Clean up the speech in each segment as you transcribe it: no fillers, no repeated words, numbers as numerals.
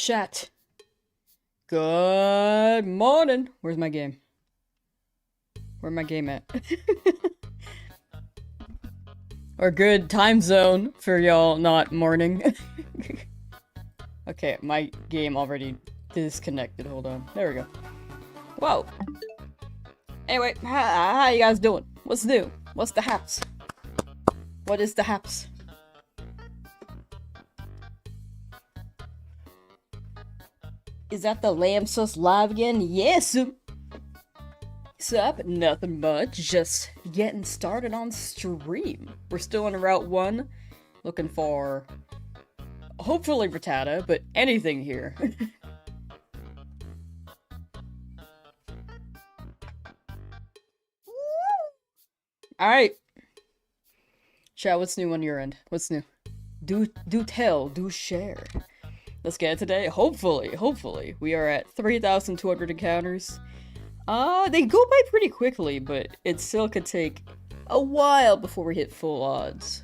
Chat. Good morning. Where's my game? Where's my game at? Or good time zone for y'all not morning. Okay, my game already disconnected. Hold on. There we go. Whoa. Anyway, how you guys doing? What's new? What's the haps? What is the haps? Is that the Lamsauce live again? Yes! What's up? Nothing much. Just getting started on stream. We're still on Route 1. Looking for... hopefully Rattata, but anything here. Alright. Chat, what's new on your end? What's new? Do tell, do share. Let's get it today. Hopefully. We are at 3,200 encounters. They go by pretty quickly, but it still could take a while before we hit full odds.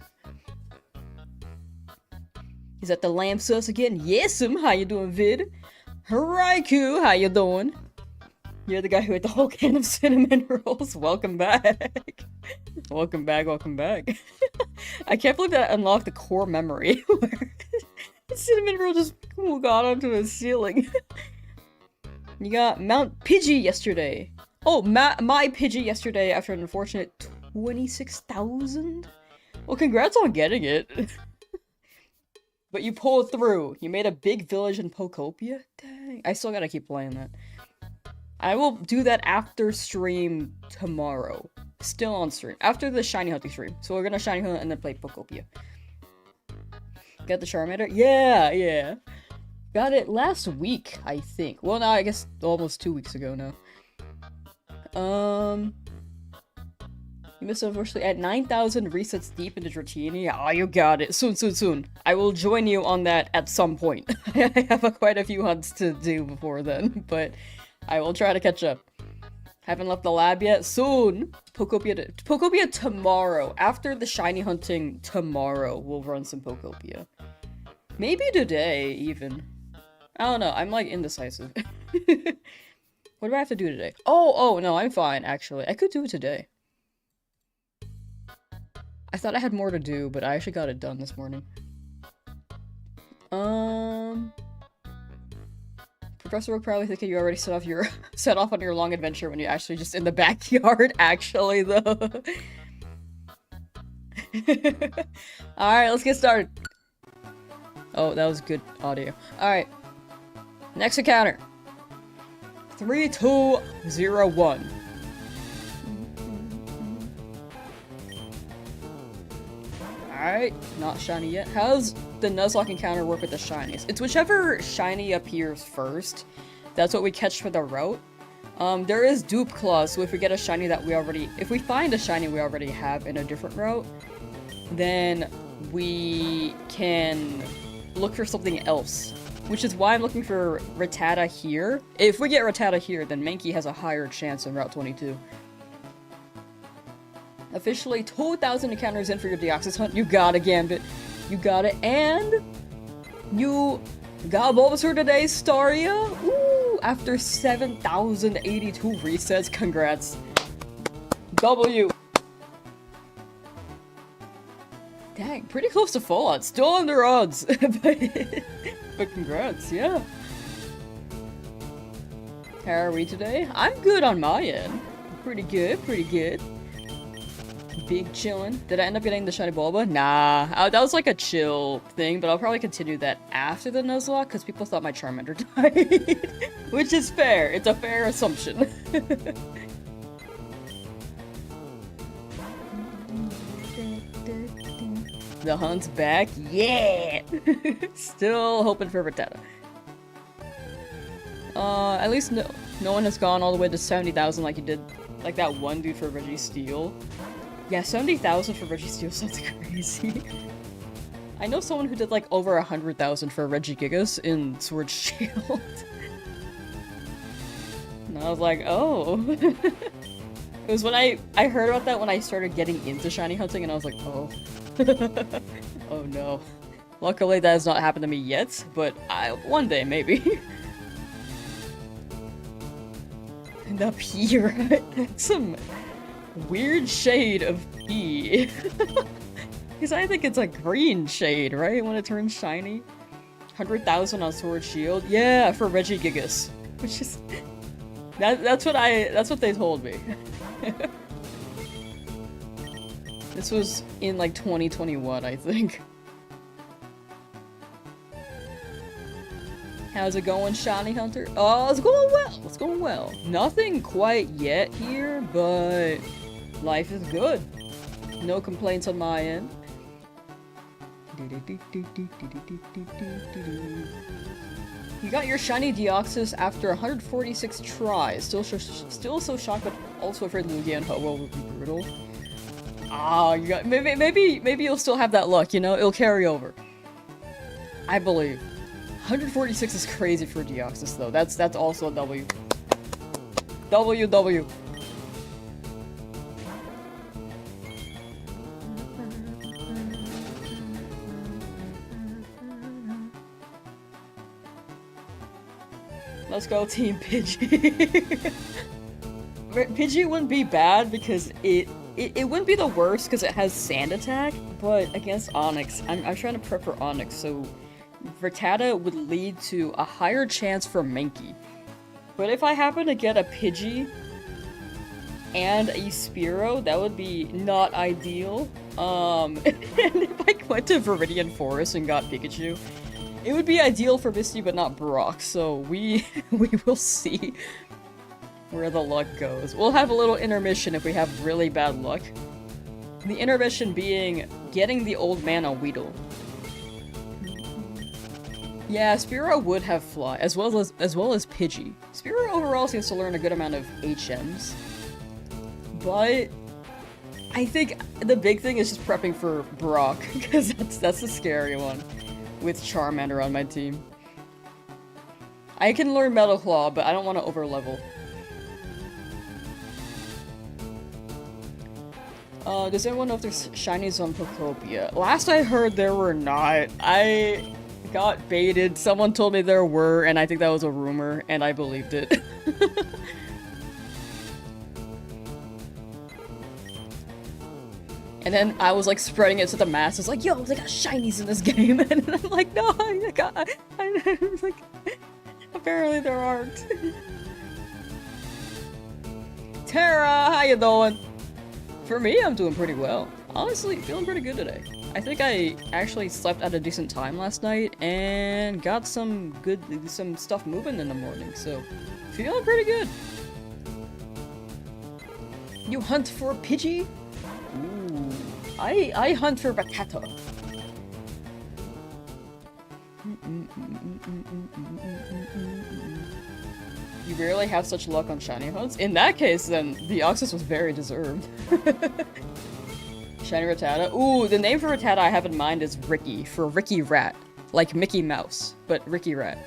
Is that the Lamsauce again? Yes'm, how you doing, Vid? Raikou, how you doing? You're the guy who ate the whole can of cinnamon rolls. Welcome back. Welcome back. I can't believe that I unlocked the core memory where the cinnamon roll just got onto the ceiling. You got Mount Pidgey yesterday. Oh, my Pidgey yesterday after an unfortunate 26,000? Well, congrats on getting it. But you pulled through. You made a big village in Pokopia? Dang. I still gotta keep playing that. I will do that after stream tomorrow. Still on stream. After the shiny hunting stream. So we're gonna shiny hunt and then play Pokopia. Got the Charmander? Yeah. Got it last week, I think. Well, no, I guess almost 2 weeks ago now. You missed unfortunately at 9,000 resets deep into Dratini. Oh, you got it. Soon. I will join you on that at some point. I have quite a few hunts to do before then, but I will try to catch up. Haven't left the lab yet? Soon! Pokopia tomorrow. After the shiny hunting tomorrow, we'll run some Pokopia. Maybe today, even. I don't know, I'm like indecisive. What do I have to do today? Oh, no, I'm fine, actually. I could do it today. I thought I had more to do, but I actually got it done this morning. Professor will probably think you already set off on your long adventure when you're actually just in the backyard, actually, though. Alright, let's get started. Oh, that was good audio. Alright. Next encounter. 3201. Alright, not shiny yet. How's the Nuzlocke encounter work with the shinies? It's whichever shiny appears first. That's what we catch for the route. There is dupe clause, so if we get a shiny that if we find a shiny we already have in a different route, then we can look for something else. Which is why I'm looking for Rattata here. If we get Rattata here, then Mankey has a higher chance in Route 22. Officially 2,000 encounters in for your Deoxys hunt. You got it, Gambit. You got it. And you got Bulbasaur today, Staria. Ooh, after 7,082 resets. Congrats. W. Dang, pretty close to full odds. Still under odds. But congrats, yeah. How are we today? I'm good on my end. Pretty good. Big chillin'. Did I end up getting the shiny Bulba? Nah. That was like a chill thing, but I'll probably continue that after the Nuzlocke, because people thought my Charmander died. Which is fair. It's a fair assumption. The hunt's back? Yeah! Still hoping for Rattata. At least no one has gone all the way to 70,000 like you did. Like that one dude for Registeel. Yeah, 70,000 for Registeel sounds crazy. I know someone who did like over 100,000 for Regigigas in Sword Shield. And I was like, oh. It was when I heard about that when I started getting into shiny hunting and I was like, oh. Oh no. Luckily, that has not happened to me yet, but one day, maybe. The pea, right? That's some weird shade of pea. Because I think it's a green shade, right? When it turns shiny. 100,000 on Sword Shield. Yeah, for Reggie Gigas. Which is... That's what they told me. This was in like 2021, I think. How's it going, Shiny Hunter? Oh, it's going well. It's going well. Nothing quite yet here, but life is good. No complaints on my end. You got your shiny Deoxys after 146 tries. Still so shocked, but also afraid Lugia and Ho-Oh will be brutal. Ah, you got maybe you'll still have that luck. You know, it'll carry over. I believe. 146 is crazy for Deoxys though. That's also a W. W. Let's go Team Pidgey. Pidgey wouldn't be bad because it wouldn't be the worst because it has Sand Attack, but against Onyx, I'm trying to prep for Onyx, so Rattata would lead to a higher chance for Mankey. But if I happen to get a Pidgey and a Spearow, that would be not ideal. And if I went to Viridian Forest and got Pikachu, it would be ideal for Misty but not Brock, so we will see where the luck goes. We'll have a little intermission if we have really bad luck. The intermission being getting the old man a Weedle. Yeah, Spearow would have Fly, as well as Pidgey. Spearow overall seems to learn a good amount of HMs, but I think the big thing is just prepping for Brock, because that's the scary one, with Charmander on my team. I can learn Metal Claw, but I don't want to overlevel. Does anyone know if there's shinies on Procopia? Last I heard there were not. I got baited. Someone told me there were, and I think that was a rumor, and I believed it. And then I was like spreading it to the masses, like, yo, they got shinies in this game, and I'm like, no, I was like, apparently there aren't. Tara, how you doing? For me, I'm doing pretty well. Honestly, feeling pretty good today. I think I actually slept at a decent time last night and got some stuff moving in the morning, so feeling pretty good. You hunt for Pidgey? Ooh, I hunt for Rattata. You rarely have such luck on shiny hunts? In that case, then, the Deoxys was very deserved. Shiny Rattata. Ooh, the name for Rattata I have in mind is Ricky, for Ricky Rat. Like Mickey Mouse, but Ricky Rat.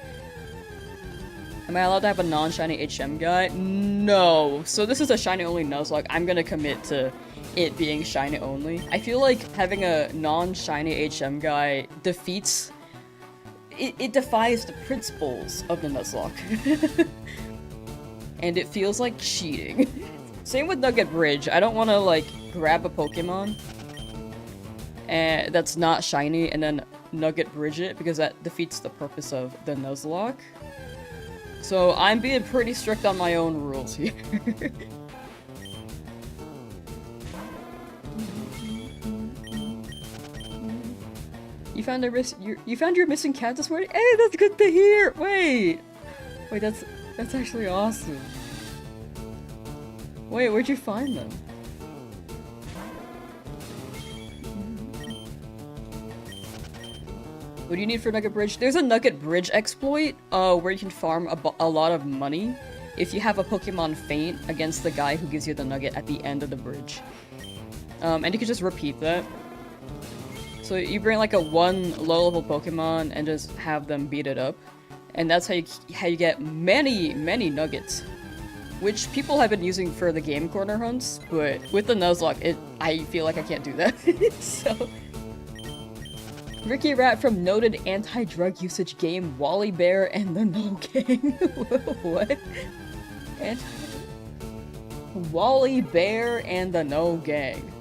Am I allowed to have a non-shiny HM guy? No. So this is a shiny only Nuzlocke. I'm gonna commit to it being shiny only. I feel like having a non-shiny HM guy defeats... It defies the principles of the Nuzlocke. And it feels like cheating. Same with Nugget Bridge. I don't want to, like, grab a Pokemon and that's not shiny and then Nugget Bridge it, because that defeats the purpose of the Nuzlocke. So I'm being pretty strict on my own rules here. You found your missing cat this morning? Hey, that's good to hear! Wait, that's actually awesome. Wait, where'd you find them? What do you need for Nugget Bridge? There's a Nugget Bridge exploit, where you can farm a lot of money if you have a Pokemon faint against the guy who gives you the nugget at the end of the bridge. And you can just repeat that. So you bring like a one low-level Pokemon and just have them beat it up. And that's how you get many nuggets. Which people have been using for the Game Corner hunts, but with the Nuzlocke, I feel like I can't do that. So... Ricky Rat from noted anti-drug usage game Wally Bear and the No Gang. What? Wally Bear and the No Gang.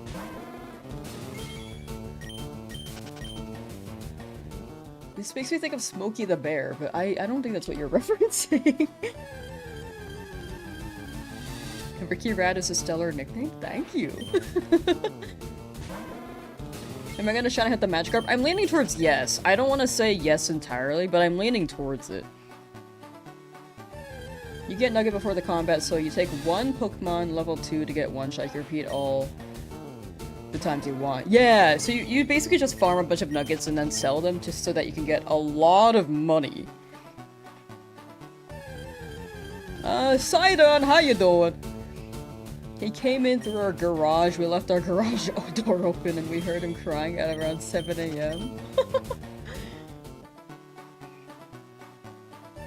This makes me think of Smokey the Bear, but I don't think that's what you're referencing. Ricky Rat is a stellar nickname? Thank you. Am I gonna try to hit the Magikarp? I'm leaning towards yes. I don't want to say yes entirely, but I'm leaning towards it. You get Nugget before the combat, so you take one Pokemon level 2 to get one shiny. Repeat all the times you want. Yeah, so you basically just farm a bunch of Nuggets and then sell them just so that you can get a lot of money. Sidon, how you doing? He came in through our garage. We left our garage door open and we heard him crying at around 7 AM.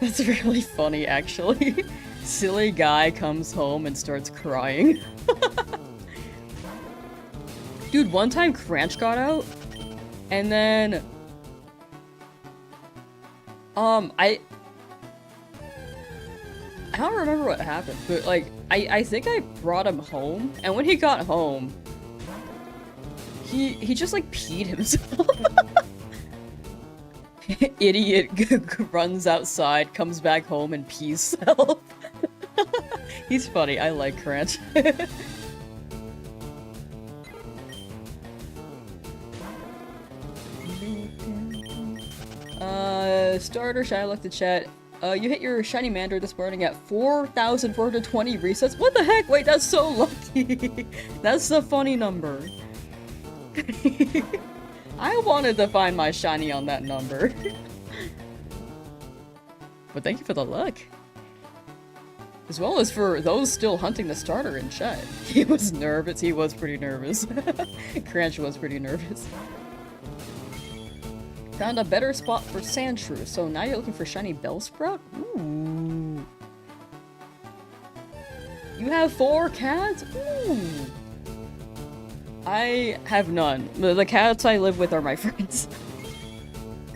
That's really funny, actually. Silly guy comes home and starts crying. Dude, one time Cranch got out, and then... I don't remember what happened, but, like, I think I brought him home, and when he got home, he just, like, peed himself. Idiot runs outside, comes back home, and pees self. He's funny, I like Crunch. Starter, Shiny looked at chat. You hit your shiny Mander this morning at 4,420 resets. What the heck? Wait, that's so lucky. That's a funny number. I wanted to find my shiny on that number. But thank you for the luck. As well as for those still hunting the starter in chat. He was nervous. He was pretty nervous. Cranch was pretty nervous. Found a better spot for Sandshrew, so now you're looking for shiny Bellsprout? Ooh. You have 4 cats? Ooh. I have none. The cats I live with are my friends.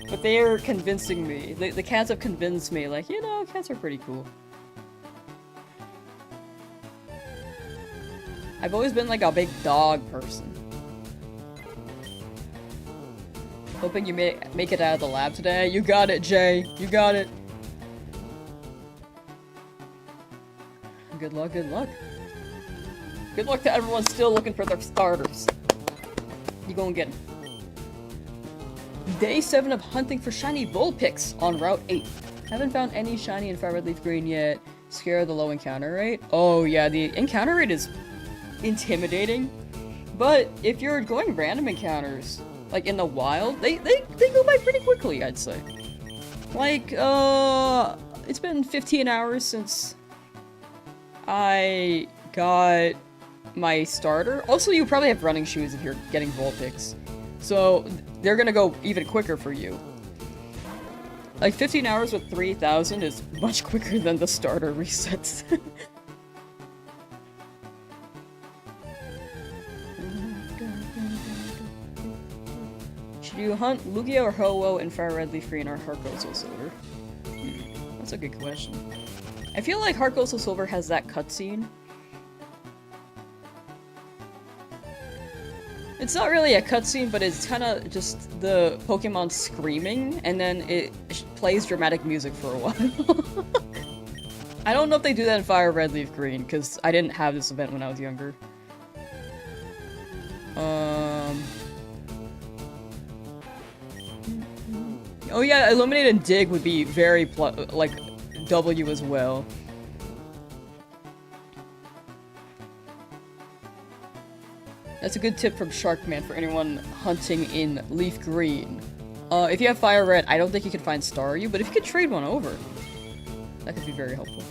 But they are convincing me. The cats have convinced me, like, you know, cats are pretty cool. I've always been like a big dog person. Hoping you make it out of the lab today. You got it, Jay. You got it. Good luck, good luck. Good luck to everyone still looking for their starters. You go and get them. Day 7 of hunting for shiny Vulpix on Route 8. Haven't found any shiny in Fire Red Leaf Green yet. Scared of the low encounter rate? Oh yeah, the encounter rate is intimidating. But if you're going random encounters, like in the wild, they go by pretty quickly, I'd say. Like, it's been 15 hours since I got my starter. Also, you probably have running shoes if you're getting Vulpix. So, they're gonna go even quicker for you. Like, 15 hours with 3,000 is much quicker than the starter resets. Should you hunt Lugia or Ho-Oh in Fire Red Leaf Green or Heart Gold Soul Silver? That's a good question. I feel like Heart Gold Soul Silver has that cutscene. It's not really a cutscene, but it's kind of just the Pokemon screaming, and then it plays dramatic music for a while. I don't know if they do that in Fire Red Leaf Green, because I didn't have this event when I was younger. Oh yeah, Illuminate and Dig would be very, like, W as well. That's a good tip from Sharkman for anyone hunting in Leaf Green. If you have Fire Red, I don't think you can find Staryu, but if you could trade one over, that could be very helpful.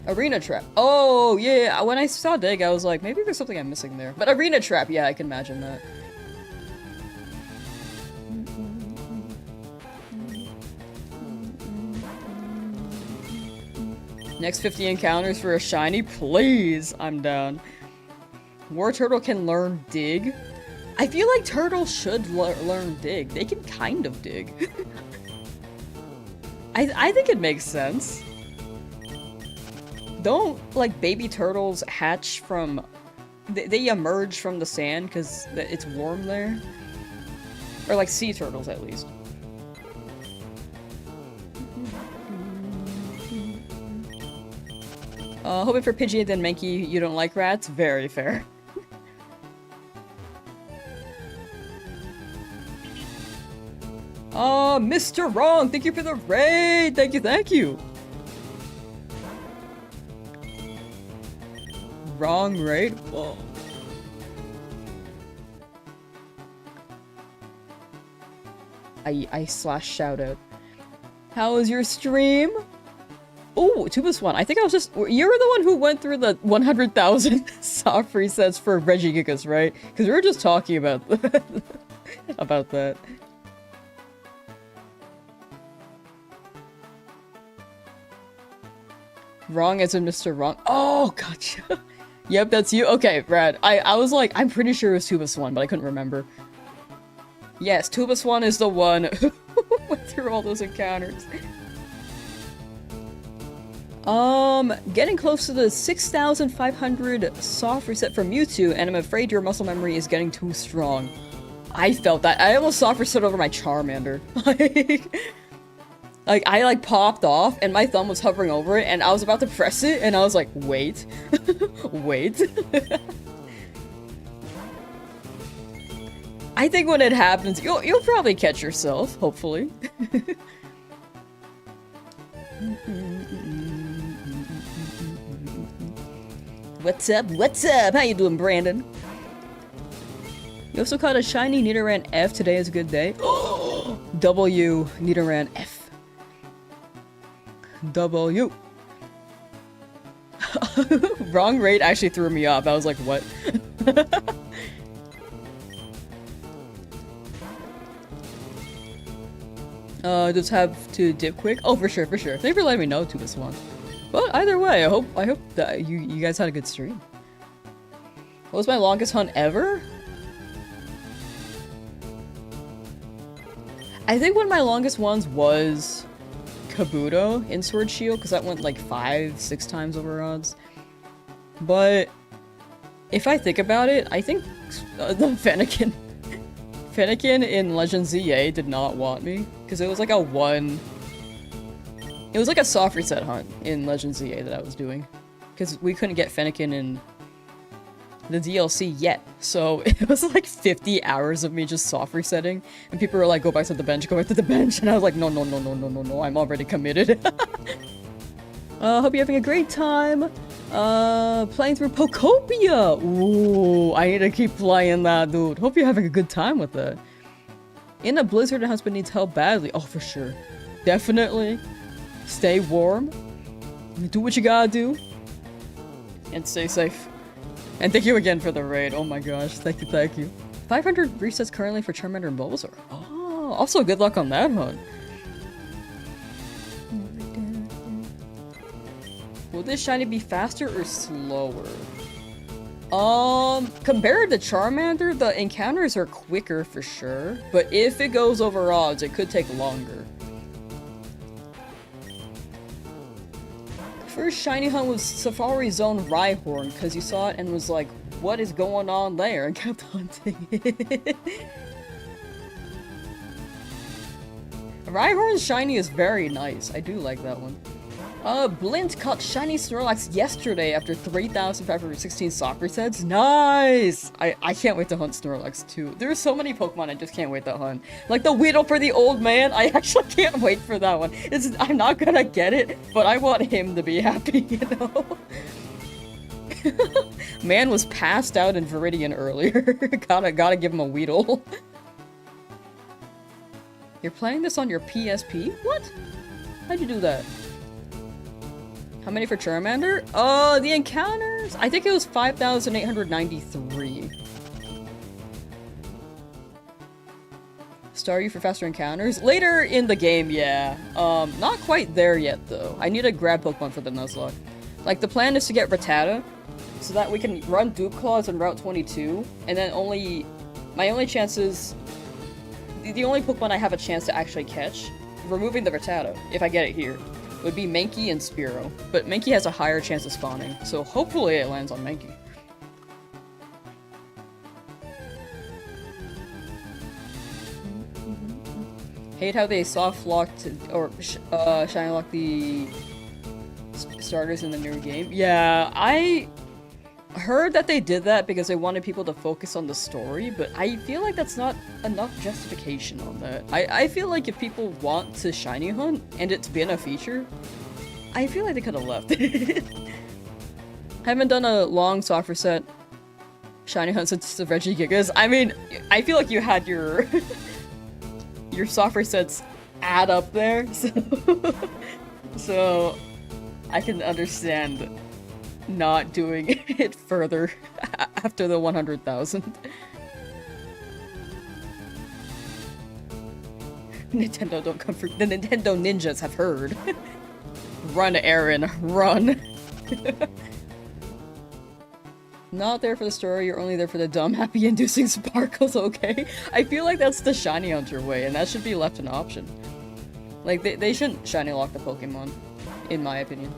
Arena Trap. Oh, yeah, when I saw Dig, I was like, maybe there's something I'm missing there. But Arena Trap, yeah, I can imagine that. Next 50 encounters for a shiny? Please! I'm down. War Turtle can learn Dig. I feel like turtles should learn dig. They can kind of dig. I think it makes sense. Don't, like, baby turtles hatch from... They emerge from the sand because it's warm there? Or, like, sea turtles, at least. Hoping for Pidgey, then Mankey, you don't like rats? Very fair. Mr. Wrong, thank you for the raid! Thank you, thank you! Wrong raid? Whoa. I slash shout out. How was your stream? Oh, 2+1. I think I was just- you were the one who went through the 100,000 soft resets for Regigigas, right? Because we were just talking about about that. Wrong as in Mr. Wrong. Oh, gotcha. Yep, that's you. Okay, Brad. I was like, I'm pretty sure it was 2+1, but I couldn't remember. Yes, 2+1 is the one who went through all those encounters. Getting close to the 6,500 soft reset from Mewtwo, and I'm afraid your muscle memory is getting too strong. I felt that. I almost soft reset over my Charmander. Like, I, like, popped off, and my thumb was hovering over it, and I was about to press it, and I was like, wait. Wait. I think when it happens, you'll probably catch yourself, hopefully. What's up? What's up? How you doing, Brandon? You also caught a shiny Nidoran F. Today is a good day. W Nidoran F. W. Wrong rate actually threw me off. I was like, what? Just have to dip quick? Oh, for sure, for sure. Thank you for letting me know, 2+1. But either way, I hope that you guys had a good stream. What was my longest hunt ever? I think one of my longest ones was Kabuto in Sword Shield, because that went like 5-6 times over odds. But if I think about it, I think the Fennekin in Legend ZA did not want me, because it was like it was like a soft reset hunt in Legend ZA that I was doing, because we couldn't get Fennekin in the DLC yet, so it was like 50 hours of me just soft resetting, and people were like, go back to the bench, go back to the bench, and I was like, no, no, no, no, no, no, no, I'm already committed. Hope you're having a great time. Playing through Pokopia! Ooh, I need to keep playing that, dude. Hope you're having a good time with that. In a blizzard, a husband needs help badly. Oh, for sure. Definitely. Stay warm. Do what you gotta do. And stay safe. And thank you again for the raid. Oh my gosh, thank you, thank you. 500 resets currently for Charmander and Bulbasaur. Oh, also good luck on that hunt. Will this shiny be faster or slower? Compared to Charmander, the encounters are quicker for sure, but if it goes over odds, it could take longer. First shiny hunt was Safari Zone Rhyhorn, because you saw it and was like, what is going on there? And kept hunting it. Rhyhorn's shiny is very nice. I do like that one. Blint caught shiny Snorlax yesterday after 3,516 soft resets. Nice! I can't wait to hunt Snorlax too. There's so many Pokemon I just can't wait to hunt. Like the Weedle for the old man, I actually can't wait for that one. I'm not gonna get it, but I want him to be happy, you know? Man was passed out in Viridian earlier. gotta give him a Weedle. You're playing this on your PSP? What? How'd you do that? How many for Charmander? The encounters? I think it was 5,893. Star you for faster encounters? Later in the game, yeah. Not quite there yet, though. I need to grab Pokemon for the Nuzlocke. Like, the plan is to get Rattata, so that we can run Dupe Claws on Route 22, and then only My only chances... The only Pokemon I have a chance to actually catch, removing the Rattata, if I get it here, would be Mankey and Spearow. But Mankey has a higher chance of spawning, so hopefully it lands on Mankey. Hate how they soft locked or shiny locked the starters in the new game. Yeah, I heard that they did that because they wanted people to focus on the story, but I feel like that's not enough justification on that. I feel like if people want to shiny hunt and it's been a feature, I feel like they could have left it. Haven't done a long soft reset shiny hunt since the Regigigas. I mean, I feel like you had your your soft resets add up there, so I can understand not doing it further after the 100,000. Nintendo don't come for- the Nintendo ninjas have heard. Run, Aaron, run. Not there for the story, you're only there for the dumb, happy-inducing sparkles, okay? I feel like that's the shiny hunter way, and that should be left an option. Like, they shouldn't shiny lock the Pokemon, in my opinion.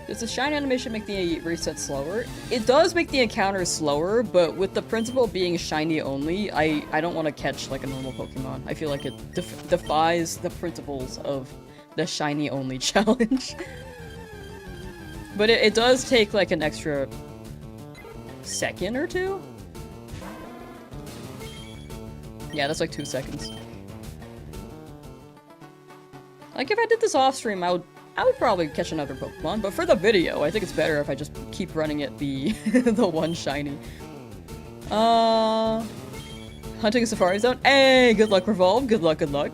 Does the shiny animation make the reset slower? It does make the encounters slower, but with the principle being shiny only, I don't want to catch like a normal Pokemon. I feel like it defies the principles of the shiny only challenge. But it does take like an extra second or two. Yeah, that's like 2 seconds. Like if I did this off stream, I would probably catch another Pokemon, but for the video, I think it's better if I just keep running it the the one shiny. Hunting Safari Zone. Hey, good luck, Revolve. Good luck, good luck.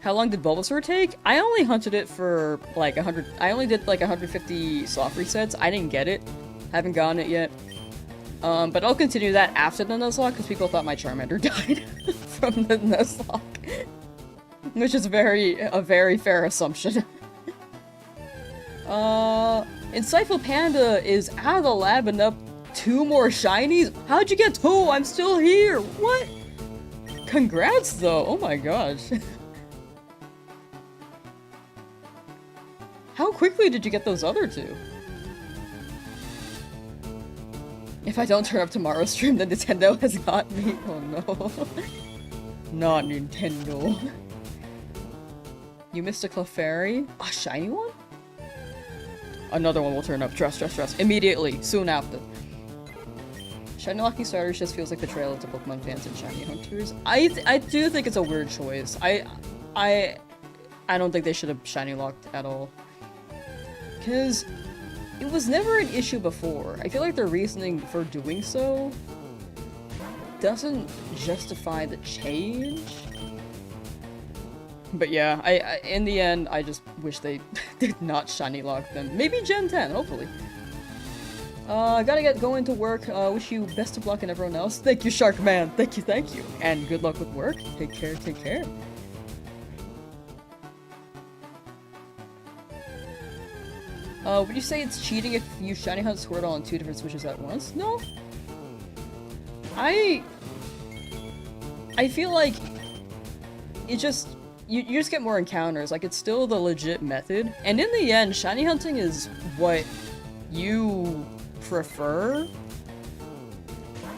How long did Bulbasaur take? I only hunted it for like 100. I only did like 150 soft resets. I didn't get it. Haven't gotten it yet. But I'll continue that after the Nuzlocke because people thought my Charmander died from the Nuzlocke, which is a very fair assumption. Insightful Panda is out of the lab and up 2 more shinies? How'd you get 2? I'm still here! What? Congrats though, oh my gosh. How quickly did you get those other 2? If I don't turn up tomorrow's stream, then Nintendo has got me. Oh no. Not Nintendo. You missed a Clefairy? A shiny one? Another one will turn up. Trust. Immediately. Soon after. Shiny locking starters just feels like betrayal to Pokemon fans and shiny hunters. I do think it's a weird choice. I don't think they should have shiny locked at all. Because it was never an issue before. I feel like their reasoning for doing so doesn't justify the change. But yeah, I in the end, I just wish they did not shiny lock them. Maybe Gen 10, hopefully. Gotta get going to work. Wish you best of luck and everyone else. Thank you, Shark Man. Thank you. And good luck with work. Take care. Would you say it's cheating if you shiny hunt Squirtle on 2 different switches at once? No. I feel like it just... You just get more encounters, like it's still the legit method. And in the end, shiny hunting is what you prefer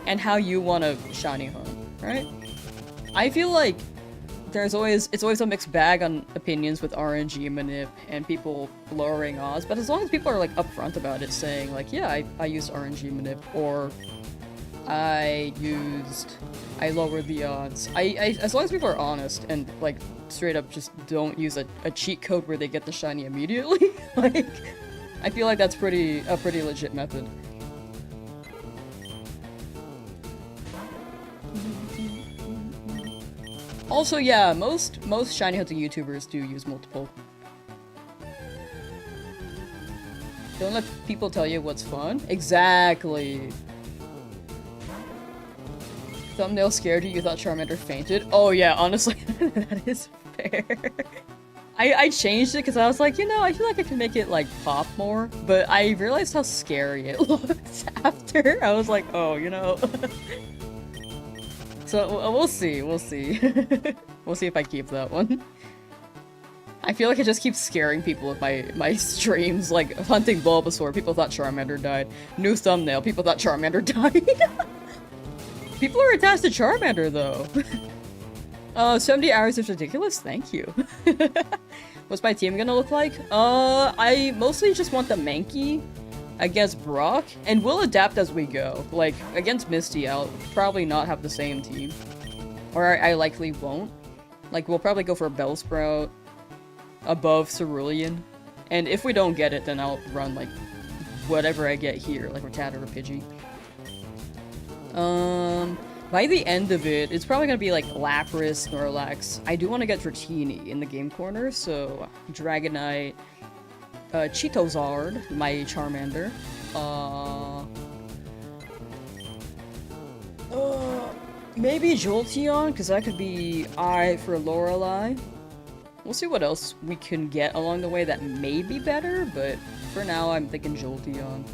and how you want to shiny hunt, right? I feel like it's always a mixed bag on opinions with RNG manip and people lowering odds, but as long as people are like upfront about it, saying like, yeah, I used RNG manip, or I lowered the odds. As long as people are honest and like straight up just don't use a cheat code where they get the shiny immediately, like, I feel like that's a pretty legit method. Also, yeah, most shiny hunting YouTubers do use multiple. Don't let people tell you what's fun. Exactly. Thumbnail scared you? You thought Charmander fainted? Oh yeah, honestly, that is fair. I changed it because I was like, you know, I feel like I can make it like pop more, but I realized how scary it looked after. I was like, oh, you know. So we'll see, we'll see. We'll see if I keep that one. I feel like I just keep scaring people with my streams, like hunting Bulbasaur. People thought Charmander died. New thumbnail. People thought Charmander died. People are attached to Charmander though. 70 hours is ridiculous. Thank you. What's my team gonna look like? I mostly just want the Mankey against Brock, and we'll adapt as we go. Like, against Misty, I'll probably not have the same team. Or I likely won't. Like, we'll probably go for Bellsprout above Cerulean. And if we don't get it, then I'll run, like, whatever I get here, like Rattata or Pidgey. By the end of it, it's probably gonna be, like, Lapras, Snorlax. I do want to get Dratini in the game corner, so Dragonite, Cheetozard, my Charmander. Maybe Jolteon, because that could be I for Lorelei. We'll see what else we can get along the way that may be better, but for now I'm thinking Jolteon.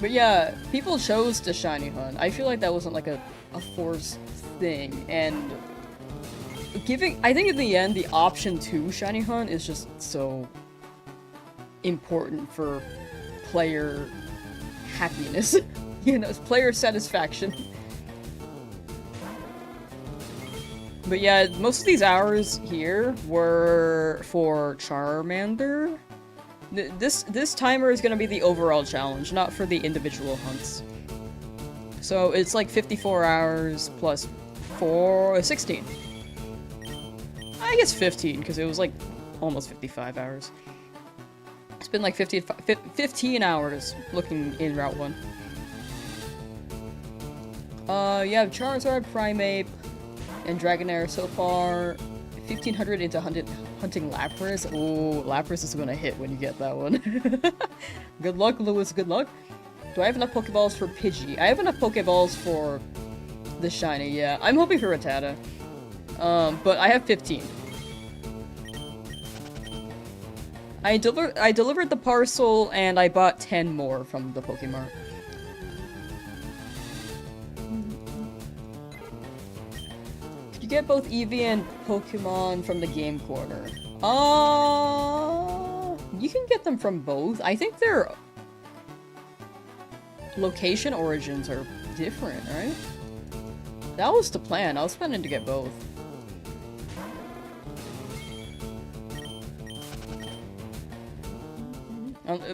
But yeah, people chose to shiny hunt. I feel like that wasn't like a forced thing, and I think in the end, the option to shiny hunt is just so important for player happiness. You know, it's player satisfaction. But yeah, most of these hours here were for Charmander. This timer is gonna be the overall challenge, not for the individual hunts. So it's like 54 hours plus 16. I guess 15, because it was like almost 55 hours. It's been like 15 hours looking in Route 1. Yeah, Charizard, Primeape, and Dragonair so far. 1500 into hunting Lapras. Oh, Lapras is gonna hit when you get that one. Good luck, Lewis, good luck. Do I have enough Pokeballs for Pidgey? I have enough Pokeballs for the shiny, yeah. I'm hoping for Rattata. But I have 15. I delivered the parcel and I bought 10 more from the Pokemart. You get both Eevee and Pokemon from the game corner. You can get them from both. I think their location origins are different, right? That was the plan. I was planning to get both.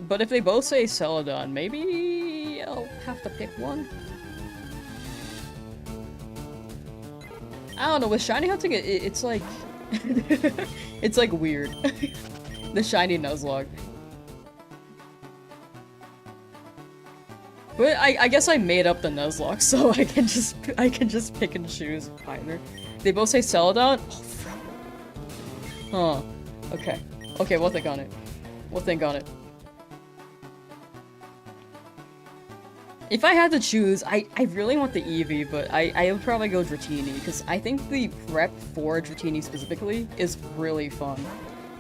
But if they both say Celadon, maybe I'll have to pick one. I don't know, with shiny hunting, it's like... it's like weird. The shiny Nuzlocke. But I guess I made up the Nuzlocke, so I can just pick and choose either. They both say Celadon? Oh, huh. Okay. Okay, we'll think on it. We'll think on it. If I had to choose, I really want the Eevee, but I would probably go Dratini, because I think the prep for Dratini specifically is really fun.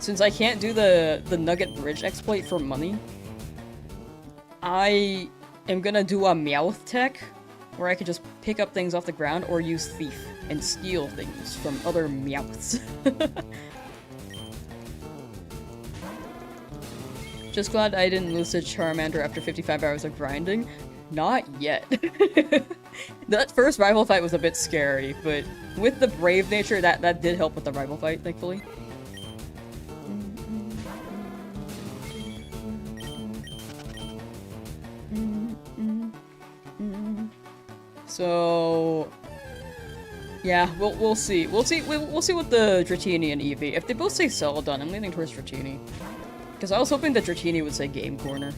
Since I can't do the Nugget Bridge exploit for money, I am gonna do a Meowth tech, where I could just pick up things off the ground or use Thief and steal things from other Meowths. Just glad I didn't lose to Charmander after 55 hours of grinding. Not yet. That first rival fight was a bit scary, but with the brave nature, that did help with the rival fight, thankfully. So yeah, we'll see. We'll see what the Dratini and Eevee. If they both say Celadon, I'm leaning towards Dratini. Because I was hoping that Dratini would say Game Corner.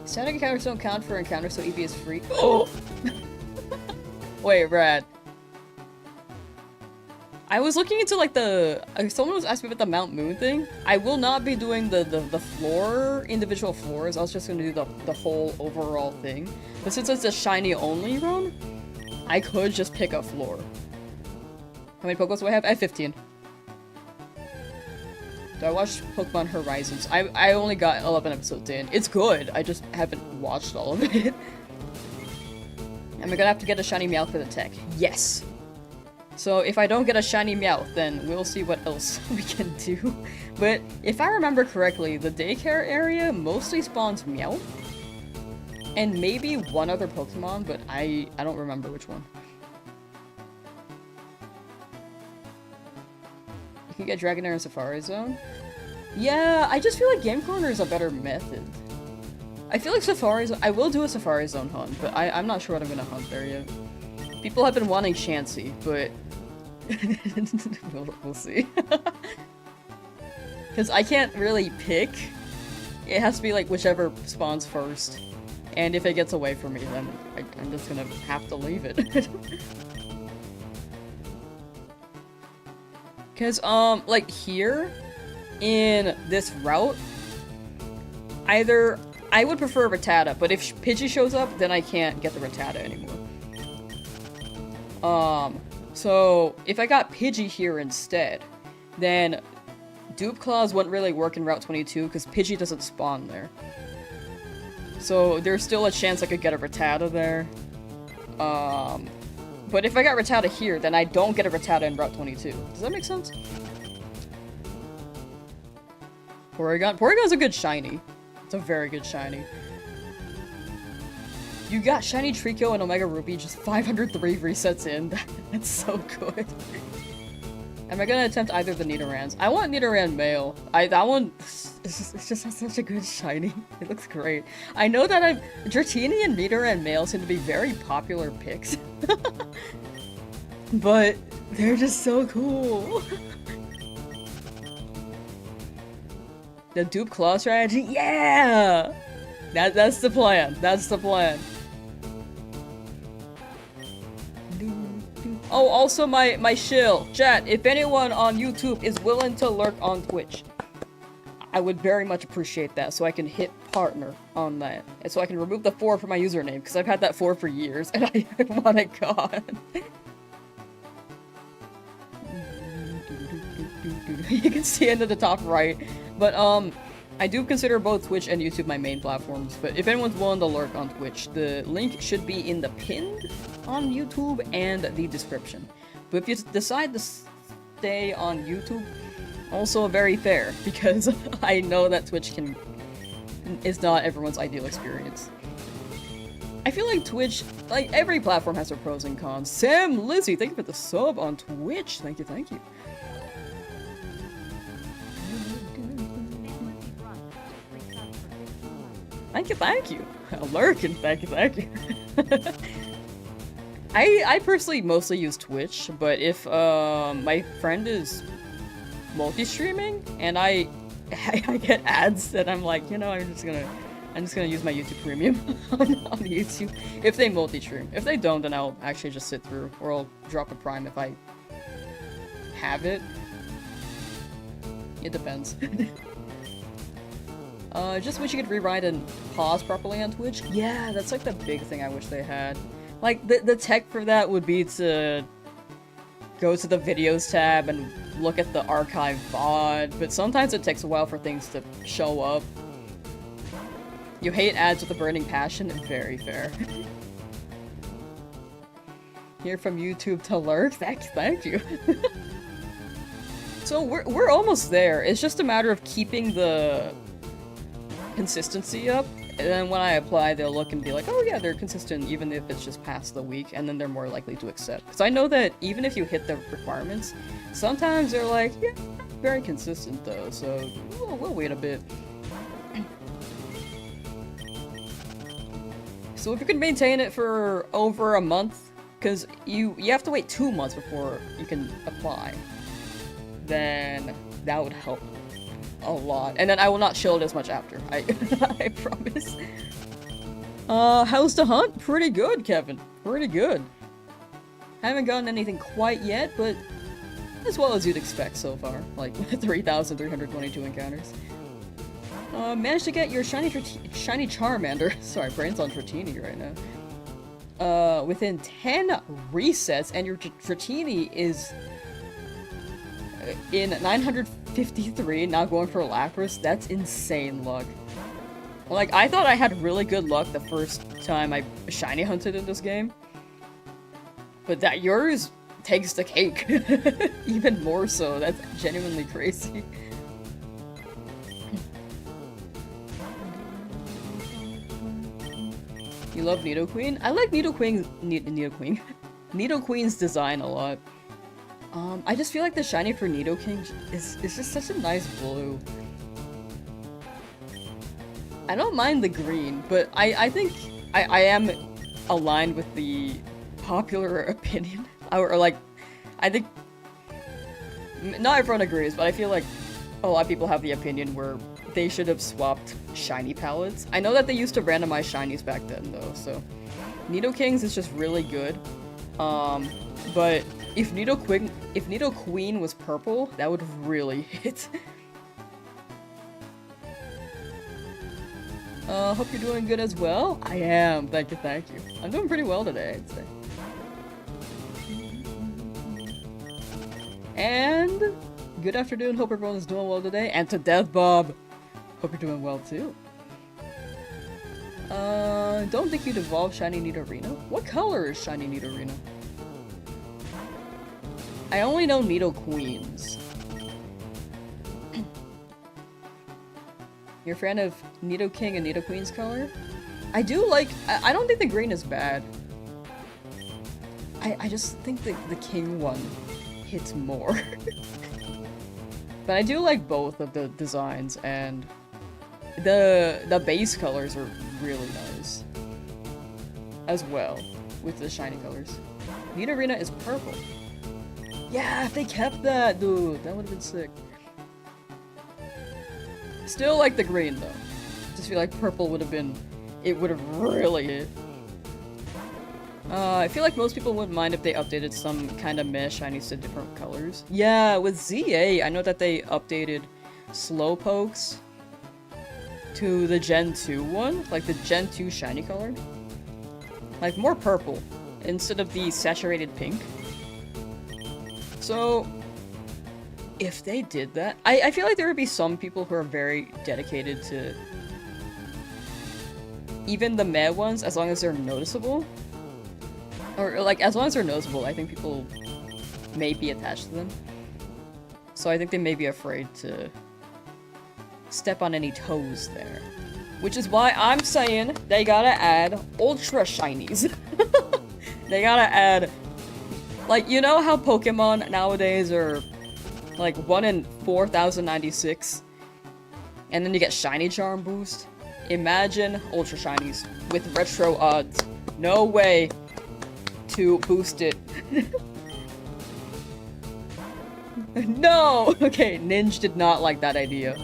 Static encounters don't count for encounters, so EV is free. Oh! Wait, Brad. I was looking into like the someone was asking me about the Mount Moon thing. I will not be doing the floor individual floors. I was just gonna do the whole overall thing. But since it's a shiny only run, I could just pick a floor. How many Pokeballs do I have? I have 15. Do I watch Pokemon Horizons? I only got 11 episodes in. It's good. I just haven't watched all of it. Am I gonna have to get a shiny Meowth for the tech? Yes. So if I don't get a shiny Meowth, then we'll see what else we can do. But if I remember correctly, the daycare area mostly spawns Meowth. And maybe one other Pokemon, but I don't remember which one. You can get Dragonair in Safari Zone? Yeah, I just feel like Game Corner is a better method. I feel like Safari Zone- I will do a Safari Zone hunt, but I'm not sure what I'm gonna hunt there yet. People have been wanting Chansey, but we'll see. Because I can't really pick. It has to be like whichever spawns first. And if it gets away from me, then I'm just gonna have to leave it. Because, like here, in this route, either I would prefer Rattata, but if Pidgey shows up, then I can't get the Rattata anymore. So if I got Pidgey here instead, then Dupe Claws wouldn't really work in Route 22 because Pidgey doesn't spawn there. So there's still a chance I could get a Rattata there. But if I got Rattata here, then I don't get a Rattata in Route 22. Does that make sense? Porygon? Porygon's a good shiny. It's a very good shiny. You got Shiny Trico and Omega Ruby just 503 resets in. That's so good. Am I gonna attempt either of the Nidorans? I want Nidoran male. That one it's just such a good shiny. It looks great. I know that Dratini and Nidoran male seem to be very popular picks. But they're just so cool. The Dupe Claw strategy? Yeah! That's the plan. That's the plan. Oh, also my shill. Chat, if anyone on YouTube is willing to lurk on Twitch, I would very much appreciate that so I can hit partner on that. And so I can remove the 4 from my username, because I've had that 4 for years, and I want it gone. You can see it at the top right. But, I do consider both Twitch and YouTube my main platforms, but if anyone's willing to lurk on Twitch, the link should be in the pinned on YouTube and the description. But if you decide to stay on YouTube, also very fair, because I know that Twitch is not everyone's ideal experience. I feel like Twitch, like every platform has their pros and cons. Sam Lizzie, thank you for the sub on Twitch. Thank you, thank you. Thank you, thank you. Lurking, thank you, thank you. I personally mostly use Twitch, but if my friend is multi-streaming and I get ads, then I'm like, you know, I'm just gonna use my YouTube Premium on YouTube if they multi-stream. If they don't, then I'll actually just sit through, or I'll drop a Prime if I have it. It depends. Just wish you could rewind and pause properly on Twitch. Yeah, that's like the big thing I wish they had. Like, the tech for that would be to go to the videos tab and look at the archive VOD, but sometimes it takes a while for things to show up. You hate ads with a burning passion? Very fair. Here from YouTube to lurk? Thank you. So we're almost there. It's just a matter of keeping the consistency up, and then when I apply, they'll look and be like, oh yeah, they're consistent even if it's just past the week, and then they're more likely to accept. Because I know that even if you hit the requirements, sometimes they're like, yeah, very consistent though, so we'll wait a bit. So if you can maintain it for over a month, because you have to wait 2 months before you can apply, then that would help a lot. And then I will not shill it as much after. I promise. How's the hunt? Pretty good, Kevin. Pretty good. Haven't gotten anything quite yet, but as well as you'd expect so far. Like, 3,322 encounters. Managed to get your shiny Charmander. Sorry, brain's on Dratini right now. Within 10 resets, and your Dratini is in 953, now going for Lapras. That's insane luck. Like, I thought I had really good luck the first time I shiny hunted in this game. But that yours takes the cake. Even more so. That's genuinely crazy. You love Nidoqueen? I like Nidoqueen's design a lot. I just feel like the shiny for Nidoking is just such a nice blue. I don't mind the green, but I think I am aligned with the popular opinion. Or like, I think not everyone agrees, but I feel like a lot of people have the opinion where they should have swapped shiny palettes. I know that they used to randomize shinies back then though, so Nidokings is just really good. But if Nidoqueen was purple, that would really hit. Hope you're doing good as well. I am. Thank you, thank you. I'm doing pretty well today, I'd say. And good afternoon. Hope everyone is doing well today. And to Death Bob. Hope you're doing well too. Don't think you'd evolve Shiny Nidorino. What color is Shiny Nidorino? I only know Nidoqueens. You're a fan of Nidoking and Nidoqueen's color? I do like- I don't think the green is bad. I just think the king one hits more. But I do like both of the designs, and the base colors are really nice. As well, with the shiny colors. Nidorina is purple. Yeah, if they kept that, dude, that would have been sick. Still like the green though. Just feel like purple would have been, it would have really hit. I feel like most people wouldn't mind if they updated some kind of meh shinies to different colors. Yeah, with ZA, I know that they updated Slowpokes to the Gen 2 one, like the Gen 2 shiny color. Like more purple, instead of the saturated pink. So, if they did that, I feel like there would be some people who are very dedicated to even the meh ones, as long as they're noticeable. Or, like, as long as they're noticeable, I think people may be attached to them. So I think they may be afraid to step on any toes there. Which is why I'm saying they gotta add Ultra Shinies. They gotta add... Like, you know how Pokemon nowadays are, like, 1 in 4,096? And then you get Shiny Charm boost? Imagine Ultra Shinies with retro odds. No way to boost it. No! Okay, Ninja did not like that idea.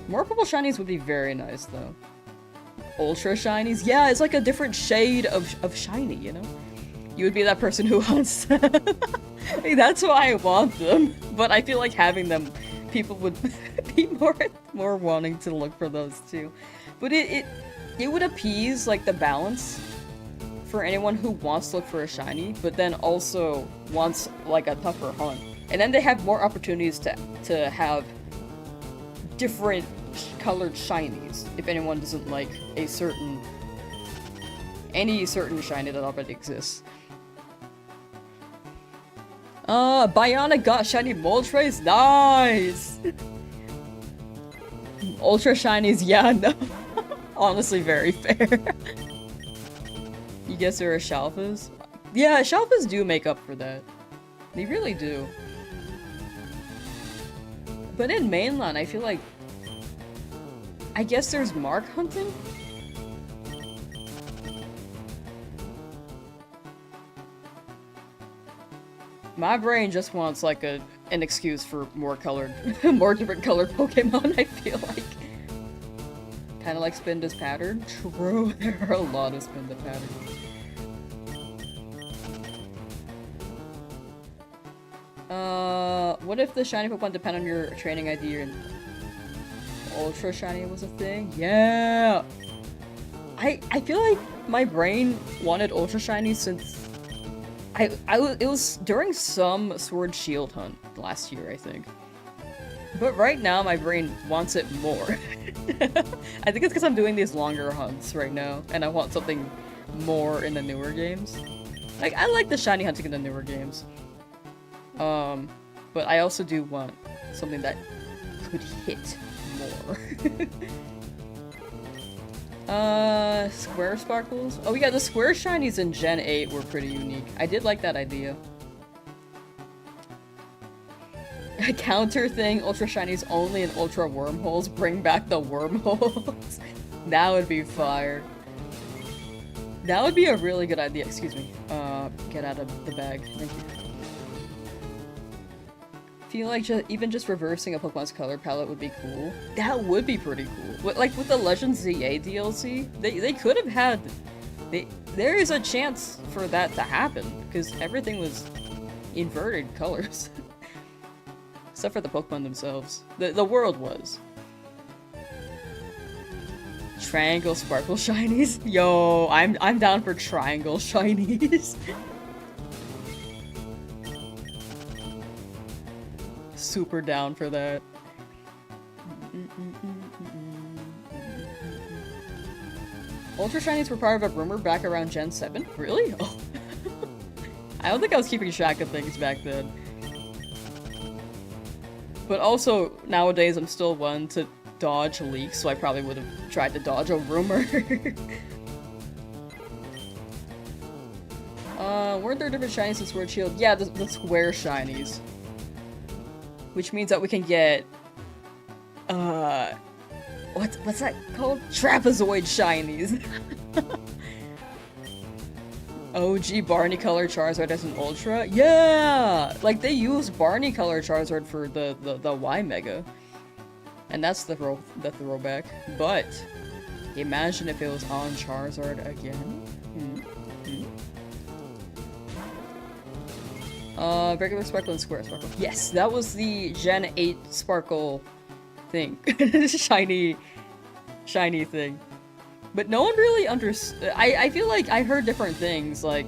More purple shinies would be very nice, though. Ultra shinies? Yeah, it's like a different shade of shiny, you know? You would be that person who wants Hey, that's why I want them. But I feel like having them, people would be more wanting to look for those too. But it would appease, like, the balance for anyone who wants to look for a shiny, but then also wants, like, a tougher hunt. And then they have more opportunities to have different colored shinies, if anyone doesn't like any certain shiny that already exists. Bionic got shiny Moltres? Nice! Ultra shinies, yeah, no. Honestly, very fair. You guess there are Shalfas? Yeah, Shalfas do make up for that. They really do. But in mainland, I feel like... I guess there's mark hunting? My brain just wants, like, an excuse for more different colored Pokemon, I feel like. Kind of like spin this pattern. True, there are a lot of spin the patterns. What if the shiny Pokemon depend on your training ID and Ultra Shiny was a thing? Yeah! I feel like my brain wanted Ultra Shiny since it was during some Sword Shield hunt last year, I think. But right now, my brain wants it more. I think it's because I'm doing these longer hunts right now, and I want something more in the newer games. Like, I like the shiny hunting in the newer games. But I also do want something that could hit more. Square sparkles? Oh yeah, the square shinies in Gen 8 were pretty unique. I did like that idea. A counter thing, Ultra Shinies Only and Ultra Wormholes, bring back the wormholes. That would be fire. That would be a really good idea. Excuse me. Get out of the bag. Thank you. Feel like even just reversing a Pokemon's color palette would be cool. That would be pretty cool. Like with the Legends ZA DLC, they could have had... there is a chance for that to happen, because everything was inverted colors. Except for the Pokemon themselves. The world was. Triangle Sparkle Shinies? Yo, I'm down for Triangle Shinies. Super down for that. Ultra Shinies were part of a rumor back around Gen 7? Really? Oh. I don't think I was keeping track of things back then. But also, nowadays I'm still one to dodge leaks, so I probably would have tried to dodge a rumor. Weren't there different shinies in Sword Shield? Yeah, the square shinies. Which means that we can get... what's that called? Trapezoid shinies! OG Barney Color Charizard as an Ultra? Yeah! Like, they used Barney Color Charizard for the Y Mega. And that's the throwback. But, imagine if it was on Charizard again. Regular Sparkle and Square Sparkle. Yes, that was the Gen 8 Sparkle thing. Shiny thing. But no one really understood. I feel like I heard different things, like...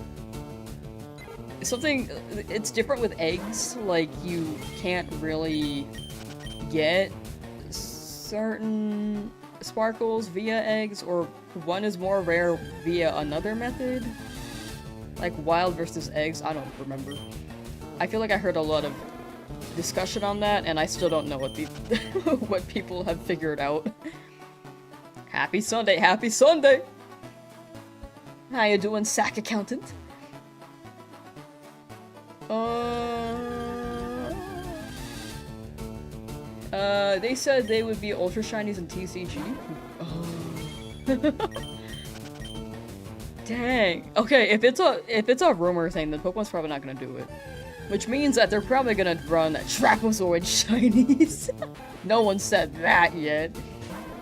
It's different with eggs, like, you can't really get certain sparkles via eggs, or one is more rare via another method. Like, wild versus eggs, I don't remember. I feel like I heard a lot of discussion on that, and I still don't know what what people have figured out. Happy Sunday, happy Sunday! How you doing, sack accountant? They said they would be Ultra Shinies in TCG. Oh. Dang. Okay, if it's a rumor thing, then Pokemon's probably not gonna do it. Which means that they're probably gonna run Trapezoid Shinies. No one said that yet.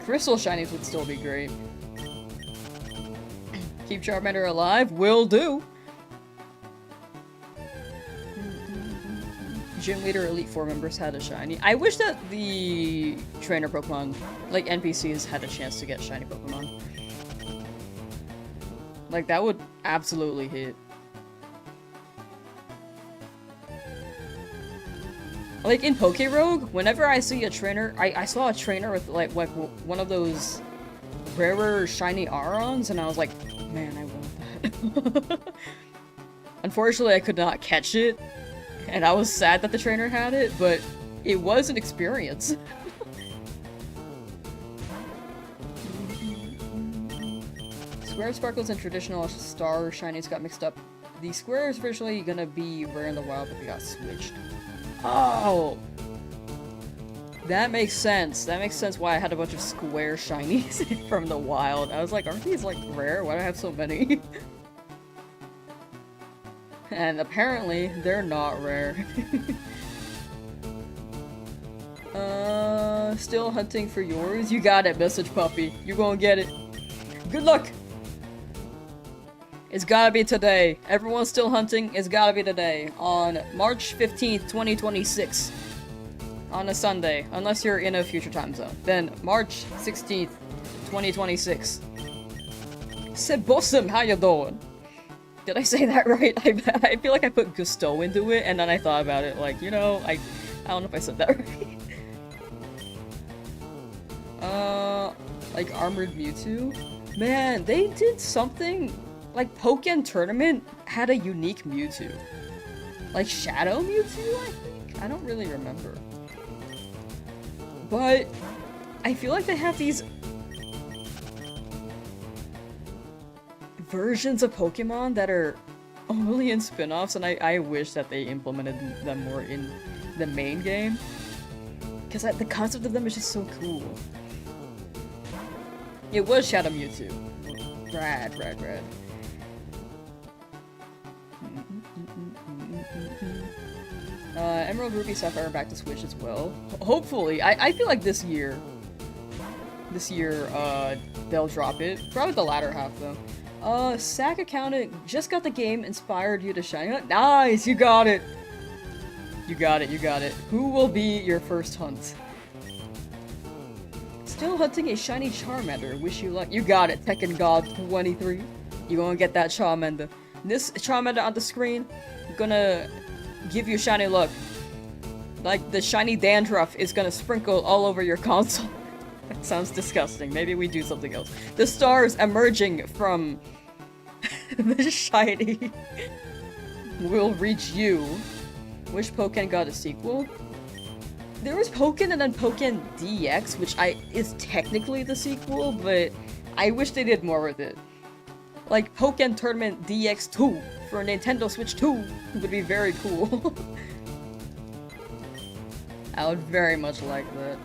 Crystal Shinies would still be great. Keep Charmander alive? Will do! Gym Leader Elite Four members had a shiny. I wish that the trainer Pokemon, like NPCs, had a chance to get shiny Pokemon. Like, that would absolutely hit. Like, in Pokérogue, whenever I see a trainer, I saw a trainer with, like one of those rarer shiny Arons, and I was like, man, I want that. Unfortunately, I could not catch it, and I was sad that the trainer had it, but it was an experience. Square Sparkles and traditional Star Shinies got mixed up. The Square is originally gonna be rare in the wild, but they got switched. Oh! That makes sense. That makes sense why I had a bunch of Square Shinies from the wild. I was like, aren't these, like, rare? Why do I have so many? And apparently, they're not rare. Still hunting for yours? You got it, message puppy. You gonna get it. Good luck! It's gotta be today. Everyone's still hunting. It's gotta be today. On March 15th, 2026. On a Sunday. Unless you're in a future time zone. Then March 16th, 2026. Sebossum, how you doing? Did I say that right? I feel like I put gusto into it, and then I thought about it, like, you know, I don't know if I said that right. Like Armored Mewtwo? Man, they did something, like Pokken Tournament had a unique Mewtwo. Like Shadow Mewtwo, I think? I don't really remember. But I feel like they have these versions of Pokemon that are only in spin-offs, and I wish that they implemented them more in the main game. Because the concept of them is just so cool. It was Shadow Mewtwo. Rad. Emerald, Ruby, Sapphire are back to Switch as well. Hopefully. I feel like this year, they'll drop it. Probably the latter half, though. Sack accountant just got the game, inspired you to shine. Nice! You got it! You got it. Who will be your first hunt? Still hunting a shiny Charmander. Wish you luck. You got it, Tekken God 23. You gonna get that Charmander. This Charmander on the screen, gonna give you shiny luck. Like, the shiny dandruff is gonna sprinkle all over your console. That sounds disgusting. Maybe we do something else. The stars emerging from the shiny will reach you. Wish Pokken got a sequel? There was Pokken and then Pokken DX, which is technically the sequel, but I wish they did more with it. Like, Pokken Tournament DX 2 for Nintendo Switch 2 would be very cool. I would very much like that.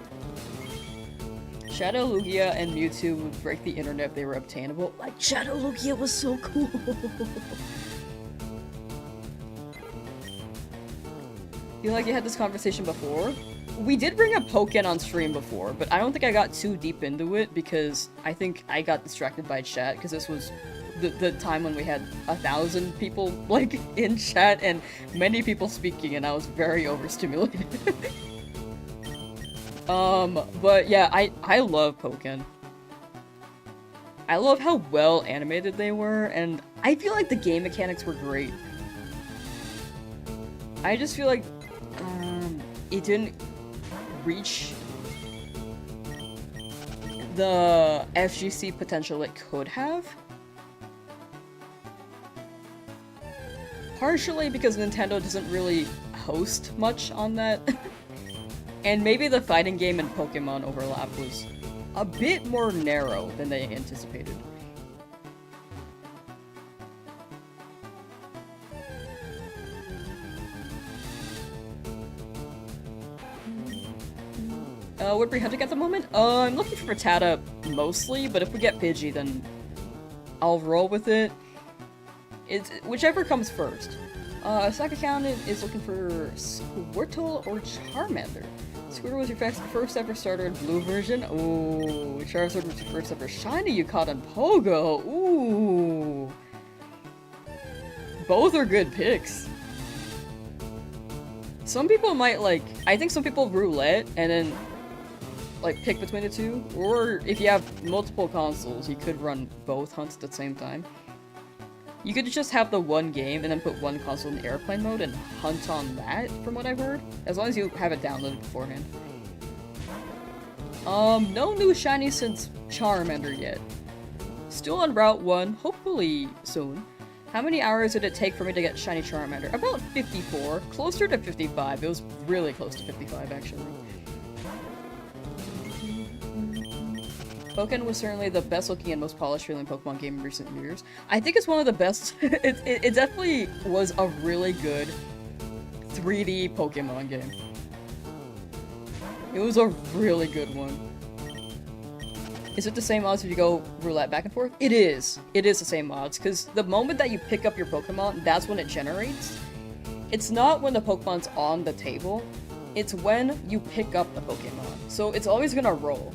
Shadow Lugia and Mewtwo would break the internet if they were obtainable. Like, Shadow Lugia was so cool! Feel like you had this conversation before? We did bring up Pokken on stream before, but I don't think I got too deep into it because I think I got distracted by chat because this was the time when we had 1,000 people, like, in chat and many people speaking, and I was very overstimulated. But yeah, I love Pokken. I love how well animated they were, and I feel like the game mechanics were great. I just feel like, it didn't reach the FGC potential it could have. Partially because Nintendo doesn't really host much on that. And maybe the fighting game and Pokemon overlap was a bit more narrow than they anticipated. What are we hunting at the moment? I'm looking for Rattata mostly, but if we get Pidgey, then I'll roll with it. It's whichever comes first. Sack Accountant is looking for Squirtle or Charmander. Squirtle was your first ever starter in blue version. Ooh, Charizard was your first ever shiny you caught on Pogo. Ooh. Both are good picks. Some people might I think some people roulette and then pick between the two, or if you have multiple consoles, you could run both hunts at the same time. You could just have the one game and then put one console in airplane mode and hunt on that, from what I've heard. As long as you have it downloaded beforehand. No new shiny since Charmander yet. Still on Route 1, hopefully soon. How many hours did it take for me to get shiny Charmander? About 54, closer to 55. It was really close to 55 actually. Pokken was certainly the best looking and most polished feeling Pokemon game in recent years. I think it's one of the best. It definitely was a really good 3D Pokemon game. It was a really good one. Is it the same odds if you go roulette back and forth? It is. It is the same odds, because the moment that you pick up your Pokemon, that's when it generates. It's not when the Pokemon's on the table. It's when you pick up the Pokemon. So it's always gonna roll.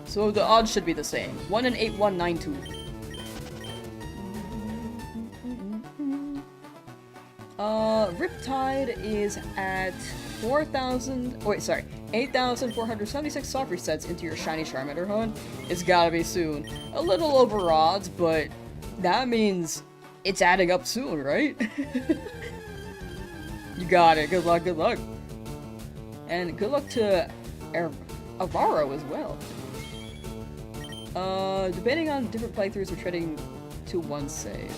So the odds should be the same. 1 in 8192. Riptide is at 8,476 soft resets into your shiny Charmander hunt. It's gotta be soon. A little over odds, but that means it's adding up soon, right? You got it. Good luck, good luck. And good luck to Avaro as well. Depending on different playthroughs, we're trading to one save.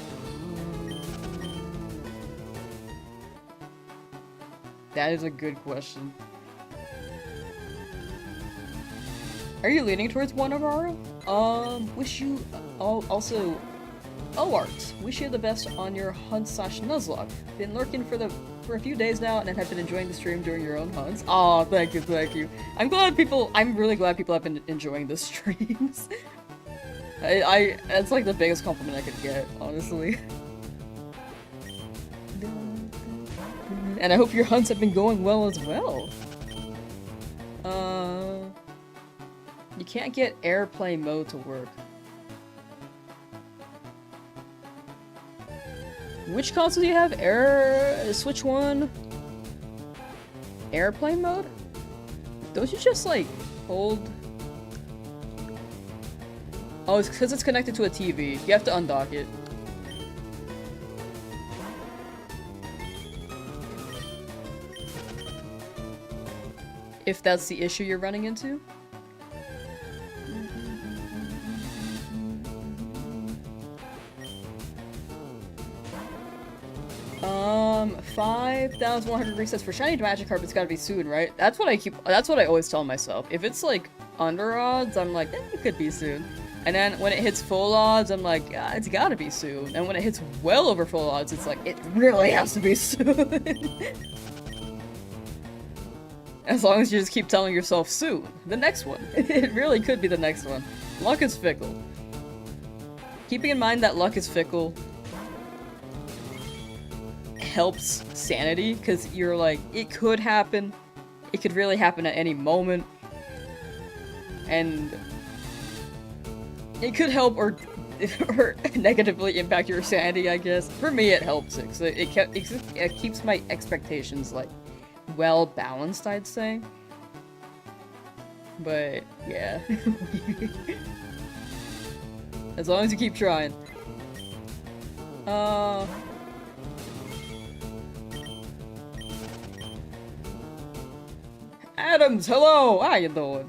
That is a good question. Are you leaning towards one Avaro? Wish you also Art. Wish you the best on your hunt / Nuzlocke. Been lurking for a few days now and have been enjoying the stream during your own hunts. Aw, thank you, thank you. I'm really glad people have been enjoying the streams. That's like the biggest compliment I could get, honestly. And I hope your hunts have been going well as well. You can't get airplane mode to work. Which console do you have? Switch 1? Airplane mode? Don't you just, like, hold... Oh, it's because it's connected to a TV. You have to undock it. If that's the issue you're running into? 5,100 resets for shiny Magikarp. It's gotta be soon, right? That's what I always tell myself. If it's like under odds, I'm like, it could be soon. And then when it hits full odds, I'm like, it's gotta be soon. And when it hits well over full odds, it's like, it really has to be soon. As long as you just keep telling yourself soon. The next one. It really could be the next one. Luck is fickle. Keeping in mind that luck is fickle helps sanity, because you're like, it could happen. It could really happen at any moment. And it could help or negatively impact your sanity, I guess. For me, it helps it, so it keeps my expectations, like, well balanced, I'd say. But, yeah. As long as you keep trying. Adams, hello! How you doing?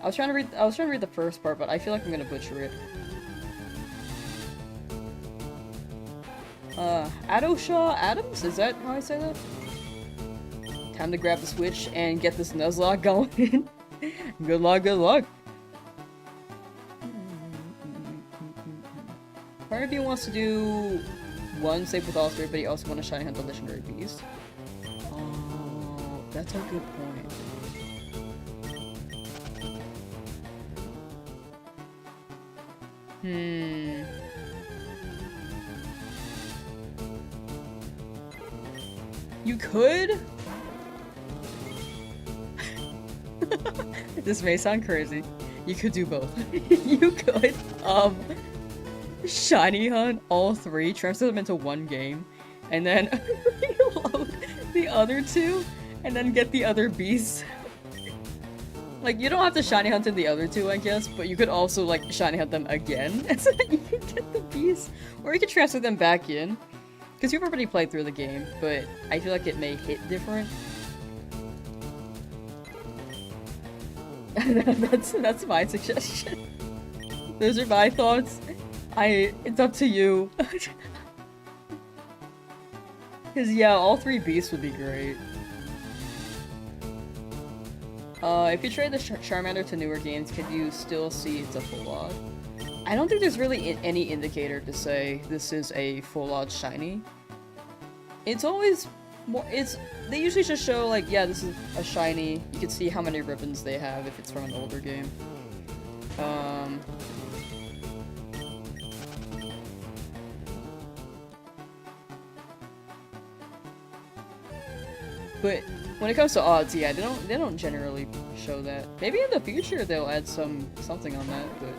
I was trying to read the first part, but I feel like I'm gonna butcher it. Adoshaw Adams? Is that how I say that? Time to grab the Switch and get this Nuzlocke going. Good luck, good luck. Part of you wants to do one save with all three, but you also want to shiny hunt the legendary beast. Oh, that's a good point. You could? This may sound crazy. You could do both. You could, shiny hunt all three, transfer them into one game, and then reload the other two, and then get the other beasts. Like, you don't have to shiny hunt in the other two, I guess, but you could also, like, shiny hunt them again, so that you can get the beasts. Or you could transfer them back in. Because you've already played through the game, but I feel like it may hit different. That's my suggestion. Those are my thoughts. It's up to you. Cause yeah, all three beasts would be great. If you trade the Charmander to newer games, could you still see it's a full odd? I don't think there's really any indicator to say this is a full odd shiny. It's always more, they usually just show like, yeah, this is a shiny. You can see how many ribbons they have if it's from an older game. But when it comes to odds, yeah, they don't generally show that. Maybe in the future they'll add something on that, but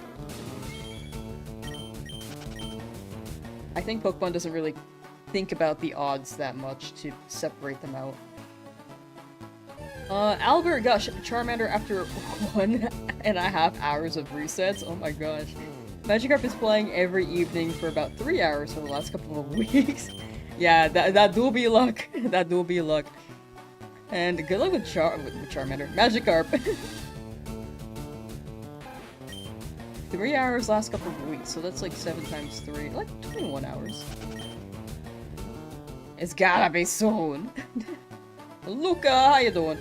I think Pokemon doesn't really think about the odds that much to separate them out. Albert got Charmander after 1.5 hours of resets. Oh my gosh. Magikarp is playing every evening for about 3 hours for the last couple of weeks. Yeah, that do be luck. That do be luck. And good luck with Charmander. Magikarp. 3 hours last couple of weeks, so that's like 7 times 3. Like 21 hours. It's gotta be soon. Luca, how you doing?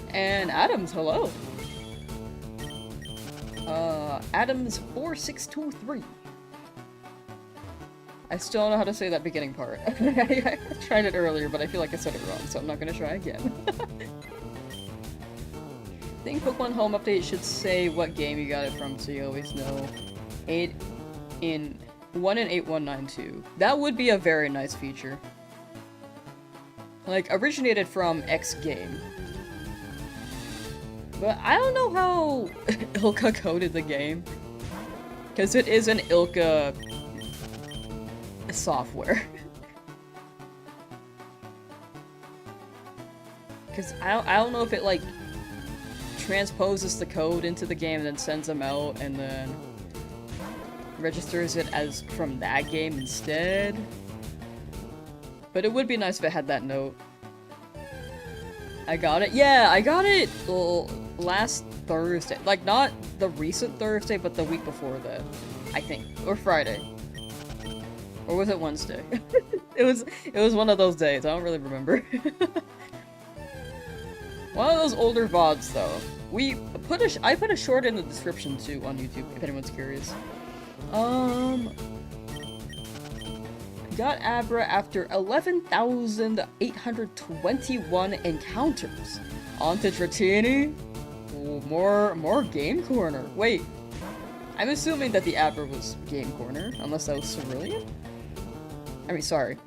And Adams, hello. Adams 4623. I still don't know how to say that beginning part. I tried it earlier, but I feel like I said it wrong, so I'm not gonna try again. I think Pokemon Home Update should say what game you got it from, so you always know. 1 in 8192. That would be a very nice feature. Like, originated from X game. But I don't know how Ilka coded the game. Because it is an Ilka software. Because I don't know if it, like, transposes the code into the game and then sends them out and then registers it as from that game instead. But it would be nice if it had that note. I got it. Yeah, I got it last Thursday. Like, not the recent Thursday, but the week before that. I think. Or Friday. Or was it Wednesday? It was one of those days. I don't really remember. One of those older VODs, though. I put a short in the description, too, on YouTube, if anyone's curious. Got Abra after 11,821 encounters. On to Dratini. Ooh, more Game Corner. Wait. I'm assuming that the Abra was Game Corner, unless that was Cerulean? I mean, sorry.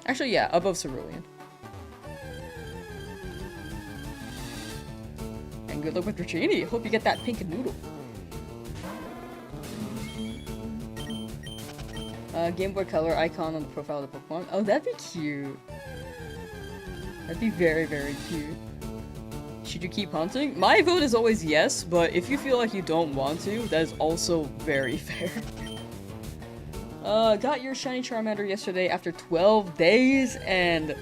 Actually, yeah, above Cerulean. And good luck with Dratini. Hope you get that pink noodle. Game Boy Color icon on the profile of the Pokemon. Oh, that'd be cute. That'd be very, very cute. Should you keep hunting? My vote is always yes, but if you feel like you don't want to, that is also very fair. Got your shiny Charmander yesterday after 12 days and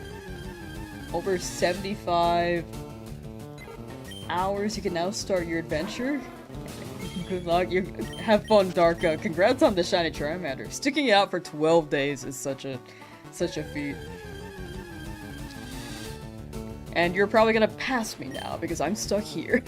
over 75 hours. You can now start your adventure. Good luck. Have fun, Darka. Congrats on the shiny Charmander. Sticking it out for 12 days is such a feat. And you're probably gonna pass me now because I'm stuck here.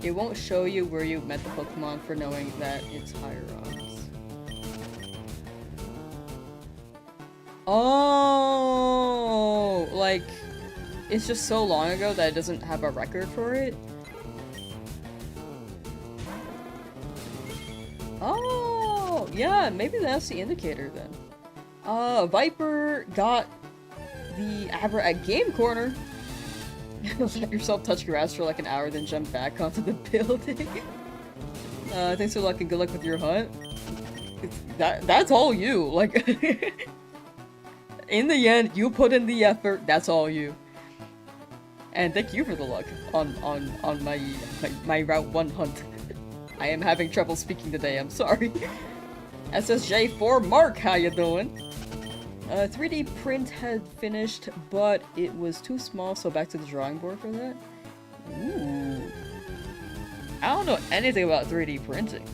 It won't show you where you met the Pokemon for knowing that it's higher odds. Oh, like, it's just so long ago that it doesn't have a record for it? Oh, yeah, maybe that's the indicator then. Viper got the Abra at Game Corner. Let yourself touch grass for like an hour, then jump back onto the building. Thanks for luck and good luck with your hunt. That's all you. Like, in the end, you put in the effort. That's all you. And thank you for the luck on my Route 1 hunt. I am having trouble speaking today. I'm sorry. SSJ4 Mark, how you doing? 3D print had finished, but it was too small, so back to the drawing board for that. Ooh. I don't know anything about 3D printing.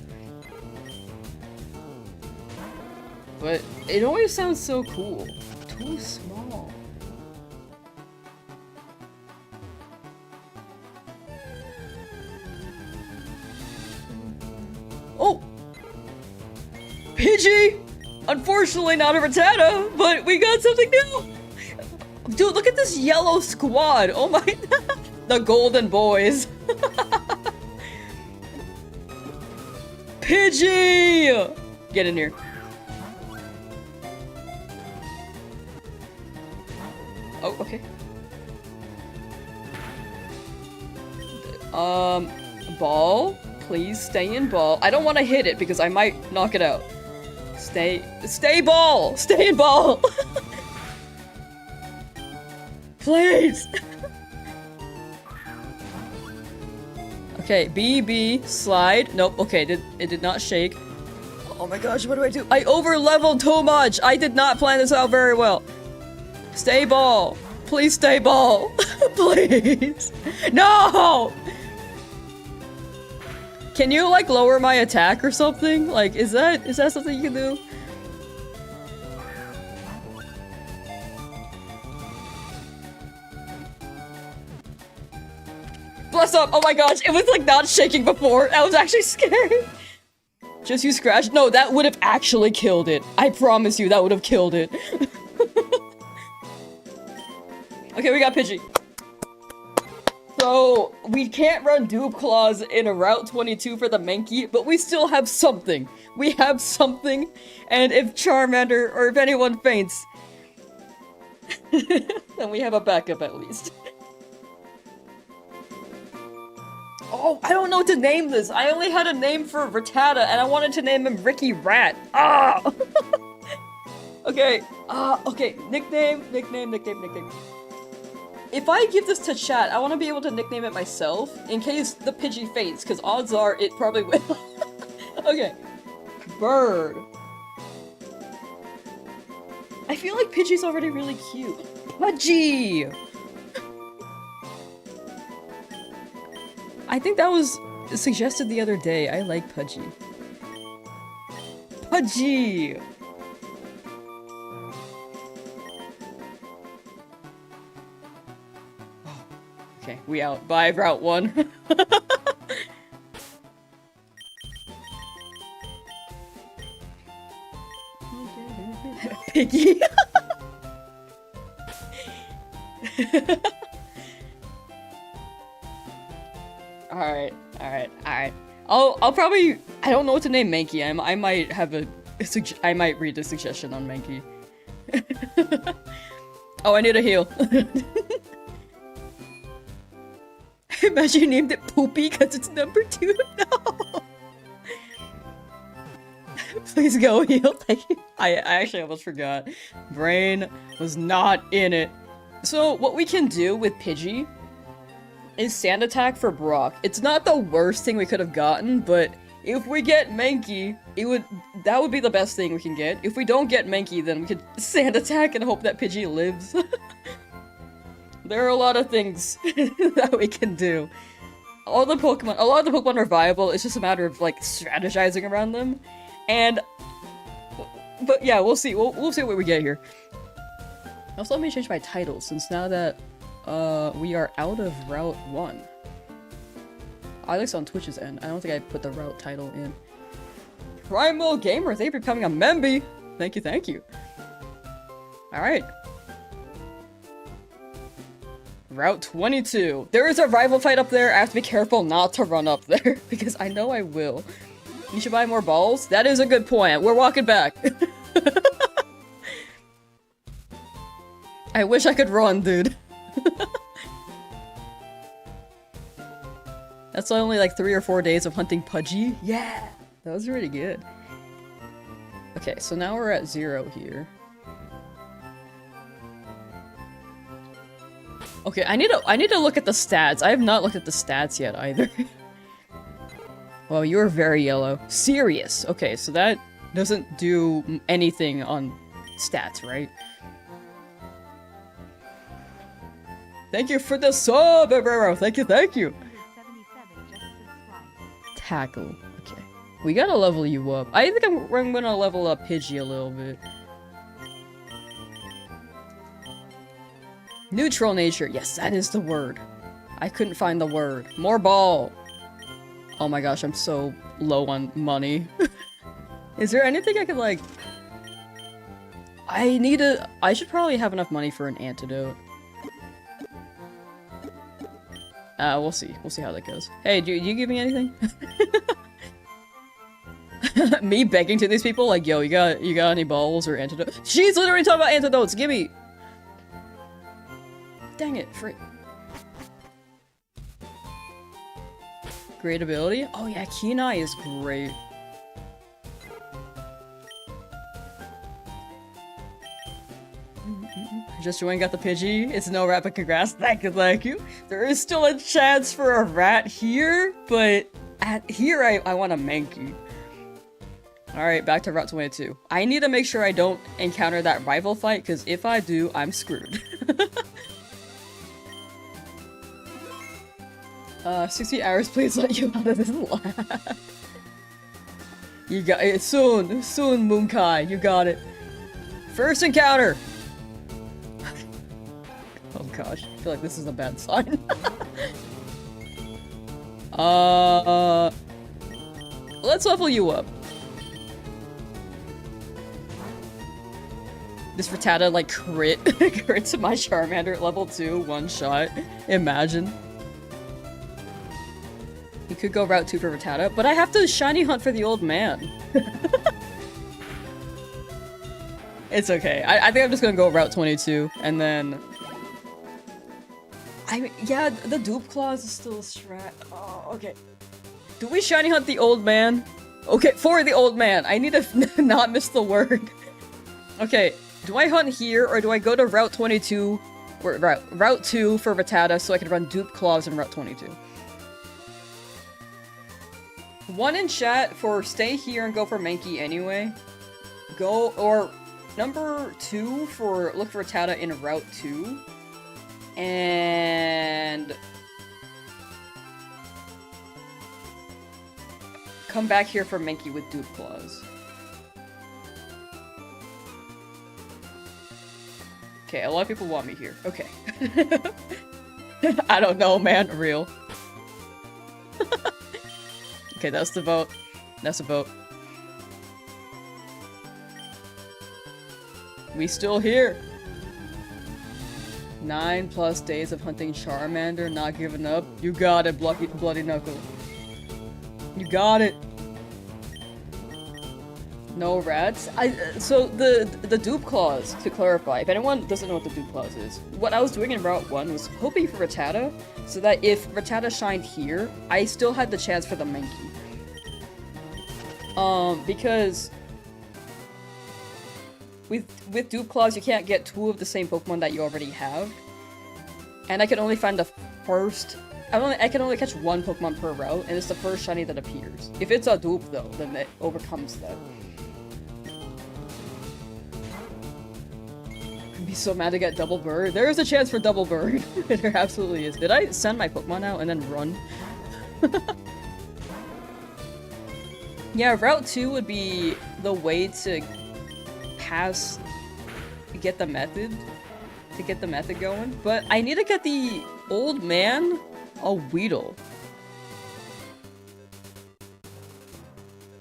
But it always sounds so cool. Too small. Oh! Pidgey! Unfortunately not a Rattata, but we got something new! Dude, look at this yellow squad. Oh my... The golden boys. Pidgey! Get in here. Oh, okay. Ball? Please stay in ball. I don't want to hit it because I might knock it out. Stay ball! Stay in ball! Please! Okay, B, slide. Nope, okay, it did not shake. Oh my gosh, what do I do? I over-leveled too much! I did not plan this out very well. Stay ball. Please stay ball. Please. No! Can you, like, lower my attack or something? Like, is that something you can do? Bless up! Oh my gosh, it was, like, not shaking before. That was actually scary. Just use scratch? No, that would have actually killed it. I promise you, that would have killed it. Okay, we got Pidgey. So, we can't run dupe claws in a Route 22 for the Mankey, but we still have something. We have something, and if Charmander, or if anyone faints, then we have a backup at least. Oh, I don't know what to name this. I only had a name for Rattata, and I wanted to name him Ricky Rat. Ah! Okay, okay, nickname. If I give this to chat, I want to be able to nickname it myself, in case the Pidgey faints, because odds are it probably will. Okay. Bird. I feel like Pidgey's already really cute. Pudgy! I think that was suggested the other day. I like Pudgy. Pudgy! Okay, we out. Bye, Route 1. Piggy. Alright. I'll probably... I don't know what to name Mankey. I might have I might read a suggestion on Mankey. Oh, I need a heal. Imagine you named it Poopy because it's number 2. No! Please go heal. Thank you. I actually almost forgot. Brain was not in it. So what we can do with Pidgey is Sand Attack for Brock. It's not the worst thing we could have gotten, but if we get Mankey, that would be the best thing we can get. If we don't get Mankey, then we could Sand Attack and hope that Pidgey lives. There are a lot of things that we can do. A lot of the Pokemon are viable, it's just a matter of, like, strategizing around them. But yeah, we'll see. We'll see what we get here. Also, let me change my title, since now that, we are out of Route 1. Alex on Twitch's end. I don't think I put the route title in. Primal Gamer, thank you for becoming a memby! Thank you. Alright. Route 22. There is a rival fight up there. I have to be careful not to run up there, because I know I will. You should buy more balls? That is a good point. We're walking back. I wish I could run, dude. That's only like 3 or 4 days of hunting Pudgy. Yeah! That was really good. Okay, so now we're at 0 here. Okay, I need to look at the stats. I have not looked at the stats yet either. Well, you're very yellow. Serious. Okay, so that doesn't do anything on stats, right? Thank you for the sub, Ebrero. Thank you. Tackle. Okay. We gotta level you up. I think I'm gonna level up Pidgey a little bit. Neutral nature. Yes, that is the word. I couldn't find the word. More ball. Oh my gosh, I'm so low on money. Is there anything I could, like... I should probably have enough money for an antidote. We'll see. We'll see how that goes. Hey, do you give me anything? Me begging to these people, like, yo, you got any balls or antidotes? She's literally talking about antidotes. Give me. Dang it! Great ability. Oh yeah, Kenai is great. Just joined, got the Pidgey. It's no rat, but congrats. Thank you. There is still a chance for a rat here, but here I want a Mankey. Alright, back to Route 22. I need to make sure I don't encounter that rival fight, because if I do, I'm screwed. 60 hours, please let you out of this lab. You got it soon, Moonkai, you got it. First encounter! Oh gosh, I feel like this is a bad sign. Let's level you up. This Rattata like crits my Charmander at level 2, one shot. Imagine. You could go Route 2 for Rattata, but I have to shiny hunt for the old man. It's okay. I think I'm just gonna go Route 22, and then... yeah, the dupe clause is still a strat. Oh, okay. Do we shiny hunt the old man? Okay, for the old man. I need to not miss the word. Okay, do I hunt here, or do I go to Route 22, or Route 2 for Rattata so I can run dupe clause in Route 22? One in chat for stay here and go for Mankey anyway. Go, or number 2 for look for Rattata in Route 2. And come back here for Mankey with dupe clause. Okay, a lot of people want me here. Okay. I don't know, man. Real. Okay, that's the vote. That's a vote. We still here. 9+ days of hunting Charmander, not giving up. You got it, Bloody Knuckle. You got it. No rats. So the dupe clause, to clarify, if anyone doesn't know what the dupe clause is, what I was doing in Route 1 was hoping for Rattata, so that if Rattata shined here, I still had the chance for the Mankey. Because with dupe clause, you can't get 2 of the same Pokemon that you already have, and I can only find the first. I can only catch 1 Pokemon per route, and it's the first shiny that appears. If it's a dupe, though, then it overcomes that. I'd be so mad to get double bird. There is a chance for double bird. There absolutely is. Did I send my Pokemon out and then run? Yeah, Route 2 would be the way to get the method going, but I need to get the old man a Weedle.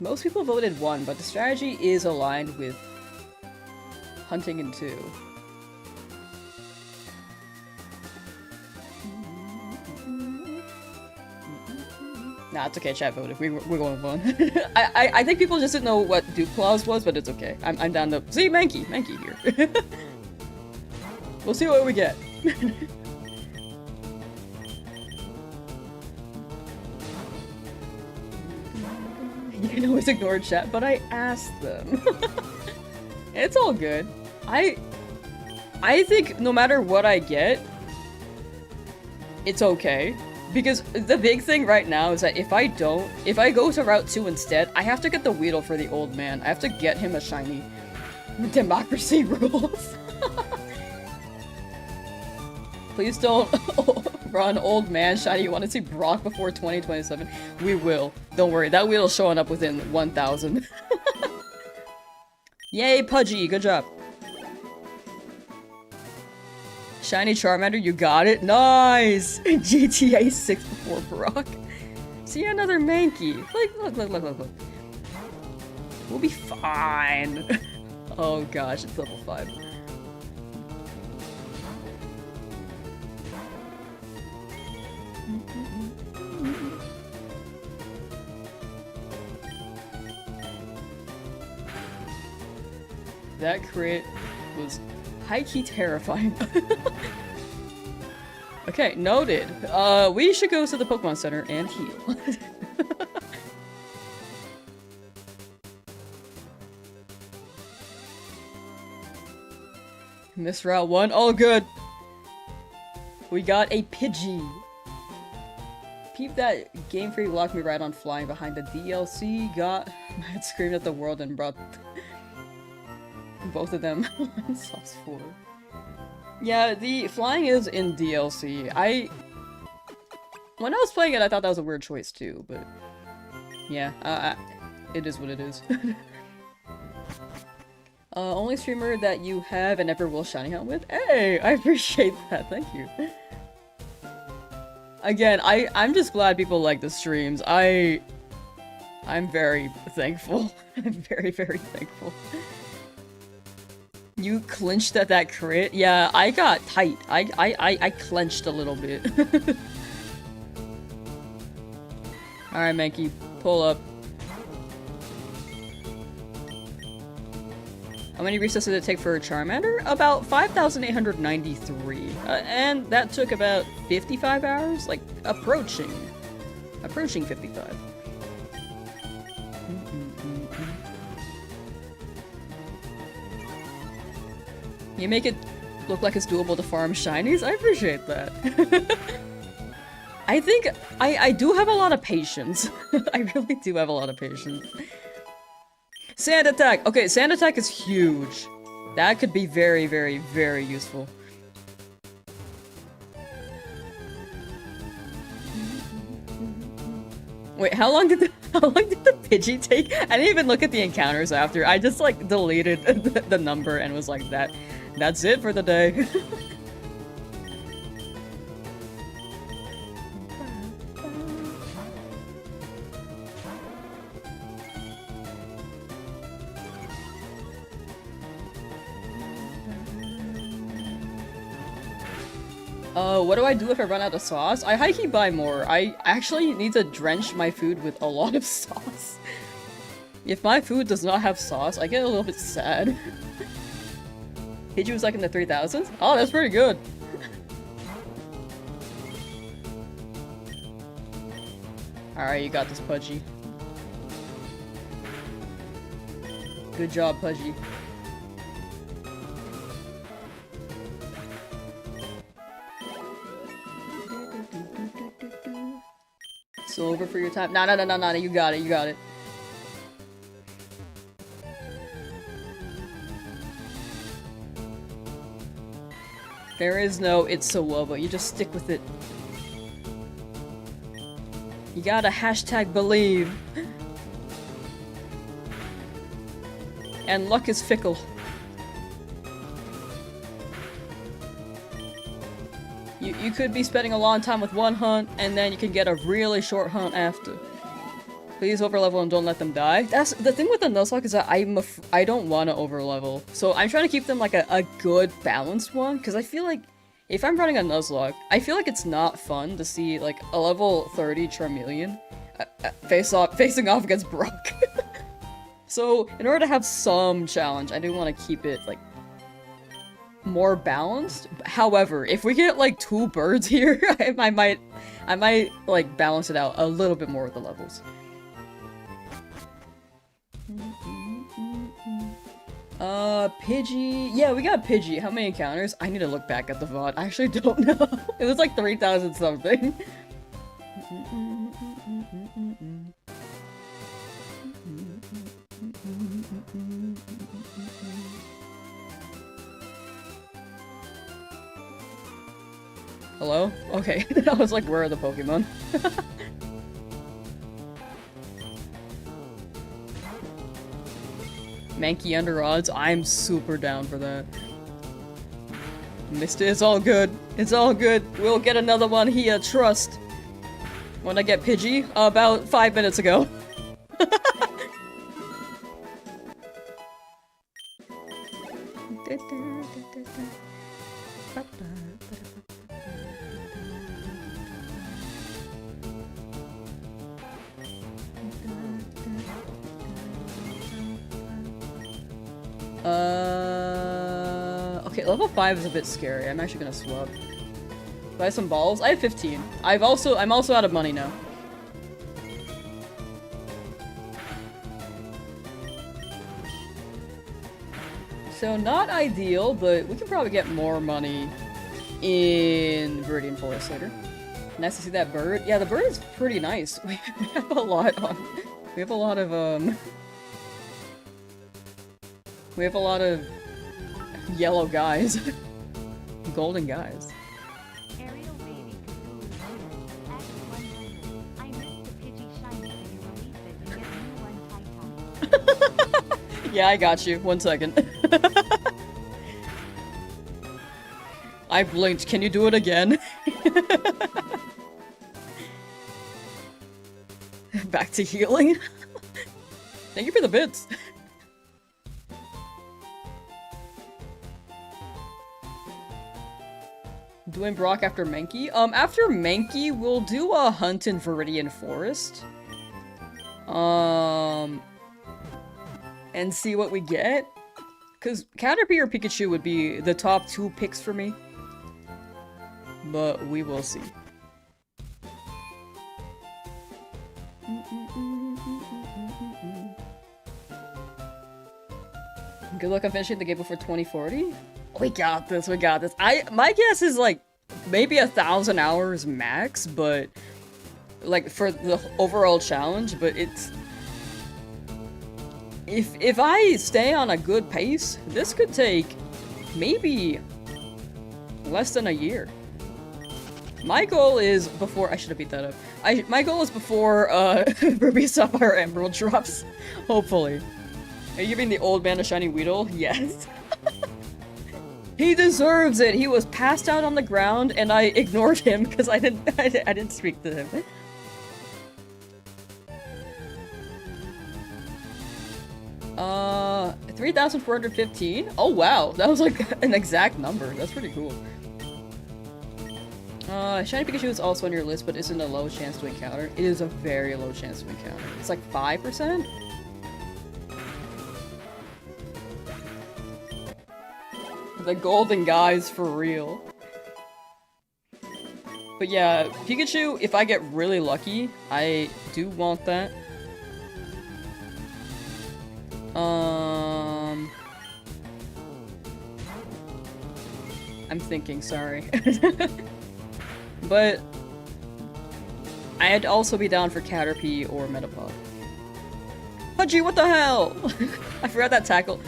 Most people voted 1, but the strategy is aligned with hunting in 2. Nah, it's okay, chat voted. We're going fun. I think people just didn't know what dupe clause was, but it's okay. I'm down to see Mankey here. We'll see what we get. You can always ignore chat, but I asked them. It's all good. I think no matter what I get, it's okay. Because the big thing right now is that if I go to Route 2 instead, I have to get the Weedle for the old man. I have to get him a shiny. Democracy rules. Please don't run old man shiny. You want to see Brock before 2027? We will. Don't worry, that Weedle's showing up within 1,000. Yay, Pudgy, good job. Shiny Charmander, you got it. Nice! GTA 6 before Brock. See another Mankey. Look. We'll be fine. Oh gosh, it's level 5. That crit was high-key terrifying. Okay, noted. We should go to the Pokemon Center and heal. Missed Route 1. All good. We got a Pidgey. Peep that Game Freak locked me right on flying behind the DLC. Got mad, screamed at the world and brought both of them Lamsauce 4. Yeah, the flying is in DLC. When I was playing it, I thought that was a weird choice too, but yeah, it is what it is. Only streamer that you have and ever will shiny hunt with? Hey, I appreciate that, thank you. Again, I'm just glad people like the streams. I'm very thankful. I'm very, very thankful. You clinched at that crit? Yeah, I got tight. I clenched a little bit. Alright, Mankey, pull up. How many resets did it take for a Charmander? About 5,893. And that took about 55 hours? Like, approaching 55. You make it look like it's doable to farm shinies? I appreciate that. I think I do have a lot of patience. I really do have a lot of patience. Sand attack! Okay, sand attack is huge. That could be very, very, very useful. Wait, how long did the Pidgey take? I didn't even look at the encounters after. I just like deleted the number and was like, that's it for the day. What do I do if I run out of sauce? I high-key buy more. I actually need to drench my food with a lot of sauce. If my food does not have sauce, I get a little bit sad. Pidgey was like in the 3,000s? Oh, that's pretty good. Alright, you got this, Pudgy. Good job, Pudgy. It's over for your time. No, you got it, you got it. There is no it's so low, but you just stick with it. You gotta hashtag believe. And luck is fickle. You could be spending a long time with one hunt, and then you can get a really short hunt after. Please overlevel and don't let them die. That's the thing with the Nuzlocke is that I don't want to overlevel. So I'm trying to keep them like a good balanced one, because I feel like if I'm running a Nuzlocke, I feel like it's not fun to see like a level 30 Charmeleon facing off against Brock. So in order to have some challenge, I do want to keep it like more balanced. However, if we get like 2 birds here, I might like balance it out a little bit more with the levels. Pidgey. Yeah, we got Pidgey. How many encounters? I need to look back at the VOD. I actually don't know. It was like 3,000 something. Hello? Okay. I was like, where are the Pokemon? Mankey under odds? I'm super down for that. Missed it. It's all good. It's all good. We'll get another one here, trust. When I get Pidgey? About 5 minutes ago. Okay, level 5 is a bit scary. I'm actually gonna swap. Buy some balls? I have 15. I'm also out of money now. So not ideal, but we can probably get more money in Viridian Forest later. Nice to see that bird. Yeah, the bird is pretty nice. We have a lot of we have a lot of yellow guys. Golden guys. Ariel baby X100. I missed the Pidgey shiny when you release it to get a new one tie. Yeah, I got you. 1 second. I blinked. Can you do it again? Back to healing. Thank you for the bits. Doing Brock after Mankey? After Mankey, we'll do a hunt in Viridian Forest. And see what we get. Because Caterpie or Pikachu would be the top 2 picks for me. But we will see. Good luck on finishing the game before 2040. We got this, we got this. My guess is like maybe 1,000 hours max, but like for the overall challenge, but it's if I stay on a good pace, this could take maybe less than a year. My goal is before I should have beat that up. My goal is before Ruby Sapphire Emerald drops. Hopefully. Are you giving the old man a shiny Weedle? Yes. He deserves it. He was passed out on the ground, and I ignored him because I didn't speak to him. Uh, 3,415. Oh wow, that was like an exact number. That's pretty cool. Shiny Pikachu is also on your list, but isn't a low chance to encounter. It is a very low chance to encounter. It's like 5%. The golden guys for real. But yeah, Pikachu, if I get really lucky, I do want that. I'm thinking, sorry. But I'd also be down for Caterpie or Metapod. Pudgy, what the hell? I forgot that Tackle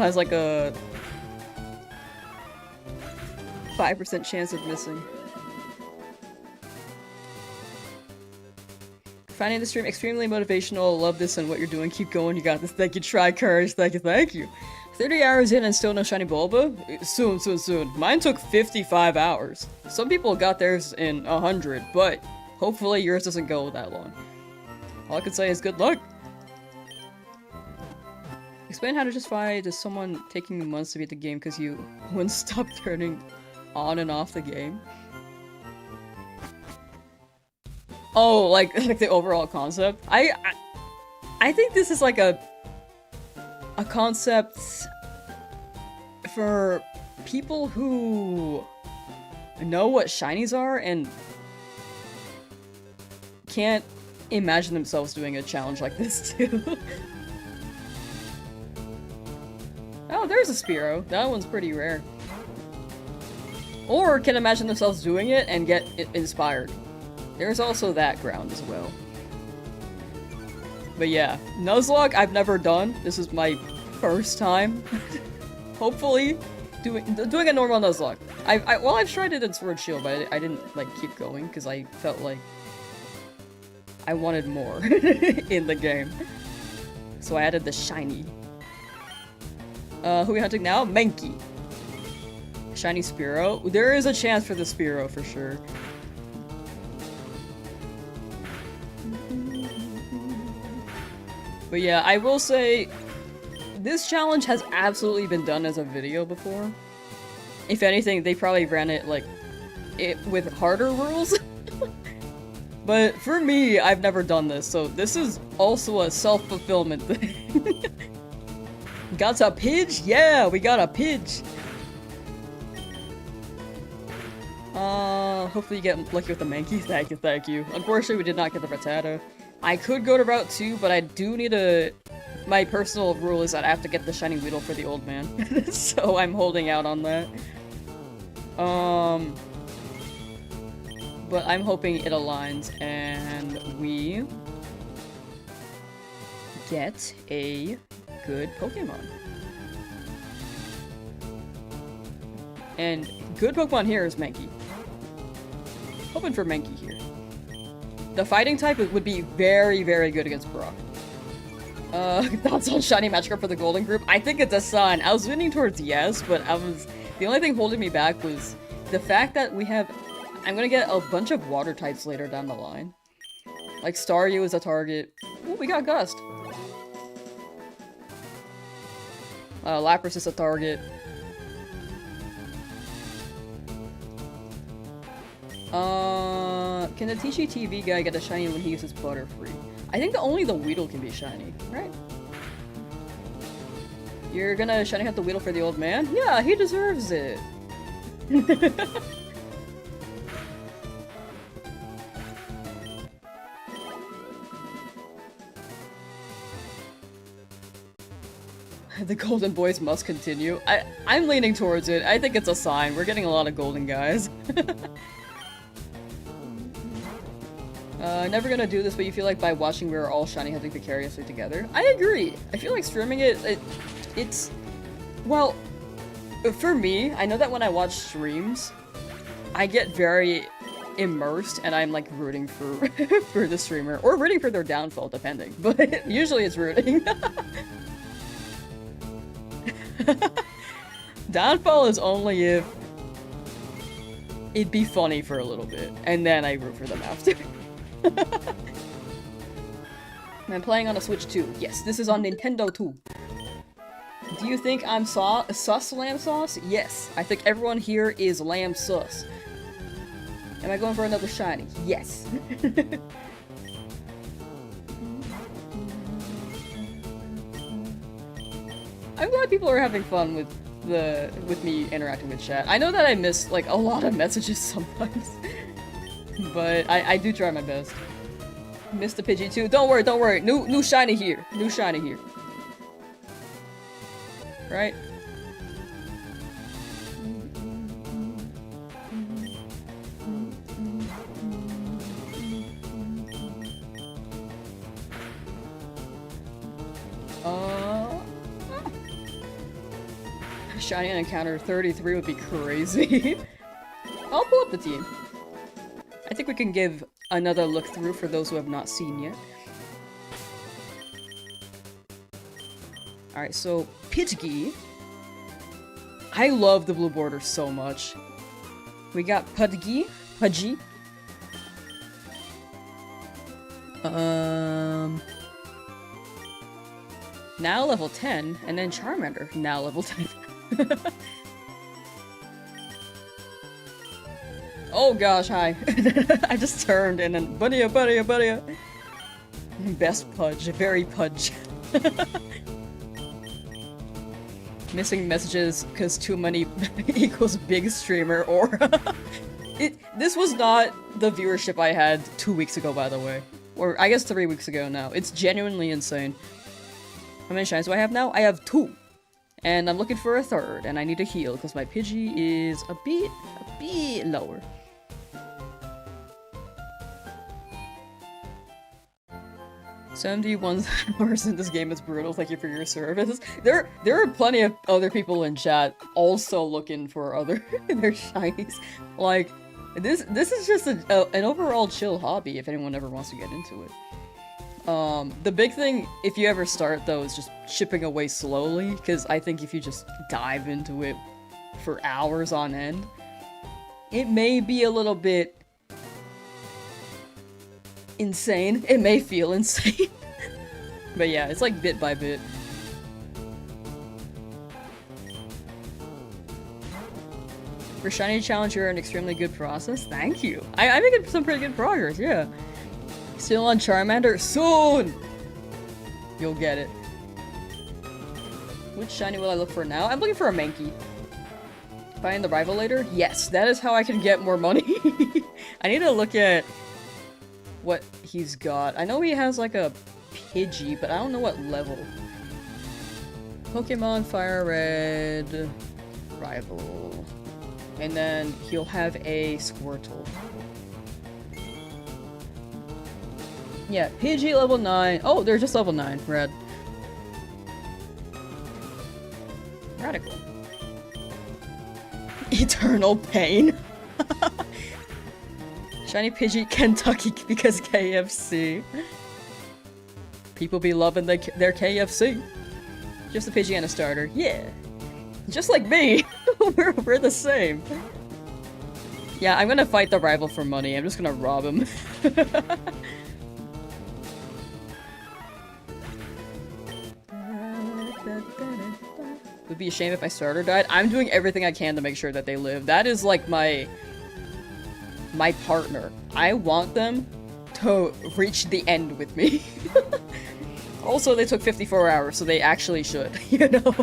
has like a 5% chance of missing. Finding the stream extremely motivational. Love this and what you're doing. Keep going. You got this. Thank you. Try courage. Thank you. Thank you. 30 hours in and still no shiny Bulba? Soon, soon, soon. Mine took 55 hours. Some people got theirs in 100, but hopefully yours doesn't go that long. All I can say is good luck. Explain how to justify to someone taking months to beat the game because you wouldn't stop turning on and off the game. Oh, like the overall concept. I think this is like a concept for people who know what shinies are and can't imagine themselves doing a challenge like this too. Oh, there's a Spearow. That one's pretty rare. Or can imagine themselves doing it and get inspired. There's also that ground as well. But yeah, Nuzlocke I've never done. This is my first time. Hopefully doing a normal Nuzlocke. I've tried it in Sword Shield, but I didn't like keep going because I felt like I wanted more in the game. So I added the shiny. Who are we hunting now? Mankey. Shiny Spearow. There is a chance for the Spearow for sure. But yeah, I will say This challenge has absolutely been done as a video before. If anything, they probably ran it, like, with harder rules. But for me, I've never done this, so this is also a self-fulfillment thing. Got a Pidge? Yeah, we got a Pidge! Hopefully you get lucky with the Mankey. Thank you, thank you. Unfortunately, we did not get the Rattata. I could go to Route 2, but I do need a... My personal rule is that I have to get the Shiny Weedle for the old man. So I'm holding out on that. But I'm hoping it aligns and we get a good Pokemon. And good Pokemon here is Mankey. Hoping for Mankey here. The fighting type would be very, very good against Brock. Thoughts on Shiny Magikarp for the Golden Group? I think it's a sign. I was leaning towards yes, but the only thing holding me back was the fact that I'm gonna get a bunch of water types later down the line. Like Staryu is a target. Ooh, we got Gust. Lapras is a target. Can the Tishi TV guy get a shiny when he uses Butterfree? I think only the Weedle can be shiny, right? You're gonna shiny hunt the Weedle for the old man? Yeah, he deserves it. The Golden Boys must continue. I'm leaning towards it. I think it's a sign. We're getting a lot of golden guys. Never gonna do this, but you feel like by watching we're all shiny hunting vicariously together. I agree. I feel like streaming it's... Well, for me, I know that when I watch streams, I get very immersed and I'm like rooting for for the streamer. Or rooting for their downfall, depending. But usually it's rooting. Downfall is only if it'd be funny for a little bit, and then I root for them after. I'm playing on a Switch too. Yes, this is on Nintendo too. Do you think I'm sus Lamsauce? Yes, I think everyone here is Lamsauce. Am I going for another shiny? Yes. I'm glad people are having fun with me interacting with chat. I know that I miss like a lot of messages sometimes, but I do try my best. Miss the Pidgey too. Don't worry, don't worry. New shiny here. New shiny here. Right? Shiny encounter 33 would be crazy. I'll pull up the team. I think we can give another look through for those who have not seen yet. Alright, so Pidgey. I love the blue border so much. We got Pidgey. Now level 10, and then Charmander, now level 10. Oh gosh, hi. I just turned and then buddy. Best Pudge, very Pudge. Missing messages because too many equals big streamer or this was not the viewership I had 2 weeks ago, by the way. Or I guess 3 weeks ago now. It's genuinely insane. How many shines do I have now? I have 2. And I'm looking for a 3rd, and I need to heal because my Pidgey is a bit lower. $71 hours in this game is brutal. Thank you for your service. There are plenty of other people in chat also looking for their shinies. Like this is just an overall chill hobby if anyone ever wants to get into it. The big thing, if you ever start though, is just chipping away slowly, because I think if you just dive into it for hours on end, it may be a little bit insane. It may feel insane. But yeah, it's like bit by bit. For Shiny Challenge, you're an extremely good process. Thank you. I'm making some pretty good progress, yeah. Still on Charmander? Soon! You'll get it. Which shiny will I look for now? I'm looking for a Mankey. Find the rival later? Yes, that is how I can get more money. I need to look at what he's got. I know he has like a Pidgey, but I don't know what level. Pokemon Fire Red rival. And then he'll have a Squirtle. Yeah, Pidgey level 9. Oh, they're just level 9. Red. Radical. Eternal pain. Shiny Pidgey, Kentucky because KFC. People be loving their KFC. Just a Pidgey and a starter. Yeah. Just like me. we're the same. Yeah, I'm gonna fight the rival for money. I'm just gonna rob him. It would be a shame if my starter died. I'm doing everything I can to make sure that they live. That is like my partner. I want them to reach the end with me. Also, they took 54 hours, so they actually should, you know?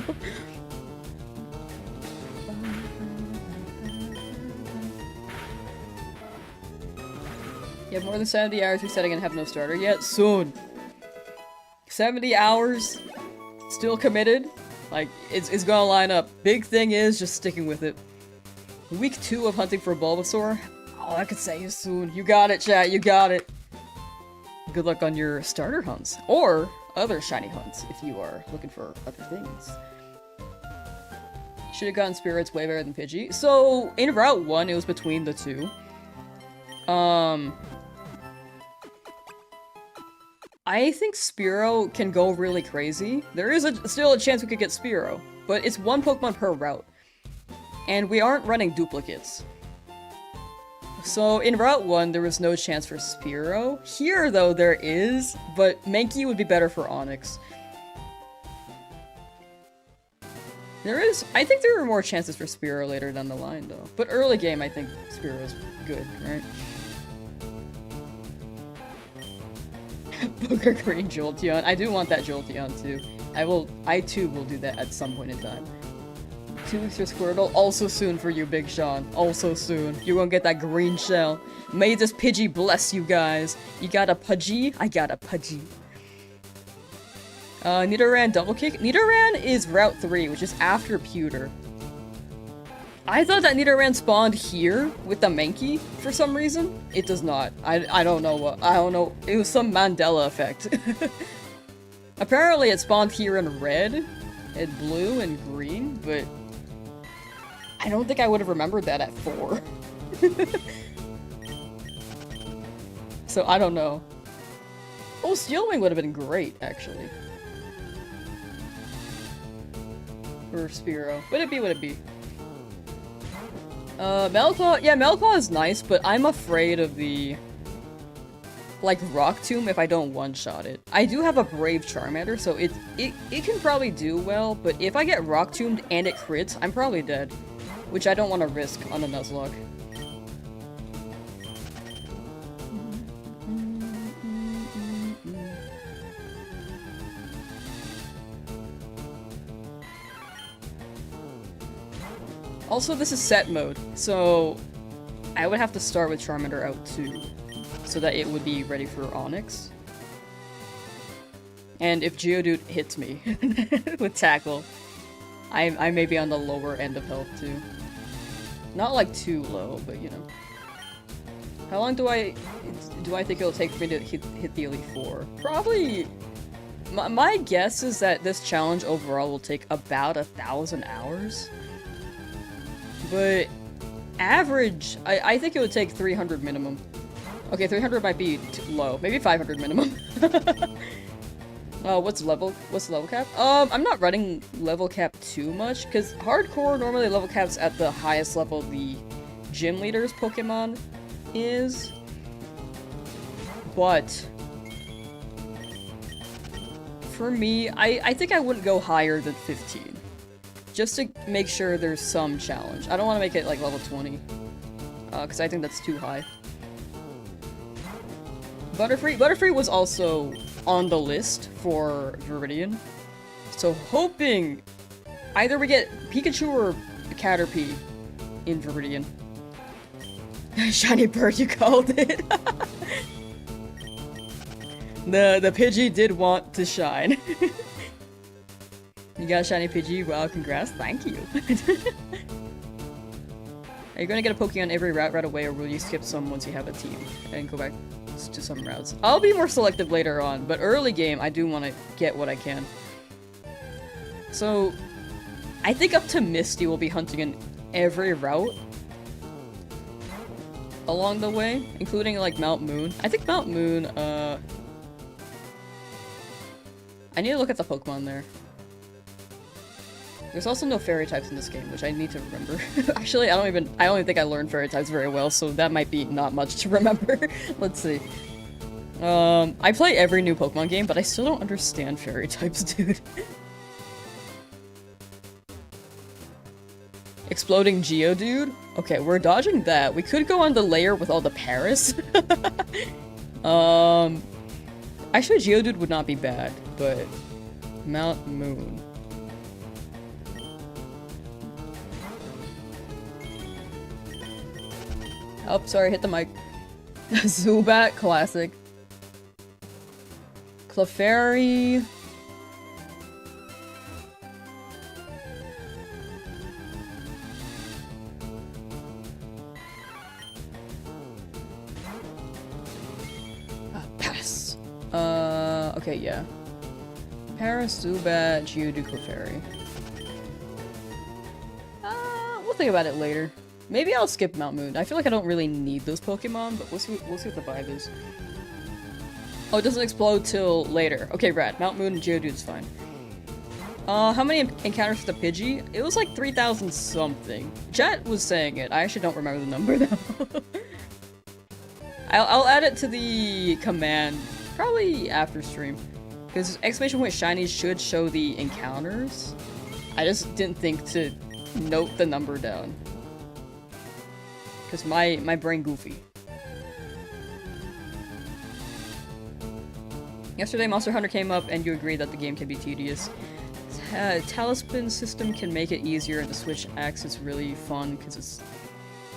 You have more than 70 hours resetting and have no starter yet? Soon. 70 hours? Still committed? Like, it's gonna line up. Big thing is just sticking with it. Week 2 of hunting for Bulbasaur? Oh, I could say you soon. You got it, chat. You got it. Good luck on your starter hunts. Or other shiny hunts, if you are looking for other things. Should have gotten Spirits way better than Pidgey. So, in Route 1, it was between the two. I think Spearow can go really crazy. There is still a chance we could get Spearow, but it's one Pokemon per route. And we aren't running duplicates. So in Route 1, there was no chance for Spearow. Here, though, there is, but Mankey would be better for Onix. I think there are more chances for Spearow later down the line, though. But early game, I think Spearow's good, right? Booger Green Jolteon. I do want that Jolteon too. I too will do that at some point in time. 2 weeks for Squirtle. Also soon for you, Big Sean. Also soon. You're gonna get that green shell. May this Pidgey bless you guys. You got a Pidgey? I got a Pidgey. Nidoran Double Kick. Nidoran is Route 3, which is after Pewter. I thought that Nidoran spawned here with the Mankey for some reason. It does not. I don't know what. I don't know. It was some Mandela effect. Apparently it spawned here in red, and blue, and green, but I don't think I would have remembered that at 4. So I don't know. Oh, Steel Wing would have been great, actually. For Spearow. Would it be? Would it be? Metalclaw, yeah, Metalclaw is nice, but I'm afraid of the, like, Rock Tomb if I don't one-shot it. I do have a Brave Charmander, so it can probably do well, but if I get Rock Tombed and it crits, I'm probably dead. Which I don't want to risk on the Nuzlocke. Also, this is set mode, so I would have to start with Charmander out too, so that it would be ready for Onix. And if Geodude hits me with Tackle, I may be on the lower end of health too. Not like too low, but you know. How long do I think it'll take for me to hit the Elite Four? Probably. My guess is that this challenge overall will take about 1,000 hours. But average, I think it would take 300 minimum. Okay, 300 might be too low. Maybe 500 minimum. What's level cap? I'm not running level cap too much, because hardcore normally level caps at the highest level the gym leader's Pokemon is. But for me, I think I wouldn't go higher than 15. just to make sure there's some challenge. I don't want to make it like level 20, because I think that's too high. Butterfree was also on the list for Viridian, so hoping either we get Pikachu or Caterpie in Viridian. Shiny bird, you called it. The Pidgey did want to shine. You got a shiny Pidgey? Wow, congrats, thank you. Are you gonna get a Pokemon every route right away, or will you skip some once you have a team and go back to some routes? I'll be more selective later on, but early game, I do want to get what I can. So, I think up to Misty will be hunting in every route along the way, including like Mount Moon. I think Mount Moon, I need to look at the Pokemon there. There's also no fairy types in this game, which I need to remember. Actually, I don't even think I learned fairy types very well, so that might be not much to remember. Let's see. I play every new Pokemon game, but I still don't understand fairy types, dude. Exploding Geodude? Okay, we're dodging that. We could go on the layer with all the Paris. Actually, Geodude would not be bad, but Mount Moon. Oh, sorry, hit the mic. Zubat, classic. Clefairy. Pass. Okay, yeah. Paris, Zubat, Geodude, Clefairy. We'll think about it later. Maybe I'll skip Mount Moon. I feel like I don't really need those Pokemon, but we'll see what the vibe is. Oh, it doesn't explode till later. Okay, rad. Mount Moon and Geodude's fine. How many encounters with the Pidgey? It was like 3,000 something. Chat was saying it. I actually don't remember the number though. I'll add it to the command probably after stream. Because exclamation point shinies should show the encounters. I just didn't think to note the number down. Because my brain goofy. Yesterday Monster Hunter came up and you agreed that the game can be tedious. Talisman system can make it easier and the switch axe is really fun because it's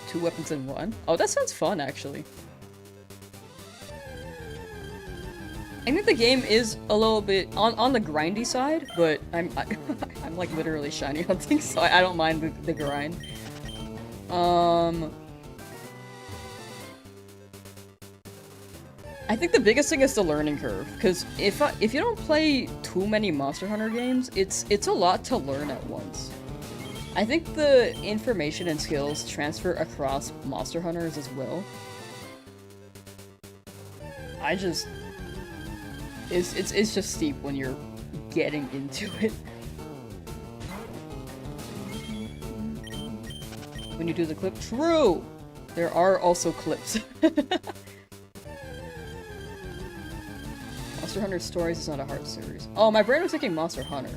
2 weapons in 1. Oh, that sounds fun actually. I think the game is a little bit on the grindy side, but I'm like literally shiny hunting, so I don't mind the grind. I think the biggest thing is the learning curve, because if you don't play too many Monster Hunter games, it's a lot to learn at once. I think the information and skills transfer across Monster Hunters as well. It's just steep when you're getting into it. When you do the clip, true! There are also clips. Monster Hunter Stories is not a hard series. Oh, my brain was thinking Monster Hunter.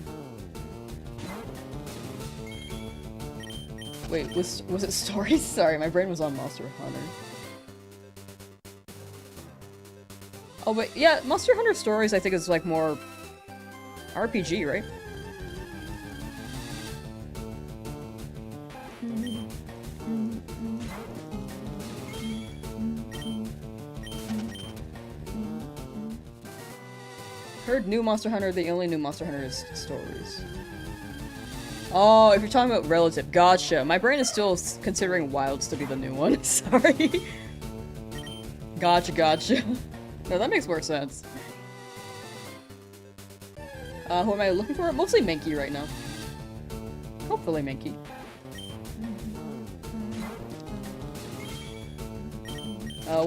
Wait, was it Stories? Sorry, my brain was on Monster Hunter. Oh, but yeah, Monster Hunter Stories I think is like more RPG, right? Heard new Monster Hunter, the only new Monster Hunter is Stories. Oh, if you're talking about relative, gotcha. My brain is still considering Wilds to be the new one, sorry. Gotcha. No, that makes more sense. Who am I looking for? Mostly Mankey right now. Hopefully Mankey.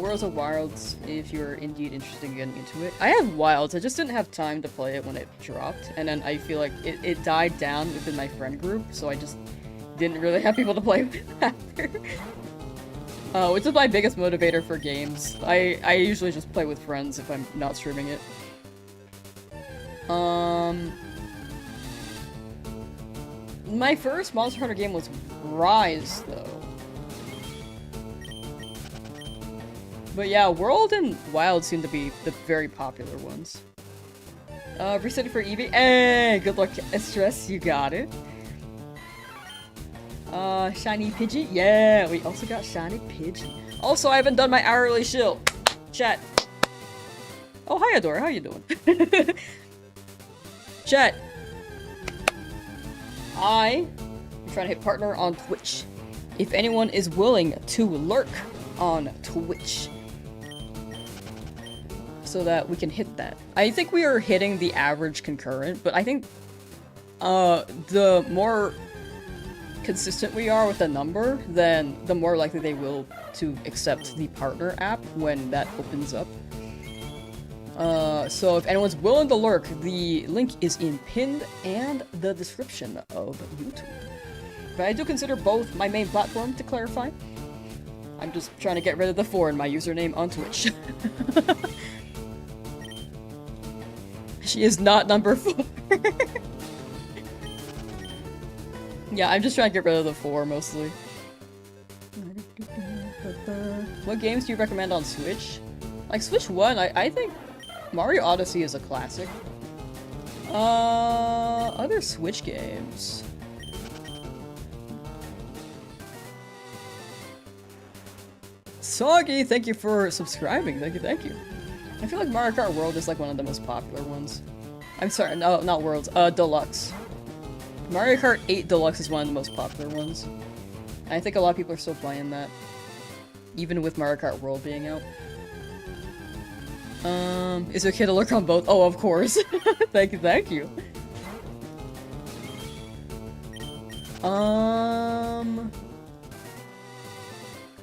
Worlds of Wilds, if you're indeed interested in getting into it. I have Wilds, I just didn't have time to play it when it dropped, and then I feel like it died down within my friend group, so I just didn't really have people to play with after. Which is my biggest motivator for games. I usually just play with friends if I'm not streaming it. My first Monster Hunter game was Rise, though. But yeah, World and Wild seem to be the very popular ones. Resetting for Eevee. Hey, good luck, Stress. You got it. Shiny Pidgey. Yeah, we also got Shiny Pidgey. Also, I haven't done my hourly shill. Chat. Oh, hi, Adora. How you doing? Chat. I'm trying to hit partner on Twitch. If anyone is willing to lurk on Twitch, so that we can hit that. I think we are hitting the average concurrent, but I think the more consistent we are with the number, then the more likely they will to accept the partner app when that opens up. So if anyone's willing to lurk, the link is in pinned and the description of YouTube. But I do consider both my main platform, to clarify. I'm just trying to get rid of the 4 in my username on Twitch. She is not number 4. Yeah, I'm just trying to get rid of the 4, mostly. What games do you recommend on Switch? Like, Switch 1, I think Mario Odyssey is a classic. Other Switch games. Soggy, thank you for subscribing. Thank you, thank you. I feel like Mario Kart World is like one of the most popular ones. I'm sorry, no, not Worlds, Deluxe. Mario Kart 8 Deluxe is one of the most popular ones. And I think a lot of people are still playing that. Even with Mario Kart World being out. Is it okay to lurk on both? Oh, of course. Thank you, thank you.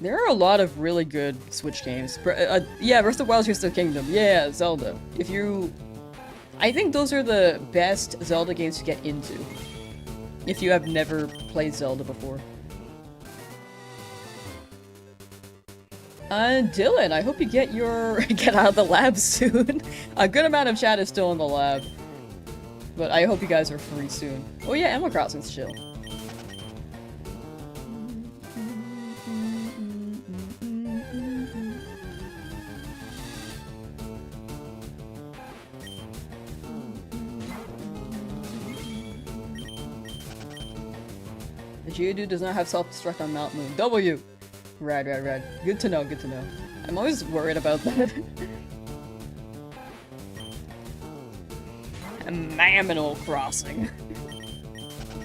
There are a lot of really good Switch games. Yeah, Breath of the Wild, Tears of the Kingdom. Yeah, Zelda. If you... I think those are the best Zelda games to get into. If you have never played Zelda before. Dylan, I hope you get your... get out of the lab soon. A good amount of chat is still in the lab. But I hope you guys are free soon. Oh yeah, Animal Crossing's chill. The Geodude does not have self-destruct on Mount Moon. W! Rad, rad, rad. Good to know, good to know. I'm always worried about that. Animal Crossing.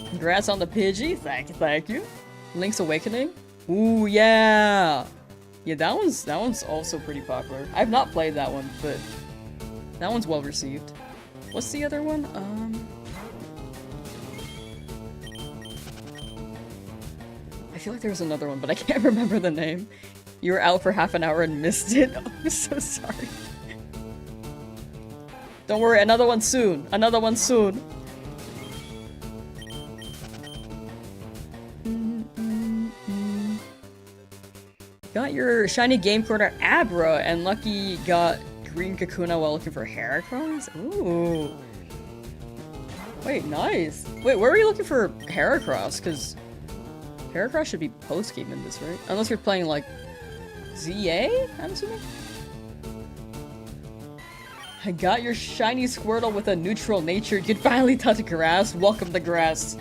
Congrats on the Pidgey. Thank you, thank you. Link's Awakening. Ooh, yeah! Yeah, that one's also pretty popular. I've not played that one, but that one's well received. What's the other one? I feel like there was another one, but I can't remember the name. You were out for half an hour and missed it. Oh, I'm so sorry. Don't worry, another one soon. Another one soon. Got your shiny game corner Abra, and Lucky got green Kakuna while looking for Heracross? Ooh. Wait, nice. Wait, where are you looking for Heracross? Because Heracross should be post-game in this, right? Unless you're playing, like, ZA, I'm assuming? I got your shiny Squirtle with a neutral nature. You can finally touch grass. Welcome to grass.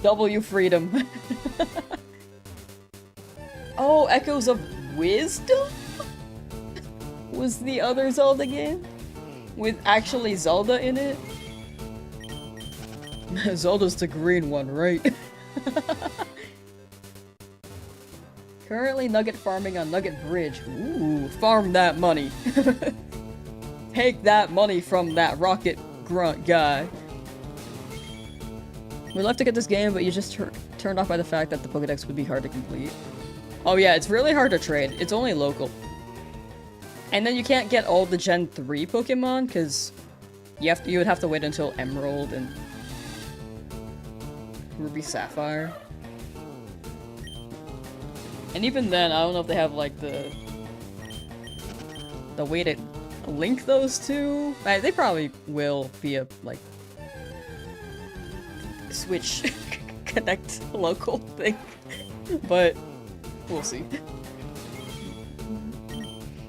W freedom. Oh, Echoes of Wisdom? Was the other Zelda game? With actually Zelda in it? Zelda's the green one, right? Currently Nugget farming on Nugget Bridge. Ooh, farm that money. Take that money from that rocket grunt guy. We'd love to get this game, but you just turned off by the fact that the Pokedex would be hard to complete. Oh yeah, it's really hard to trade. It's only local. And then you can't get all the Gen 3 Pokemon, because you would have to wait until Emerald and Ruby Sapphire. And even then, I don't know if they have, like, the way to link those two. They probably will via, like, Switch Connect local thing. But we'll see.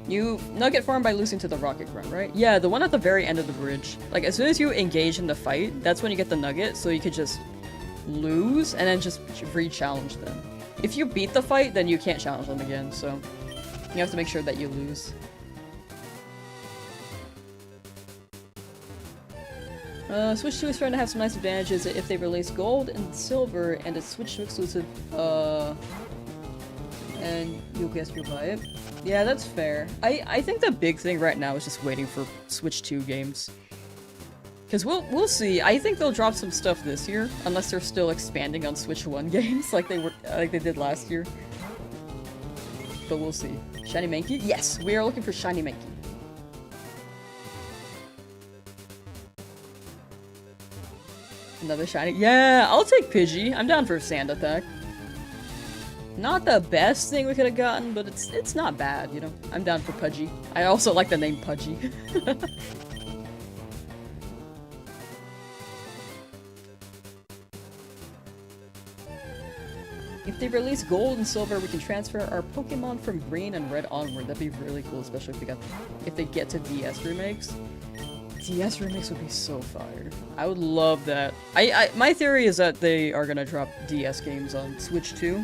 You Nugget farm by losing to the rocket grunt, right? Yeah, the one at the very end of the bridge. Like, as soon as you engage in the fight, that's when you get the nugget, so you could just lose and then just re-challenge them. If you beat the fight, then you can't challenge them again, so you have to make sure that you lose. Switch 2 is trying to have some nice advantages if they release gold and silver and it's Switch 2 exclusive, and you'll guess you'll buy it. Yeah, that's fair. I think the big thing right now is just waiting for Switch 2 games. Cause we'll see. I think they'll drop some stuff this year, unless they're still expanding on Switch 1 games like they did last year. But we'll see. Shiny Mankey? Yes, we are looking for Shiny Mankey. Another shiny. Yeah, I'll take Pidgey. I'm down for Sand Attack. Not the best thing we could have gotten, but it's not bad, you know. I'm down for Pudgy. I also like the name Pudgy. If they release gold and silver, we can transfer our Pokemon from green and red onward. That'd be really cool, especially if they get to DS remakes. DS remakes would be so fire. I would love that. My theory is that they are gonna drop DS games on Switch 2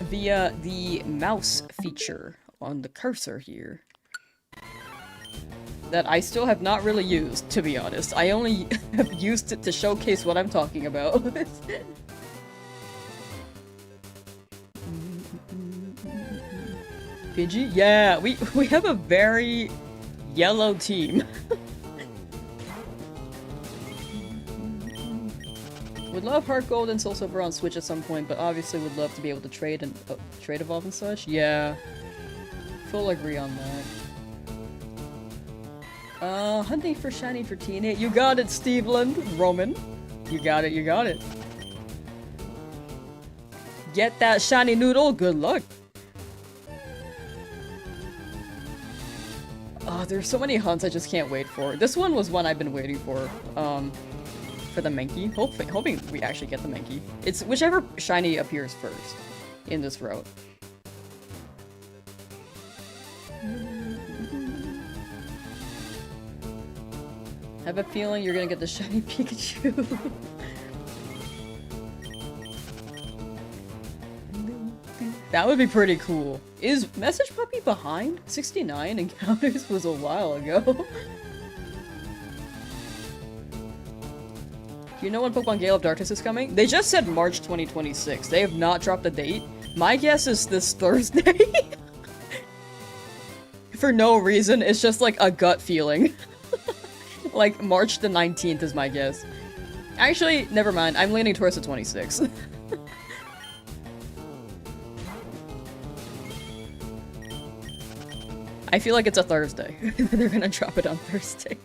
via the mouse feature on the cursor here. That I still have not really used, to be honest. I only have used it to showcase what I'm talking about. Pidgey? Yeah, we have a very yellow team. Would love Heart Gold and Soul Silver on Switch at some point, but obviously would love to be able to trade and trade evolve and such. Yeah, full agree on that. Hunting for shiny for teenage. You got it, Steveland. Roman. You got it, you got it. Get that shiny noodle, good luck. Oh, there's so many hunts I just can't wait for. This one was one I've been waiting for the Mankey. Hoping we actually get the Mankey. It's whichever shiny appears first in this route. I have a feeling you're gonna get the shiny Pikachu. That would be pretty cool. Is Message Puppy behind? 69 encounters was a while ago. Do you know when Pokemon Gale of Darkness is coming? They just said March 2026. They have not dropped a date. My guess is this Thursday. For no reason, it's just like a gut feeling. Like March the 19th is my guess. Actually, never mind. I'm leaning towards the 26th. I feel like it's a Thursday. They're gonna drop it on Thursday.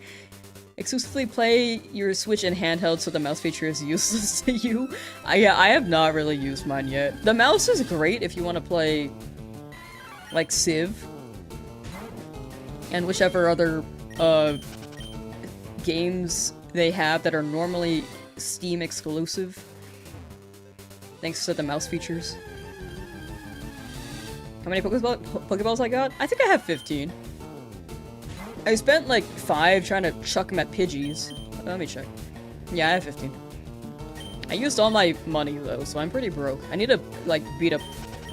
Exclusively play your Switch in handheld so the mouse feature is useless to you. I have not really used mine yet. The mouse is great if you want to play like Civ and whichever other games they have that are normally Steam exclusive. Thanks to the mouse features. How many Pokeballs I got? I think I have 15. I spent like 5 trying to chuck them at Pidgeys. Let me check. Yeah, I have 15. I used all my money though, so I'm pretty broke. I need to like beat up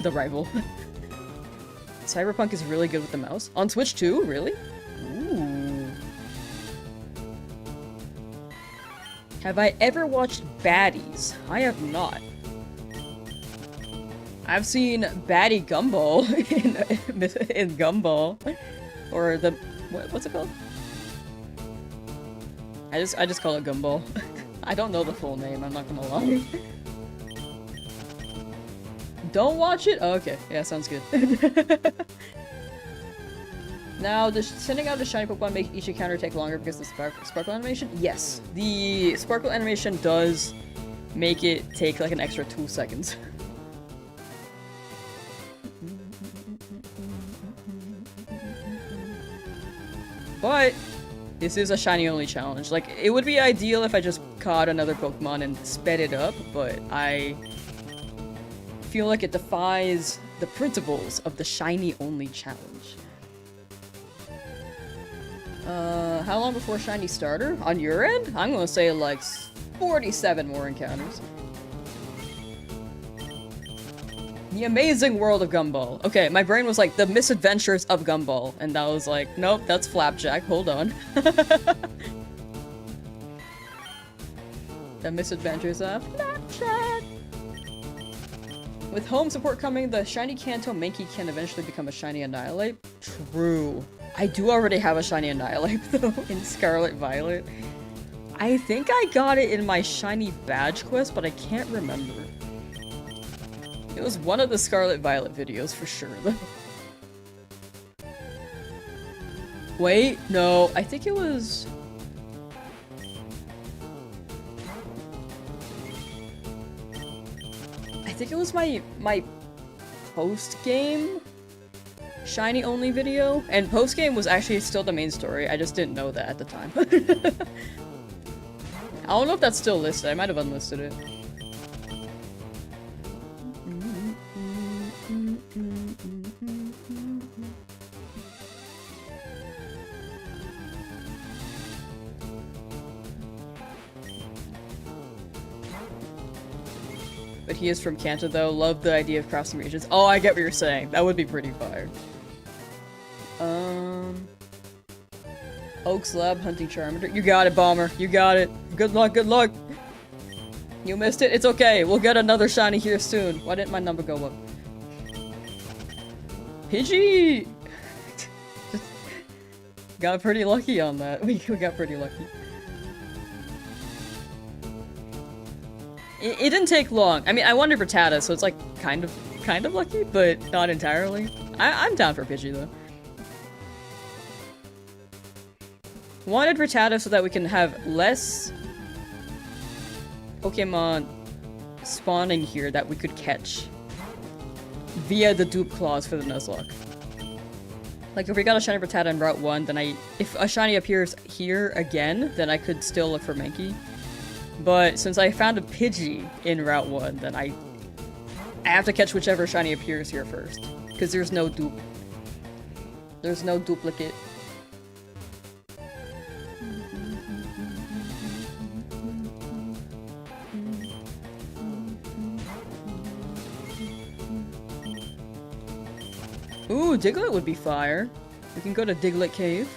the rival. Cyberpunk is really good with the mouse. On Switch too? Really? Ooh. Have I ever watched Baddies? I have not. I've seen Baddie Gumball in Gumball, or the what's it called? I just call it Gumball. I don't know the full name. I'm not gonna lie. Don't watch it. Oh, okay, yeah, sounds good. Now, does sending out a shiny Pokemon make each encounter take longer because of the sparkle animation? Yes, the sparkle animation does make it take like an extra 2 seconds. But this is a shiny only challenge. Like, it would be ideal if I just caught another Pokemon and sped it up, but I feel like it defies the principles of the Shiny Only challenge. How long before Shiny Starter? On your end? I'm gonna say like 47 more encounters. The Amazing World of Gumball. Okay, my brain was like, the Misadventures of Gumball, and that was like, nope, that's Flapjack, hold on. The Misadventures of Flapjack. With home support coming, the Shiny Kanto Mankey can eventually become a Shiny Annihilate. True. I do already have a Shiny Annihilate, though, in Scarlet Violet. I think I got it in my Shiny Badge quest, but I can't remember. It was one of the Scarlet Violet videos for sure, though. Wait, no, I think it was... I think it was my post-game Shiny Only video, and post-game was actually still the main story, I just didn't know that at the time. I don't know if that's still listed, I might have unlisted it. But he is from Kanto though, love the idea of crossing regions. Oh, I get what you're saying, that would be pretty fire. Oak's Lab hunting Charmander. You got it, Bomber. You got it. Good luck, good luck. You missed it. It's okay. We'll get another shiny here soon. Why didn't my number go up? Pidgey! Got pretty lucky on that. We got pretty lucky. It didn't take long. I mean, I wanted Rattata, so it's like kind of lucky, but not entirely. I'm down for Pidgey though. Wanted Rattata so that we can have less Pokemon spawning here that we could catch via the dupe claws for the Nuzlocke. Like if we got a shiny Rattata in Route 1, then if a shiny appears here again, then I could still look for Mankey. But since I found a Pidgey in Route 1, then I have to catch whichever shiny appears here first. Because there's no dupe. There's no duplicate. Ooh, Diglett would be fire. We can go to Diglett Cave.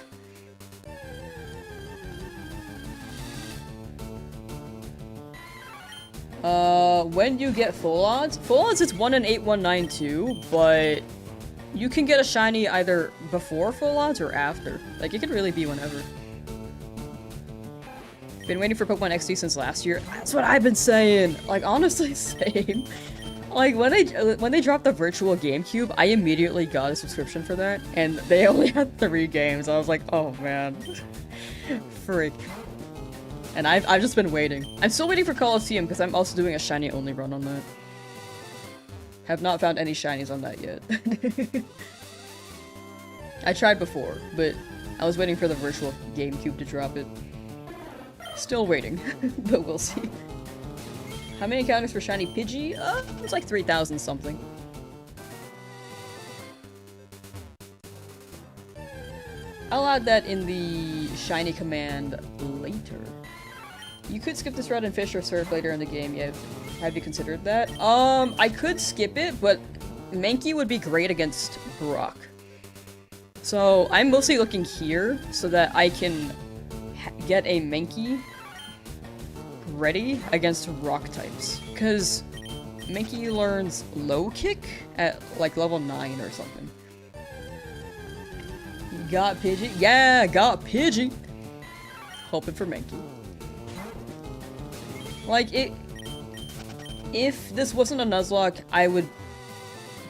When you get full odds? Full odds it's 1 in 8192, but you can get a shiny either before full odds or after. Like, it could really be whenever. Been waiting for Pokemon XD since last year. That's what I've been saying! Like, honestly, same. Like, when they dropped the virtual GameCube, I immediately got a subscription for that, and they only had 3 games. I was like, oh man. Freak. And I've just been waiting. I'm still waiting for Coliseum, because I'm also doing a shiny only run on that. Have not found any shinies on that yet. I tried before, but I was waiting for the virtual GameCube to drop it. Still waiting, but we'll see. How many encounters for shiny Pidgey? It's like 3,000 something. I'll add that in the shiny command later. You could skip this route and fish or surf later in the game. Yeah, have you considered that? I could skip it, but Mankey would be great against Brock. So I'm mostly looking here so that I can get a Mankey ready against rock types. Because Mankey learns low kick at like level 9 or something. Got Pidgey? Yeah, got Pidgey! Hoping for Mankey. Like, if this wasn't a Nuzlocke, I would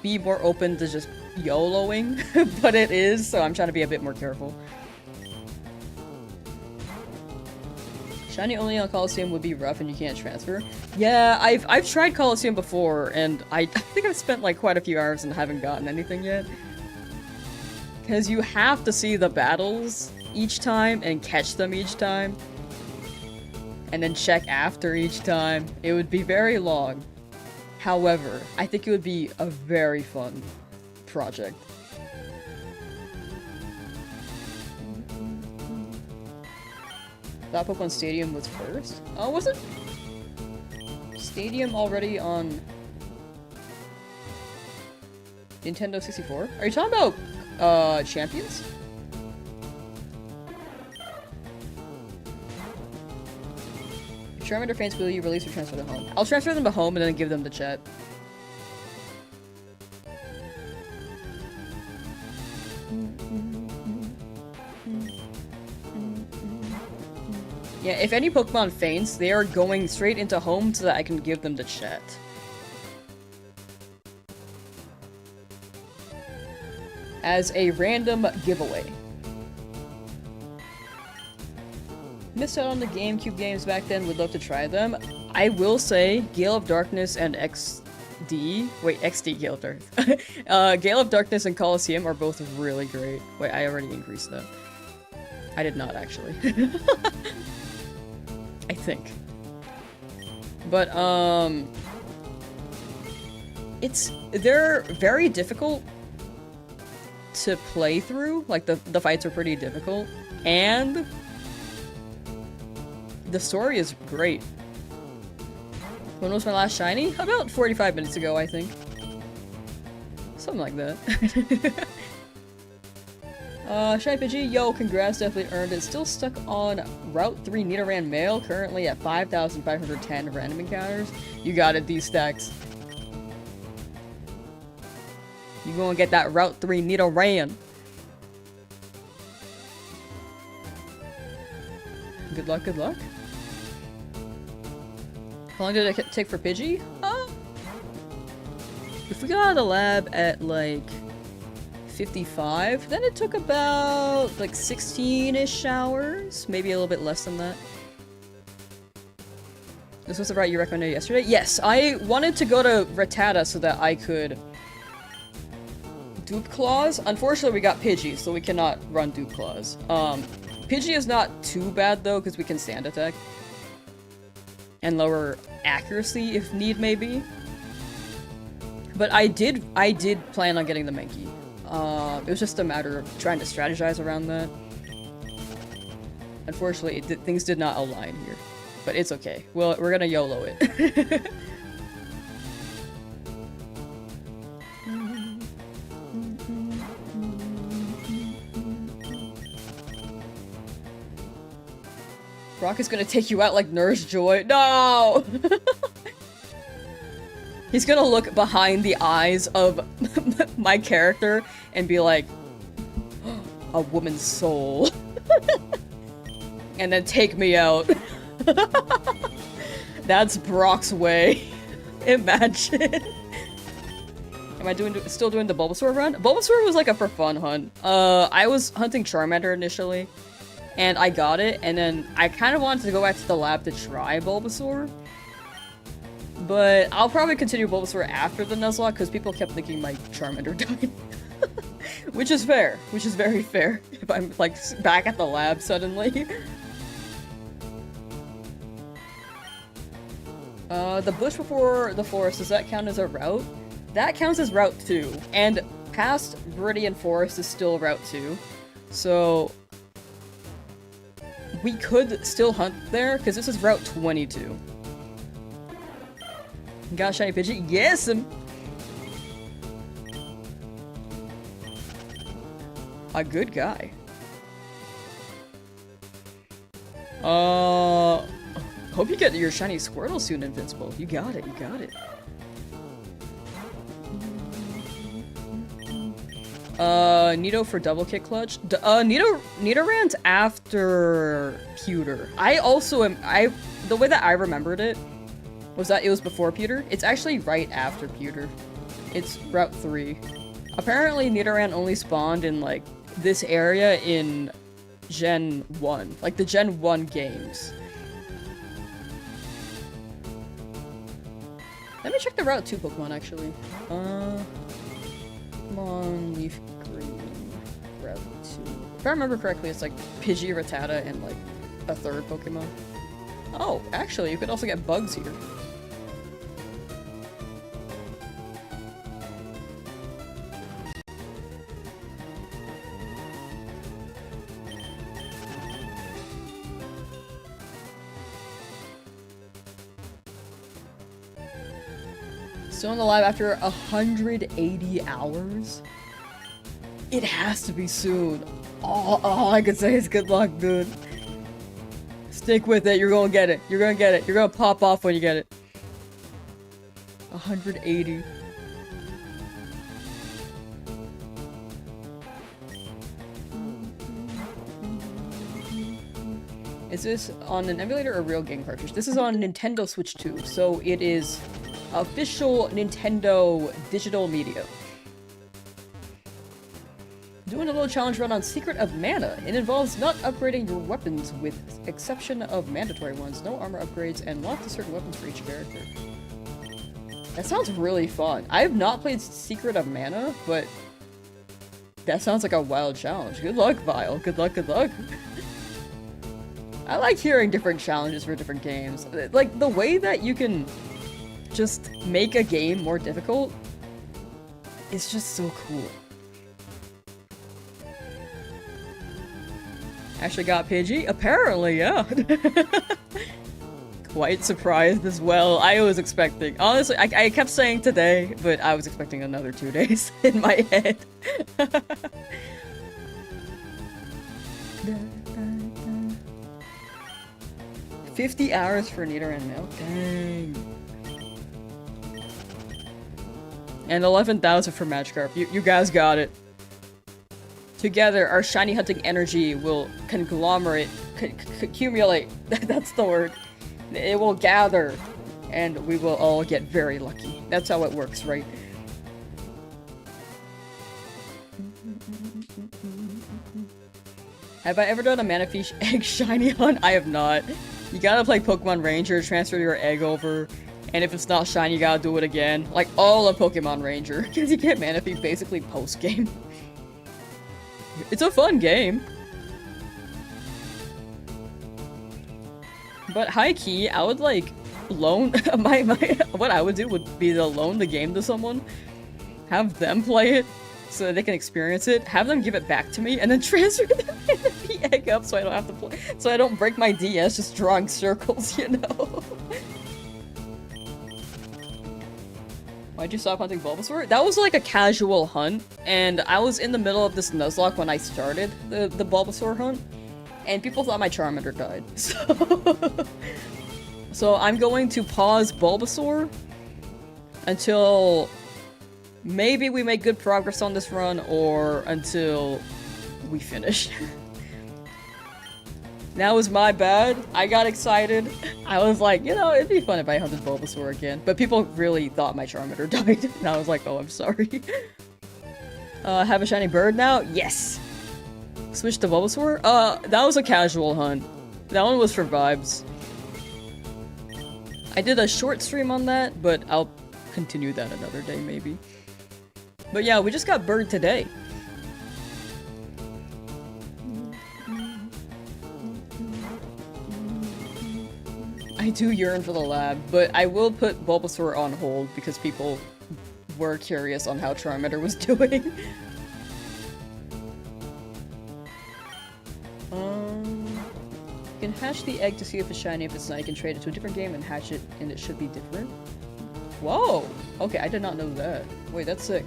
be more open to just YOLOing, but it is, so I'm trying to be a bit more careful. Shiny only on Coliseum would be rough and you can't transfer. Yeah, I've tried Coliseum before, and I think I've spent like quite a few hours and haven't gotten anything yet. Because you have to see the battles each time and catch them each time. and then check after each time. It would be very long. However, I think it would be a very fun project. That Pokemon Stadium was first? Oh, was it? Stadium already on Nintendo 64? Are you talking about, Champions? If Charmander fans will you release or transfer them home? I'll transfer them to home and then give them the chat. Yeah, if any Pokemon faints, they are going straight into home so that I can give them the chat. As a random giveaway. Missed out on the GameCube games back then, would love to try them. I will say, Gale of Darkness and XD Gale of Darkness. Gale of Darkness and Coliseum are both really great. Wait, I already increased that. I did not, actually. I think. But, they're very difficult to play through. Like, the fights are pretty difficult. And the story is great. When was my last shiny? About 45 minutes ago, I think. Something like that. Shiny Pidgey, yo, congrats, definitely earned it. Still stuck on Route 3 Nidoran Mail, currently at 5,510 random encounters. You got it, these stacks. You gonna get that Route 3 Nidoran. Good luck, good luck. How long did it take for Pidgey? If we got out of the lab at, like, 55, then it took about, like, 16-ish hours. Maybe a little bit less than that. This was the route you recommended yesterday? Yes, I wanted to go to Rattata so that I could dupe claws. Unfortunately, we got Pidgey, so we cannot run dupe claws. Pidgey is not too bad, though, because we can stand attack. And lower accuracy, if need may be. But I did plan on getting the Mankey. It was just a matter of trying to strategize around that. Unfortunately, things did not align here. But it's okay. Well, we're gonna YOLO it. Brock is gonna take you out like Nurse Joy. No! He's gonna look behind the eyes of my character and be like, a woman's soul. And then take me out. That's Brock's way. Imagine. Am I still doing the Bulbasaur run? Bulbasaur was like a for fun hunt. I was hunting Charmander initially. And I got it, and then I kind of wanted to go back to the lab to try Bulbasaur. But I'll probably continue Bulbasaur after the Nuzlocke, because people kept thinking my Charmander died. Which is fair. Which is very fair. If I'm, like, back at the lab suddenly. The bush before the forest, does that count as a route? That counts as Route 2. And past Viridian Forest is still Route 2. So we could still hunt there, because this is Route 22. Got a shiny Pidgey? Yes! A good guy. Hope you get your shiny Squirtle soon, Invincible. You got it, you got it. Nido for double kick clutch. Nidoran's after Pewter. I also am, the way that I remembered it was that it was before Pewter. It's actually right after Pewter. It's Route 3. Apparently Nidoran only spawned in, like, this area in Gen 1. Like, the Gen 1 games. Let me check the Route 2 Pokemon, actually. Come on, Leaf Green. Route 2. If I remember correctly, it's like Pidgey, Rattata, and like a third Pokemon. Oh, actually, you could also get bugs here. Still alive after 180 hours? It has to be soon. All I can say is good luck, dude. Stick with it, you're gonna get it. You're gonna get it. You're gonna pop off when you get it. 180. Is this on an emulator or a real game cartridge? This is on Nintendo Switch 2, so it is official Nintendo digital media. Doing a little challenge run on Secret of Mana. It involves not upgrading your weapons with exception of mandatory ones, no armor upgrades, and lock to certain weapons for each character. That sounds really fun. I have not played Secret of Mana, but that sounds like a wild challenge. Good luck, Vile. Good luck, good luck. I like hearing different challenges for different games. Like, the way that you can just make a game more difficult is just so cool. Actually got Pidgey? Apparently, yeah. Quite surprised as well. I was expecting. Honestly, I kept saying today, but I was expecting another 2 days in my head. 50 hours for Nita and Milk? Dang. And 11,000 for Magikarp. You guys got it. Together, our shiny hunting energy will conglomerate, accumulate, that's the word. It will gather, and we will all get very lucky. That's how it works, right? Have I ever done a Manafish egg shiny hunt? I have not. You gotta play Pokemon Ranger, transfer your egg over, and if it's not shiny, you gotta do it again. Like all of Pokemon Ranger, because you get Manafish basically post-game. It's a fun game. But high-key, I would like loan what I would do would be to loan the game to someone, have them play it so that they can experience it, have them give it back to me, and then transfer the egg up so I don't have to play, so I don't break my DS just drawing circles, you know? Why'd you stop hunting Bulbasaur? That was like a casual hunt, and I was in the middle of this Nuzlocke when I started the Bulbasaur hunt, and people thought my Charmander died. So I'm going to pause Bulbasaur until maybe we make good progress on this run, or until we finish. That was my bad. I got excited. I was like, you know, it'd be fun if I hunted Bulbasaur again. But people really thought my Charmander died. And I was like, oh, I'm sorry. Have a shiny bird now? Yes! Switch to Bulbasaur? That was a casual hunt. That one was for vibes. I did a short stream on that, but I'll continue that another day, maybe. But yeah, we just got bird today. I do yearn for the lab, but I will put Bulbasaur on hold because people were curious on how Charmander was doing. You can hatch the egg to see if it's shiny. If it's not, you can trade it to a different game and hatch it, and it should be different. Whoa! Okay, I did not know that. Wait, that's sick.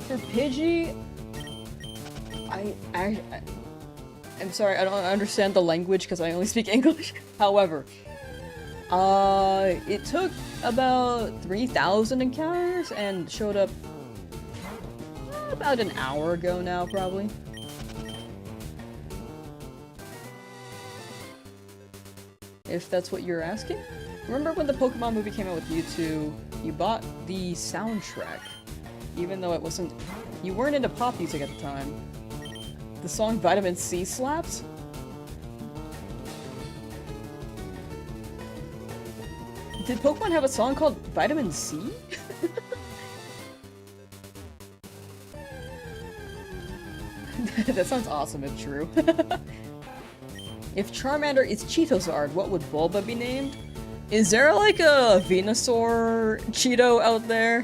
For Pidgey, I'm sorry, I don't understand the language because I only speak English. However, it took about 3,000 encounters and showed up about an hour ago now, probably. If that's what you're asking. Remember when the Pokemon movie came out with U2, you bought the soundtrack, even though it wasn't- you weren't into pop music at the time. The song Vitamin C slaps? Did Pokemon have a song called Vitamin C? That sounds awesome if true. If Charmander is Cheetosard, what would Bulba be named? Is there like a Venusaur Cheeto out there?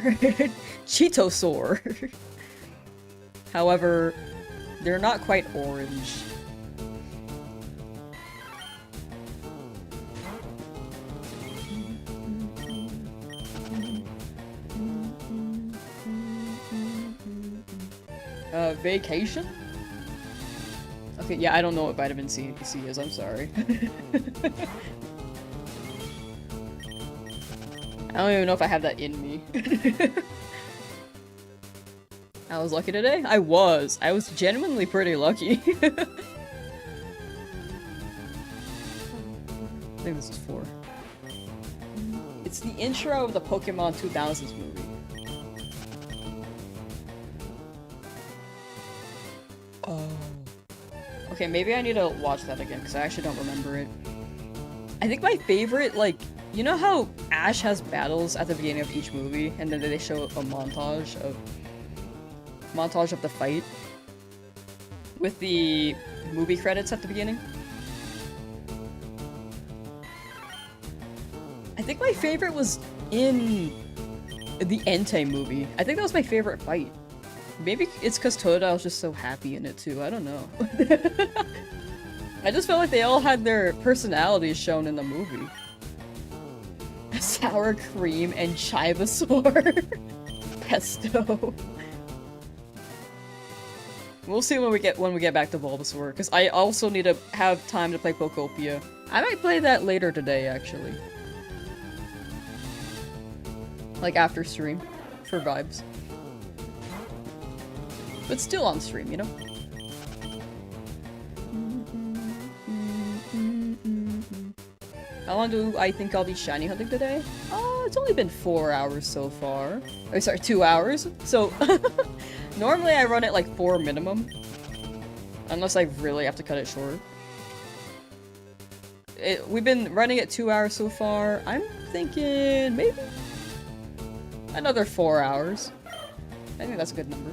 Cheetosaur. However, they're not quite orange. Vacation? Okay, yeah, I don't know what vitamin C is, I'm sorry. I don't even know if I have that in me. I was lucky today? I was genuinely pretty lucky. I think this is 4. It's the intro of the Pokemon 2000s movie. Oh. Okay, maybe I need to watch that again, because I actually don't remember it. I think my favorite, like, you know how Ash has battles at the beginning of each movie, and then they show a montage of the fight? With the movie credits at the beginning? I think my favorite was in the Entei movie. I think that was my favorite fight. Maybe it's because Totodile was just so happy in it too, I don't know. I just felt like they all had their personalities shown in the movie. Sour cream and Chivasaur. Pesto. We'll see when we get back to Bulbasaur, because I also need to have time to play Pokopia. I might play that later today, actually. Like after stream, for vibes. But still on stream, you know? How long do I think I'll be shiny hunting today? It's only been 4 hours so far. Oh, sorry, 2 hours? So, normally I run it like 4 minimum. Unless I really have to cut it short. We've been running it 2 hours so far. I'm thinking maybe another 4 hours. I think that's a good number.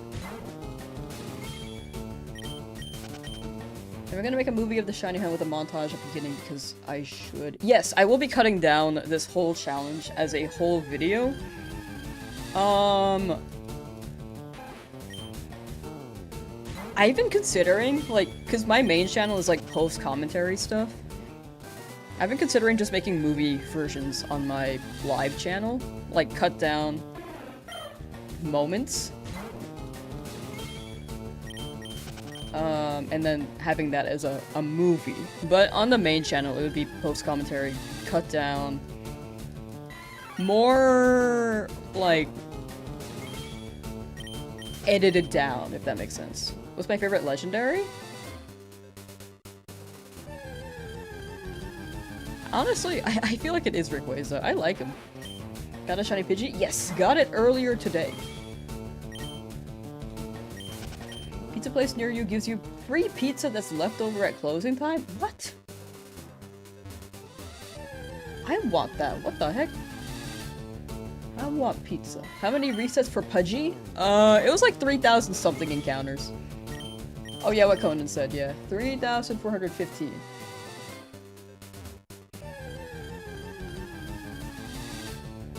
And we're gonna make a movie of the shiny hunt with a montage at the beginning because I should. Yes, I will be cutting down this whole challenge as a whole video. I've been considering, like, because my main channel is like post-commentary stuff. I've been considering just making movie versions on my live channel. Like, cut down moments. And then having that as a movie. But on the main channel, it would be post-commentary, cut down. More, like, edited down, if that makes sense. What's my favorite legendary? Honestly, I feel like it is Rayquaza. I like him. Got a shiny Pidgey? Yes, got it earlier today. Pizza place near you gives you free pizza that's left over at closing time? What? I want that. What the heck? I want pizza. How many resets for Pidgey? It was like 3,000 something encounters. Oh yeah, what Conan said, yeah. 3,415.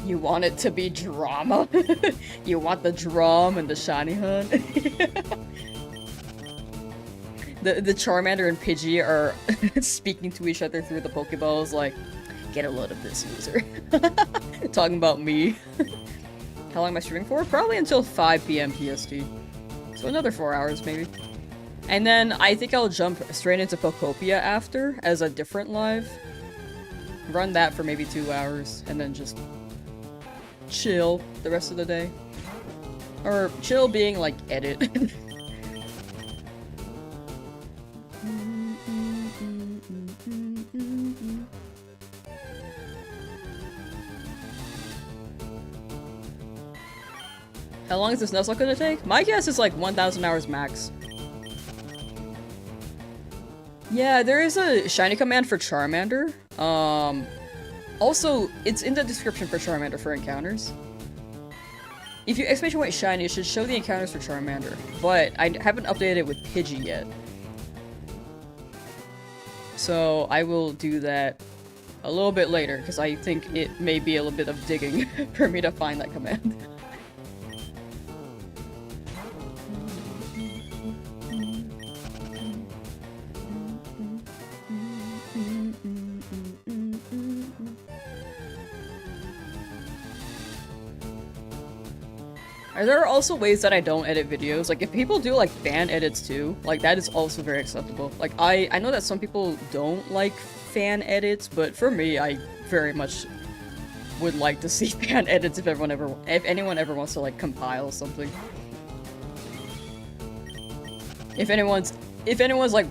You want it to be drama? You want the drum and the shiny hunt? The Charmander and Pidgey are speaking to each other through the Pokeballs like, get a load of this, loser. Talking about me. How long am I streaming for? Probably until 5 PM PST. So another 4 hours, maybe. And then I think I'll jump straight into Pokopia after, as a different live. Run that for maybe 2 hours, and then just chill the rest of the day. Or chill being like edit. How long is this Nuzlocke gonna take? My guess is like 1,000 hours max. Yeah, there is a shiny command for Charmander. Also, it's in the description for Charmander for encounters. If you exclamation point shiny, it should show the encounters for Charmander, but I haven't updated it with Pidgey yet. So I will do that a little bit later, because I think it may be a little bit of digging for me to find that command. There are also ways that I don't edit videos. Like, if people do, like, fan edits too, like, that is also very acceptable. Like, I know that some people don't like fan edits, but for me, I very much would like to see fan edits if anyone ever wants to, like, compile something. If anyone's, like,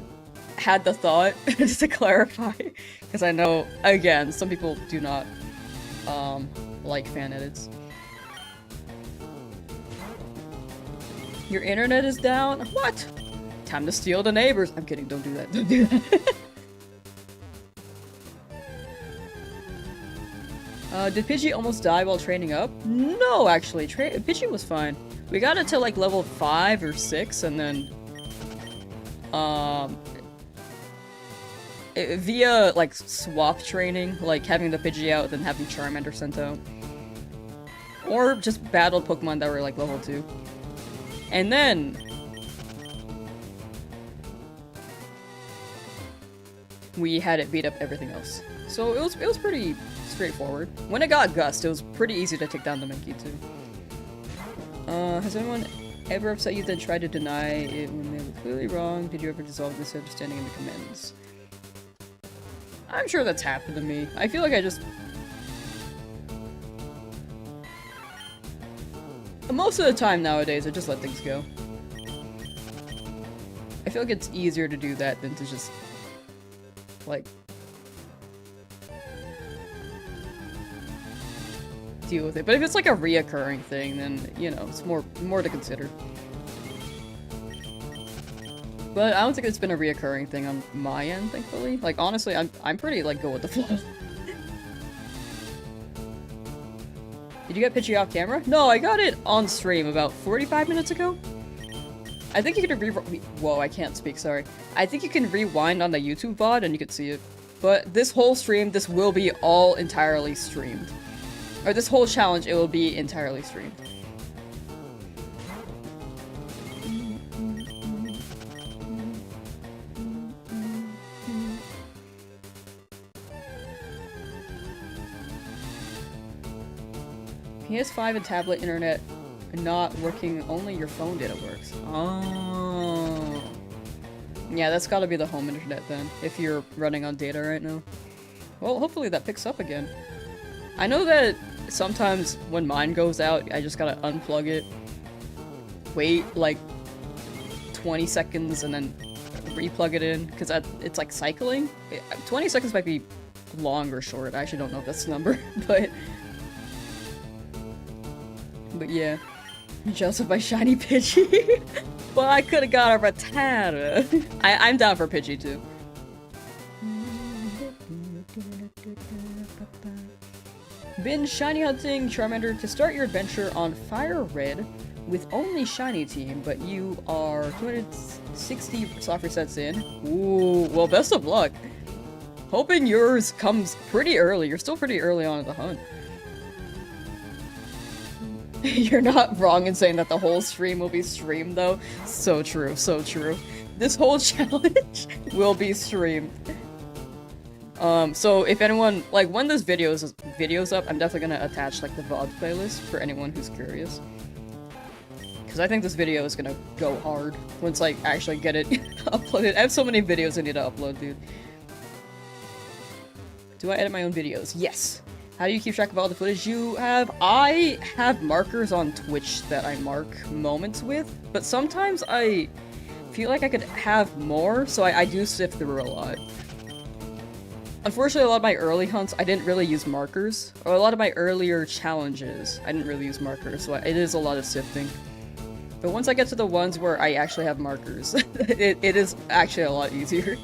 had the thought, just to clarify, because I know, again, some people do not, like fan edits. Your internet is down? What? Time to steal the neighbors. I'm kidding, don't do that, don't do that. Did Pidgey almost die while training up? No, actually, Pidgey was fine. We got it to like level 5 or 6, and then, via like swap training, like having the Pidgey out, then having Charmander sent out. Or just battled Pokemon that were like level 2. And then we had it beat up everything else. So it was pretty straightforward. When it got Gust, it was pretty easy to take down the Mankey too. Has anyone ever upset you then tried to deny it when they were clearly wrong? Did you ever dissolve misunderstanding in the comments? I'm sure that's happened to me. I feel like I just... Most of the time nowadays, I just let things go. I feel like it's easier to do that than to just, like, deal with it. But if it's like a reoccurring thing, then, you know, it's more to consider. But I don't think it's been a reoccurring thing on my end, thankfully. Like, honestly, I'm pretty, like, go with the flow. Did you get Pidgey off camera? No, I got it on stream about 45 minutes ago. I think you can whoa, I can't speak, sorry. I think you can rewind on the YouTube VOD and you can see it. But this whole stream, this will be all entirely streamed. Or this whole challenge, it will be entirely streamed. PS5 and tablet internet not working, only your phone data works. Oh. Yeah, that's gotta be the home internet then, if you're running on data right now. Well, hopefully that picks up again. I know that sometimes when mine goes out, I just gotta unplug it, wait like 20 seconds, and then replug it in, because it's like cycling. 20 seconds might be long or short, I actually don't know if that's the number, but yeah. Joseph by Shiny Pidgey. Well, I could've got a Rattata. I'm down for Pidgey too. Been shiny hunting Charmander to start your adventure on Fire Red with only shiny team, but you are 260 soft resets in. Ooh, well, best of luck. Hoping yours comes pretty early. You're still pretty early on in the hunt. You're not wrong in saying that the whole stream will be streamed, though. So true, so true. This whole challenge will be streamed. So if anyone, like, when this video's up, I'm definitely gonna attach, like, the VOD playlist for anyone who's curious. Because I think this video is gonna go hard once I actually get it uploaded. I have so many videos I need to upload, dude. Do I edit my own videos? Yes! How do you keep track of all the footage you have? I have markers on Twitch that I mark moments with, but sometimes I feel like I could have more, so I do sift through a lot. Unfortunately, a lot of my early hunts, I didn't really use markers, or a lot of my earlier challenges, I didn't really use markers, so it is a lot of sifting. But once I get to the ones where I actually have markers, it is actually a lot easier.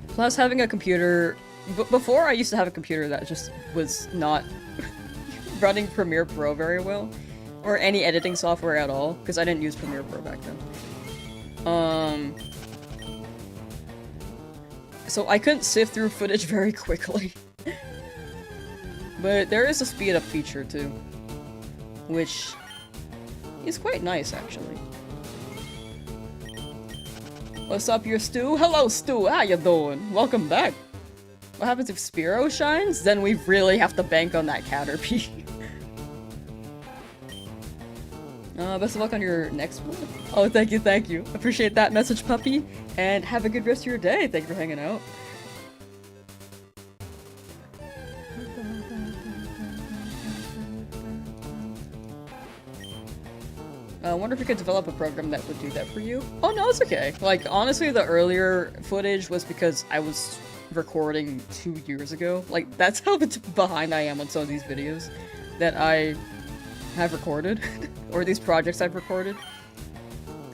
Plus, having a computer before I used to have a computer that just was not running Premiere Pro very well, or any editing software at all, because I didn't use Premiere Pro back then. So I couldn't sift through footage very quickly. But there is a speed up feature too, which is quite nice actually. What's up, your Stu? Hello, Stu. How you doing? Welcome back. What happens if Spearow shines? Then we really have to bank on that Caterpie. Best of luck on your next one. Oh, thank you, thank you. Appreciate that message, puppy. And have a good rest of your day. Thank you for hanging out. I wonder if we could develop a program that would do that for you. Oh no, it's okay. Like, honestly, the earlier footage was because I was recording 2 years ago. Like, that's how behind I am on some of these videos that I have recorded. Or these projects I've recorded.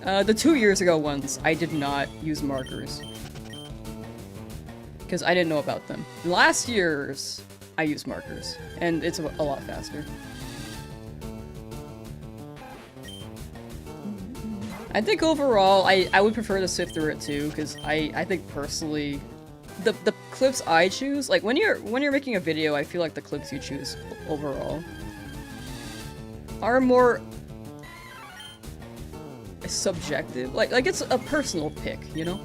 The 2 years ago ones, I did not use markers. Because I didn't know about them. Last year's, I used markers. And it's a lot faster. I think overall, I would prefer to sift through it too, because I think personally, the clips I choose, like when you're making a video, I feel like the clips you choose overall are more subjective. Like it's a personal pick, you know?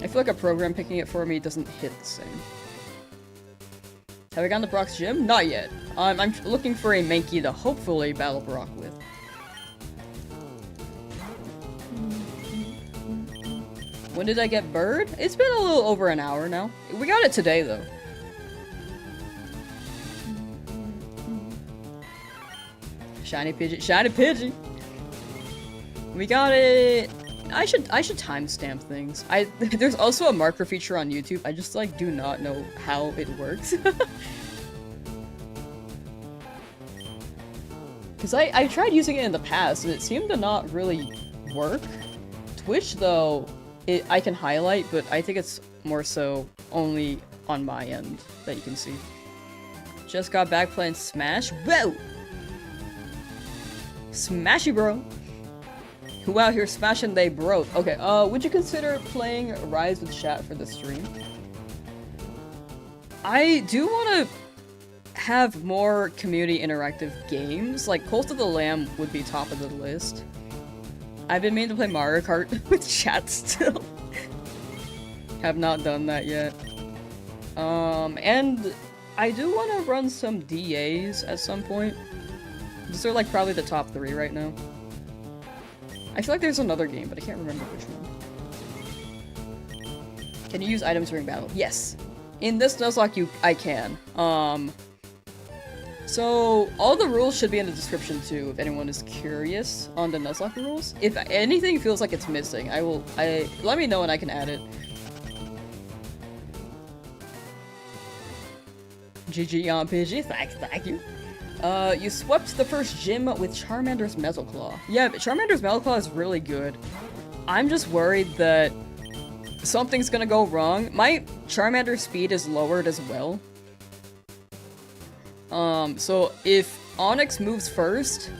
I feel like a program picking it for me doesn't hit the same. Have I gone to Brock's gym? Not yet. I'm looking for a Mankey to hopefully battle Brock with. When did I get Bird? It's been a little over an hour now. We got it today, though. Shiny Pidgey. Shiny Pidgey! We got it! I should timestamp things. There's also a marker feature on YouTube. I just, like, do not know how it works. Because I tried using it in the past, and it seemed to not really work. Twitch, though, I can highlight, but I think it's more so only on my end that you can see. Just got back playing Smash. Whoa! Smashy, bro! Who out here smashing they broke? Okay, would you consider playing Rise with chat for the stream? I do want to have more community interactive games. Like, Cult of the Lamb would be top of the list. I've been meaning to play Mario Kart with chat still. Have not done that yet. And I do want to run some DAs at some point. These are like probably the top 3 right now. I feel like there's another game, but I can't remember which one. Can you use items during battle? Yes. In this Nuzlocke, I can. So, all the rules should be in the description too, if anyone is curious on the Nuzlocke rules. If anything feels like it's missing, let me know and I can add it. GG on Pidgey, thank you. You swept the first gym with Charmander's Metal Claw. Yeah, but Charmander's Metal Claw is really good. I'm just worried that something's gonna go wrong. My Charmander speed is lowered as well. So if Onyx moves first,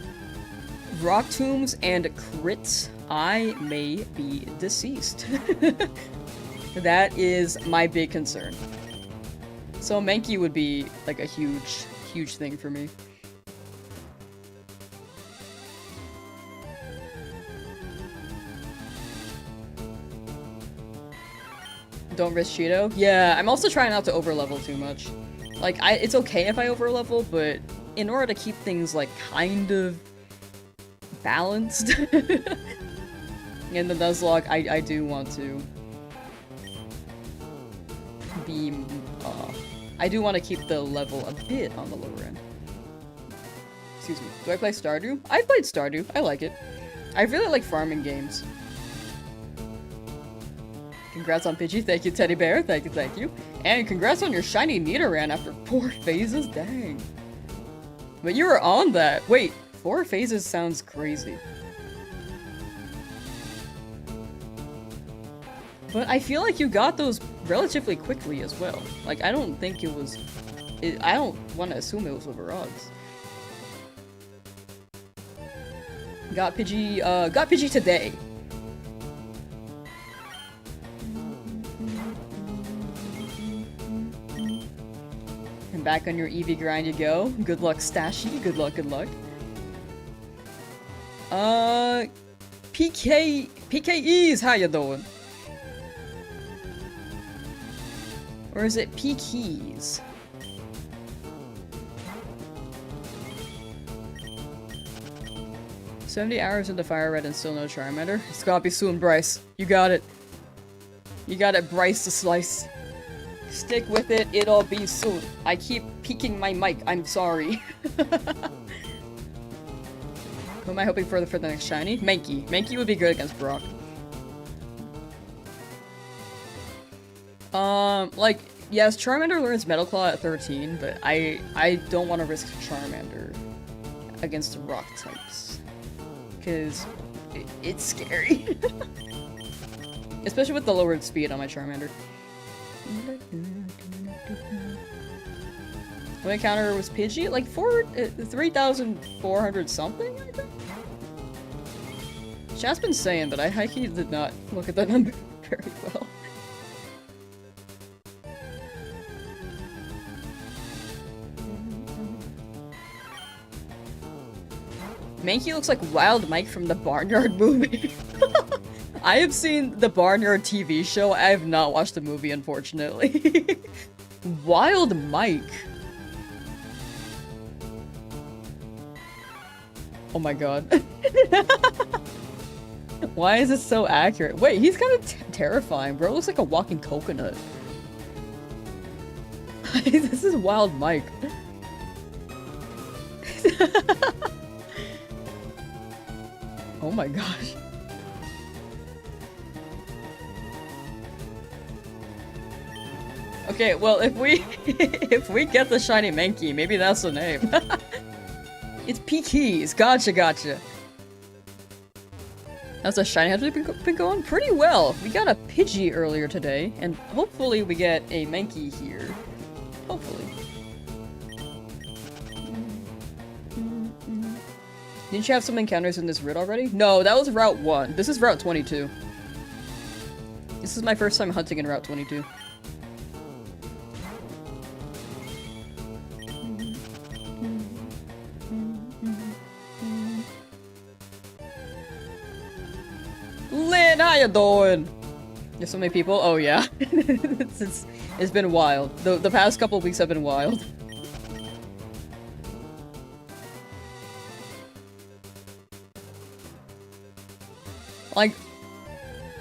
Rock Tombs and crits, I may be deceased. That is my big concern. So Mankey would be like a huge thing for me. Don't risk Cheeto? Yeah, I'm also trying not to overlevel too much. Like, it's okay if I overlevel, but in order to keep things, like, kind of balanced in the Nuzlocke, I do want to be, I do want to keep the level a bit on the lower end. Excuse me. Do I play Stardew? I played Stardew. I like it. I really like farming games. Congrats on Pidgey. Thank you, Teddy Bear. Thank you. And congrats on your shiny Nidoran after 4 phases. Dang. But you were on that. Wait, 4 phases sounds crazy. But I feel like you got those relatively quickly as well. Like, I don't think it was... I don't want to assume it was over odds. Got Pidgey today. And back on your Eevee grind you go. Good luck, Stashy. Good luck, good luck. PKEs, how you doing? Or is it PKs? 70 hours into Fire Red and still no Charmander. It's gotta be soon, Bryce. You got it. You got it, Bryce the Slice. Stick with it, it'll be soon. I keep peeking my mic, I'm sorry. Who am I hoping for the next shiny? Mankey. Mankey would be good against Brock. Like, yes, Charmander learns Metal Claw at 13, but I don't want to risk Charmander against the rock types. Because it's scary. Especially with the lowered speed on my Charmander. My encounter was Pidgey? Like 3,400 something, I think? Chat's been saying, but I hikey did not look at that number very well. Mankey looks like Wild Mike from the Barnyard movie. I have seen the Barnyard TV show. I have not watched the movie, unfortunately. Wild Mike. Oh my god. Why is it so accurate? Wait, he's kind of terrifying, bro. Looks like a walking coconut. This is Wild Mike. Oh my gosh. Okay, well, if we get the shiny Mankey, maybe that's the name. It's PKs. Gotcha. That's a shiny. Has been going pretty well. We got a Pidgey earlier today, and hopefully we get a Mankey here. Hopefully. Didn't you have some encounters in this route already? No, that was Route 1. This is Route 22. This is my first time hunting in Route 22. Lynn, how you doing? There's so many people. Oh yeah. it's been wild. The past couple of weeks have been wild. Like,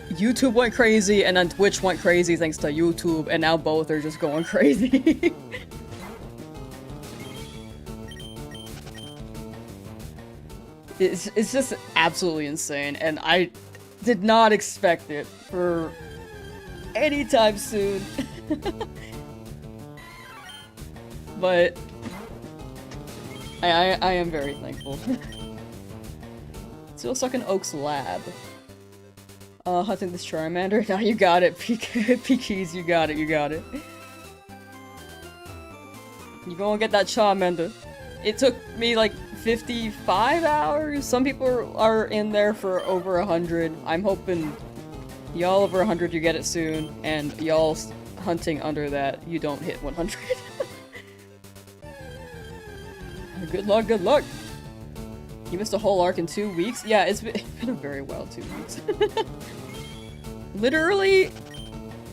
YouTube went crazy, and then Twitch went crazy thanks to YouTube, and now both are just going crazy. It's just absolutely insane, and I did not expect it for anytime soon. But I am very thankful. Still stuck in Oak's lab. Hunting this Charmander. Now you got it, PKs, you got it. You gonna get that Charmander. It took me like 55 hours. Some people are in there for over 100. I'm hoping y'all over 100 you get it soon, and y'all hunting under that you don't hit 100. Good luck. You missed a whole arc in 2 weeks? Yeah, it's been a very wild 2 weeks. Literally,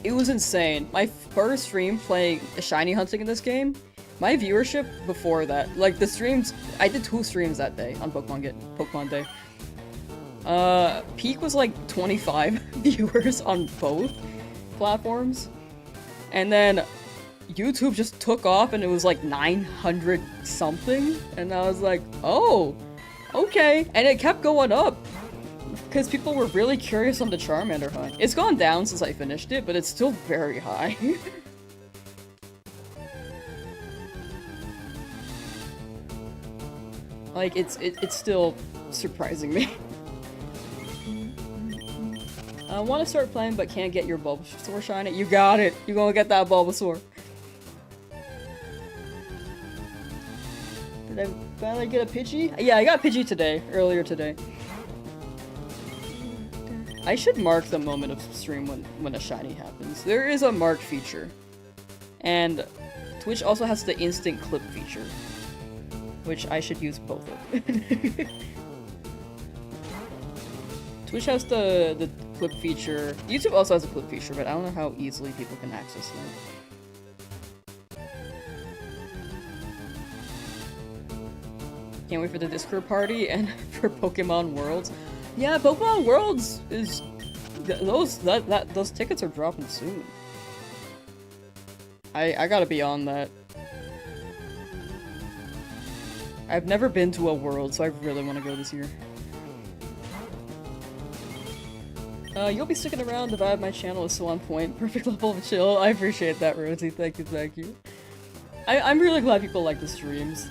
it was insane. My first stream playing shiny hunting in this game, my viewership before that, like the streams, I did 2 streams that day on Pokemon Day. Peak was like 25 viewers on both platforms. And then YouTube just took off and it was like 900 something. And I was like, oh, okay. And it kept going up. Because people were really curious on the Charmander hunt. It's gone down since I finished it, but it's still very high. Like, it's still surprising me. I want to start playing but can't get your Bulbasaur shiny. You got it. You're gonna get that Bulbasaur. Did I finally get a Pidgey? Yeah, I got a Pidgey today. Earlier today. I should mark the moment of stream when a shiny happens. There is a mark feature. And Twitch also has the instant clip feature. Which I should use both of. Twitch has the clip feature. YouTube also has a clip feature, but I don't know how easily people can access that. Can't wait for the Discord party and for Pokemon Worlds. Yeah, Pokemon Worlds is those tickets are dropping soon. I gotta be on that. I've never been to a World, so I really want to go this year. You'll be sticking around. The vibe of my channel is so on point. Perfect level of chill. I appreciate that, Rosie. Thank you, thank you. I'm really glad people like the streams.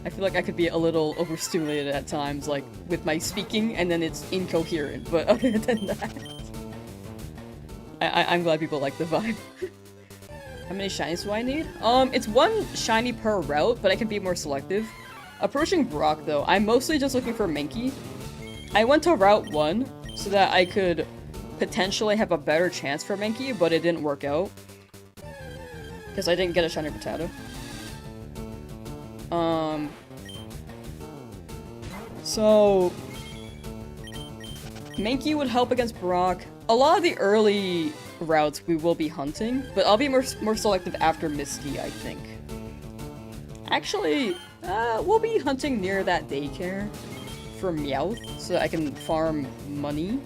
I feel like I could be a little overstimulated at times, like, with my speaking, and then it's incoherent, but other than that... I'm glad people like the vibe. How many shinies do I need? It's one shiny per route, but I can be more selective. Approaching Brock, though, I'm mostly just looking for Mankey. I went to Route 1, so that I could potentially have a better chance for Mankey, but it didn't work out. Because I didn't get a shiny Rattata. So... Mankey would help against Brock. A lot of the early routes we will be hunting, but I'll be more selective after Misty, I think. Actually, we'll be hunting near that daycare for Meowth, so that I can farm money.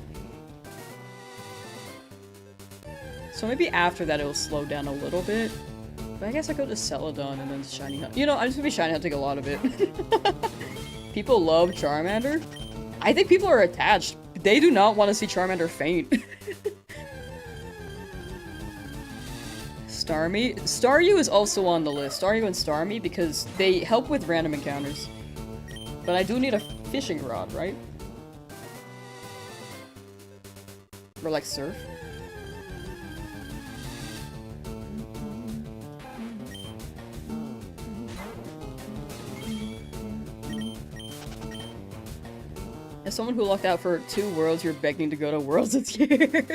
So maybe after that it'll slow down a little bit. But I guess I go to Celadon and then Shiny Hunt. You know, I'm just gonna be Shiny Hunting a lot of it. People love Charmander. I think people are attached. They do not want to see Charmander faint. Starmie? Staryu is also on the list. Staryu and Starmie because they help with random encounters. But I do need a fishing rod, right? Or like surf? As someone who lucked out for 2 Worlds, you're begging to go to Worlds this year.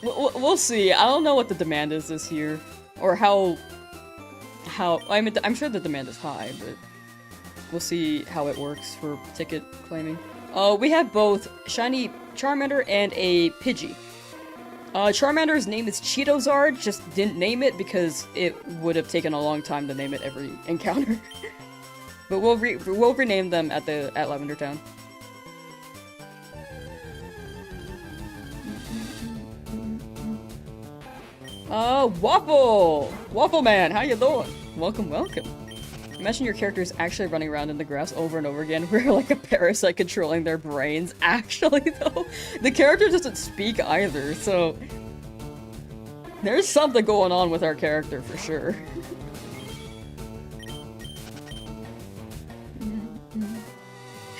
We'll see. I don't know what the demand is this year. Or how... I mean, I'm sure the demand is high, but... We'll see how it works for ticket claiming. We have both Shiny Charmander and a Pidgey. Charmander's name is Cheetozard, just didn't name it because it would have taken a long time to name it every encounter. But we'll rename them at Lavender Town. Waffle! Waffle Man, how you doing? Welcome, welcome. Imagine your character is actually running around in the grass over and over again. We're like a parasite controlling their brains. Actually, though, the character doesn't speak either, so... There's something going on with our character, for sure.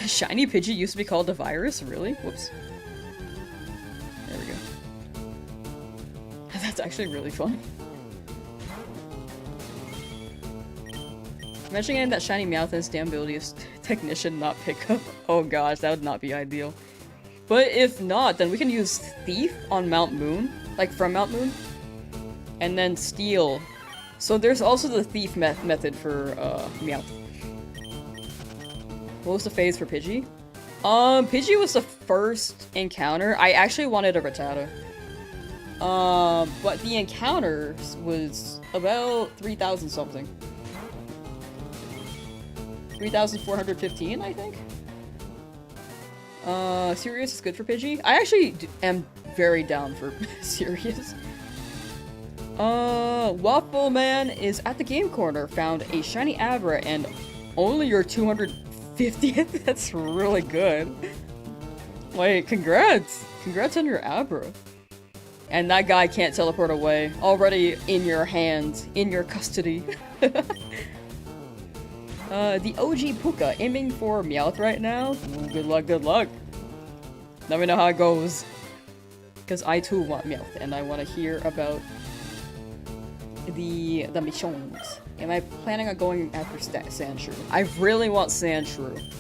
Shiny Pidgey used to be called a virus? Really? Whoops. There we go. That's actually really fun. Imagine getting that shiny Meowth and his damn ability is Technician, not Pickup. Oh gosh, that would not be ideal. But if not, then we can use Thief on Mount Moon, like from Mount Moon, and then Steal. So there's also the Thief method for Meowth. What was the phase for Pidgey? Pidgey was the first encounter. I actually wanted a Rattata. But the encounter was about 3,000 something. 3,415, I think? Sirius is good for Pidgey. I actually am very down for Sirius. Waffle Man is at the game corner, found a shiny Abra and only your 250th? That's really good. Wait, congrats! Congrats on your Abra. And that guy can't teleport away. Already in your hands, in your custody. The OG Puka aiming for Meowth right now. Ooh, good luck, good luck. Let me know how it goes. Because I too want Meowth, and I want to hear about the missions. Am I planning on going after Sandshrew? I really want Sandshrew.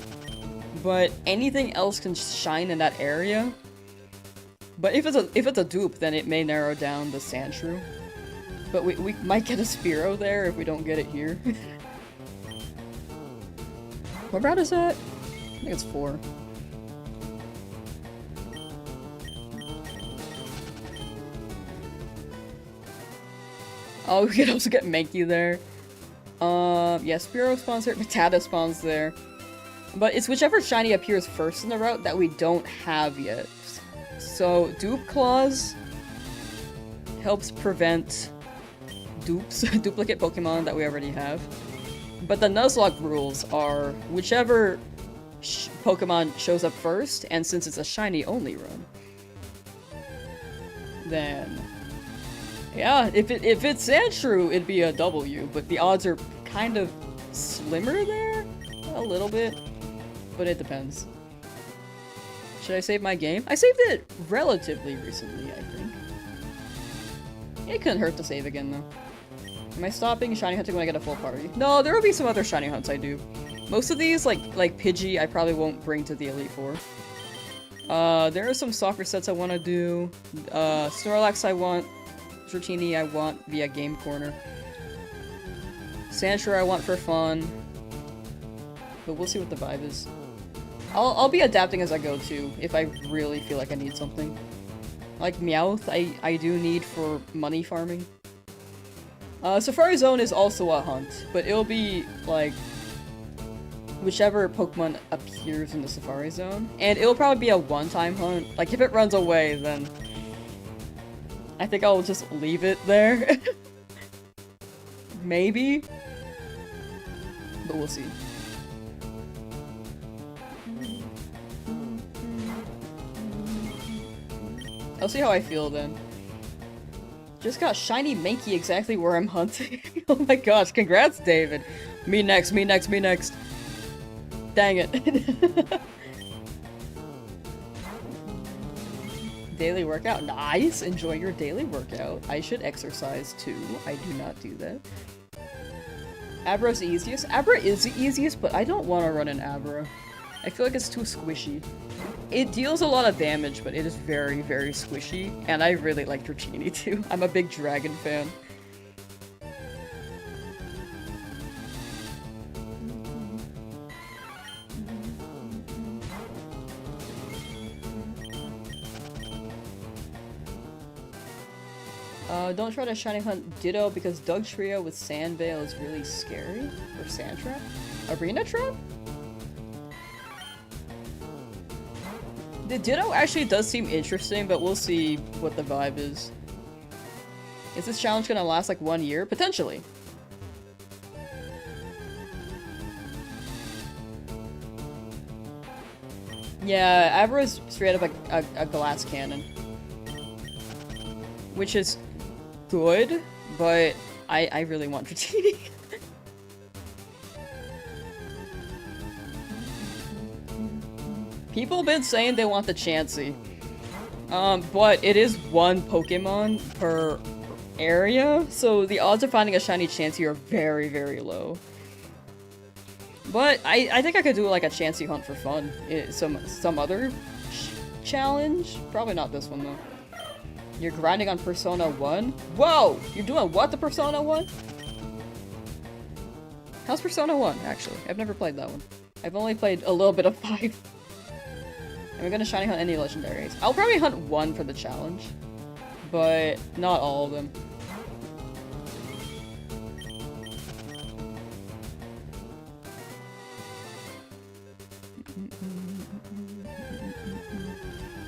But anything else can shine in that area. But if it's a dupe, then it may narrow down the Sandshrew. But we might get a Spearow there if we don't get it here. What route is that? I think it's 4. Oh, we could also get Mankey there. Yeah, Spearow spawns there, Matata spawns there. But it's whichever shiny appears first in the route that we don't have yet. So, Dupe Claws helps prevent dupes, duplicate Pokemon that we already have. But the Nuzlocke rules are whichever Pokemon shows up first, and since it's a shiny only run, then yeah, if it's Sandshrew, it'd be a W, but the odds are kind of slimmer there? A little bit. But it depends. Should I save my game? I saved it relatively recently, I think. It couldn't hurt to save again, though. Am I stopping shiny hunting when I get a full party? No, there will be some other shiny hunts I do. Most of these, like Pidgey, I probably won't bring to the Elite Four. There are some soccer sets I want to do. Snorlax I want. Dratini I want via Game Corner. Sandshrew I want for fun. But we'll see what the vibe is. I'll be adapting as I go too, if I really feel like I need something. Like Meowth, I do need for money farming. Safari Zone is also a hunt, but it'll be like whichever Pokemon appears in the Safari Zone. And it'll probably be a one-time hunt. Like if it runs away, then I think I'll just leave it there. Maybe. But we'll see. I'll see how I feel then. Just got shiny Mankey exactly where I'm hunting. Oh my gosh, congrats, David. Me next, me next, me next. Dang it. Daily workout. Nice! Enjoy your daily workout. I should exercise too. I do not do that. Abra's the easiest. Abra is the easiest, but I don't want to run an Abra. I feel like it's too squishy. It deals a lot of damage, but it is very, very squishy. And I really like Dratini too. I'm a big dragon fan. Don't try to shiny hunt Ditto because Doug Trio with Sandbale is really scary. Or Sandtrap? Arena Trap? The Ditto actually does seem interesting, but we'll see what the vibe is. Is this challenge gonna last like 1 year? Potentially. Yeah, Abra's straight up a glass cannon. Which is good, but I really want Dratini. People have been saying they want the Chansey. But it is one Pokemon per area, so the odds of finding a shiny Chansey are very, very low. But I think I could do like a Chansey hunt for fun. Some other challenge? Probably not this one though. You're grinding on Persona 1? Whoa! You're doing what to Persona 1? How's Persona 1, actually? I've never played that one. I've only played a little bit of 5. Am I gonna shiny hunt any legendaries? I'll probably hunt 1 for the challenge. But not all of them.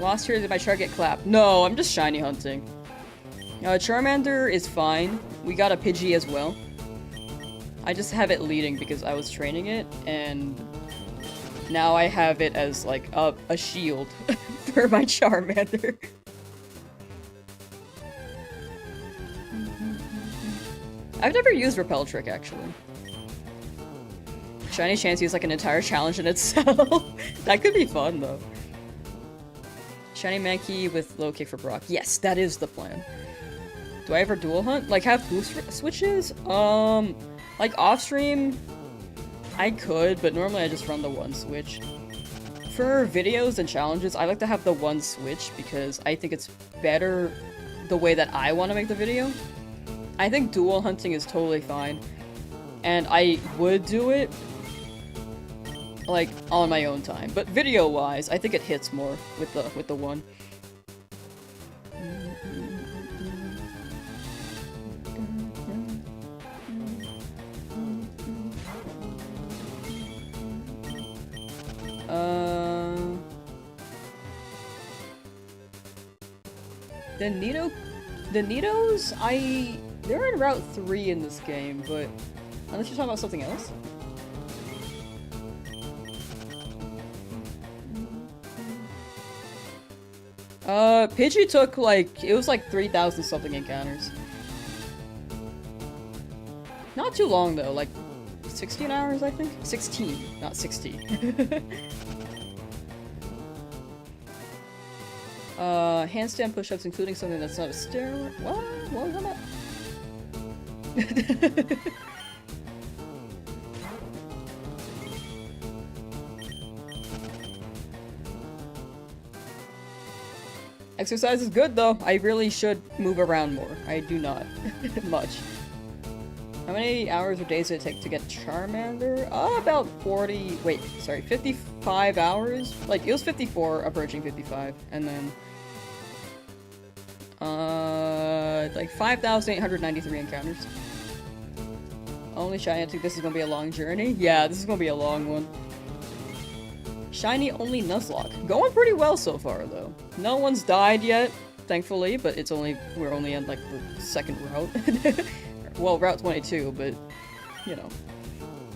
Lost here, did my char get clapped? No, I'm just shiny hunting. Charmander is fine. We got a Pidgey as well. I just have it leading because I was training it, and now I have it as like a shield for my Charmander. I've never used Repel Trick, actually. Shiny Chansey is like an entire challenge in itself. That could be fun, though. Shiny Mankey with low kick for Brock. Yes, that is the plan. Do I ever dual hunt? Like, have boost switches? Like, off-stream, I could, but normally I just run the one switch. For videos and challenges, I like to have the one switch because I think it's better the way that I want to make the video. I think dual hunting is totally fine, and I would do it, like, on my own time. But video-wise, I think it hits more with the one. The Nidos, they're in Route 3 in this game, but unless you're talking about something else. Pidgey took it was like 3,000 something encounters. Not too long though, like 16 hours I think? 16, not 60. Handstand push-ups, including something that's not a steroid. What was that? Exercise is good though. I really should move around more. I do not. Much. How many hours or days did it take to get Charmander? About 55 hours? Like, it was 54, approaching 55, and then like 5,893 encounters. Only shiny, I think this is gonna be a long journey. Yeah, this is gonna be a long one. Shiny only Nuzlocke. Going pretty well so far, though. No one's died yet, thankfully, but we're only on, like, the second route. Well, Route 22, but, you know.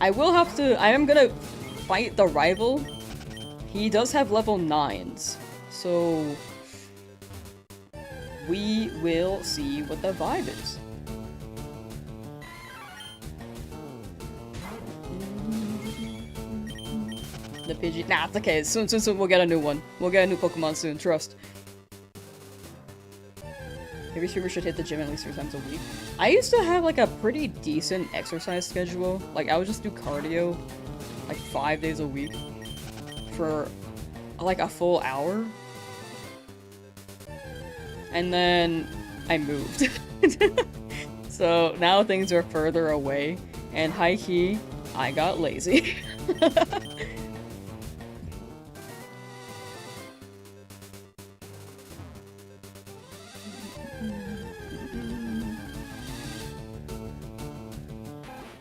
I am gonna fight the rival. He does have level 9s, so we will see what the vibe is. The Pidgey. Nah, it's okay. Soon we'll get a new one. We'll get a new Pokemon soon, trust. Every streamer should hit the gym at least 3 times a week. I used to have like a pretty decent exercise schedule. Like, I would just do cardio like 5 days a week for like a full hour. And then I moved. So now things are further away, and high-key, I got lazy.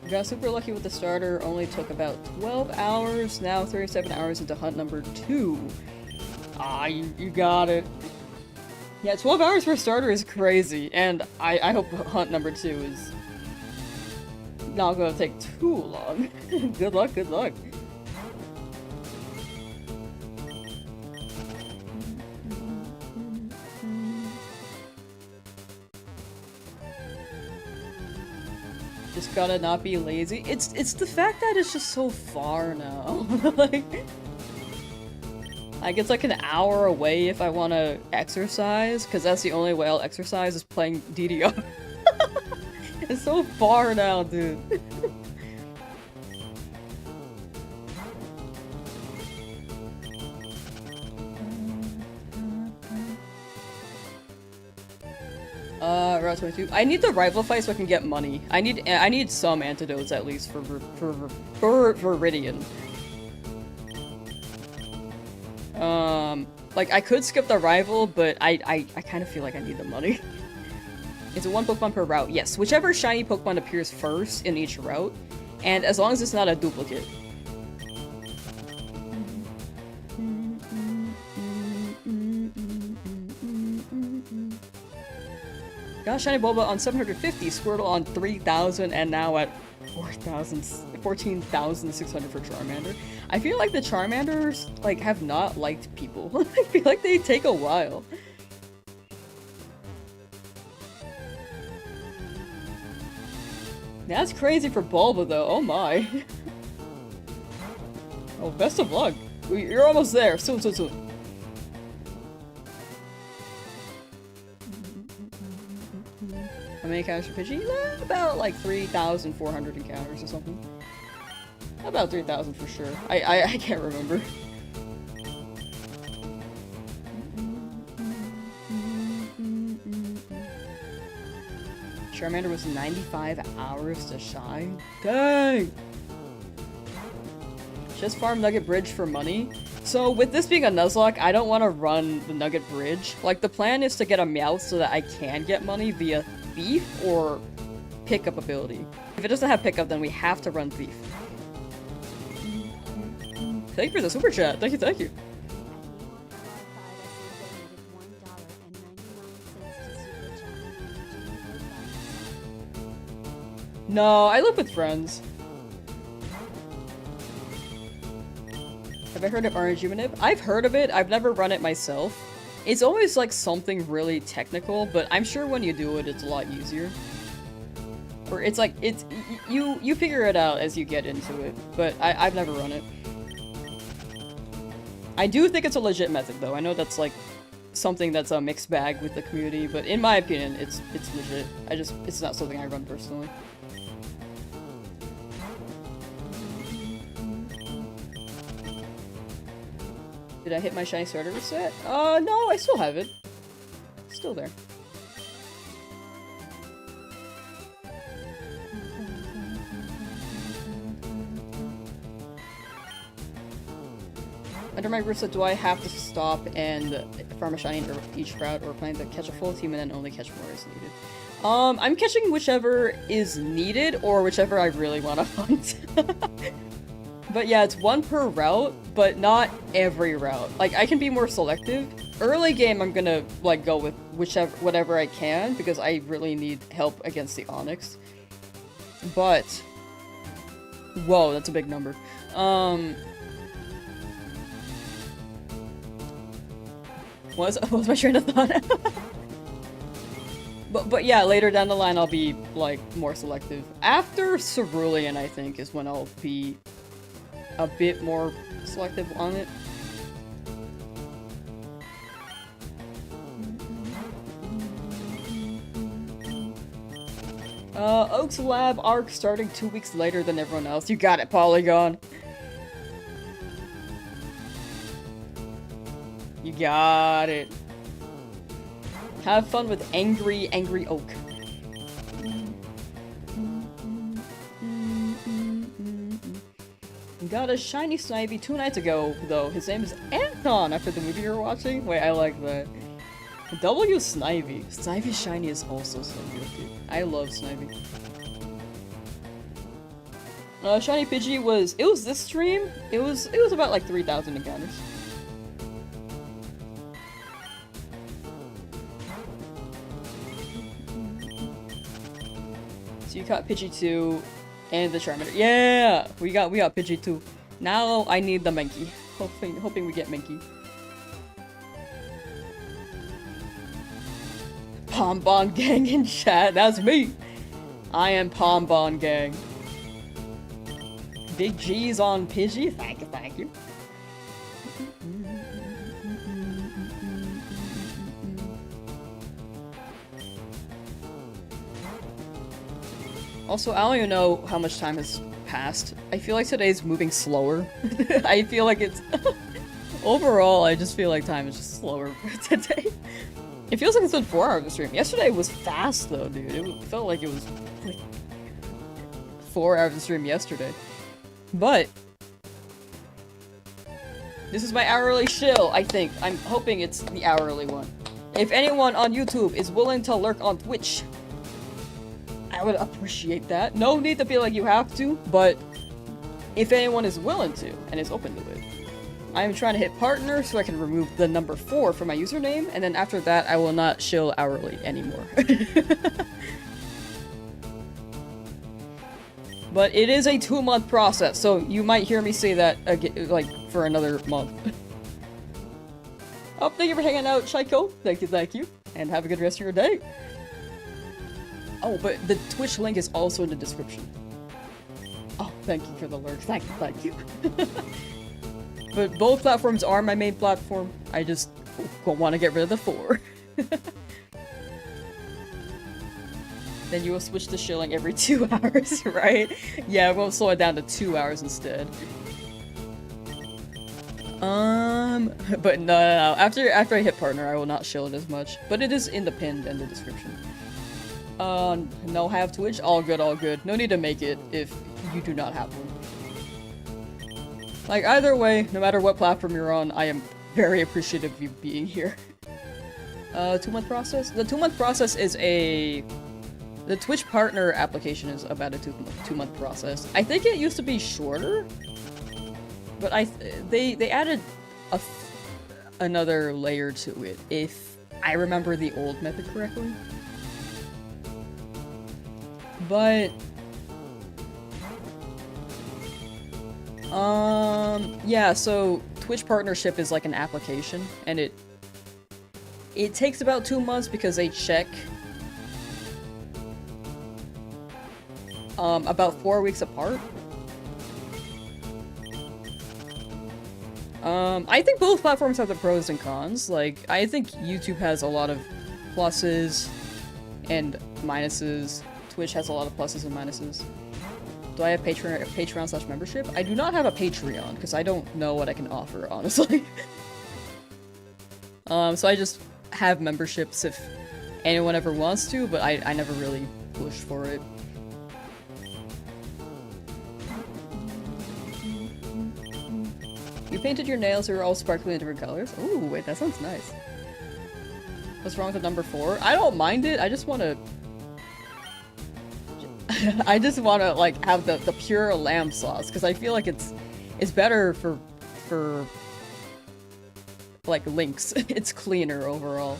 Got super lucky with the starter, only took about 12 hours, now 37 hours into hunt number 2. Ah, you got it. Yeah, 12 hours for a starter is crazy, and I hope hunt number 2 is not gonna take too long. Good luck, good luck. Just gotta not be lazy. It's the fact that it's just so far now. like it's like an hour away if I want to exercise, because that's the only way I'll exercise is playing DDR. It's so far now, dude. Route 22. I need the rival fight so I can get money. I need some antidotes at least for Viridian. Like, I could skip the rival, but I kind of feel like I need the money. Is it 1 Pokemon per route? Yes, whichever shiny Pokemon appears first in each route, and as long as it's not a duplicate. Got Shiny Bulba on 750, Squirtle on 3,000, and now at 14,600 for Charmander. I feel like the Charmanders, like, have not liked people. I feel like they take a while. That's crazy for Bulba, though. Oh my. Oh, best of luck. You're almost there. Soon. How many encounters for Pidgey? About like 3,400 encounters or something. About 3,000 for sure. I can't remember. Charmander was 95 hours to shine? Dang! Just farm Nugget Bridge for money? So with this being a Nuzlocke, I don't want to run the Nugget Bridge. Like, the plan is to get a Meowth so that I can get money via Thief or Pickup ability. If it doesn't have Pickup, then we have to run Thief. Thank you for the super chat. Thank you, thank you. No, I live with friends. Have I heard of RNG? I've heard of it. I've never run it myself. It's always like something really technical, but I'm sure when you do it, it's a lot easier. Or it's like, you figure it out as you get into it, but I've never run it. I do think it's a legit method though. I know that's like something that's a mixed bag with the community, but in my opinion, it's legit. It's not something I run personally. Did I hit my shiny starter reset? No, I still have it. Still there. Under my reset, do I have to stop and farm a shiny in each route, or plan to catch a full team and then only catch more as needed? I'm catching whichever is needed, or whichever I really want to hunt. But yeah, it's one per route, but not every route. Like, I can be more selective. Early game, I'm gonna, like, go with whatever I can, because I really need help against the Onyx. But... whoa, that's a big number. What was my train of thought? But yeah, later down the line, I'll be, like, more selective. After Cerulean, I think, is when I'll be a bit more selective on it. Oak's Lab arc starting 2 weeks later than everyone else. You got it, Polygon. You got it. Have fun with Angry Oak. Got a shiny Snivy 2 nights ago, though. His name is Anton after the movie you're watching. Wait, I like that. W Snivy. Snivy shiny is also so good, dude. I love Snivy. Shiny Pidgey was this stream? It was about like 3,000 encounters. So you caught Pidgey 2 and the Charmander. Yeah! We got Pidgey 2. Now I need the Mankey. Hoping we get Mankey. Pombon Gang in chat. That's me! I am Pombon Gang. Big G's on Pidgey. Thank you, thank you. Also, I don't even know how much time has passed. I feel like today's moving slower. I feel like it's... Overall, I just feel like time is just slower today. It feels like it's been 4 hours of stream. Yesterday was fast though, dude. It felt like it was like 4 hours of stream yesterday. But this is my hourly shill, I think. I'm hoping it's the hourly one. If anyone on YouTube is willing to lurk on Twitch, I would appreciate that. No need to feel like you have to, but if anyone is willing to and is open to it. I'm trying to hit partner so I can remove the number 4 from my username, and then after that I will not shill hourly anymore. But it is a 2-month process, so you might hear me say that again, like, for another month. Oh, thank you for hanging out, Shaiko. Thank you, and have a good rest of your day. Oh, but the Twitch link is also in the description. Oh, thank you for the lurk. Thank you. But both platforms are my main platform. I just want to get rid of the 4. Then you will switch to shilling every 2 hours, right? Yeah, we'll slow it down to 2 hours instead. But no. After I hit partner, I will not shill it as much. But it is in the pinned and the description. No have Twitch? All good, all good. No need to make it if you do not have one. Like, either way, no matter what platform you're on, I am very appreciative of you being here. 2-month process? The 2-month process is the Twitch partner application is about a 2-month process. I think it used to be shorter, but they added another layer to it, if I remember the old method correctly. But yeah, so Twitch partnership is like an application, and it takes about 2 months because they check about 4 weeks apart. I think both platforms have the pros and cons. Like, I think YouTube has a lot of pluses and minuses. Twitch has a lot of pluses and minuses. Do I have Patreon/membership? I do not have a Patreon, because I don't know what I can offer, honestly. So I just have memberships if anyone ever wants to, but I never really push for it. You painted your nails, they were all sparkly in different colors. Ooh, wait, that sounds nice. What's wrong with number 4? I don't mind it, I just wanna... I just wanna, like, have the pure Lamsauce, because I feel like it's better for like, links. It's cleaner overall.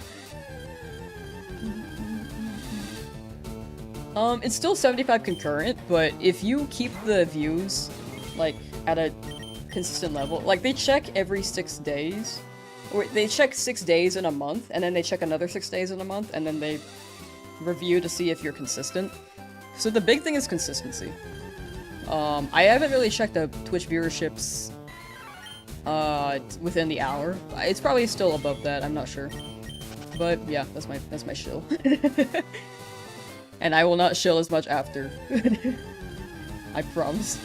It's still 75 concurrent, but if you keep the views, like, at a consistent level, like, they check every 6 days, or they check 6 days in a month, and then they check another 6 days in a month, and then they review to see if you're consistent. So the big thing is consistency. I haven't really checked the Twitch viewerships within the hour. It's probably still above that, I'm not sure. But yeah, that's my shill. And I will not shill as much after. I promise.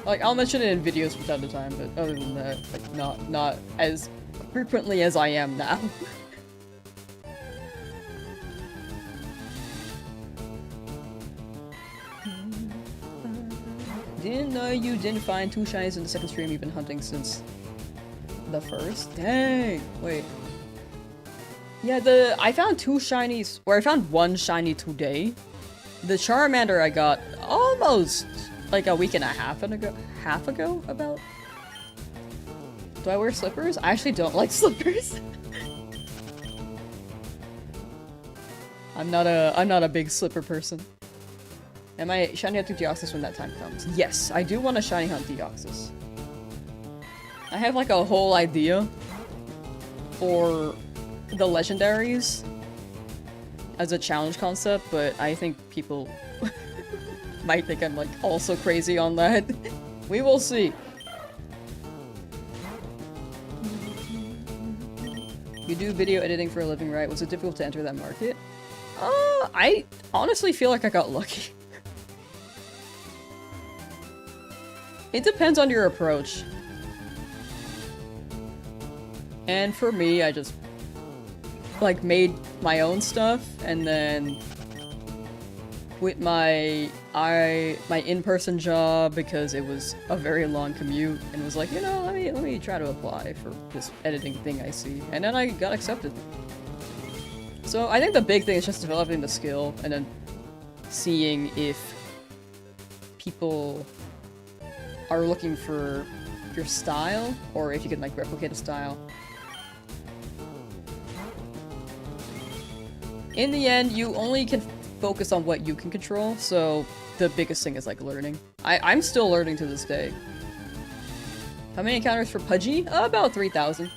Like, I'll mention it in videos from time to time, but other than that, like, not as frequently as I am now. Didn't know you didn't find 2 shinies in the second stream. You've been hunting since the first? Dang! Wait. Yeah, I found 2 shinies, or I found 1 shiny today. The Charmander I got almost like a week and a half ago, about. Do I wear slippers? I actually don't like slippers. I'm not a big slipper person. Am I shiny hunting Deoxys when that time comes? Yes, I do want to shiny hunt Deoxys. I have like a whole idea for the legendaries as a challenge concept, but I think people might think I'm like also crazy on that. We will see. You do video editing for a living, right? Was it difficult to enter that market? I honestly feel like I got lucky. It depends on your approach. And for me, I just like made my own stuff, and then quit my in-person job because it was a very long commute, and was like, you know, let me try to apply for this editing thing I see, and then I got accepted. So I think the big thing is just developing the skill, and then seeing if people are looking for your style, or if you can like replicate a style. In the end, you only can focus on what you can control, so the biggest thing is like learning. I'm still learning to this day. How many encounters for Pidgey? About 3,000.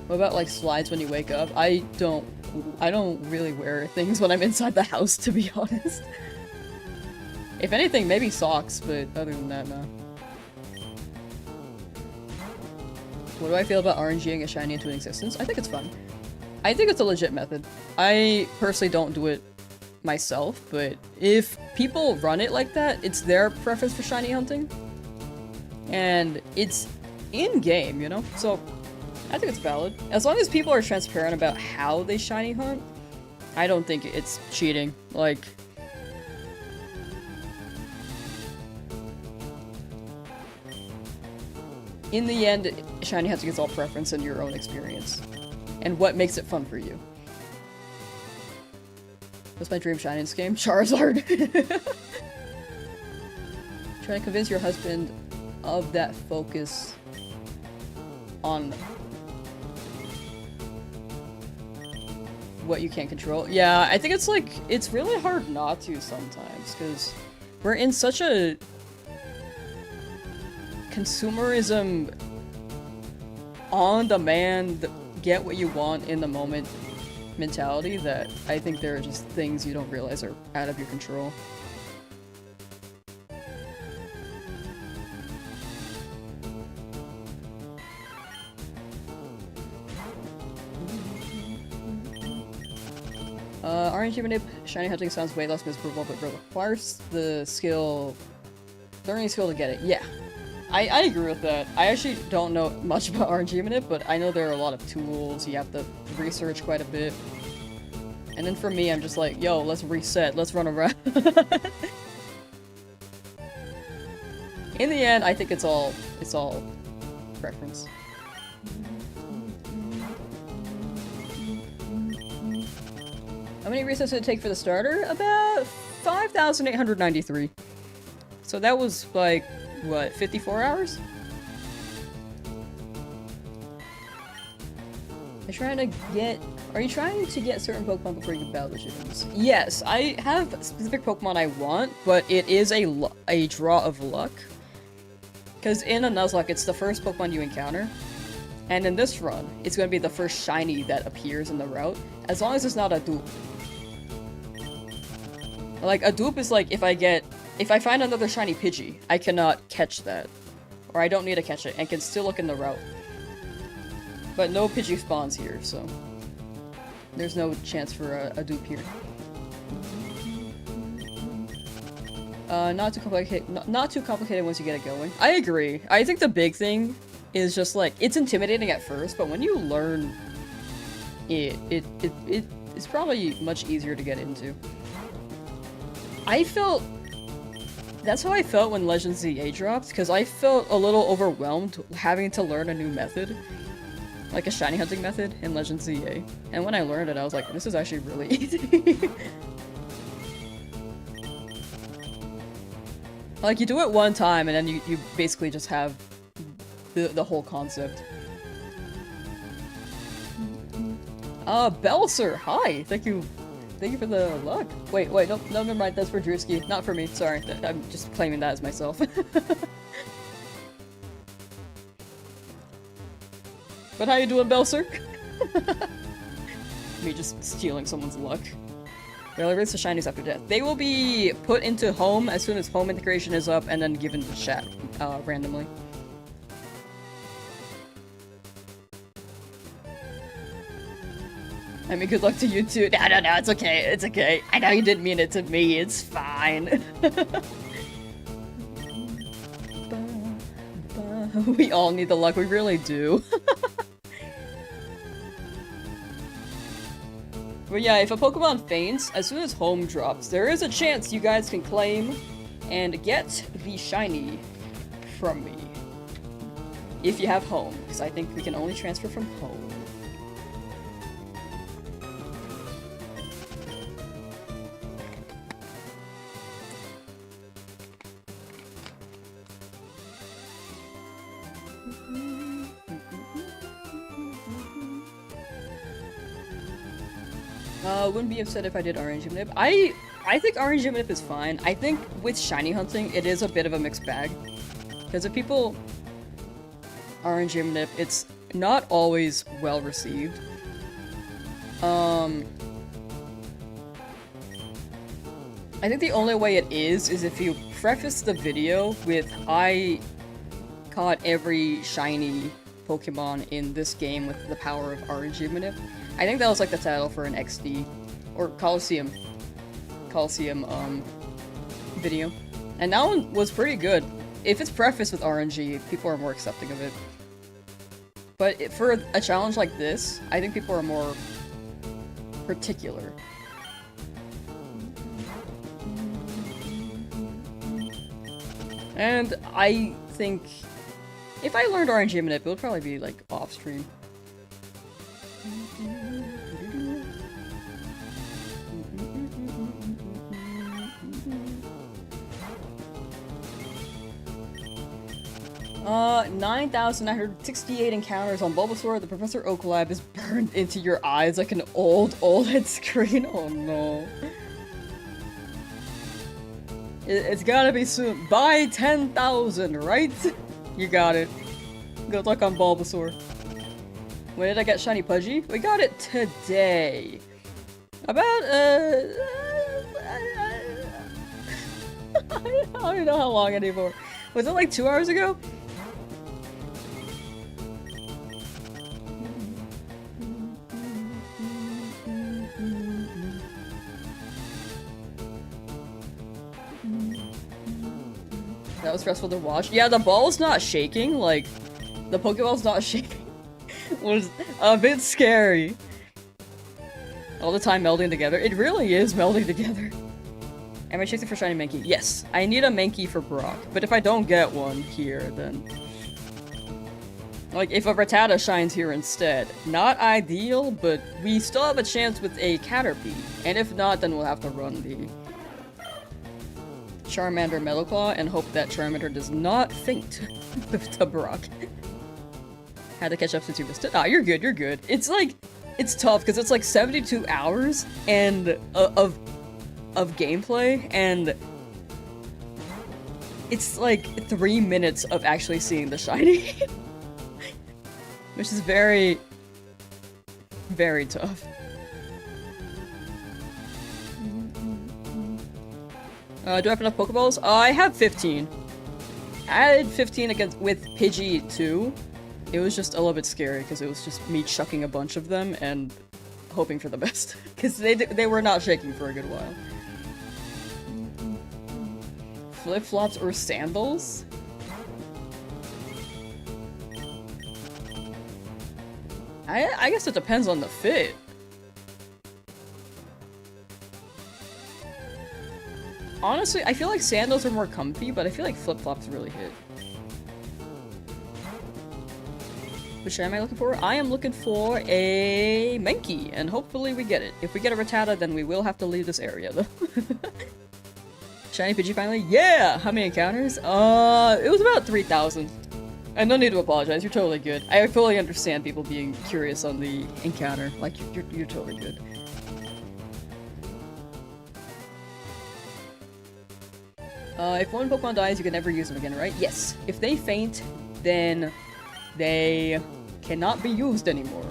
What about like slides when you wake up? I don't really wear things when I'm inside the house, to be honest. If anything, maybe socks, but other than that, no. What do I feel about RNGing a shiny into existence? I think it's fun. I think it's a legit method. I personally don't do it myself, but if people run it like that, it's their preference for shiny hunting. And it's in-game, you know? So, I think it's valid. As long as people are transparent about how they shiny hunt, I don't think it's cheating. Like... in the end, shiny hunting is all preference and your own experience. And what makes it fun for you. What's my dream shiny in this game? Charizard! Trying to convince your husband of that focus on what you can't control. Yeah, I think it's like, it's really hard not to sometimes, because we're in such a consumerism on demand, get what you want in the moment mentality that I think there are just things you don't realize are out of your control. RNG manip shiny hunting sounds way less miserable, but requires the skill, learning skill to get it. Yeah. I agree with that. I actually don't know much about RNG manip, but I know there are a lot of tools, you have to research quite a bit. And then for me, I'm just like, yo, let's reset, let's run around. In the end, I think it's all preference. How many resets did it take for the starter? About 5,893. So that was like, what, 54 hours? Are you trying to get certain Pokemon before you can battle the gyms? Yes, I have specific Pokemon I want, but it is a draw of luck. Because in a Nuzlocke, it's the first Pokemon you encounter. And in this run, it's going to be the first shiny that appears in the route, as long as it's not a dupe. Like, a dupe is like, if I find another shiny Pidgey, I cannot catch that. Or I don't need to catch it, and can still look in the route. But no Pidgey spawns here, so... there's no chance for a dupe here. Not too complicated once you get it going. I agree. I think the big thing is just like, it's intimidating at first, but when you learn it's probably much easier to get into. That's how I felt when Legends ZA dropped, because I felt a little overwhelmed having to learn a new method. Like a shiny hunting method in Legends ZA. And when I learned it, I was like, this is actually really easy. Like, you do it one time, and then you basically just have the whole concept. Belser, hi! Thank you for the luck. Wait, no, never mind, that's for Drewski, not for me, sorry. I'm just claiming that as myself. But how you doing, Belser? Me just stealing someone's luck. Rarely release the shinies after death. They will be put into home as soon as home integration is up, and then given to chat randomly. I mean, good luck to you too. No, it's okay, it's okay. I know you didn't mean it to me, it's fine. We all need the luck, we really do. But yeah, if a Pokemon faints, as soon as home drops, there is a chance you guys can claim and get the shiny from me. If you have home, because I think we can only transfer from home. Wouldn't be upset if I did RNG manip. I think RNG manip is fine. I think with shiny hunting, it is a bit of a mixed bag. Because if people RNG manip, it's not always well received. I think the only way it is if you preface the video with, I caught every shiny Pokemon in this game with the power of RNG manip. I think that was like the title for an XD or Coliseum video. And that one was pretty good. If it's prefaced with RNG, people are more accepting of it. But for a challenge like this, I think people are more particular. And I think if I learned RNG manip, it would probably be like off stream. 9,968 encounters on Bulbasaur. The Professor Oak Lab is burned into your eyes like an old head screen. Oh no. It's gotta be soon. By 10,000, right? You got it. Good luck on Bulbasaur. When did I get Shiny Pidgey? We got it today. About, I don't even know how long anymore. Was it like 2 hours ago? That was stressful to watch. Yeah, the ball's not shaking, like, the Pokeball's not shaking. Was a bit scary. All the time melding together. It really is melding together. Am I chasing for Shiny Mankey? Yes. I need a Mankey for Brock, but if I don't get one here, then... Like, if a Rattata shines here instead. Not ideal, but we still have a chance with a Caterpie. And if not, then we'll have to run the Charmander Metal Claw and hope that Charmander does not faint to Brock. Had to catch up since you missed it. Ah, you're good, you're good. It's like, it's tough because it's like 72 hours and of gameplay, and it's like 3 minutes of actually seeing the shiny. Which is very, very tough. Do I have enough Pokeballs? I have 15. I had 15 with Pidgey too. It was just a little bit scary because it was just me chucking a bunch of them and hoping for the best. Because they were not shaking for a good while. Flip-flops or sandals? I guess it depends on the fit. Honestly, I feel like sandals are more comfy, but I feel like flip-flops really hit. Which am I looking for? I am looking for a Mankey, and hopefully we get it. If we get a Rattata, then we will have to leave this area, though. Shiny Pidgey finally? Yeah! How many encounters? It was about 3,000. And no need to apologize, you're totally good. I fully understand people being curious on the encounter. Like, you're totally good. If one Pokemon dies, you can never use them again, right? Yes. If they faint, then they cannot be used anymore.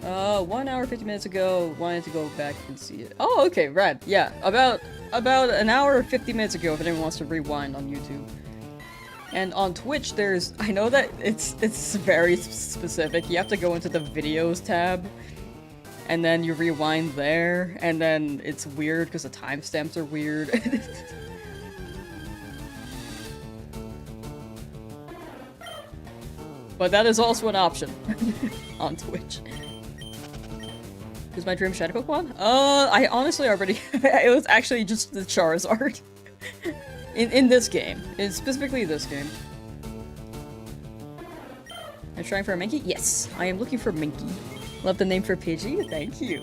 1 hour, 50 minutes ago, wanted to go back and see it. Oh, okay, rad. Yeah, about an hour, 50 minutes ago, if anyone wants to rewind on YouTube. And on Twitch, I know that it's very specific. You have to go into the videos tab, and then you rewind there, and then it's weird because the timestamps are weird. But that is also an option on Twitch. Is my dream Shadow Pokemon? I honestly already... it was actually just the Charizard. in this game. Specifically this game. Are you trying for a Mankey? Yes, I am looking for Mankey. Love the name for Pidgey? Thank you.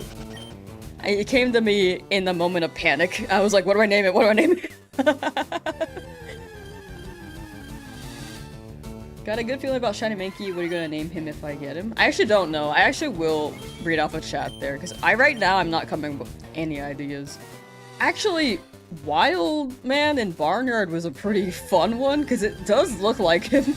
It came to me in the moment of panic. I was like, what do I name it? What do I name it? Got a good feeling about Shiny Mankey. What are you gonna name him if I get him? I actually don't know. I actually will read off a chat there, because right now I'm not coming with any ideas. Actually, Wild Man in Barnyard was a pretty fun one, because it does look like him.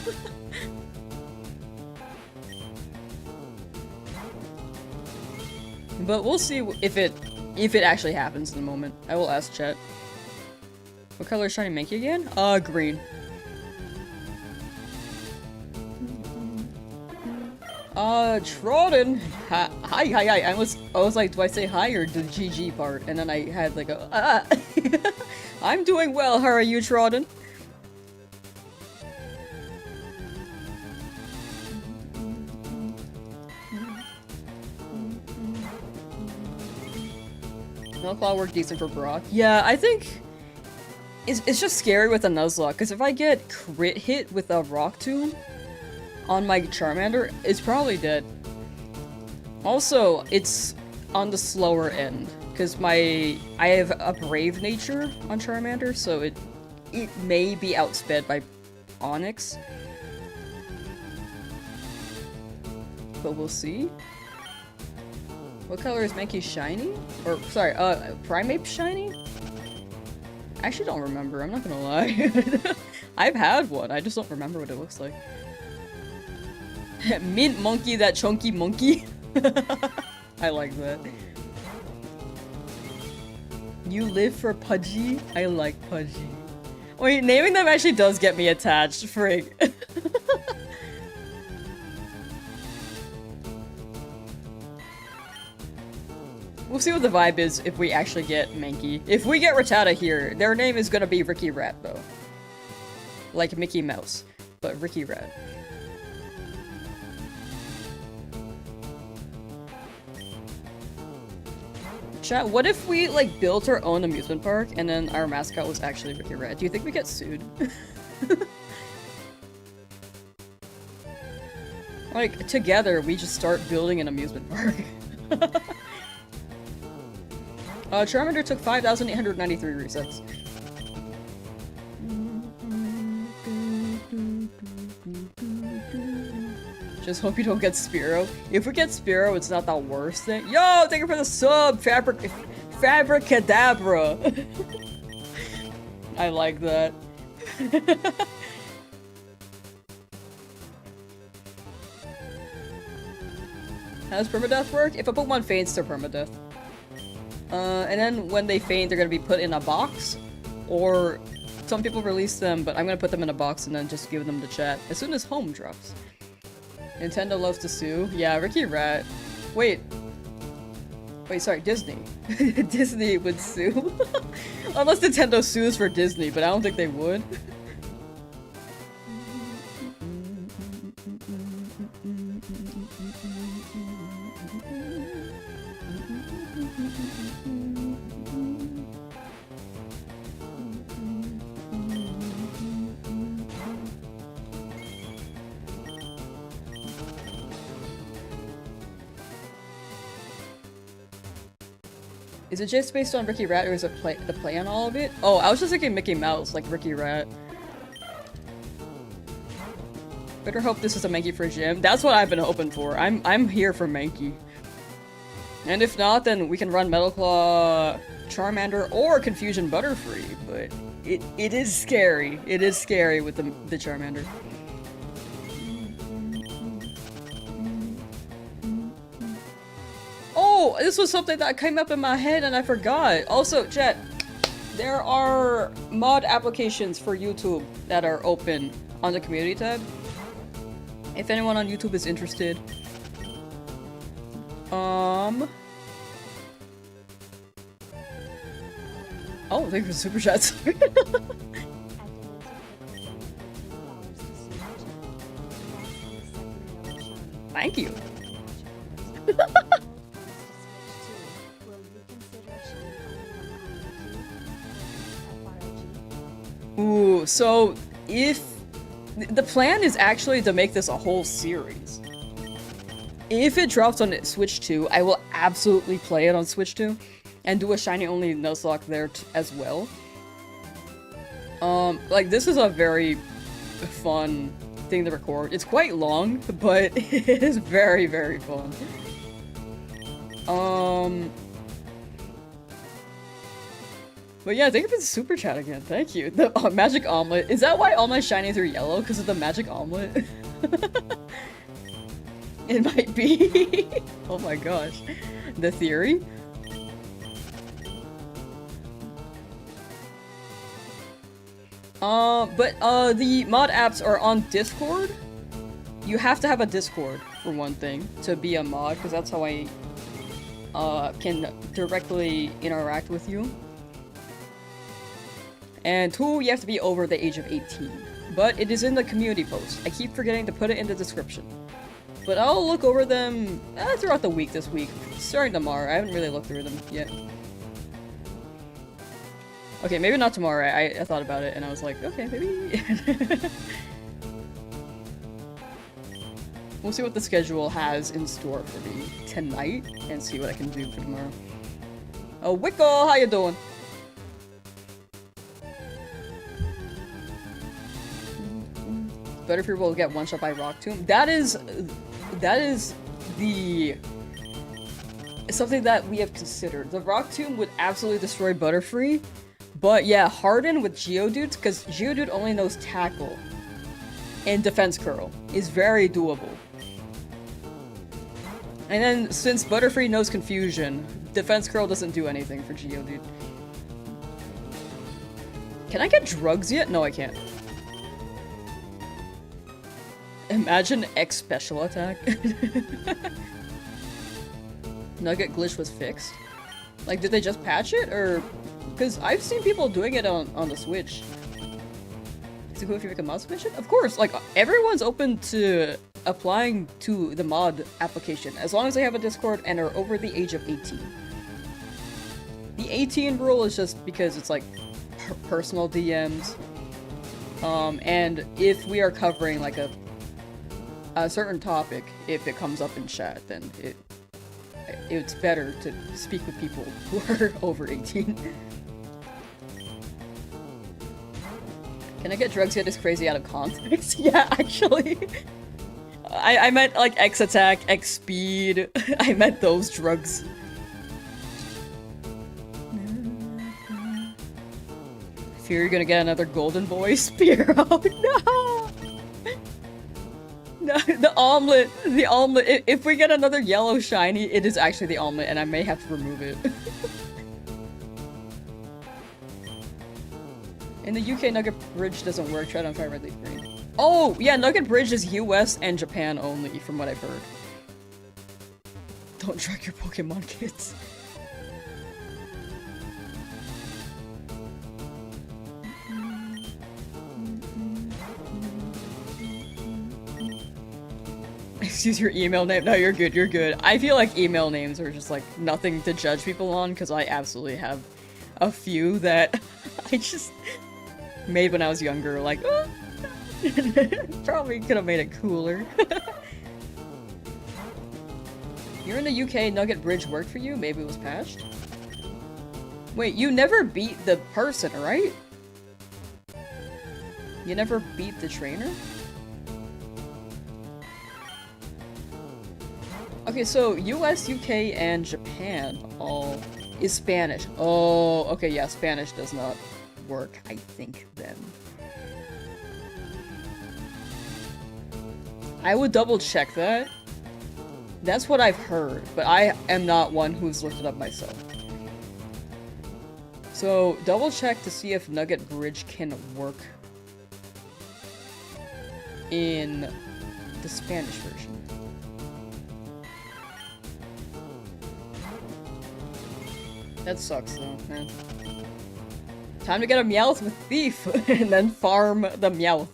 But we'll see if it actually happens in the moment. I will ask chat. What color is Shiny Mankey again? Green. Trodden. Hi. I was like, do I say hi or the GG part? And then I had like a I'm doing well. How are you, Trodden? Nuzlocke worked decent for Brock. Yeah, I think it's just scary with a Nuzlocke, because if I get crit hit with a Rock Tomb on my Charmander, it's probably dead. Also, it's on the slower end, because I have a Brave nature on Charmander, so it may be outsped by Onyx. But we'll see. What color is Mankey shiny? Or, sorry, Primeape shiny? I actually don't remember, I'm not gonna lie. I've had one, I just don't remember what it looks like. Mint monkey, that chunky monkey. I like that. You live for Pidgey? I like Pidgey. Wait, naming them actually does get me attached, frig. We'll see what the vibe is if we actually get Mankey. If we get Rattata here, their name is gonna be Ricky Rat, though. Like Mickey Mouse, but Ricky Rat. Chat, what if we, like, built our own amusement park and then our mascot was actually Ricky Rat? Do you think we get sued? Like, together, we just start building an amusement park. Charmander took 5,893 resets. Just hope you don't get Spearow. If we get Spearow, it's not the worst thing. Yo, thank you for the sub, Fabricadabra. I like that. How does Permadeath work? If a Pokemon faints, they're Permadeath. And then when they faint, they're gonna be put in a box, or some people release them, but I'm gonna put them in a box and then just give them to chat as soon as home drops. Nintendo loves to sue. Yeah, Ricky Rat. Wait, sorry, Disney. Disney would sue. Unless Nintendo sues for Disney, but I don't think they would. Is it just based on Ricky Rat, or is it the play on all of it? Oh, I was just thinking Mickey Mouse, like Ricky Rat. Better hope this is a Mankey for gym. That's what I've been hoping for. I'm here for Mankey. And if not, then we can run Metal Claw, Charmander, or Confusion Butterfree. But it is scary. It is scary with the Charmander. Oh, this was something that came up in my head and I forgot. Also, chat, there are mod applications for YouTube that are open on the community tab. If anyone on YouTube is interested. Oh, thank you for the super chats. Thank you. Ooh, so if the plan is actually to make this a whole series. If it drops on Switch 2, I will absolutely play it on Switch 2 and do a Shiny Only Nuzlocke there as well. Like, this is a very fun thing to record. It's quite long, but it is very, very fun. But yeah, thank you for the super chat again. Thank you. The magic omelet. Is that why all my shinies are yellow? Because of the magic omelet? It might be. Oh my gosh. The theory? The mod apps are on Discord. you have to have a Discord, for one thing, to be a mod, because that's how I can directly interact with you. And 2, you have to be over the age of 18. But it is in the community post. I keep forgetting to put it in the description. But I'll look over them throughout the week this week. Starting tomorrow. I haven't really looked through them yet. Okay, maybe not tomorrow. I thought about it and I was like, okay, maybe... We'll see what the schedule has in store for me tonight and see what I can do for tomorrow. Oh, Wickle! How you doing? Butterfree will get one shot by Rock Tomb. That is the something that we have considered. The Rock Tomb would absolutely destroy Butterfree, but yeah, Harden with Geodude, because Geodude only knows Tackle and Defense Curl is very doable. And then since Butterfree knows Confusion, Defense Curl doesn't do anything for Geodude. Can I get drugs yet? No, I can't. Imagine X special attack. Nugget glitch was fixed. Like, did they just patch it, or... Because I've seen people doing it on the Switch. Is it cool if you make a mod submission? Of course, like, everyone's open to applying to the mod application, as long as they have a Discord and are over the age of 18. The 18 rule is just because it's, like, personal DMs. And if we are covering, like, a certain topic, if it comes up in chat, then it's better to speak with people who are over 18. Can I get drugs yet? Is crazy out of context? Yeah, actually. I meant like X attack, X speed. I meant those drugs. Fear you're gonna get another golden boy spear. Oh no! No, the omelet. The omelet. If we get another yellow shiny, it is actually the omelet, and I may have to remove it. In the UK, Nugget Bridge doesn't work. Try it on Fire Red Leaf Green. Oh, yeah, Nugget Bridge is US and Japan only, from what I've heard. Don't drag your Pokemon, kids. Excuse your email name. No, you're good, you're good. I feel like email names are just like nothing to judge people on, because I absolutely have a few that I just made when I was younger, like, oh. Probably could have made it cooler. You're in the UK, Nugget Bridge worked for you? Maybe it was patched? Wait, you never beat the person, right? You never beat the trainer? Okay, so US, UK, and Japan all is Spanish. Oh, okay, yeah, Spanish does not work, I think, then. I would double check that. That's what I've heard, but I am not one who's looked it up myself. So, double check to see if Nugget Bridge can work in the Spanish version. That sucks though, man. Time to get a Meowth with Thief, and then farm the Meowth.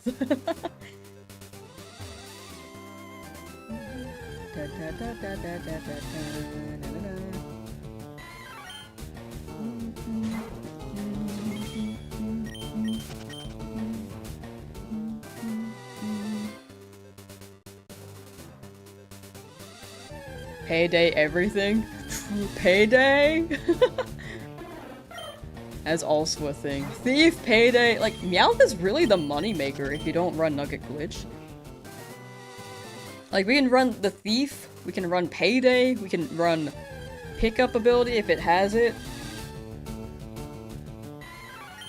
Payday everything? True payday? As also a thing. Thief, payday, like, Meowth is really the moneymaker if you don't run Nugget Glitch. Like, we can run the Thief, we can run Payday, we can run Pickup ability if it has it.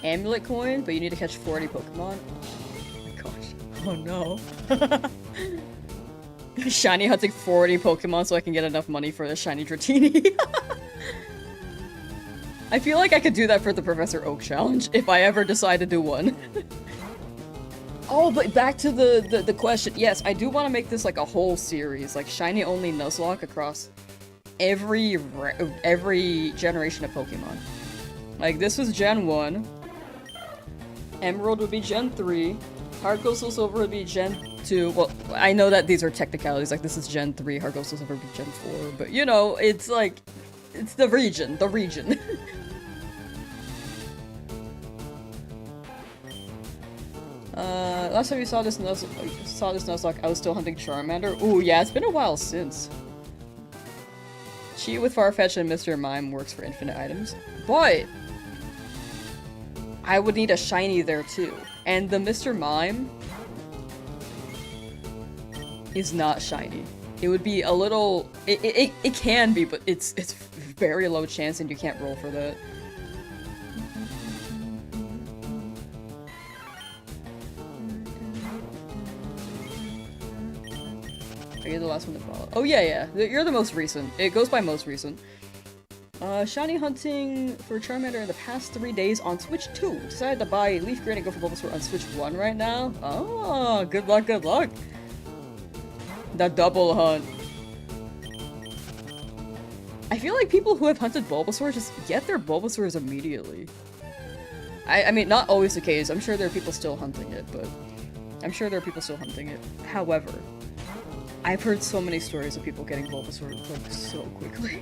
Amulet coin, but you need to catch 40 Pokemon. Oh my gosh. Oh no. Shiny hunting 40 Pokemon so I can get enough money for the Shiny Dratini. I feel like I could do that for the Professor Oak challenge if I ever decide to do one. Oh, but back to the question. Yes, I do want to make this like a whole series, like Shiny Only Nuzlocke across every generation of Pokemon. Like, this was Gen 1. Emerald would be Gen 3. Heart Gold Soul Silver would be Gen 2. Well, I know that these are technicalities, like this is Gen 3, Heart Gold Soul Silver would be Gen 4, but you know, it's like, it's the region. Last time you saw this Nuzlocke, I was still hunting Charmander. Ooh, yeah, it's been a while since. Cheat with Farfetch and Mr. Mime works for infinite items, but I would need a shiny there too. And the Mr. Mime is not shiny. It would be a little... It can be, but it's very low chance and you can't roll for that. Are you the last one to follow? Oh yeah. You're the most recent. It goes by most recent. Shiny hunting for Charmander in the past 3 days on Switch 2. Decided to buy Leaf Green and go for Bulbasaur on Switch 1 right now. Oh, good luck. The double hunt. I feel like people who have hunted Bulbasaur just get their Bulbasaurs immediately. I mean, not always the case. I'm sure there are people still hunting it, but... However, I've heard so many stories of people getting Bulbasaur, like, so quickly.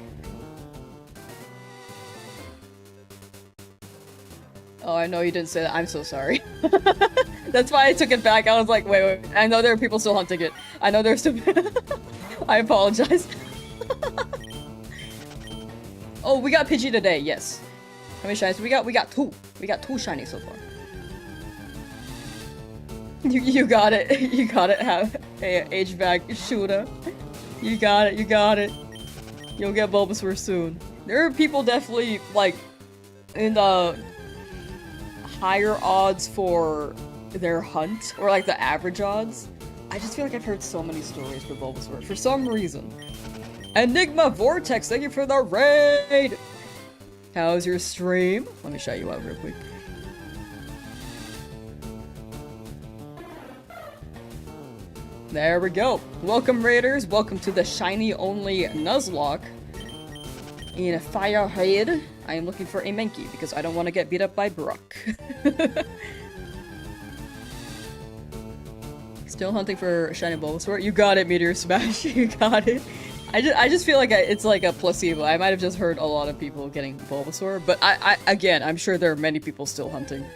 Oh, I know you didn't say that. I'm so sorry. That's why I took it back. I was like, wait. I know there are people still hunting it. I know there's still... I apologize. Oh, we got Pidgey today, yes. How many shinies? We got two. We got 2 shinies so far. You got it. You got it. Have a HVAC shooter. You got it. You'll get Bulbasaur soon. There are people definitely, like, in the higher odds for their hunt, or like the average odds. I just feel like I've heard so many stories for Bulbasaur for some reason. Enigma Vortex, thank you for the raid! How's your stream? Let me shout you out real quick. There we go. Welcome raiders, welcome to the Shiny Only Nuzlocke. In Firehead, I am looking for a Mankey because I don't want to get beat up by Brock. Still hunting for Shiny Bulbasaur? You got it, Meteor Smash. You got it. I just feel like it's like a placebo. I might have just heard a lot of people getting Bulbasaur, but again, I'm sure there are many people still hunting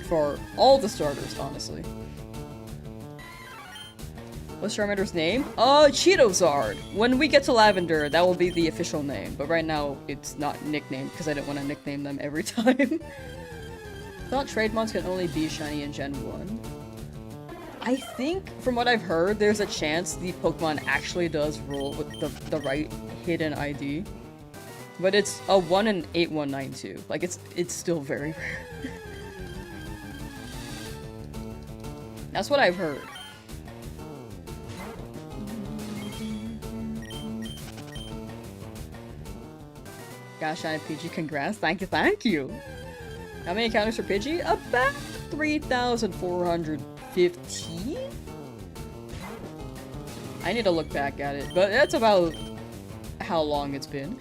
for all the starters, honestly. What's Charmander's name? Cheetozard. When we get to Lavender, that will be the official name, but right now it's not nicknamed because I didn't want to nickname them every time. Thought Trademons can only be shiny in Gen 1. I think, from what I've heard, there's a chance the Pokemon actually does roll with the right hidden ID. But it's a 1 in 8192. Like, it's still very rare. That's what I've heard. Gosh, shiny Pidgey, congrats. Thank you. How many encounters for Pidgey? About 3,415? I need to look back at it, but that's about how long it's been.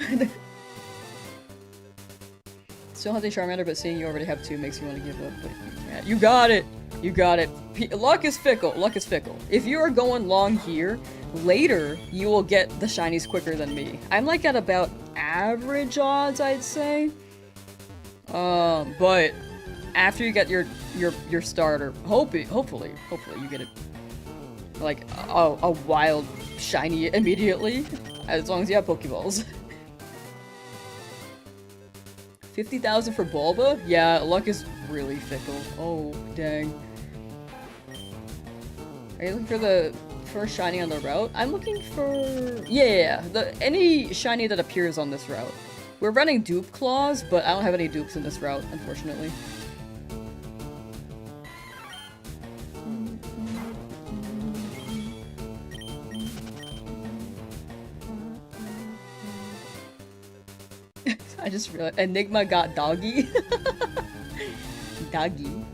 Still hunting Charmander, but seeing you already have 2 makes you want to give up, but you can't. You got it! You got it. Luck is fickle. Luck is fickle. If you are going long here, later you will get the shinies quicker than me. I'm like at about average odds, I'd say. But after you get your starter, hopefully you get it like a wild shiny immediately, as long as you have Pokeballs. 50,000 for Bulba? Yeah, luck is really fickle. Oh, dang. Are you looking for the first shiny on the route? I'm looking for... Yeah, any shiny that appears on this route. We're running dupe claws, but I don't have any dupes in this route, unfortunately. I just realized Enigma got doggy. Doggy.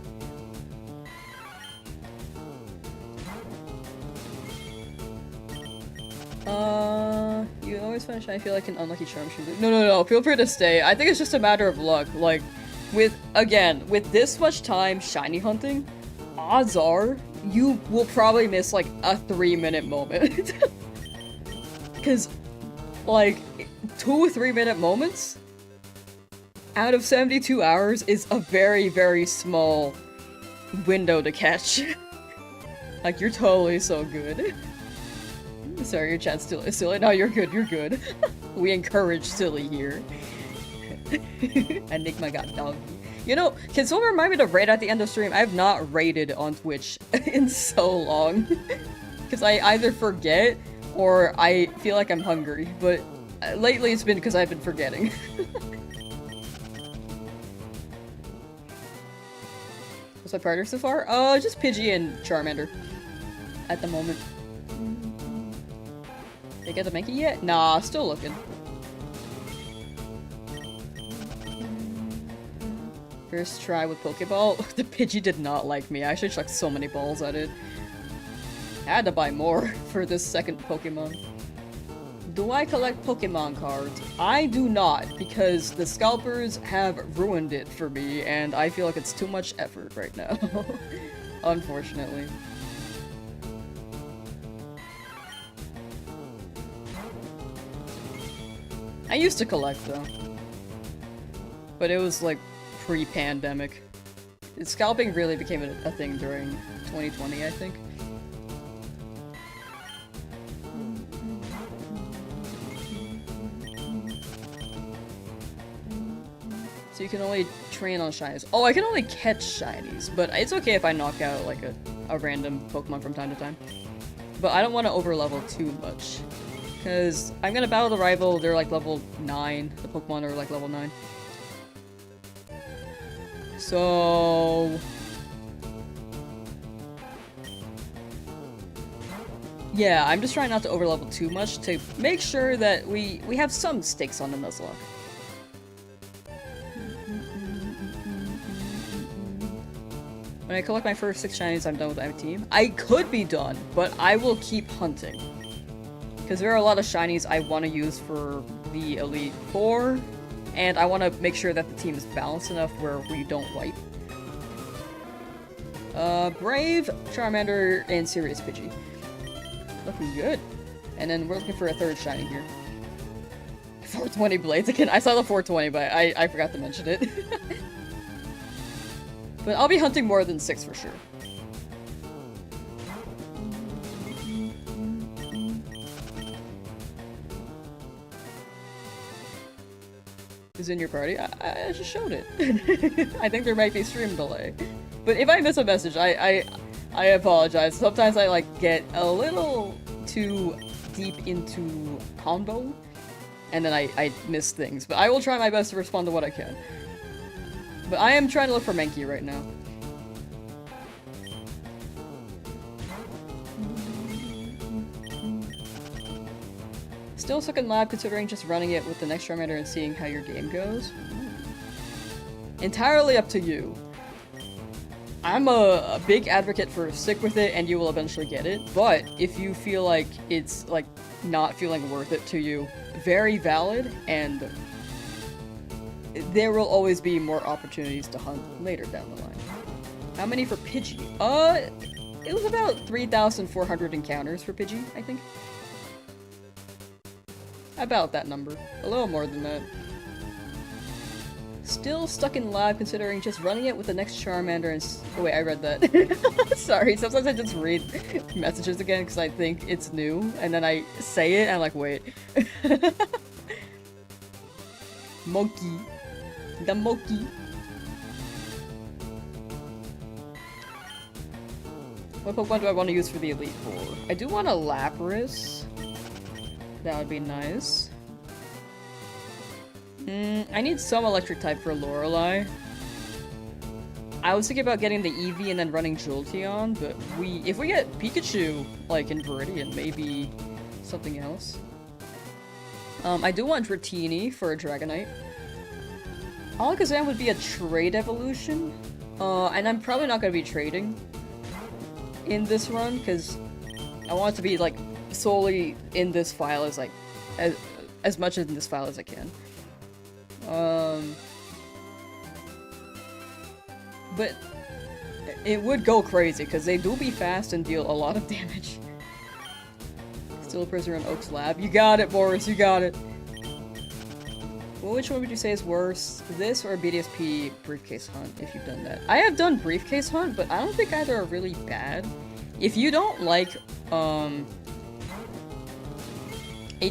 You always find a shiny, I feel like an unlucky charm should be- No, feel free to stay. I think it's just a matter of luck. Like, with this much time shiny hunting, odds are you will probably miss like a 3-minute moment. Because, like, 2 3-minute moments out of 72 hours is a very, very small window to catch. Like, you're totally so good. Sorry, your chat's still silly. No, you're good. We encourage silly here. Enigma got doggy. You know, can someone remind me to raid at the end of stream? I have not raided on Twitch in so long. Because I either forget or I feel like I'm hungry. But lately it's been because I've been forgetting. What's my partner so far? Just Pidgey and Charmander. At the moment. Did I get the Mankey yet? Nah, still looking. First try with Pokeball. The Pidgey did not like me. I actually chucked so many balls at it. I had to buy more for this second Pokemon. Do I collect Pokemon cards? I do not, because the scalpers have ruined it for me, and I feel like it's too much effort right now. Unfortunately. I used to collect though. But it was like pre-pandemic. Scalping really became a thing during 2020, I think. So you can only train on shinies. Oh, I can only catch shinies, but it's okay if I knock out like a random Pokemon from time to time. But I don't want to overlevel too much. Because I'm gonna battle the rival, they're like level 9. The Pokemon are like level 9. So... yeah, I'm just trying not to overlevel too much to make sure that we have some stakes on the Nuzlocke. When I collect my first 6 shinies, I'm done with my team. I could be done, but I will keep hunting. Because there are a lot of shinies I want to use for the Elite Four, and I want to make sure that the team is balanced enough where we don't wipe. Brave, Charmander, and Serious Pidgey. Looking good. And then we're looking for a third shiny here. 420 Blades again. I saw the 420, but I forgot to mention it. But I'll be hunting more than 6 for sure. Is in your party? I just showed it. I think there might be stream delay. But if I miss a message, I apologize. Sometimes I like get a little too deep into combo, and then I miss things. But I will try my best to respond to what I can. But I am trying to look for Mankey right now. Still stuck in lab, considering just running it with the next Charmander and seeing how your game goes. Entirely up to you. I'm a big advocate for stick with it and you will eventually get it, but if you feel like it's like not feeling worth it to you, very valid, and there will always be more opportunities to hunt later down the line. How many for Pidgey? It was about 3,400 encounters for Pidgey, I think. About that number. A little more than that. Still stuck in lab, considering just running it with the next Charmander and oh wait, I read that. Sorry, sometimes I just read messages again because I think it's new, and then I say it and I'm like, wait. Monkey. The monkey. What Pokemon do I want to use for the Elite Four? I do want a Lapras. That would be nice. I need some electric type for Lorelei. I was thinking about getting the Eevee and then running Jolteon, but if we get Pikachu, like in Viridian, maybe something else. I do want Dratini for a Dragonite. Alakazam would be a trade evolution, and I'm probably not going to be trading in this run, because I want it to be, like, solely in this file as like as much in this file as I can. But it would go crazy because they do be fast and deal a lot of damage. Still a prisoner in Oak's lab. You got it, Boris. You got it. Well, which one would you say is worse? This or BDSP briefcase hunt, if you've done that? I have done briefcase hunt, but I don't think either are really bad. If you don't like, a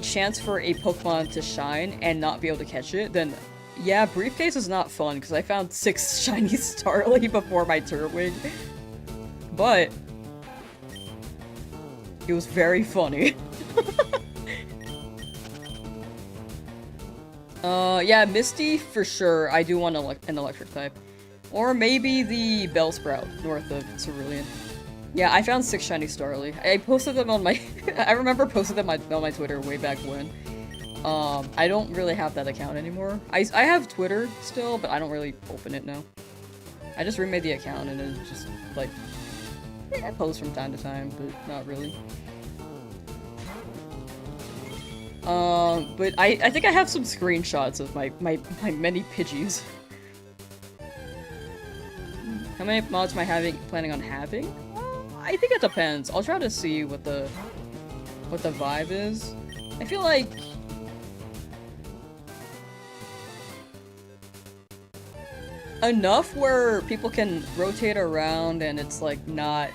chance for a Pokemon to shine and not be able to catch it, then yeah, briefcase is not fun, because I found 6 shiny Starly before my Turtwig. But it was very funny. Yeah, Misty for sure. I do want an electric type. Or maybe the Bellsprout north of Cerulean. Yeah, I found 6 shiny Starly. I posted them on my I remember posting them on my Twitter way back when. I don't really have that account anymore. I have Twitter still, but I don't really open it now. I just remade the account and it's just like I post from time to time, but not really. But I think I have some screenshots of my many Pidgeys. How many mods am I planning on having? I think it depends. I'll try to see what the vibe is. I feel like enough where people can rotate around and it's like not.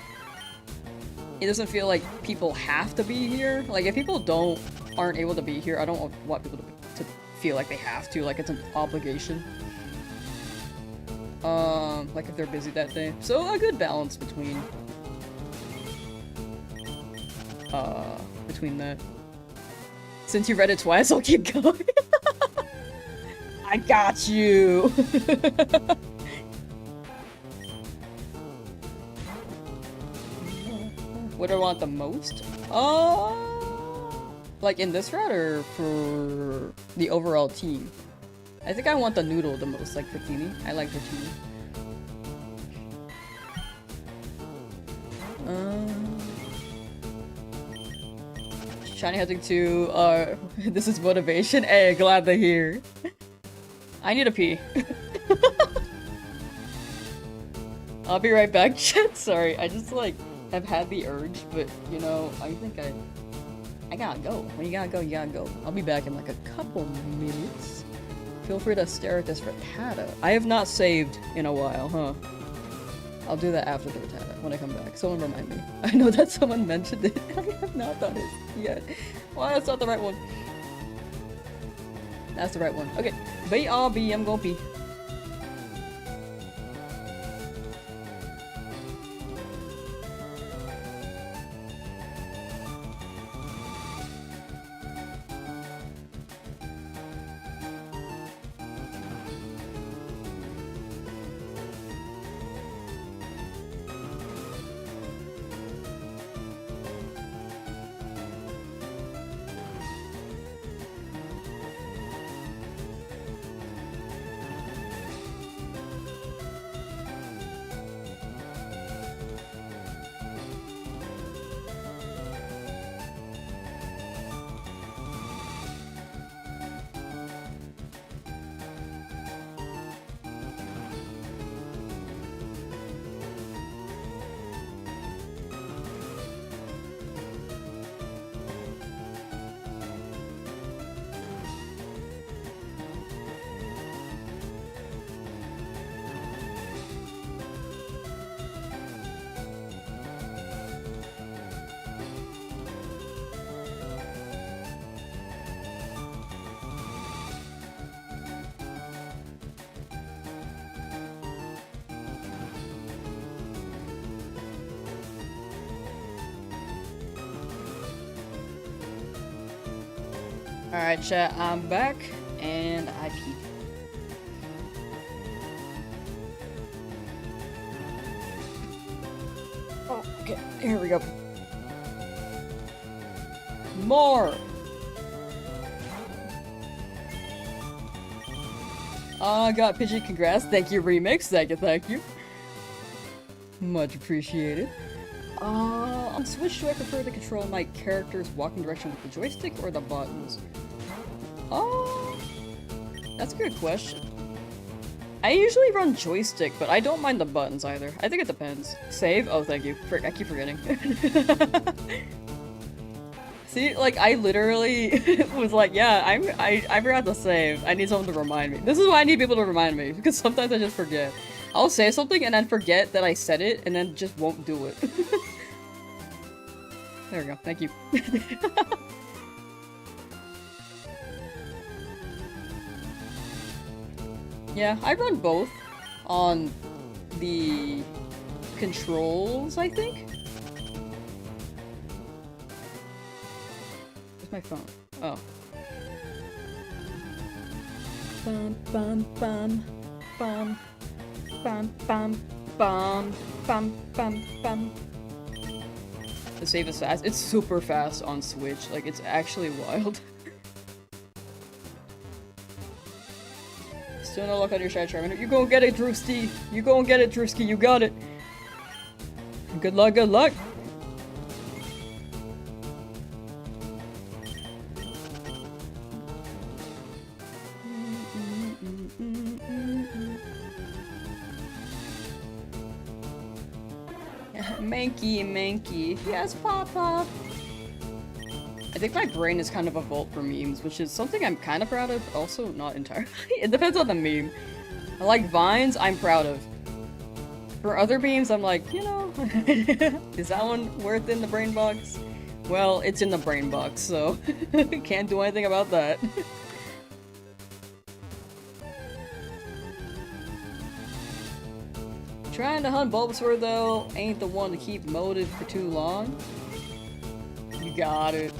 It doesn't feel like people have to be here. Like if people aren't able to be here, I don't want people to feel like they have to, like it's an obligation. Like if they're busy that day. So a good balance between that. Since you read it twice, I'll keep going. I got you! What do I want the most? Like in this route or for the overall team? I think I want the noodle the most, like for Teeny. I like her Teeny. Shiny hunting 2, this is motivation. Hey, glad to hear. I need a pee. I'll be right back, chat. Sorry, I just like have had the urge, but you know, I think I gotta go. When you gotta go, you gotta go. I'll be back in like a couple minutes. Feel free to stare at this Rattata. I have not saved in a while, huh? I'll do that after the Rattata when I come back. Someone remind me. I know that someone mentioned it. I have not done it yet. Well, that's not the right one. That's the right one. Okay. BRB, I'm gonna pee. Alright, chat, I'm back, and I peed. Oh, okay, here we go. More! I got Pidgey, congrats. Thank you, Remix. Thank you, thank you. Much appreciated. On Switch, do I prefer to control my character's walking direction with the joystick or the buttons? Oh, that's a good question. I usually run joystick, but I don't mind the buttons either. I think it depends. Save? Oh, thank you. I keep forgetting. See, like, I literally was like, yeah, I forgot to save. I need someone to remind me. This is why I need people to remind me, because sometimes I just forget. I'll say something and then forget that I said it, and then just won't do it. There we go. Thank you. Yeah, I run both on the controls, I think. Where's my phone? Oh. Bum bum bum bum bum bum bum bum bum bum. The save is fast. It's super fast on Switch. Like, it's actually wild. Still no luck on your Shiny Charmander. You gon' get it, Drewski. You gon' get it, Drewski. You got it. Good luck, good luck. Mankey. Yes, Papa. I think my brain is kind of a vault for memes, which is something I'm kind of proud of, also not entirely. It depends on the meme. I like Vines, I'm proud of. For other memes, I'm like, you know, is that one worth in the brain box? Well, it's in the brain box, so can't do anything about that. Trying to hunt Bulbasaur, though, ain't the one to keep motive for too long. You got it.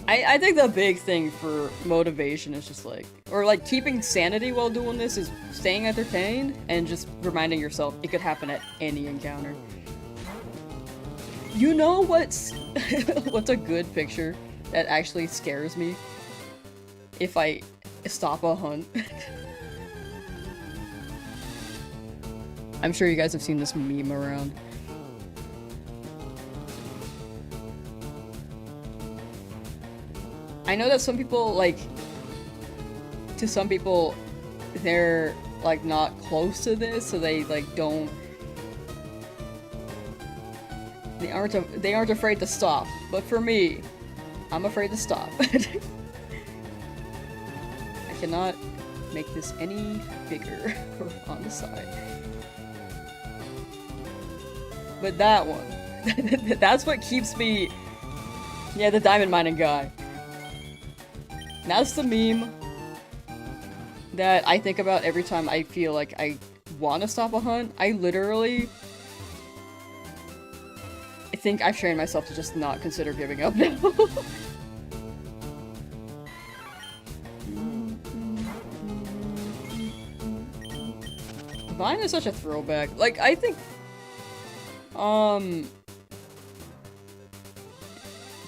I think the big thing for motivation is just like, or like keeping sanity while doing this is staying entertained and just reminding yourself it could happen at any encounter. You know what's a good picture that actually scares me? If I stop a hunt. I'm sure you guys have seen this meme around. I know that some people, like, to some people, they're, like, not close to this, so they, like, don't... They aren't afraid to stop. But for me, I'm afraid to stop. I cannot make this any bigger on the side. But that one, that's what keeps me... Yeah, the diamond mining guy. That's the meme that I think about every time I feel like I want to stop a hunt. I literally... I think I've trained myself to just not consider giving up now. Vine is such a throwback. Like, I think...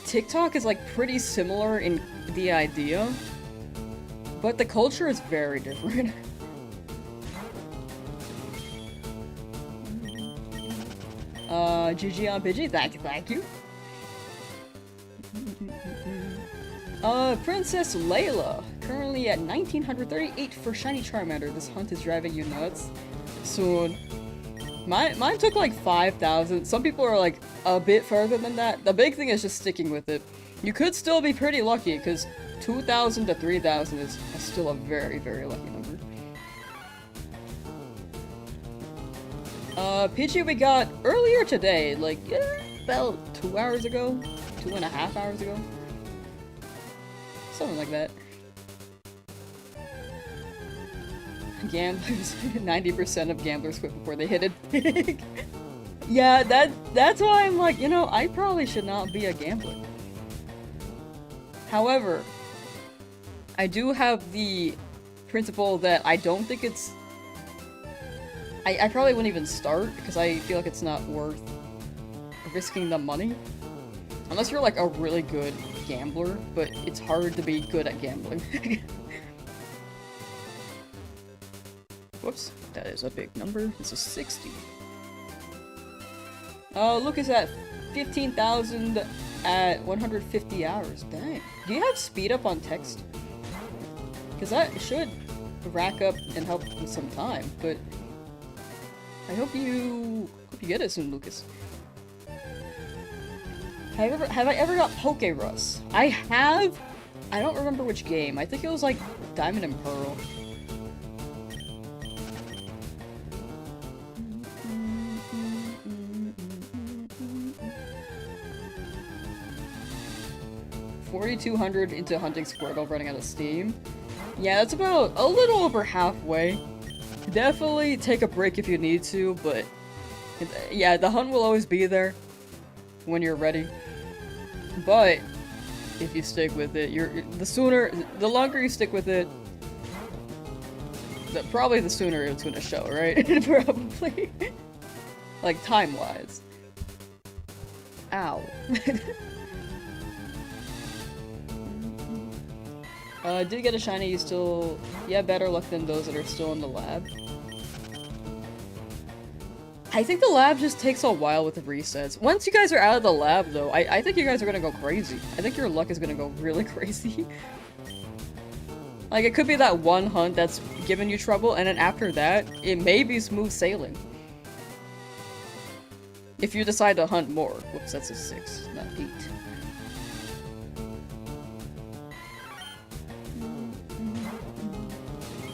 TikTok is, like, pretty similar in the idea, but the culture is very different. GG on Pidgey, thank you. Princess Layla, currently at 1938 for Shiny Charmander. This hunt is driving you nuts. Soon. Mine took like 5,000. Some people are like a bit further than that. The big thing is just sticking with it. You could still be pretty lucky, because 2,000 to 3,000 is still a very, very lucky number. Pidgey we got earlier today, like, about 2 hours ago? 2.5 hours ago? Something like that. Gamblers, 90% of gamblers quit before they hit it big. Yeah, that's why I'm like, you know, I probably should not be a gambler. However, I do have the principle that I don't think it's... I probably wouldn't even start, because I feel like it's not worth risking the money. Unless you're like a really good gambler, but it's hard to be good at gambling. Whoops, that is a big number. It's a 60. Oh, Lucas at 15,000 at 150 hours. Dang. Do you have speed up on text? Because that should rack up and help with some time, but I hope you get it soon, Lucas. Have I ever got Poke Russ? I have. I don't remember which game. I think it was like Diamond and Pearl. $4,200 into hunting Squirtle running out of steam. Yeah, that's about a little over halfway. Definitely take a break if you need to, but yeah, the hunt will always be there when you're ready. But if you stick with it, the longer you stick with it, probably the sooner it's gonna show, right? Probably. Like, time-wise. Ow. Did get a shiny, you still... Yeah, better luck than those that are still in the lab. I think the lab just takes a while with the resets. Once you guys are out of the lab, though, I think you guys are gonna go crazy. I think your luck is gonna go really crazy. Like, it could be that one hunt that's giving you trouble, and then after that, it may be smooth sailing. If you decide to hunt more. Whoops, that's a 6, not 8.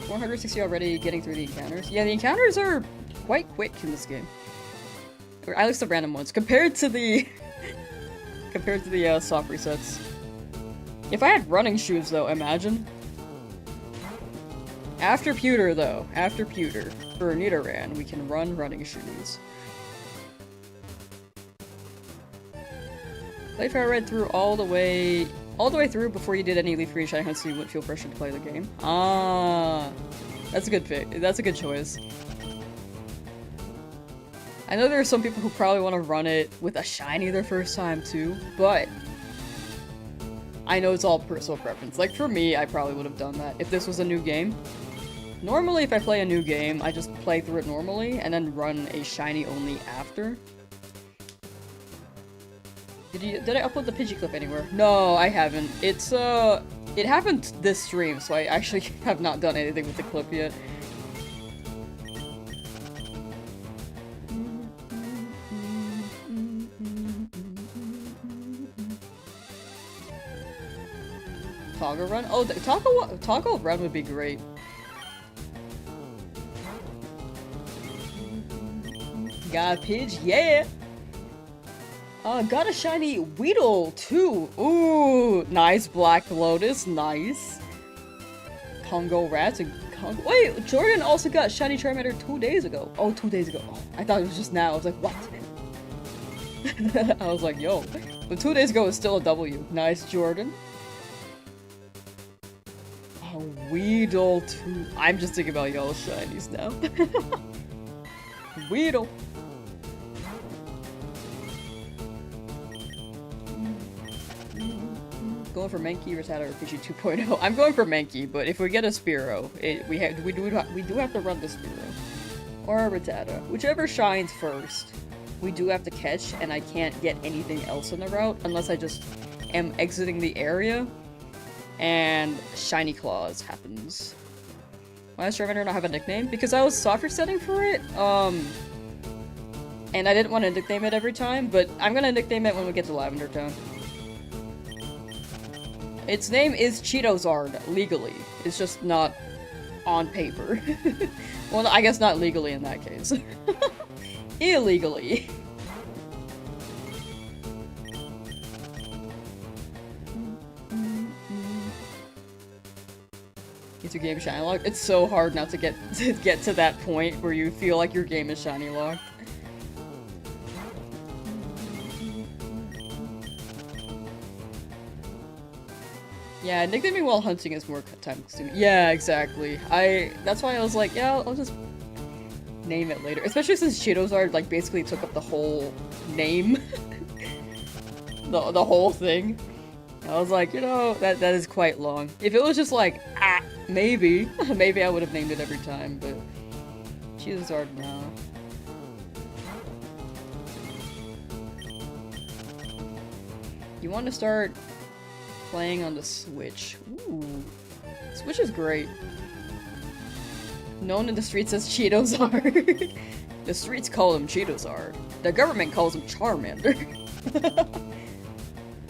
$460 already, getting through the encounters. Yeah, the encounters are quite quick in this game. Or at least the random ones, compared to the soft resets. If I had running shoes though, imagine. After Pewter though, after Pewter, for Nidoran, we can run running shoes. Playfair read through all the way through before you did any Leaf Green Shiny hunts so you wouldn't feel pressure to play the game. Ah, that's a good pick. That's a good choice. I know there are some people who probably want to run it with a shiny their first time too, but I know it's all personal preference. Like for me, I probably would have done that if this was a new game. Normally, if I play a new game, I just play through it normally and then run a shiny only after. Did I upload the Pidgey clip anywhere? No, I haven't. It happened this stream, so I actually have not done anything with the clip yet. Toggle run? Oh, toggle run would be great. Got a Pidge, yeah! Got a shiny Weedle, too! Ooh, nice Black Lotus, nice. Congo Rats and Congo- Wait, Jordan also got shiny Charmander 2 days ago. Oh, 2 days ago. Oh, I thought it was just now. I was like, what? I was like, yo. But 2 days ago is still a W. Nice, Jordan. Oh, Weedle, too. I'm just thinking about y'all shinies now. Weedle. Going for Mankey, Rattata, or Pidgey 2.0. I'm going for Mankey, but if we get a Spearow, we do have to run the Spearow. Or a Rattata. Whichever shines first, we do have to catch, and I can't get anything else in the route unless I just am exiting the area and Shiny Claws happens. Why does Charmander not have a nickname? Because I was soft resetting for it, and I didn't want to nickname it every time, but I'm gonna nickname it when we get to Lavender Town. Its name is Cheetozard, legally. It's just not on paper. Well, I guess not legally in that case. Illegally. It's your game shiny locked. It's so hard not to get to that point where you feel like your game is shiny locked. Yeah, nicknaming while hunting is more time consuming. Yeah, exactly. That's why I was like, yeah, I'll just name it later. Especially since Cheetozard, like, basically took up the whole name. the whole thing. I was like, you know, that is quite long. If it was just like, maybe I would have named it every time, but Cheetozard, no. You want to start playing on the Switch. Ooh. Switch is great. Known in the streets as Cheetos are. The streets call them Cheetos. The government calls them Charmander.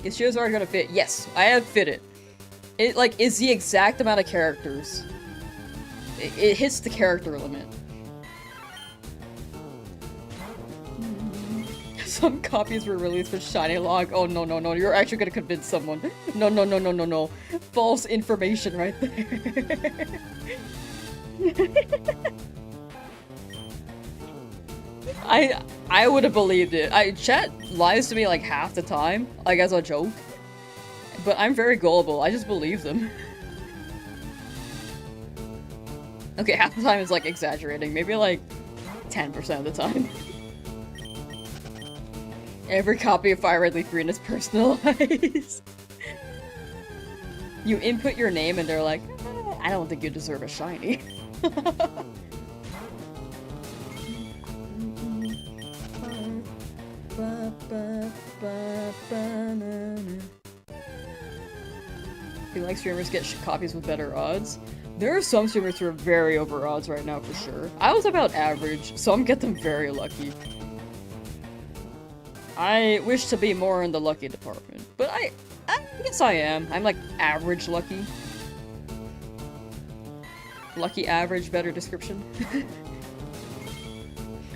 Is Cheetos gonna fit? Yes, I have fit it. It, like, is the exact amount of characters. It hits the character limit. Some copies were released with Shiny Log. Oh, no, no, no. You're actually gonna convince someone. No, no, no, no, no, no. False information right there. I would have believed it. Chat lies to me like half the time, like as a joke. But I'm very gullible. I just believe them. Okay, half the time is like exaggerating. Maybe like 10% of the time. Every copy of Fire Red Leaf Green is personalized. You input your name and they're like, I don't think you deserve a shiny. Do you like streamers get copies with better odds? There are some streamers who are very over odds right now for sure. I was about average, so I'm getting very lucky. I wish to be more in the lucky department, but I guess I am. I'm like average lucky. Lucky average, better description.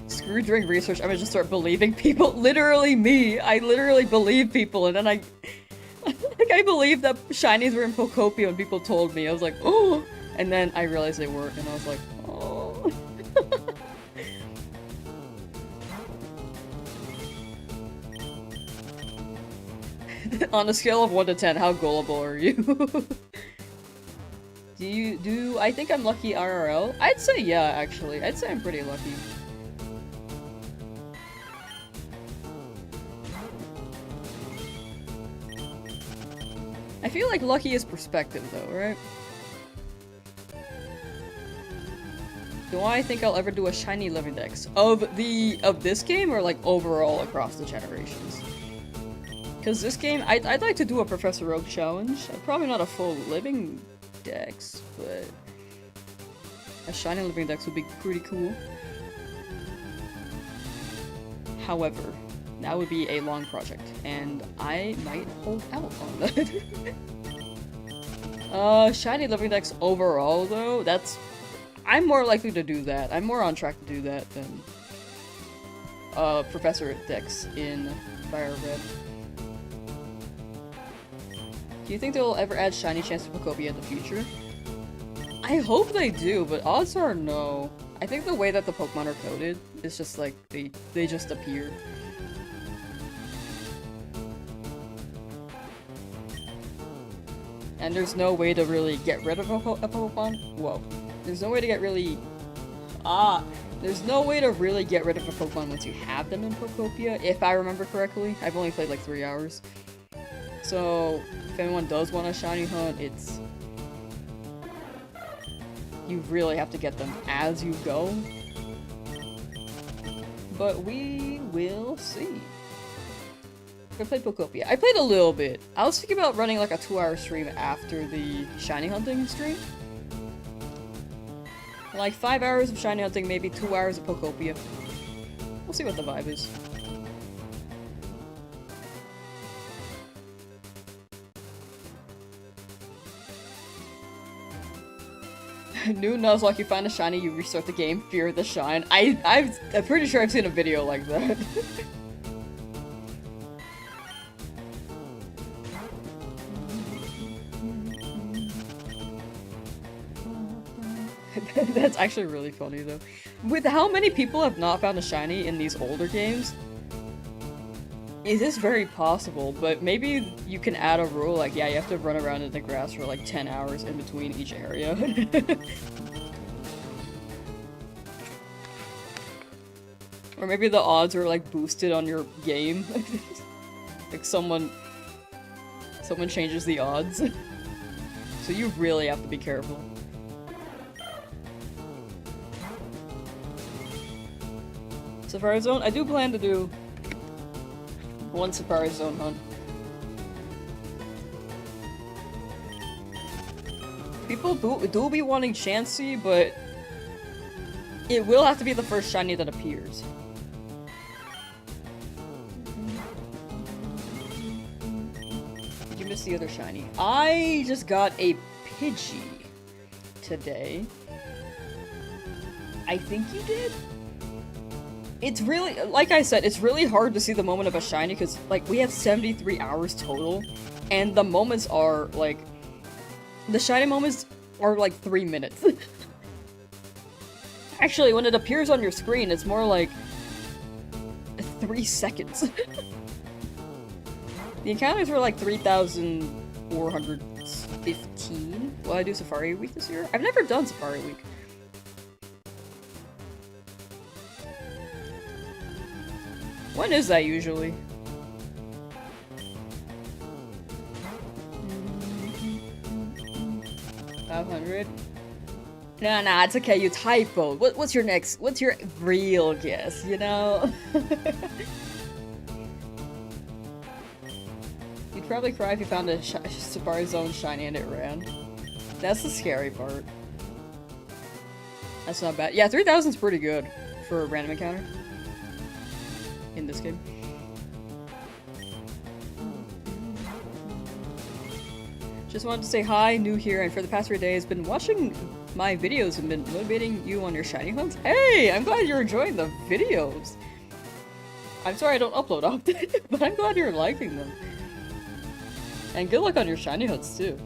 Screw doing research, I'm gonna just start believing people. Literally me! I literally believe people, and then I believed that shinies were in Pokopia when people told me. I was like, oh! And then I realized they weren't, and I was like, oh. On a scale of 1 to 10, how gullible are you? Do I think I'm lucky IRL? I'd say yeah, actually. I'd say I'm pretty lucky. I feel like lucky is perspective though, right? Do I think I'll ever do a shiny living dex? Of this game or like overall across the generations? Because this game, I'd like to do a Professor Oak challenge. Probably not a full living dex, but a shiny living dex would be pretty cool. However, that would be a long project, and I might hold out on that. Shiny living dex overall though, I'm more likely to do that. I'm more on track to do that than Professor Dex in Fire Red. Do you think they'll ever add shiny chance to Pokopia in the future? I hope they do, but odds are no. I think the way that the Pokemon are coded is just like they just appear. And there's no way to really get rid of a Pokemon. Whoa. There's no way to get really... There's no way to really get rid of a Pokemon once you have them in Pokopia, if I remember correctly. I've only played like 3 hours. So, if anyone does want a shiny hunt, it's... You really have to get them as you go. But we will see. I played Pokopia. I played a little bit. I was thinking about running like a 2-hour stream after the shiny hunting stream. Like 5 hours of shiny hunting, maybe 2 hours of Pokopia. We'll see what the vibe is. New Nuzlocke, you find a shiny, you restart the game, fear the shine. I'm pretty sure I've seen a video like that. That's actually really funny though. With how many people have not found a shiny in these older games, it is very possible, but maybe you can add a rule like, yeah, you have to run around in the grass for like 10 hours in between each area. Or maybe the odds are like boosted on your game. Like someone changes the odds. So you really have to be careful. Safari Zone? I do plan to do one Safari Zone hunt. people do be wanting Chansey, but it will have to be the first shiny that appears. Did you miss the other shiny? I just got a Pidgey today. I think you did? It's really, like I said, it's really hard to see the moment of a shiny because, like, we have 73 hours total, and the moments are, like, the shiny moments are, like, 3 minutes. Actually, when it appears on your screen, it's more like 3 seconds. The encounters were, like, 3,415. Will I do Safari Week this year? I've never done Safari Week. When is that usually? 500? Nah, it's okay, you typoed. What's your real guess, you know? You'd probably cry if you found a Safari Zone shiny and it ran. That's the scary part. That's not bad. Yeah, 3,000's pretty good for a random encounter. In this game. Just wanted to say hi, new here, and for the past 3 days, been watching my videos and been motivating you on your shiny hunts. Hey, I'm glad you're enjoying the videos. I'm sorry I don't upload often, but I'm glad you're liking them. And good luck on your shiny hunts too.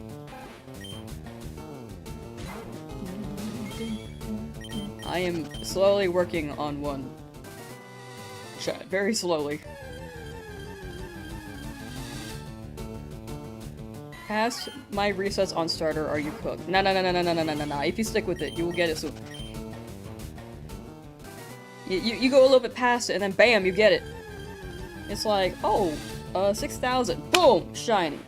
I am slowly working on one. Very slowly. Past my resets on starter, are you cooked? No. If you stick with it, you will get it soon. You go a little bit past it, and then bam, you get it. It's like, oh, 6,000. Boom! Shiny.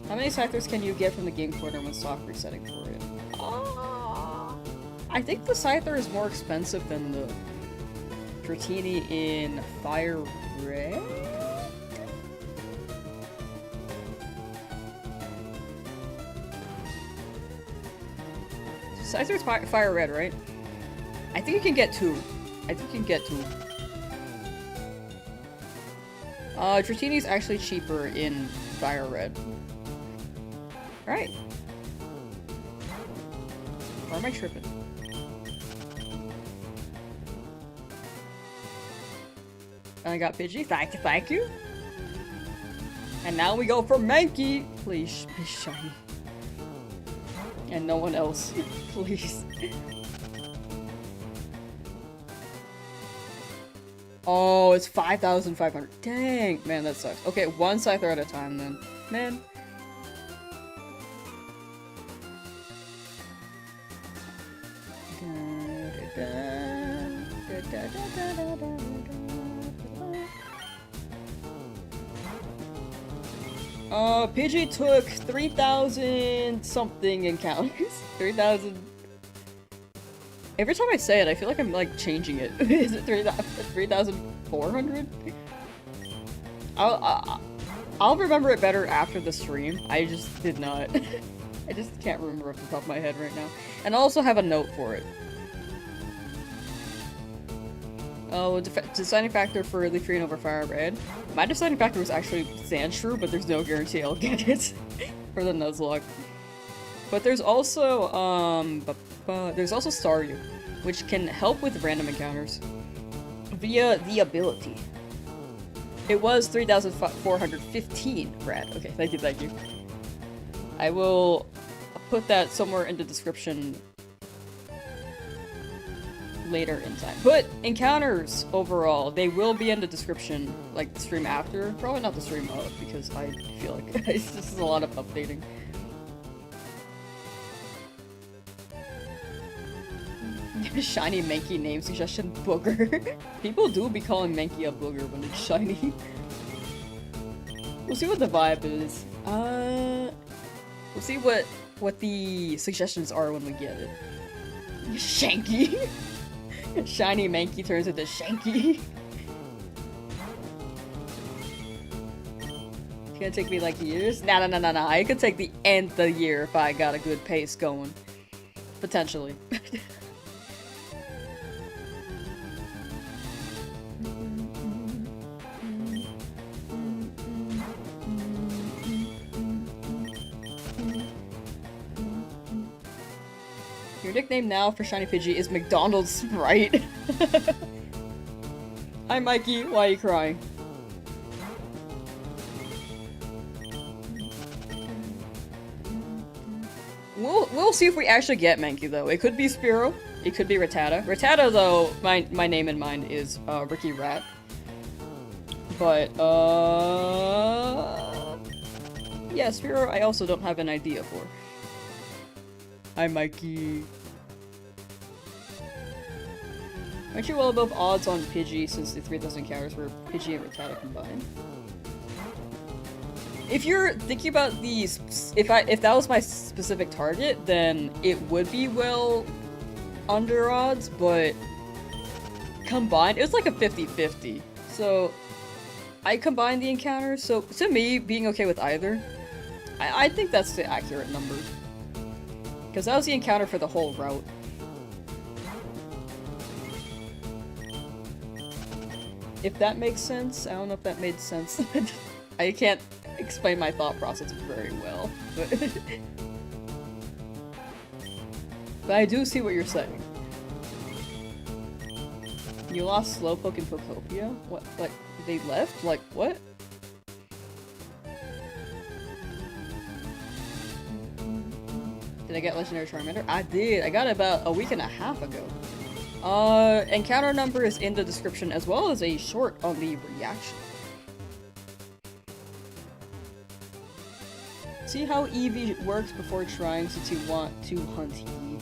How many Scythers can you get from the game corner when soft resetting for it? I think the Scyther is more expensive than the Dratini in Fire Red? Scyther's Fire Red, right? I think you can get 2. Dratini's actually cheaper in Fire Red. Right. Or am I tripping? I got Pidgey. Thank you. And now we go for Mankey. Please be shiny. And no one else. Please. Oh, it's 5,500. Dang. Man, that sucks. Okay, one Scyther at a time then. Man. Pidgey took 3,000 something encounters. 3,000. Every time I say it, I feel like I'm like changing it. Is it 3,400? I'll remember it better after the stream. I just did not. I just can't remember off the top of my head right now. And I also have a note for it. Oh, deciding factor for Leaf Green over Fire Red. My deciding factor was actually Sandshrew, but there's no guarantee I'll get it for the Nuzlocke. But there's also, Staryu, which can help with random encounters via the ability. It was 3,415, Brad. Okay, thank you. I will put that somewhere in the description later in time. But encounters overall, they will be in the description, like the stream after. Probably not the stream of, because I feel like this is a lot of updating. Shiny Mankey name suggestion, Booger. People do be calling Mankey a booger when it's shiny. We'll see what the vibe is. We'll see what the suggestions are when we get it. Shanky. Shiny Mankey turns into Shanky. It's gonna take me like years? Nah. I could take the nth of the year if I got a good pace going. Potentially. Your nickname now for Shiny Pidgey is McDonald's Sprite. Hi Mikey, why are you crying? We'll see if we actually get Mankey though. It could be Spearow, it could be Rattata. Rattata though, my name in mind is Ricky Rat. But yeah, Spearow I also don't have an idea for. Hi Mikey. Aren't you well above odds on Pidgey since the 3,000 encounters were Pidgey and Rattata combined? If you're thinking about these, if that was my specific target, then it would be well under odds, but combined, it was like a 50-50. So I combined the encounters, so to me, being okay with either, I think that's the accurate number. Because that was the encounter for the whole route. If that makes sense, I don't know if that made sense. I can't explain my thought process very well, but I do see what you're saying. You lost Slowpoke and Pokopia? What? Like, they left? Like, what? Did I get Legendary Charmander? I did! I got it about a week and a half ago. Encounter number is in the description as well as a short on the reaction. See how Eevee works before trying since you want to hunt Eevee.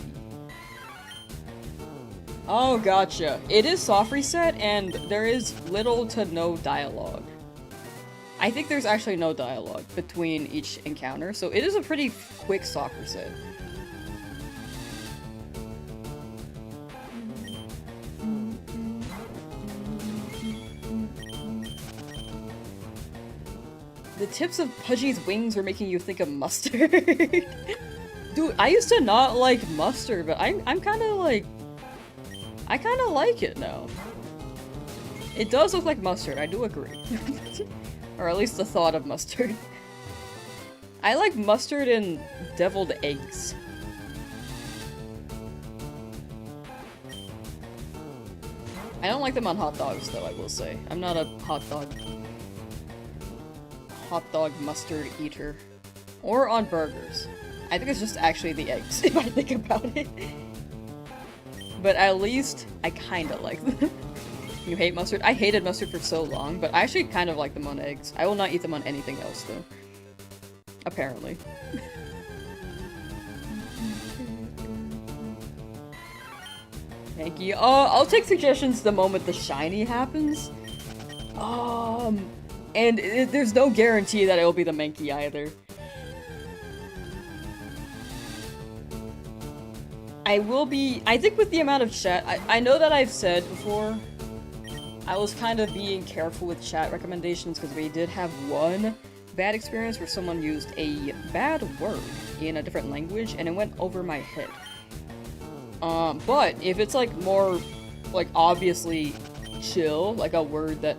Oh, gotcha. It is soft reset and there is little to no dialogue. I think there's actually no dialogue between each encounter, so it is a pretty quick soft reset. The tips of Pudgy's wings were making you think of mustard. Dude, I used to not like mustard, but I'm kinda like... I kinda like it now. It does look like mustard, I do agree. Or at least the thought of mustard. I like mustard and deviled eggs. I don't like them on hot dogs though, I will say. I'm not a hot dog mustard eater. Or on burgers. I think it's just actually the eggs, if I think about it. But at least, I kinda like them. You hate mustard? I hated mustard for so long, but I actually kind of like them on eggs. I will not eat them on anything else, though. Apparently. Thank you. I'll take suggestions the moment the shiny happens. And there's no guarantee that it will be the Mankey either. I think with the amount of chat, I know that I've said before, I was kind of being careful with chat recommendations because we did have one bad experience where someone used a bad word in a different language and it went over my head. But if it's like more, like obviously chill, like a word that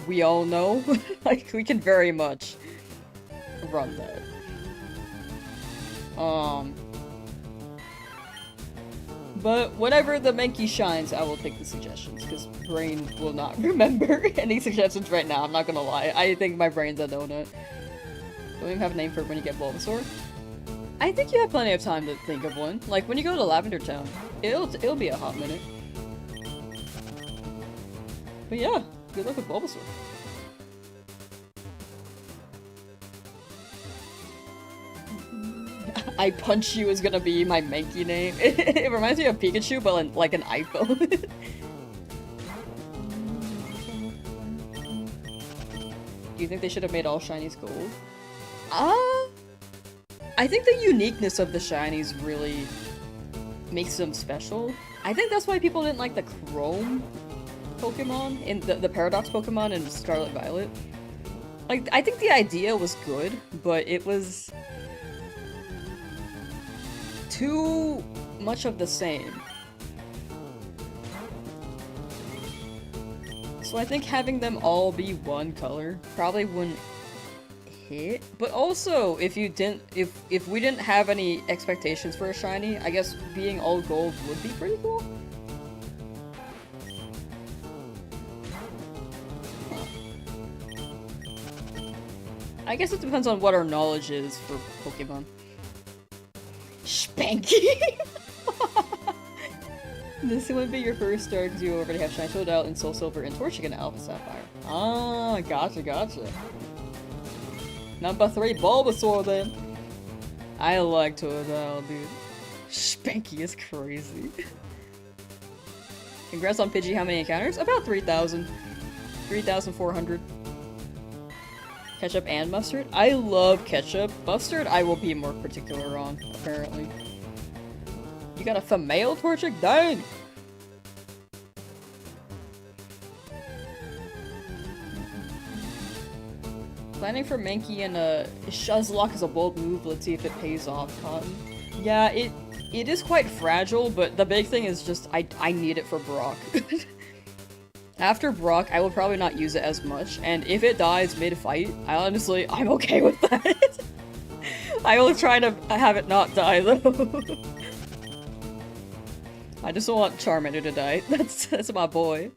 we all know, like we can very much run that. But whenever the Mankey shines, I will take the suggestions, because brain will not remember any suggestions right now, I'm not gonna lie. I think my brain's a donut. Don't even have a name for it when you get Bulbasaur? I think you have plenty of time to think of one. Like, when you go to Lavender Town, it'll be a hot minute. But yeah, good luck with Bulbasaur. I Punch You is gonna be my Mankey name. It reminds me of Pikachu, but like an iPhone. Do you think they should have made all shinies gold? I think the uniqueness of the shinies really makes them special. I think that's why people didn't like the Chrome Pokemon, in the Paradox Pokemon in Scarlet Violet. Like, I think the idea was good, but it was too much of the same. So I think having them all be one color probably wouldn't hit. But also, if we didn't have any expectations for a shiny, I guess being all gold would be pretty cool. I guess it depends on what our knowledge is for Pokemon. Spanky! This would be your first start because you already have Shiny Totodile and Soul Silver and Torchic and Alpha Sapphire. Ah, gotcha, gotcha. Number 3, Bulbasaur then. I like Totodile, dude. Spanky is crazy. Congrats on Pidgey, how many encounters? About 3,000. 3,400. Ketchup and mustard? I love ketchup. Mustard I will be more particular on, apparently. You got a female Torchic? Dang! Planning for Mankey and Nuzlocke is a bold move. Let's see if it pays off, Cotton. Yeah, it is quite fragile, but the big thing is just I need it for Brock. After Brock, I will probably not use it as much, and if it dies mid-fight, I'm okay with that. I will try to have it not die, though. I just don't want Charmander to die. That's my boy.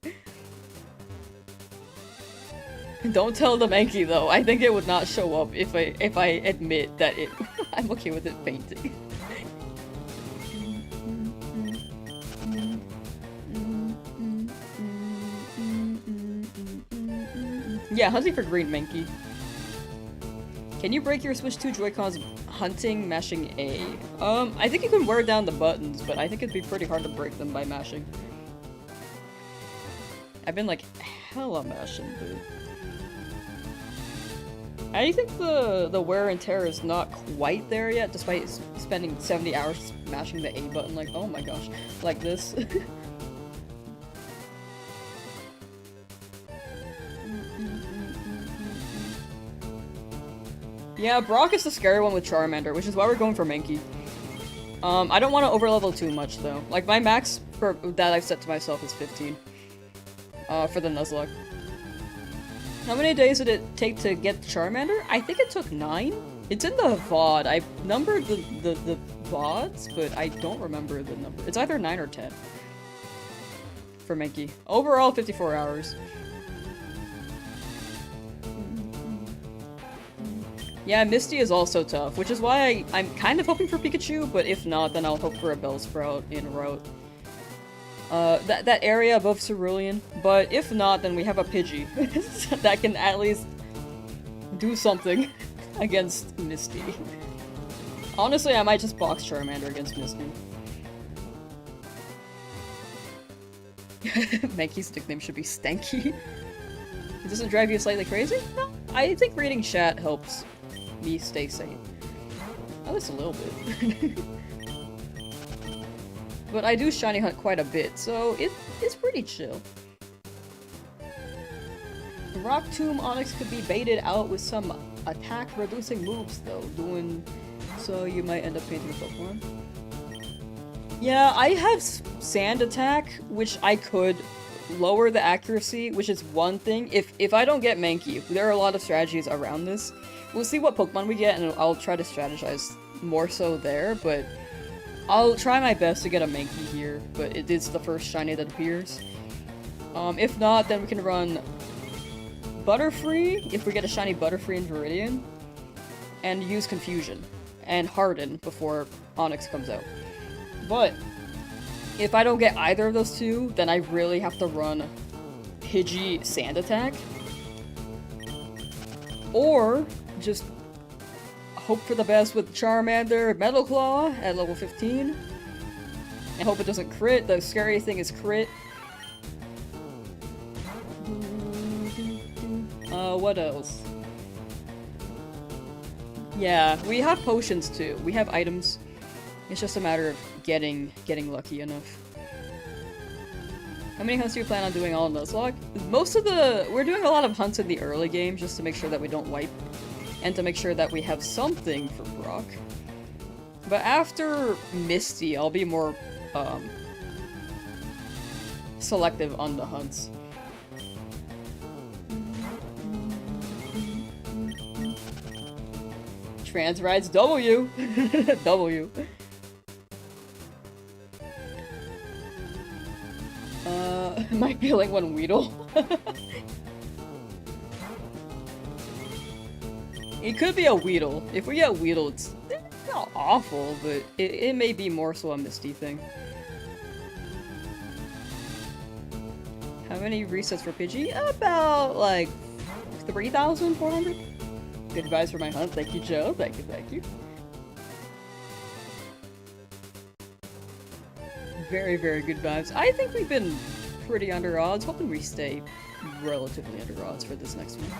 Don't tell the Mankey, though. I think it would not show up if I admit that I'm okay with it fainting. Yeah, hunting for green Mankey. Can you break your Switch 2 Joy-Cons hunting, mashing A? I think you can wear down the buttons, but I think it'd be pretty hard to break them by mashing. I've been like hella mashing, dude. I think the wear and tear is not quite there yet, despite spending 70 hours mashing the A button. Like, oh my gosh, like this. Yeah, Brock is the scary one with Charmander, which is why we're going for Mankey. I don't want to overlevel too much, though. Like, my max that I've set to myself is 15. For the Nuzlocke. How many days did it take to get Charmander? I think it took 9? It's in the VOD. I numbered the VODs, but I don't remember the number. It's either 9 or 10. For Mankey. Overall, 54 hours. Yeah, Misty is also tough, which is why I'm kind of hoping for Pikachu, but if not, then I'll hope for a Bellsprout in route. That area above Cerulean, but if not, then we have a Pidgey that can at least do something against Misty. Honestly, I might just box Charmander against Misty. Mankey's nickname should be Stanky. It doesn't drive you slightly crazy? No, I think reading chat helps me stay sane. At least a little bit. But I do shiny hunt quite a bit, so it's pretty chill. Rock Tomb Onyx could be baited out with some attack reducing moves though, so you might end up painting a Pokemon. Yeah, I have Sand Attack, which I could lower the accuracy, which is one thing. If I don't get Mankey, there are a lot of strategies around this. We'll see what Pokemon we get, and I'll try to strategize more so there, but I'll try my best to get a Mankey here, but it is the first shiny that appears. If not, then we can run Butterfree, if we get a shiny Butterfree in Viridian, and use Confusion, and Harden before Onyx comes out. But if I don't get either of those two, then I really have to run Pidgey Sand Attack. Or just hope for the best with Charmander Metal Claw at level 15. And hope it doesn't crit. The scary thing is crit. What else? Yeah, we have potions too. We have items. It's just a matter of getting lucky enough. How many hunts do you plan on doing all in Nuzlocke? We're doing a lot of hunts in the early game just to make sure that we don't wipe. And to make sure that we have something for Brock. But after Misty, I'll be more, selective on the hunts. Trans rides W! W. Am I feeling one Weedle? It could be a Weedle. If we get Weedle, it's not awful, but it may be more so a Misty thing. How many resets for Pidgey? About, like, 3,400? Good advice for my hunt. Thank you, Joe. Thank you, thank you. Very, very good vibes. I think we've been pretty under odds. Hoping we stay relatively under odds for this next one.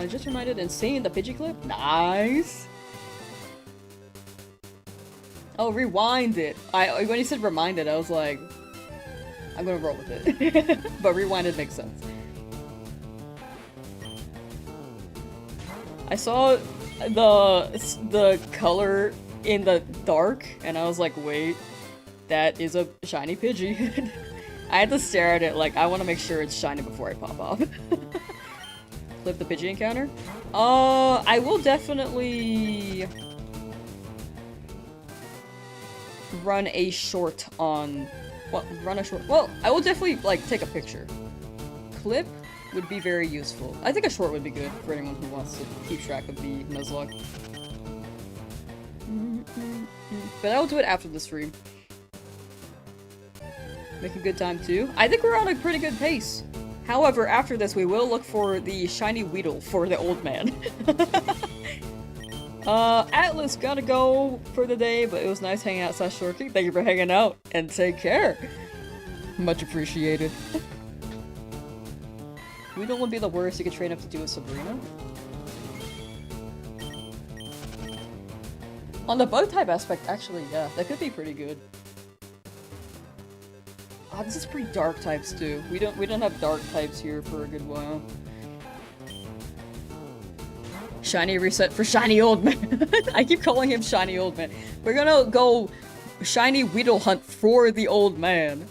Just reminded and seeing the Pidgey clip? Nice! Oh, rewind it! When you said reminded, I was like, I'm gonna roll with it. But rewinded makes sense. I saw the color in the dark, and I was like, wait, that is a shiny Pidgey. I had to stare at it like, I want to make sure it's shiny before I pop off. Clip the Pidgey encounter? I will definitely run a short on... Well, run a short... Well, I will definitely, like, take a picture. Clip would be very useful. I think a short would be good for anyone who wants to keep track of the Nuzlocke. But I will do it after the stream. Make a good time too. I think we're on a pretty good pace. However, after this, we will look for the shiny Weedle for the old man. Atlas gotta go for the day, but it was nice hanging out, Shorky. Thank you for hanging out, and take care. Much appreciated. Weedle would be the worst you could train up to do with Sabrina. On the bug type aspect, actually, yeah, that could be pretty good. Oh, this is pretty dark types too. We don't have dark types here for a good while. Shiny reset for shiny old man. I keep calling him shiny old man. We're gonna go shiny Weedle hunt for the old man.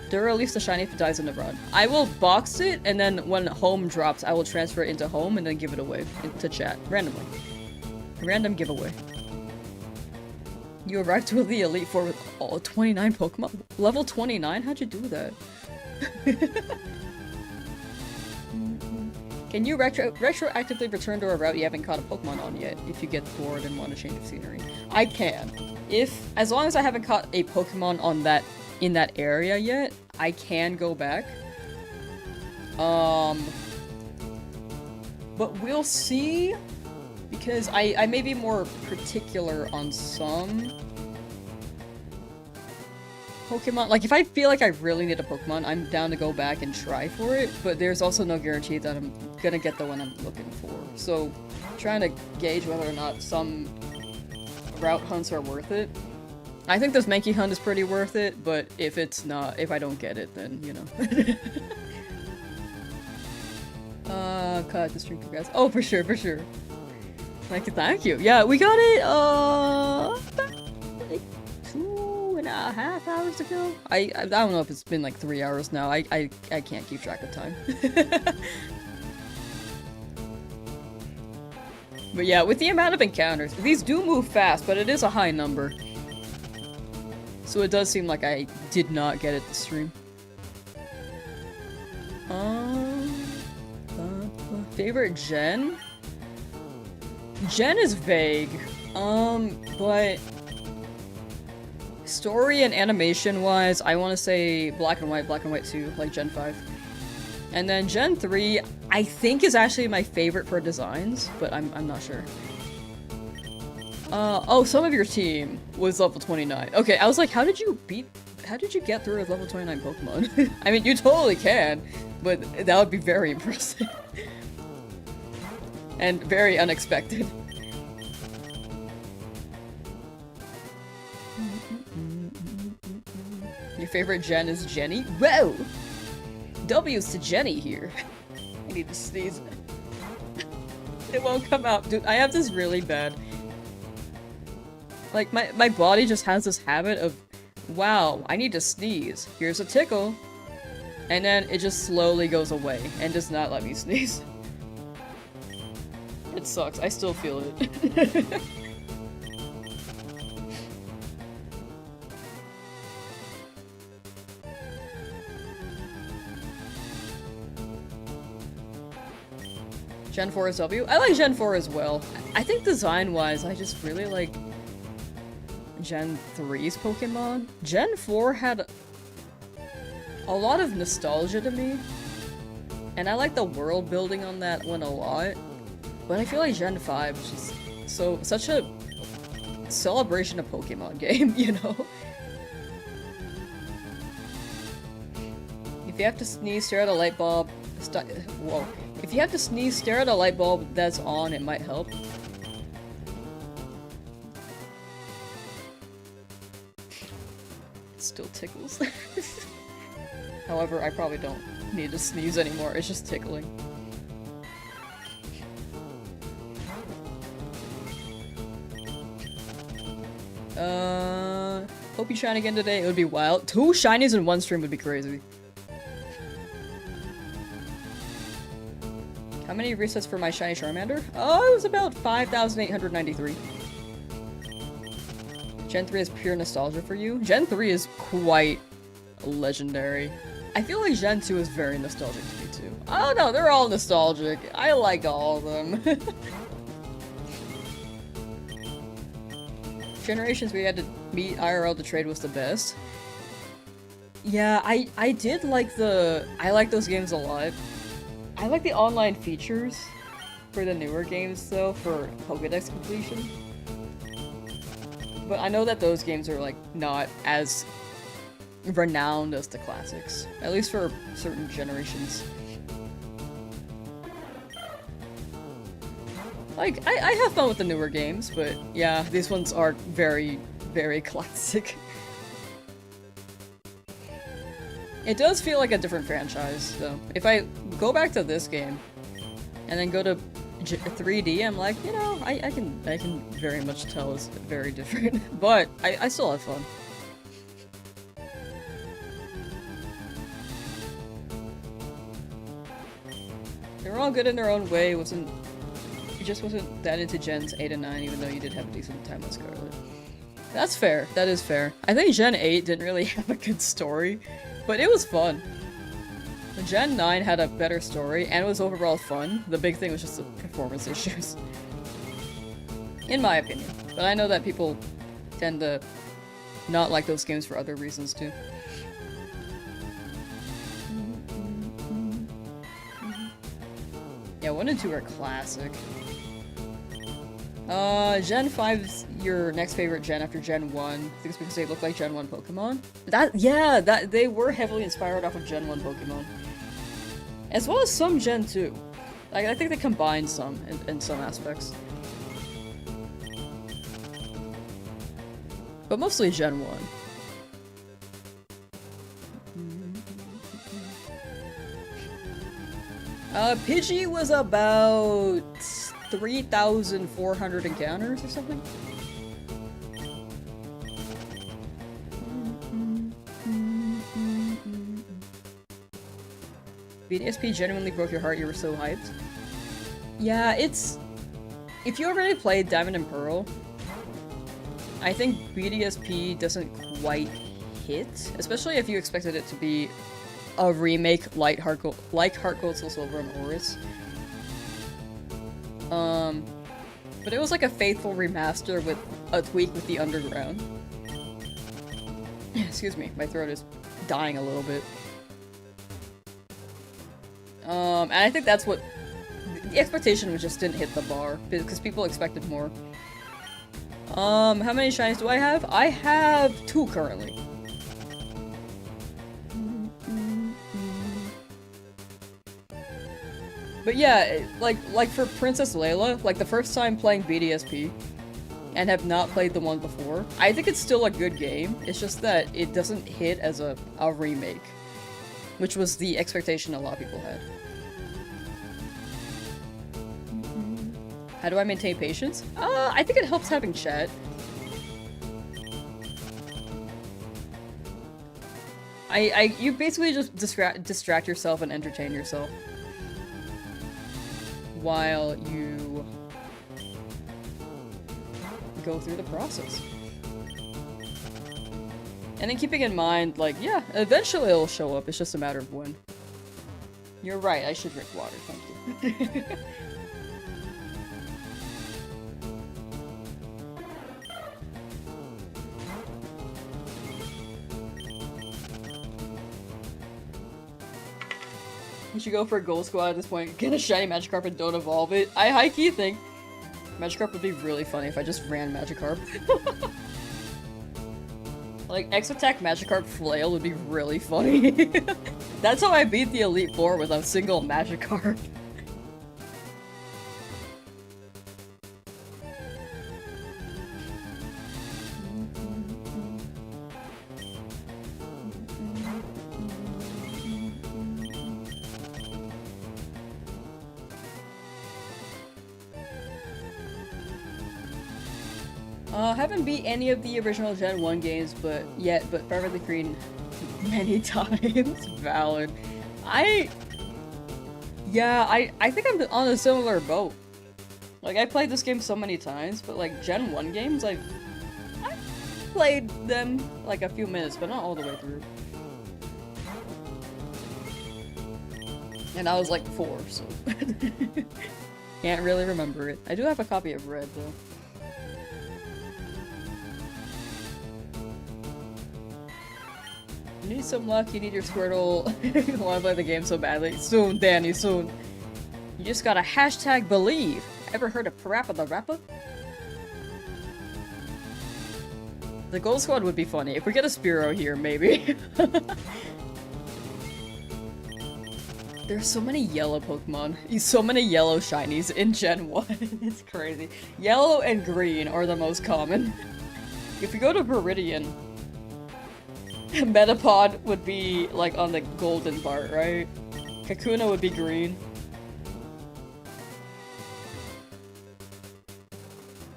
There are at least a shiny if it dies in the run. I will box it, and then when home drops, I will transfer it into home and then give it away into chat randomly. Random giveaway. You arrived to the Elite Four with all 29 Pokemon? Level 29? How'd you do that? Can you retroactively return to a route you haven't caught a Pokemon on yet, if you get bored and want a change of scenery? I can. As long as I haven't caught a Pokemon on in that area yet, I can go back. But we'll see. Because I may be more particular on some Pokemon. Like, if I feel like I really need a Pokemon, I'm down to go back and try for it, but there's also no guarantee that I'm gonna get the one I'm looking for. So, trying to gauge whether or not some route hunts are worth it. I think this Mankey hunt is pretty worth it, but if I don't get it, then, you know. Cut the stream, congrats. Oh, for sure, for sure. Thank you. Yeah, we got it, like 2.5 hours ago? I don't know if it's been like 3 hours now. I can't keep track of time. But yeah, with the amount of encounters, these do move fast, but it is a high number. So it does seem like I did not get it this stream. Favorite gen? Gen is vague, but story and animation wise, I want to say Black and White 2, like Gen 5. And then Gen 3, I think is actually my favorite for designs, but I'm not sure. Oh, some of your team was level 29. Okay, I was like, how did you get through with level 29 Pokemon? I mean, you totally can, but that would be very impressive. And very unexpected. Your favorite gen is Jenny? Whoa! W's to Jenny here. I need to sneeze. It won't come out. Dude, I have this really bad... Like, my body just has this habit of, wow, I need to sneeze. Here's a tickle. And then it just slowly goes away and does not let me sneeze. It sucks. I still feel it. Gen 4 is W? I like Gen 4 as well. I think design-wise, I just really like Gen 3's Pokemon. Gen 4 had a lot of nostalgia to me, and I like the world building on that one a lot, but I feel like Gen 5 is just such a celebration of Pokemon game, you know? If you have to sneeze, stare at a light bulb, whoa. If you have to sneeze, stare at a light bulb that's on, it might help. It still tickles. However, I probably don't need to sneeze anymore, it's just tickling. Hope you shine again today, it would be wild. 2 shinies in one stream would be crazy. How many resets for my shiny Charmander? Oh, it was about 5,893. Gen 3 is pure nostalgia for you? Gen 3 is quite legendary. I feel like Gen 2 is very nostalgic to me too. Oh no, they're all nostalgic. I like all of them. Generations we had to meet IRL to trade was the best. Yeah, I did like I like those games a lot. I like the online features for the newer games though, for Pokédex completion. But I know that those games are like not as renowned as the classics, at least for certain generations. Like, I have fun with the newer games, but yeah, these ones are very, very classic. It does feel like a different franchise, though. If I go back to this game, and then go to 3D, I'm like, you know, I can very much tell it's very different, but I still have fun. They were all good in their own way, you just wasn't that into Gens 8 and 9, even though you did have a decent time with Scarlet. That's fair, that is fair. I think Gen 8 didn't really have a good story, but it was fun. Gen 9 had a better story, and it was overall fun. The big thing was just the performance issues. In my opinion. But I know that people tend to not like those games for other reasons too. Yeah, 1 and 2 are classic. Gen 5's your next favorite gen after Gen 1. I think it's because they look like Gen 1 Pokemon. They were heavily inspired off of Gen 1 Pokemon. As well as some Gen 2. Like, I think they combined some in some aspects. But mostly Gen 1. Pidgey was about 3,400 encounters or something? BDSP genuinely broke your heart, you were so hyped. Yeah, if you already played Diamond and Pearl, I think BDSP doesn't quite hit, especially if you expected it to be a remake like Heart Gold, Soul Silver, and Oris. But it was like a faithful remaster with a tweak with the underground. Excuse me, my throat is dying a little bit. And I think that's what the expectation was, just didn't hit the bar because people expected more. How many shinies do I have? I have 2 currently. But yeah, like for Princess Layla, like the first time playing BDSP, and have not played the one before, I think it's still a good game. It's just that it doesn't hit as a remake, which was the expectation a lot of people had. How do I maintain patience? I think it helps having chat. You basically just distract yourself and entertain yourself while you go through the process. And then keeping in mind, like, yeah, eventually it'll show up, it's just a matter of when. You're right, I should drink water, thank you. You should go for a gold squad at this point. Get a shiny Magikarp and don't evolve it. I high-key think Magikarp would be really funny if I just ran Magikarp. Like, X-Attack Magikarp Flail would be really funny. That's how I beat the Elite Four with a single Magikarp. Haven't beat any of the original Gen 1 games but Perfectly Green many times. Valid. I think I'm on a similar boat. Like, I played this game so many times, but like Gen 1 games, I played them like a few minutes, but not all the way through. And I was like 4, so can't really remember it. I do have a copy of Red though. You need some luck, you need your Squirtle. You wanna play the game so badly. Soon, Danny, soon. You just gotta hashtag believe. Ever heard of Parappa the Rapper? The Gold Squad would be funny. If we get a Spearow here, maybe. There's so many yellow Pokemon. So many yellow shinies in Gen 1. It's crazy. Yellow and green are the most common. If you go to Viridian, Metapod would be like on the golden part, right? Kakuna would be green.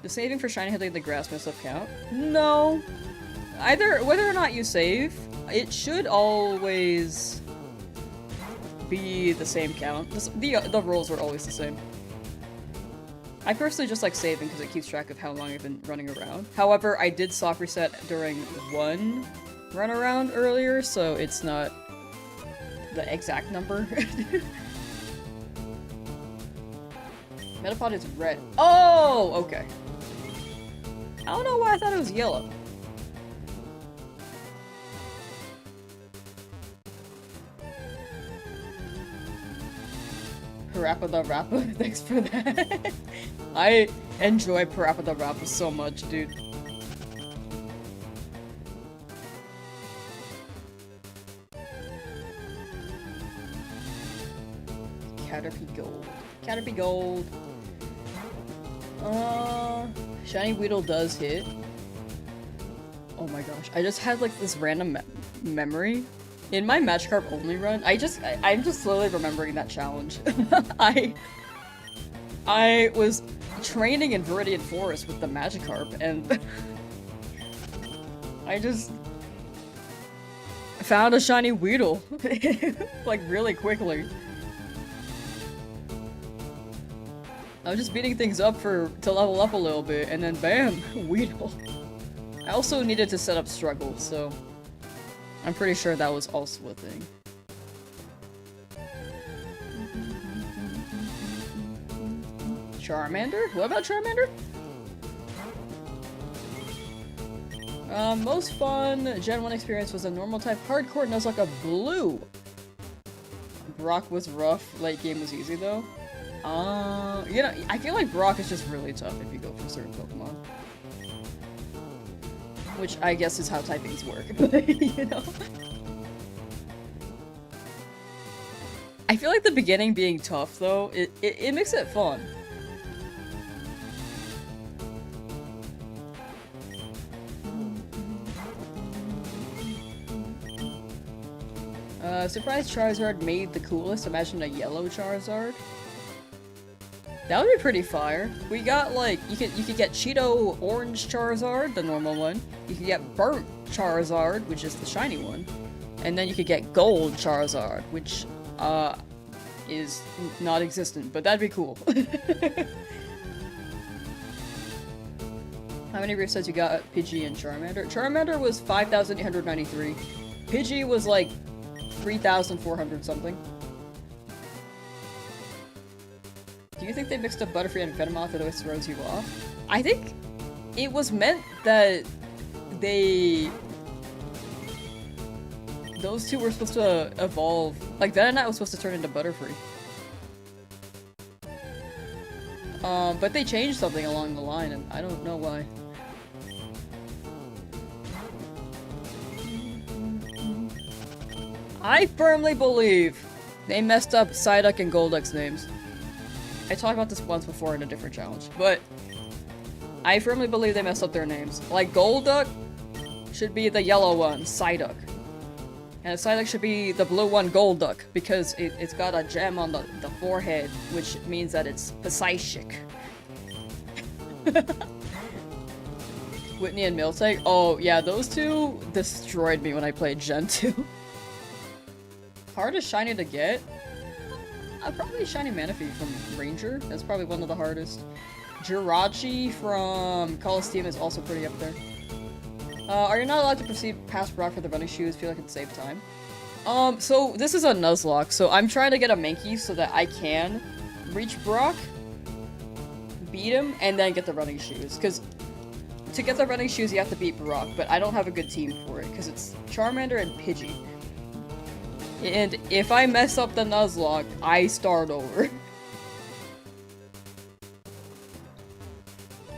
Does saving for shiny hitting the grass stuff count? No. Either whether or not you save, it should always be the same count. The rules are always the same. I personally just like saving because it keeps track of how long I've been running around. However, I did soft reset during one run around earlier, so it's not the exact number. Metapod is red. Oh, okay. I don't know why I thought it was yellow. Parappa the Rapper, thanks for that. I enjoy Parappa the Rapper so much, dude. Caterpie Gold. Caterpie Gold. Shiny Weedle does hit. Oh my gosh. I just had like this random memory. In my Magikarp only run, I'm just slowly remembering that challenge. I was training in Viridian Forest with the Magikarp and I just found a shiny Weedle. Like really quickly. I was just beating things up to level up a little bit, and then bam, Weedle. I also needed to set up Struggle, so I'm pretty sure that was also a thing. Charmander? What about Charmander? Most fun Gen 1 experience was a normal type hardcore Nuzlocke of blue. Brock was rough, late game was easy though. You know, I feel like Brock is just really tough if you go for certain Pokemon. Which I guess is how typings work, but you know. I feel like the beginning being tough though, it makes it fun. Surprise Charizard made the coolest. Imagine a yellow Charizard. That would be pretty fire. We got like you could get Cheeto Orange Charizard, the normal one. You could get Burnt Charizard, which is the shiny one, and then you could get Gold Charizard, which is not existent, but that'd be cool. How many resets you got? Pidgey and Charmander. Charmander was 5,893. Pidgey was like 3,400 something. Do you think they mixed up Butterfree and Venomoth that always throws you off? I think it was meant that those two were supposed to evolve. Like, Venonat was supposed to turn into Butterfree. But they changed something along the line, and I don't know why. I firmly believe they messed up Psyduck and Golduck's names. I talked about this once before in a different challenge, but I firmly believe they messed up their names. Like, Golduck should be the yellow one, Psyduck. And Psyduck should be the blue one, Golduck, because it's got a gem on the forehead, which means that it's Psychic. Whitney and Miltank? Oh, yeah, those two destroyed me when I played Gen 2. Hardest shiny to get? Probably Shiny Manaphy from Ranger. That's probably one of the hardest. Jirachi from Coliseum is also pretty up there. Are you not allowed to proceed past Brock for the running shoes? Feel like it'd save time. So this is a Nuzlocke, so I'm trying to get a Mankey so that I can reach Brock, beat him, and then get the running shoes. Because to get the running shoes, you have to beat Brock, but I don't have a good team for it, because it's Charmander and Pidgey. And if I mess up the Nuzlocke, I start over.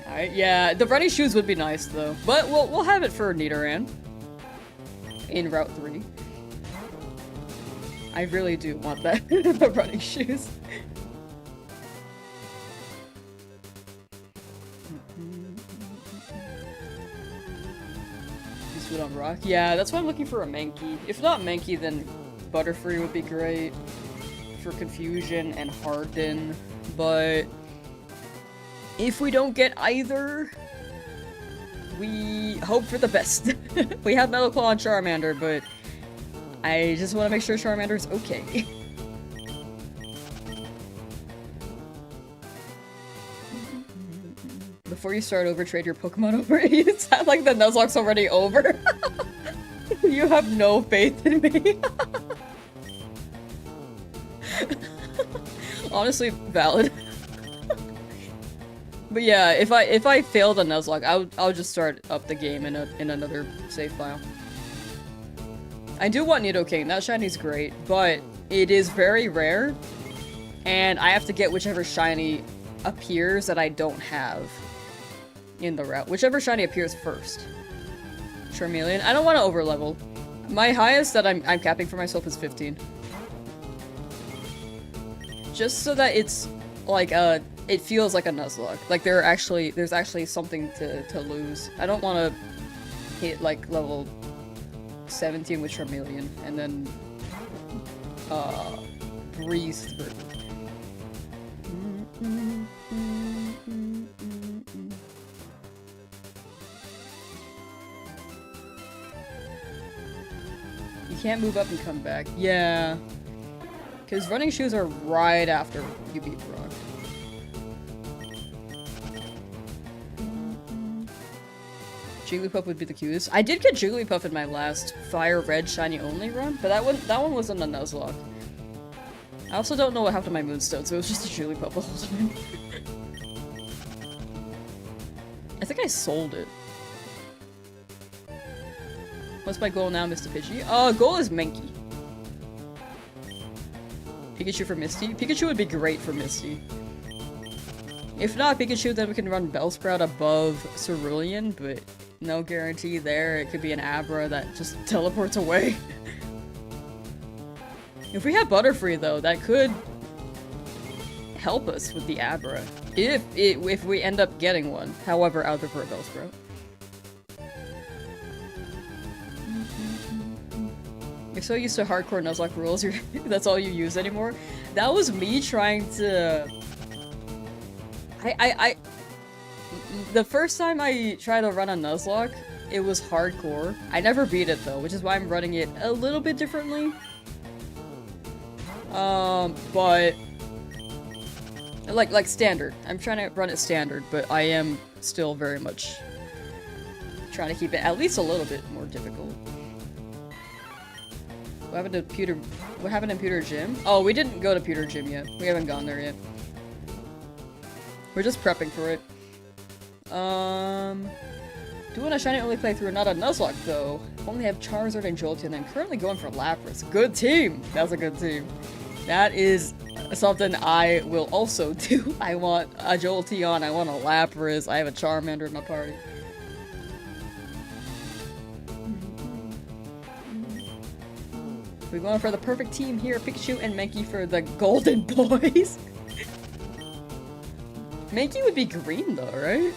Alright, yeah, the running shoes would be nice though. But we'll have it for Nidoran. In Route 3. I really do want that, the running shoes. This would on Rock? Yeah, that's why I'm looking for a Mankey. If not Mankey, then Butterfree would be great for Confusion and Harden, but if we don't get either, we hope for the best. We have Metal Claw and Charmander, but I just want to make sure Charmander's okay. Before you start over, trade your Pokemon over. You sound like the Nuzlocke's already over. You have no faith in me. Honestly, valid. But yeah, if I fail the Nuzlocke, I'll just start up the game in another save file. I do want Nidoking. That shiny's great, but it is very rare, and I have to get whichever shiny appears that I don't have in the route. Whichever shiny appears first. Charmeleon. I don't want to overlevel. My highest that I'm capping for myself is 15. Just so that it's like it feels like a Nuzlocke. Like there's actually something to lose. I don't want to hit like level 17 with Charmeleon and then breeze through. You can't move up and come back. Yeah. Because running shoes are right after you beat Brock. Jigglypuff would be the cutest. I did get Jigglypuff in my last Fire Red Shiny Only run, but that one wasn't a Nuzlocke. I also don't know what happened to my Moonstone, so it was just a Jigglypuff the whole time. I think I sold it. What's my goal now, Mr. Pidgey? Goal is Mankey. Pikachu for Misty? Pikachu would be great for Misty. If not Pikachu, then we can run Bellsprout above Cerulean, but no guarantee there. It could be an Abra that just teleports away. If we have Butterfree, though, that could help us with the Abra. If we end up getting one. However, I'll prefer Bellsprout. You're so used to hardcore Nuzlocke rules, that's all you use anymore. That was me trying to... The first time I tried to run a Nuzlocke, it was hardcore. I never beat it though, which is why I'm running it a little bit differently. But... Like standard. I'm trying to run it standard, but I am still very much trying to keep it at least a little bit more difficult. What happened to Pewter Gym? Oh, we didn't go to Pewter Gym yet. We haven't gone there yet. We're just prepping for it. Doing a Shiny Only playthrough, not a Nuzlocke though. Only have Charizard and Jolteon and currently going for Lapras. Good team! That's a good team. That is something I will also do. I want a Jolteon, I want a Lapras, I have a Charmander in my party. We're going for the perfect team here. Pikachu and Mankey for the Golden Boys. Mankey would be green though, right?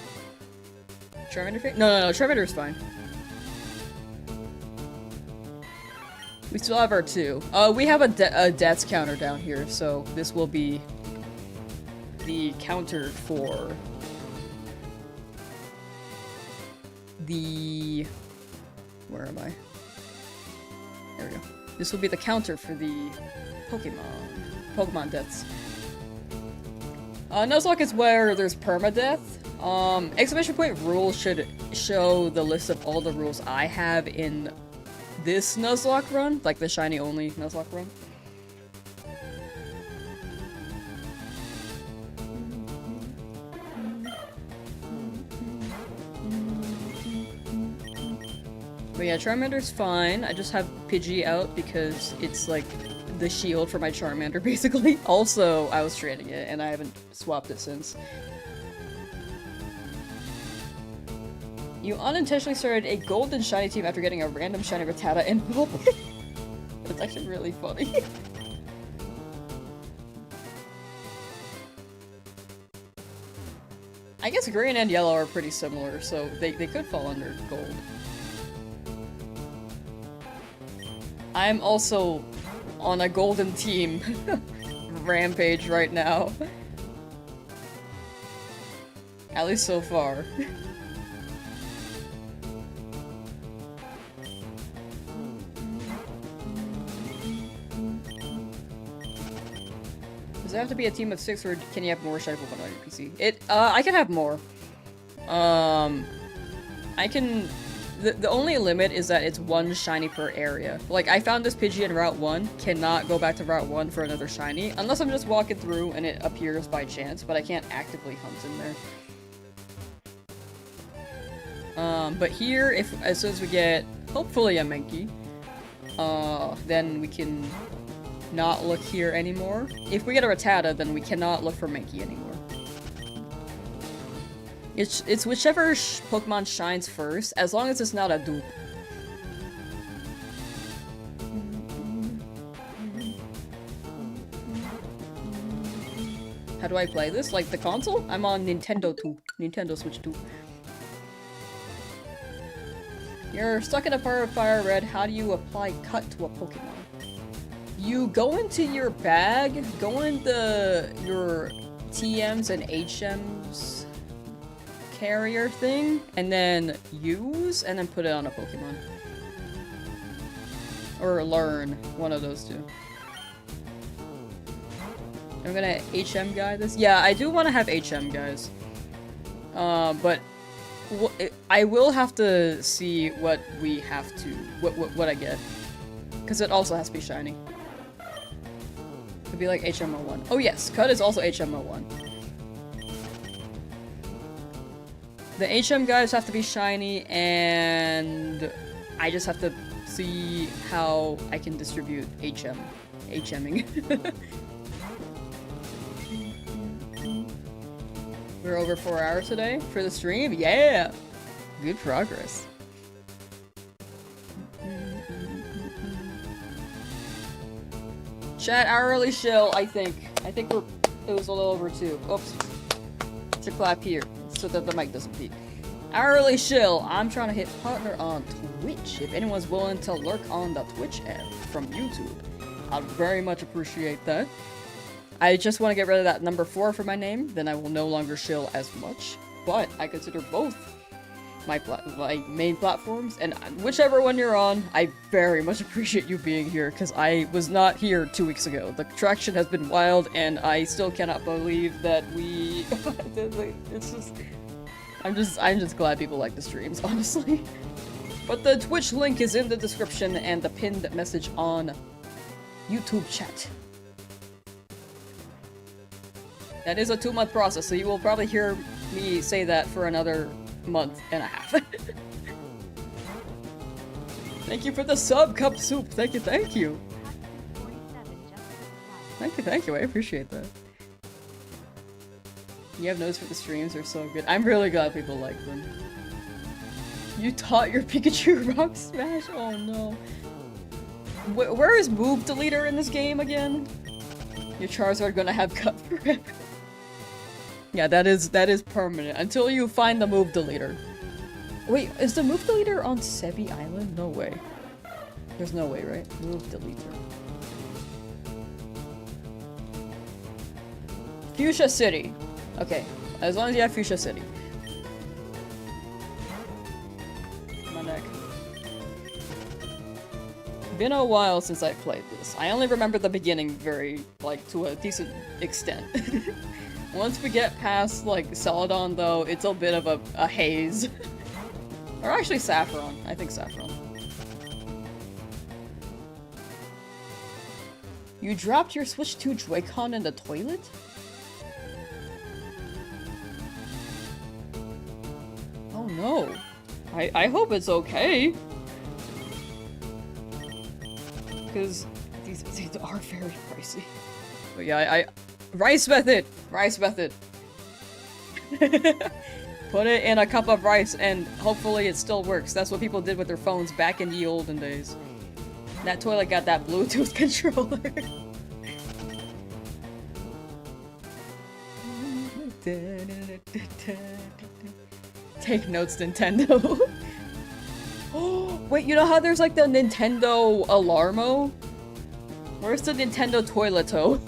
Charmander? No, Charmander is fine. We still have our 2. We have a deaths counter down here, so this will be the counter for the... Where am I? There we go. This will be the counter for the Pokemon deaths. Nuzlocke is where there's permadeath. Exclamation point rules should show the list of all the rules I have in this Nuzlocke run, like the Shiny Only Nuzlocke run. But yeah, Charmander's fine. I just have Pidgey out because it's like the shield for my Charmander, basically. Also, I was training it and I haven't swapped it since. You unintentionally started a golden shiny team after getting a random shiny Rattata in public. That's actually really funny. I guess green and yellow are pretty similar, so they could fall under gold. I'm also on a golden team rampage right now. At least so far. Does it have to be a team of 6 or can you have more shiny Pokemon on your PC? I can have more. I can... The only limit is that it's 1 shiny per area. Like, I found this Pidgey in Route 1, cannot go back to Route 1 for another shiny, unless I'm just walking through and it appears by chance, but I can't actively hunt in there. But here, as soon as we get, hopefully a Mankey, then we can not look here anymore. If we get a Rattata, then we cannot look for Mankey anymore. It's whichever Pokemon shines first, as long as it's not a dupe. How do I play this? Like the console? I'm on Nintendo 2. Nintendo Switch 2. You're stuck in a fire of Fire Red. How do you apply cut to a Pokemon? You go into your bag, go into your TMs and HMs carrier thing, and then use, and then put it on a Pokemon. Or learn, one of those two. I'm gonna HM guy this. Yeah, I do want to have HM guys. But I will have to see what we have to, what I get. Because it also has to be shiny. It'd be like HM01. Oh yes, Cut is also HM01. The HM guys have to be shiny, and I just have to see how I can distribute HMing. We're over 4 hours today for the stream? Yeah! Good progress. Chat hourly shill, I think. It was a little over 2. Oops. To clap here, so that the mic doesn't peak. Hourly shill. I'm trying to hit partner on Twitch. If anyone's willing to lurk on the Twitch app from YouTube, I'd very much appreciate that. I just want to get rid of that number 4 for my name, then I will no longer shill as much. But I consider both my main platforms, and whichever one you're on, I very much appreciate you being here, because I was not here 2 weeks ago. The traction has been wild, and I still cannot believe that we... it's just... I'm just glad people like the streams, honestly. But the Twitch link is in the description and the pinned message on YouTube chat. That is a 2-month process, so you will probably hear me say that for another month and a half. Thank you for the sub, Cup Soup. Thank you, thank you. Thank you, I appreciate that. You have notes for the streams, they're so good. I'm really glad people like them. You taught your Pikachu Rock Smash? Oh no. Where is move deleter in this game again? Your Charizard gonna have cut forever. Yeah, that is permanent until you find the move deleter. Wait, is the move deleter on Sebi Island? No way. There's no way, right? Move deleter. Fuchsia City. Okay, as long as you have Fuchsia City. My neck. Been a while since I played this. I only remember the beginning to a decent extent. Once we get past, Celadon, though, it's a bit of a haze. Or actually Saffron. I think Saffron. You dropped your Switch 2 Joy-Con in the toilet? Oh no. I hope it's okay. Because these are very pricey. But yeah, rice method! Rice method. Put it in a cup of rice and hopefully it still works. That's what people did with their phones back in the olden days. That toilet got that Bluetooth controller. Take notes, Nintendo. Oh, wait, you know how there's the Nintendo Alarmo? Where's the Nintendo Toileto?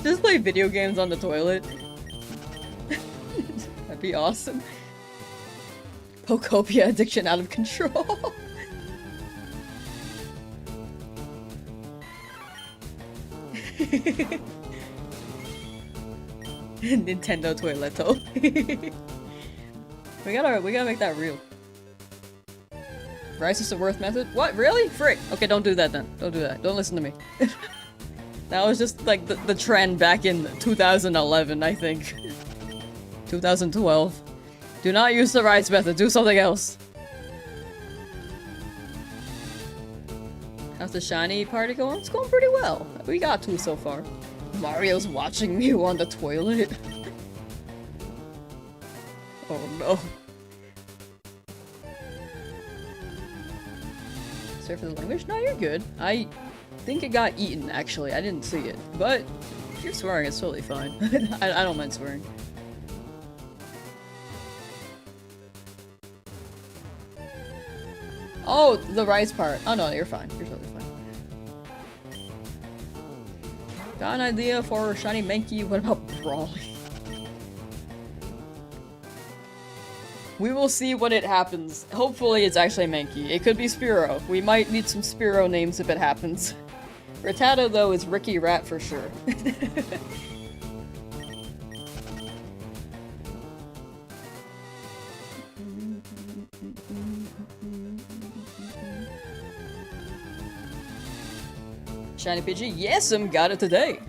Just play video games on the toilet. That'd be awesome. Pokopia addiction out of control. Nintendo Toileto. we gotta make that real. Rice is the worst method? What? Really? Frick! Okay, don't do that then. Don't do that. Don't listen to me. That was just the trend back in 2011, I think. 2012. Do not use the rice method. Do something else. How's the shiny party going? It's going pretty well. We got 2 so far. Mario's watching you on the toilet. Oh no. Sorry for the language? No, you're good. I think it got eaten, actually. I didn't see it. But if you're swearing, it's totally fine. I don't mind swearing. Oh, the rice part. Oh no, you're fine. You're totally fine. Got an idea for shiny Mankey. What about Brawly? We will see when it happens. Hopefully it's actually Mankey. It could be Spearow. We might need some Spearow names if it happens. Rattata, though, is Ricky Rat for sure. Shiny Pidgey, yes, got it today.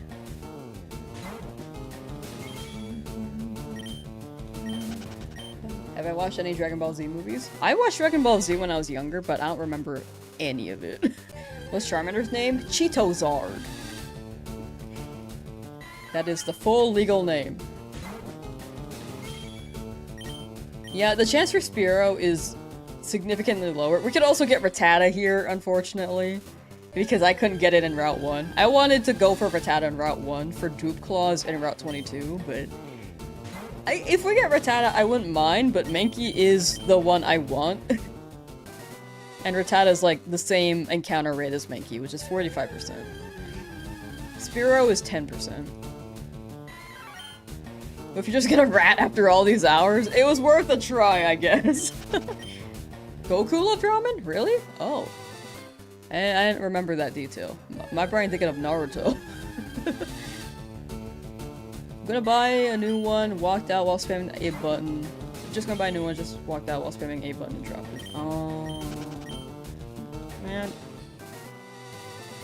Have I watched any Dragon Ball Z movies? I watched Dragon Ball Z when I was younger, but I don't remember any of it. What's Charmander's name? Cheetozard. That is the full legal name. Yeah, the chance for Spearow is significantly lower. We could also get Rattata here, unfortunately, because I couldn't get it in Route 1. I wanted to go for Rattata in Route 1 for Dupe Claws in Route 22, but If we get Rattata, I wouldn't mind, but Mankey is the one I want. And Rattata is like the same encounter rate as Mankey, which is 45%. Spearow is 10%. But if you're just gonna rat after all these hours, it was worth a try, I guess. Goku loved ramen? Really? Oh. I didn't remember that detail. My brain thinking of Naruto. I'm gonna buy a new one, walked out while spamming the A button. Just gonna buy a new one, just walked out while spamming A button and dropped it. Oh.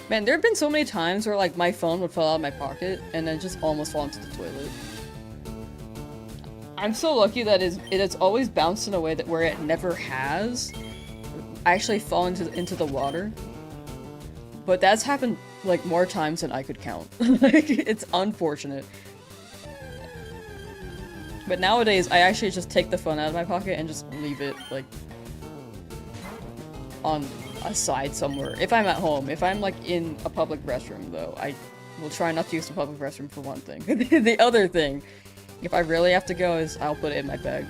Man, there have been so many times where like my phone would fall out of my pocket and then just almost fall into the toilet. I'm so lucky that it's always bounced in a way that where it never has actually fallen into the water. But that's happened like more times than I could count. Like, it's unfortunate. But nowadays, I actually just take the phone out of my pocket and just leave it, like, on a side somewhere. If I'm at home. If I'm, like, in a public restroom, though, I will try not to use the public restroom for one thing. The other thing, if I really have to go, is I'll put it in my bag.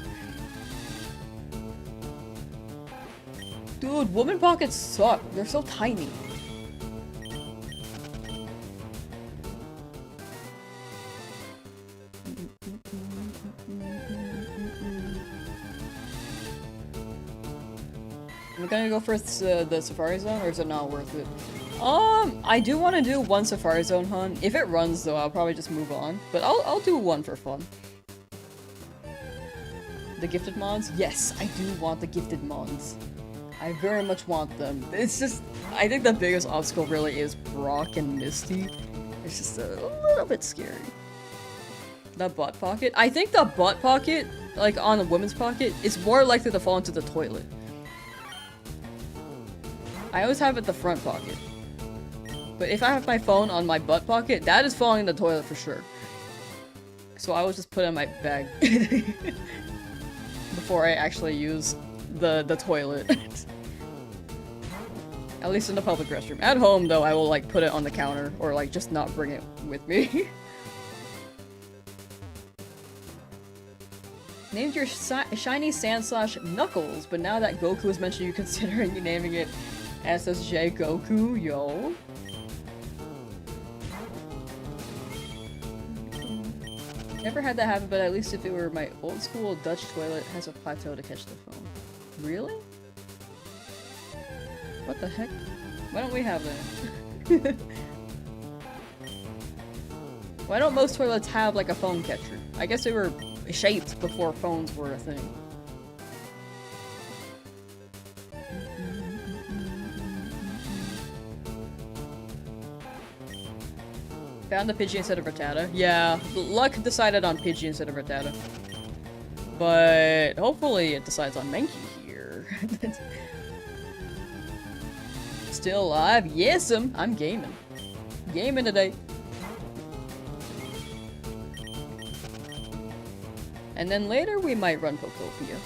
Dude, woman pockets suck. They're so tiny. I'm gonna go for the Safari Zone, or is it not worth it? I do want to do one Safari Zone hunt. If it runs, though, I'll probably just move on. But I'll do one for fun. The gifted mods? Yes, I do want the gifted mods. I very much want them. It's just, I think the biggest obstacle really is Brock and Misty. It's just a little bit scary. The butt pocket? I think the butt pocket, like on a woman's pocket, is more likely to fall into the toilet. I always have it the front pocket. But if I have my phone on my butt pocket, that is falling in the toilet for sure. So I will just put it in my bag. Before I actually use the toilet. At least in the public restroom. At home, though, I will, like, put it on the counter, or, like, just not bring it with me. Named your shiny Sandslash Knuckles, but now that Goku was mentioned, you considering naming it SSJ Goku, yo. Never had that happen, but at least if it were my old school Dutch toilet has a plateau to catch the phone. Really? What the heck? Why don't we have that? Why don't most toilets have like a phone catcher? I guess they were shaped before phones were a thing. Found the Pidgey instead of Rattata. Yeah, luck decided on Pidgey instead of Rattata. But hopefully it decides on Mankey here. Still alive? Yes, I'm gaming. Gaming today. And then later we might run Pokopia.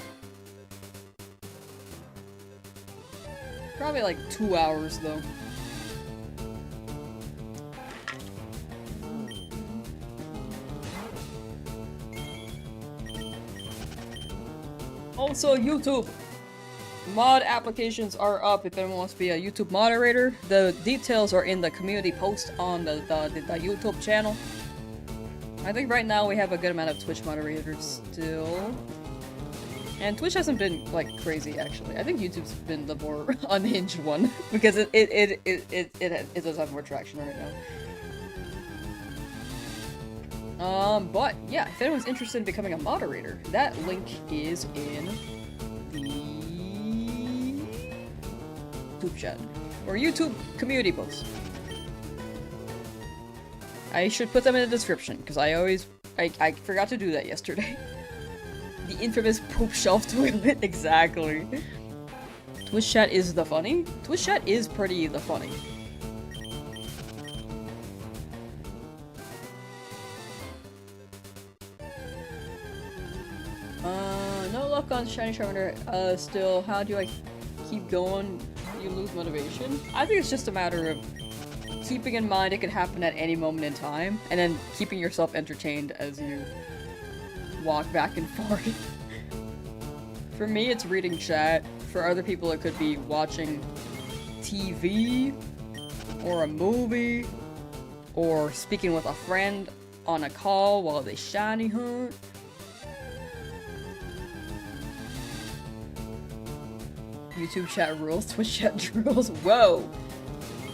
Probably like 2 hours though. Also, YouTube! Mod applications are up if anyone wants to be a YouTube moderator. The details are in the community post on the YouTube channel. I think right now we have a good amount of Twitch moderators still. And Twitch hasn't been, like, crazy, actually. I think YouTube's been the more unhinged one. Because it does have more traction right now. But, yeah, if anyone's interested in becoming a moderator, that link is in the YouTube chat. Or YouTube community post. I should put them in the description, because I forgot to do that yesterday. The infamous poop shelf toilet, exactly. Twitch chat is the funny? Twitch chat is pretty the funny. No luck on Shiny Charmander. Still, how do I keep going? You lose motivation? I think it's just a matter of keeping in mind it could happen at any moment in time, and then keeping yourself entertained as you walk back and forth. For me, it's reading chat. For other people, it could be watching TV, or a movie, or speaking with a friend on a call while they shiny hunt. YouTube chat rules, Twitch chat rules. Whoa!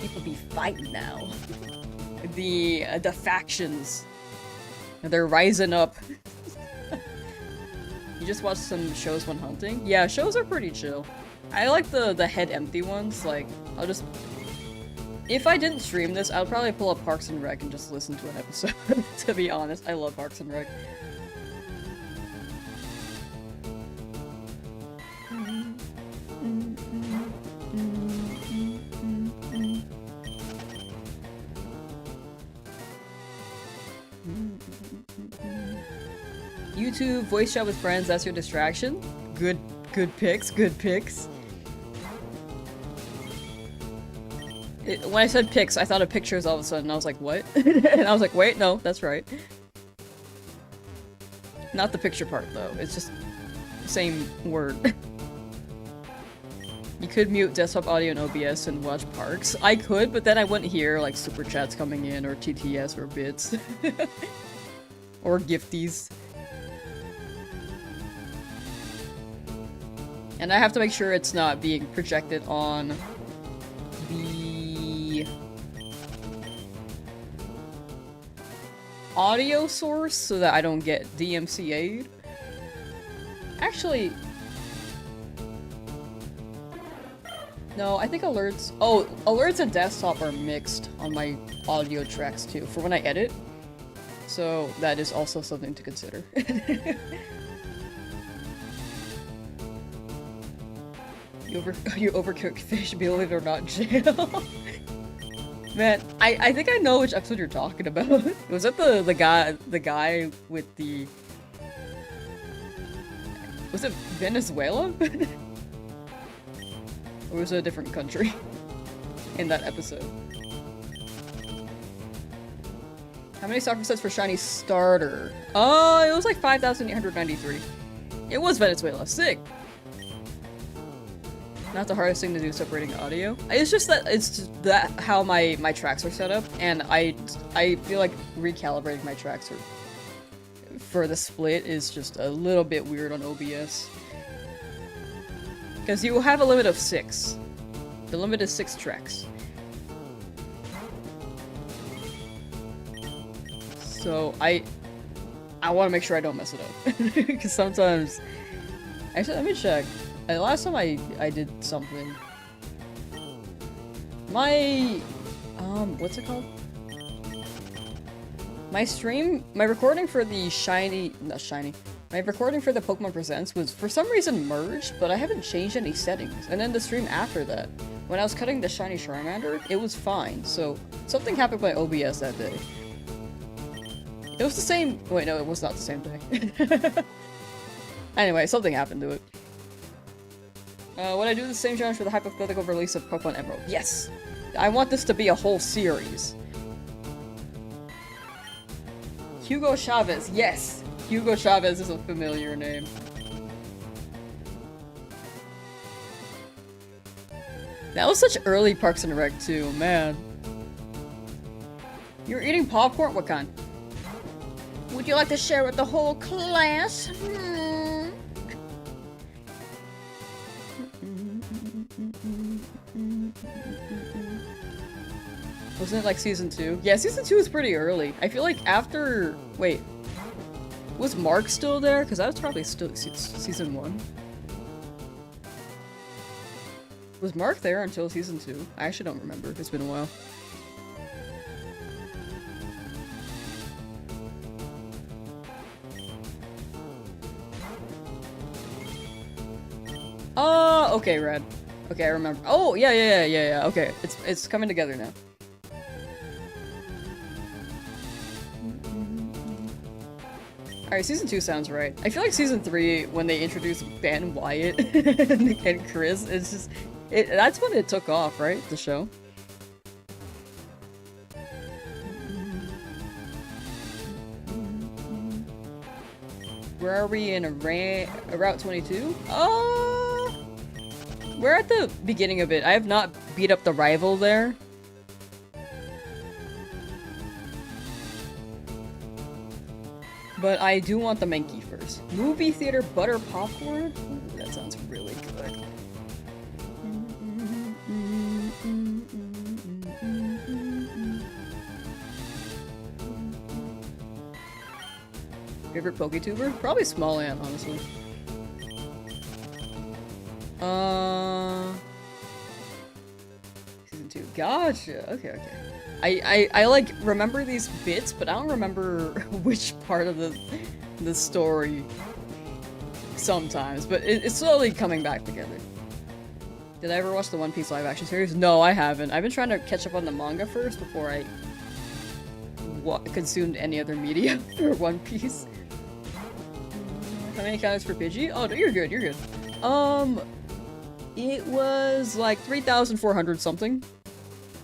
People be fighting now. The factions. They're rising up. You just watch some shows when hunting? Yeah, shows are pretty chill. I like the head empty ones, like, I'll just... If I didn't stream this, I would probably pull up Parks and Rec and just listen to an episode, to be honest. I love Parks and Rec. YouTube, voice chat with friends, that's your distraction? Good picks, good picks. When I said pics, I thought of pictures all of a sudden. I was like, what? And I was like, wait, no, that's right. Not the picture part, though. It's just the same word. You could mute desktop audio in OBS and watch Parks. I could, but then I wouldn't hear, like, super chats coming in, or TTS, or bits. Or gifties. And I have to make sure it's not being projected on the audio source so that I don't get DMCA'd. Actually, no, I think alerts... Oh, alerts and desktop are mixed on my audio tracks too, for when I edit. So that is also something to consider. You overcooked fish, believe it or not, jail. Man, I think I know which episode you're talking about. Was that the guy with the... Was it Venezuela? Or was it a different country in that episode? How many soccer sets for Shiny Starter? Oh, it was like 5,893. It was Venezuela. Sick. Not the hardest thing to do, separating audio. It's just that how my tracks are set up, and I feel like recalibrating my tracks for the split is just a little bit weird on OBS. Because you have a limit of 6. The limit is 6 tracks. So I want to make sure I don't mess it up. Because sometimes... Actually, let me check. Last time I did something, my, what's it called? My recording for the my recording for the Pokemon Presents was for some reason merged, but I haven't changed any settings. And then the stream after that, when I was cutting the Shiny Charmander, it was fine. So something happened with my OBS that day. It was the same, wait, no, it was not the same day. Anyway, something happened to it. Would I do the same challenge for the hypothetical release of Pokemon Emerald? Yes! I want this to be a whole series. Hugo Chavez, yes! Hugo Chavez is a familiar name. That was such early Parks and Rec too, man. You're eating popcorn? What kind? Would you like to share with the whole class? Wasn't it like season 2? Yeah, season 2 is pretty early. I feel like after... Wait. Was Mark still there? Because that was probably still season 1. Was Mark there until season 2? I actually don't remember. It's been a while. Oh, okay, Red. Okay, I remember. Oh, yeah. Okay, it's coming together now. Alright, season 2 sounds right. I feel like season 3, when they introduced Ben Wyatt and Chris, it's just... that's when it took off, right? The show? Where are we in Route 22? We're at the beginning of it. I have not beat up the rival there. But I do want the Mankey first. Movie theater butter popcorn? Ooh, that sounds really good. Favorite PokeTuber? Probably Small Ant, honestly. Season 2. Gotcha. Okay. I like remember these bits, but I don't remember which part of the story sometimes, but it's slowly coming back together. Did I ever watch the One Piece live action series? No, I haven't. I've been trying to catch up on the manga first before I consumed any other media for One Piece. How many counts for Pidgey? Oh, no, you're good, you're good. It was like 3,400 something.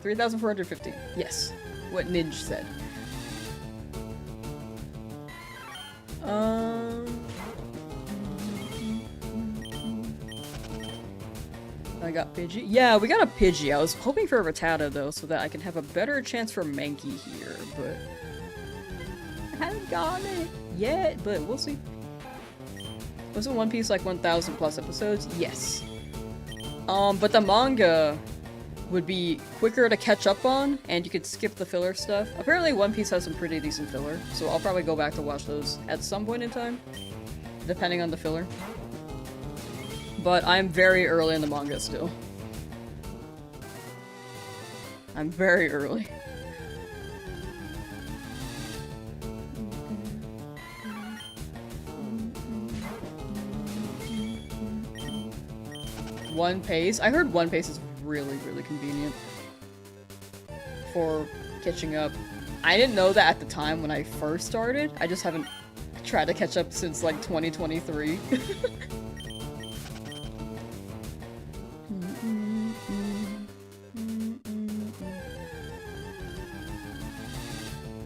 3,415. Yes. What Ninja said. I got Pidgey. Yeah, we got a Pidgey. I was hoping for a Rattata though, so that I can have a better chance for Mankey here, but I haven't gotten it yet, but we'll see. Wasn't One Piece like 1,000 plus episodes? Yes. But the manga would be quicker to catch up on, and you could skip the filler stuff. Apparently One Piece has some pretty decent filler, so I'll probably go back to watch those at some point in time, depending on the filler. But I'm very early in the manga still. I'm very early. One Pace? I heard One Pace is really, really convenient for catching up. I didn't know that at the time when I first started. I just haven't tried to catch up since like 2023.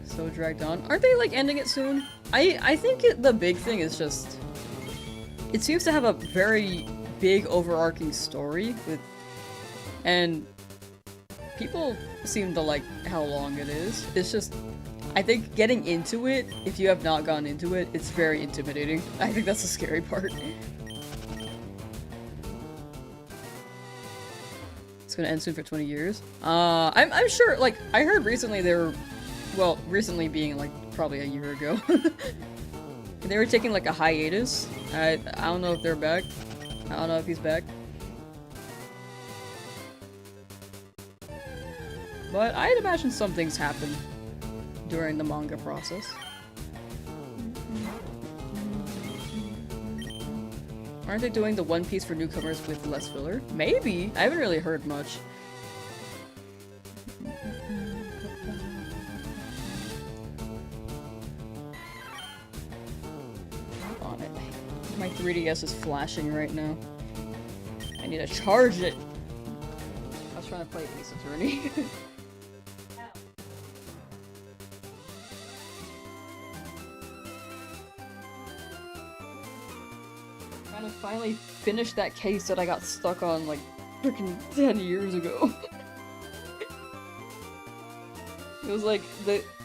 So dragged on. Aren't they like ending it soon? I think the big thing is just it seems to have a very big overarching story with, and people seem to like how long it is. It's just, I think getting into it, if you have not gone into it, it's very intimidating. I think that's the scary part. It's gonna end soon for 20 years. I'm sure, like, I heard recently they were, well, recently being like probably a year ago. They were taking like a hiatus. I don't know if they're back. I don't know if he's back. But I'd imagine some things happen during the manga process. Aren't they doing the One Piece for newcomers with less filler? Maybe! I haven't really heard much. On it. My 3DS is flashing right now. I need to charge it! I was trying to play Ace Attorney. Trying to finally finish that case that I got stuck on like freaking 10 years ago. It was like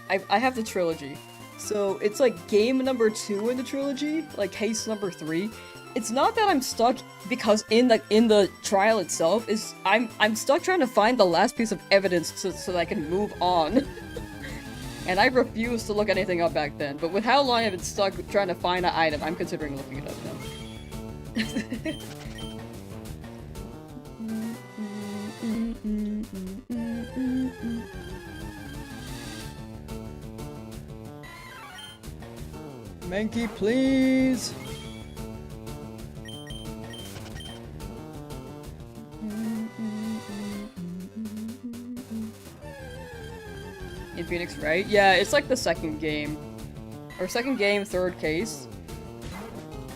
I have the trilogy. So it's like game number 2 in the trilogy, like case number 3. It's not that I'm stuck because in the trial itself, is I'm stuck trying to find the last piece of evidence so that I can move on. And I refused to look anything up back then, but with how long I've been stuck trying to find an item, I'm considering looking it up now. Mankey, please! In Phoenix, right? Yeah, it's like the second game. Or second game, third case.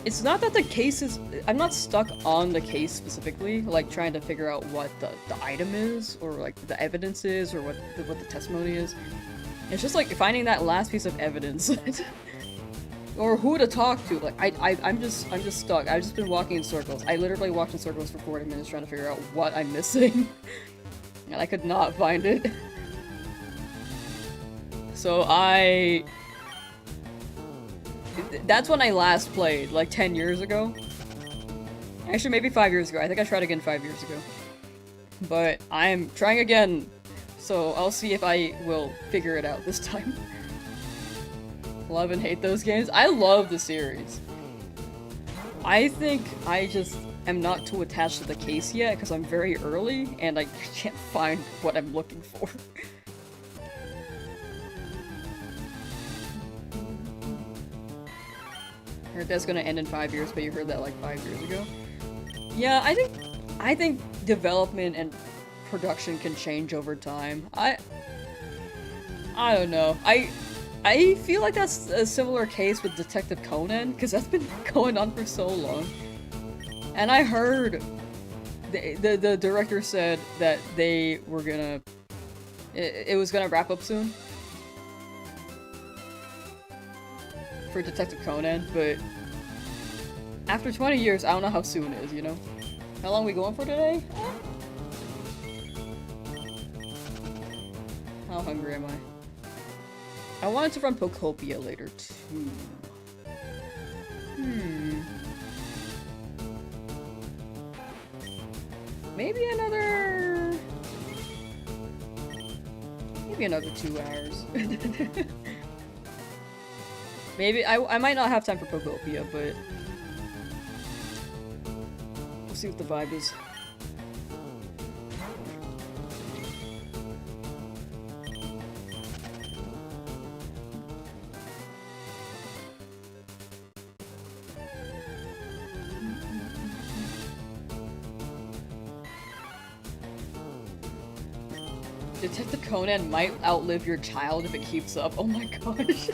It's not that the case is- I'm not stuck on the case specifically, like trying to figure out what the item is, or like the evidence is, or what the testimony is. It's just like finding that last piece of evidence. or who to talk to. Like, I'm just stuck. I've just been walking in circles. I literally walked in circles for 40 minutes trying to figure out what I'm missing. And I could not find it. So that's when I last played, like 10 years ago. Actually, maybe 5 years ago. I think I tried again 5 years ago. But I'm trying again, so I'll see if I will figure it out this time. Love and hate those games. I love the series. I think I just am not too attached to the case yet because I'm very early and I can't find what I'm looking for. Heard that's gonna end in 5 years, but you heard that like 5 years ago. Yeah, I think development and production can change over time. I don't know. I feel like that's a similar case with Detective Conan, because that's been going on for so long. And I heard the director said that they were gonna... It was gonna wrap up soon. For Detective Conan, but... After 20 years, I don't know how soon it is, you know? How long are we going for today? How hungry am I? I wanted to run Pokopia later, too. Maybe another 2 hours. Maybe I might not have time for Pokopia, but we'll see what the vibe is. Detective Conan might outlive your child if it keeps up. Oh my gosh.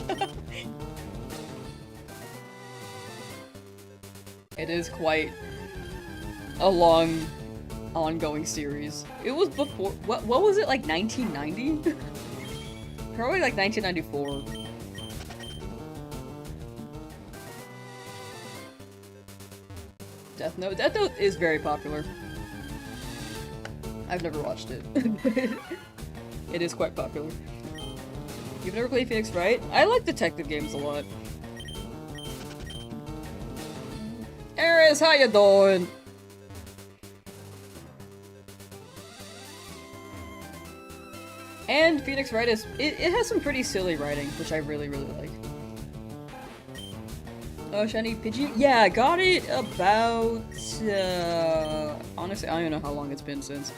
It is quite a long, ongoing series. It was before- what was it, like 1990? Probably like 1994. Death Note? Death Note is very popular. I've never watched it, but it is quite popular. You've never played Phoenix Wright? I like detective games a lot. Ares, how you doing? And Phoenix Wright is- it has some pretty silly writing, which I really, really like. Oh, shiny Pidgey? Yeah, I got it about, honestly, I don't even know how long it's been since.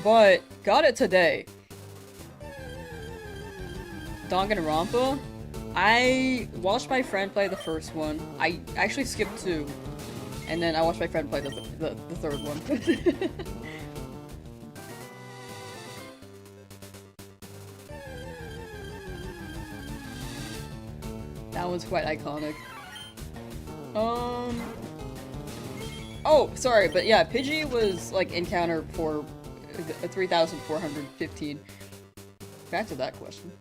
But, got it today. Danganronpa? I watched my friend play the first one. I actually skipped 2. And then I watched my friend play the third one. That one's quite iconic. Oh, sorry, but yeah, Pidgey was, like, encounter for 3,415. Back to that question.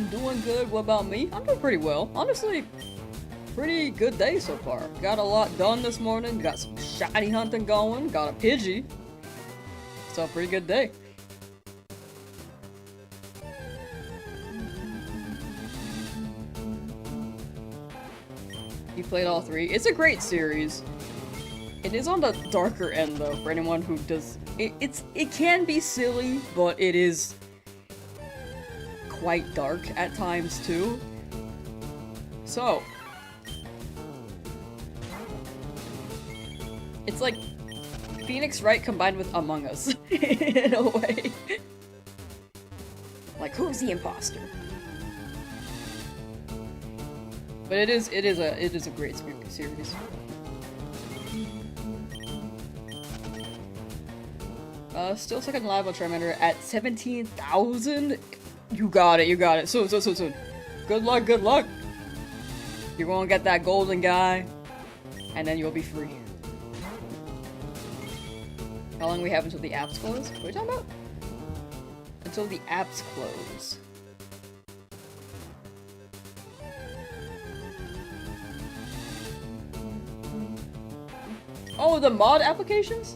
Doing good. What about me? I'm doing pretty well. Honestly, pretty good day so far. Got a lot done this morning. Got some shiny hunting going. Got a Pidgey. So, pretty good day. You played all 3. It's a great series. It is on the darker end though, for anyone who does... It can be silly, but it is quite dark at times too. So, it's like Phoenix Wright combined with Among Us in a way. Like, who's the imposter? But it is a great series. Still second live on Charmander at 17,000. You got it. Soon. Good luck. You're gonna get that golden guy, and then you'll be free. How long we have until the apps close? What are you talking about? Until the apps close. Oh, the mod applications?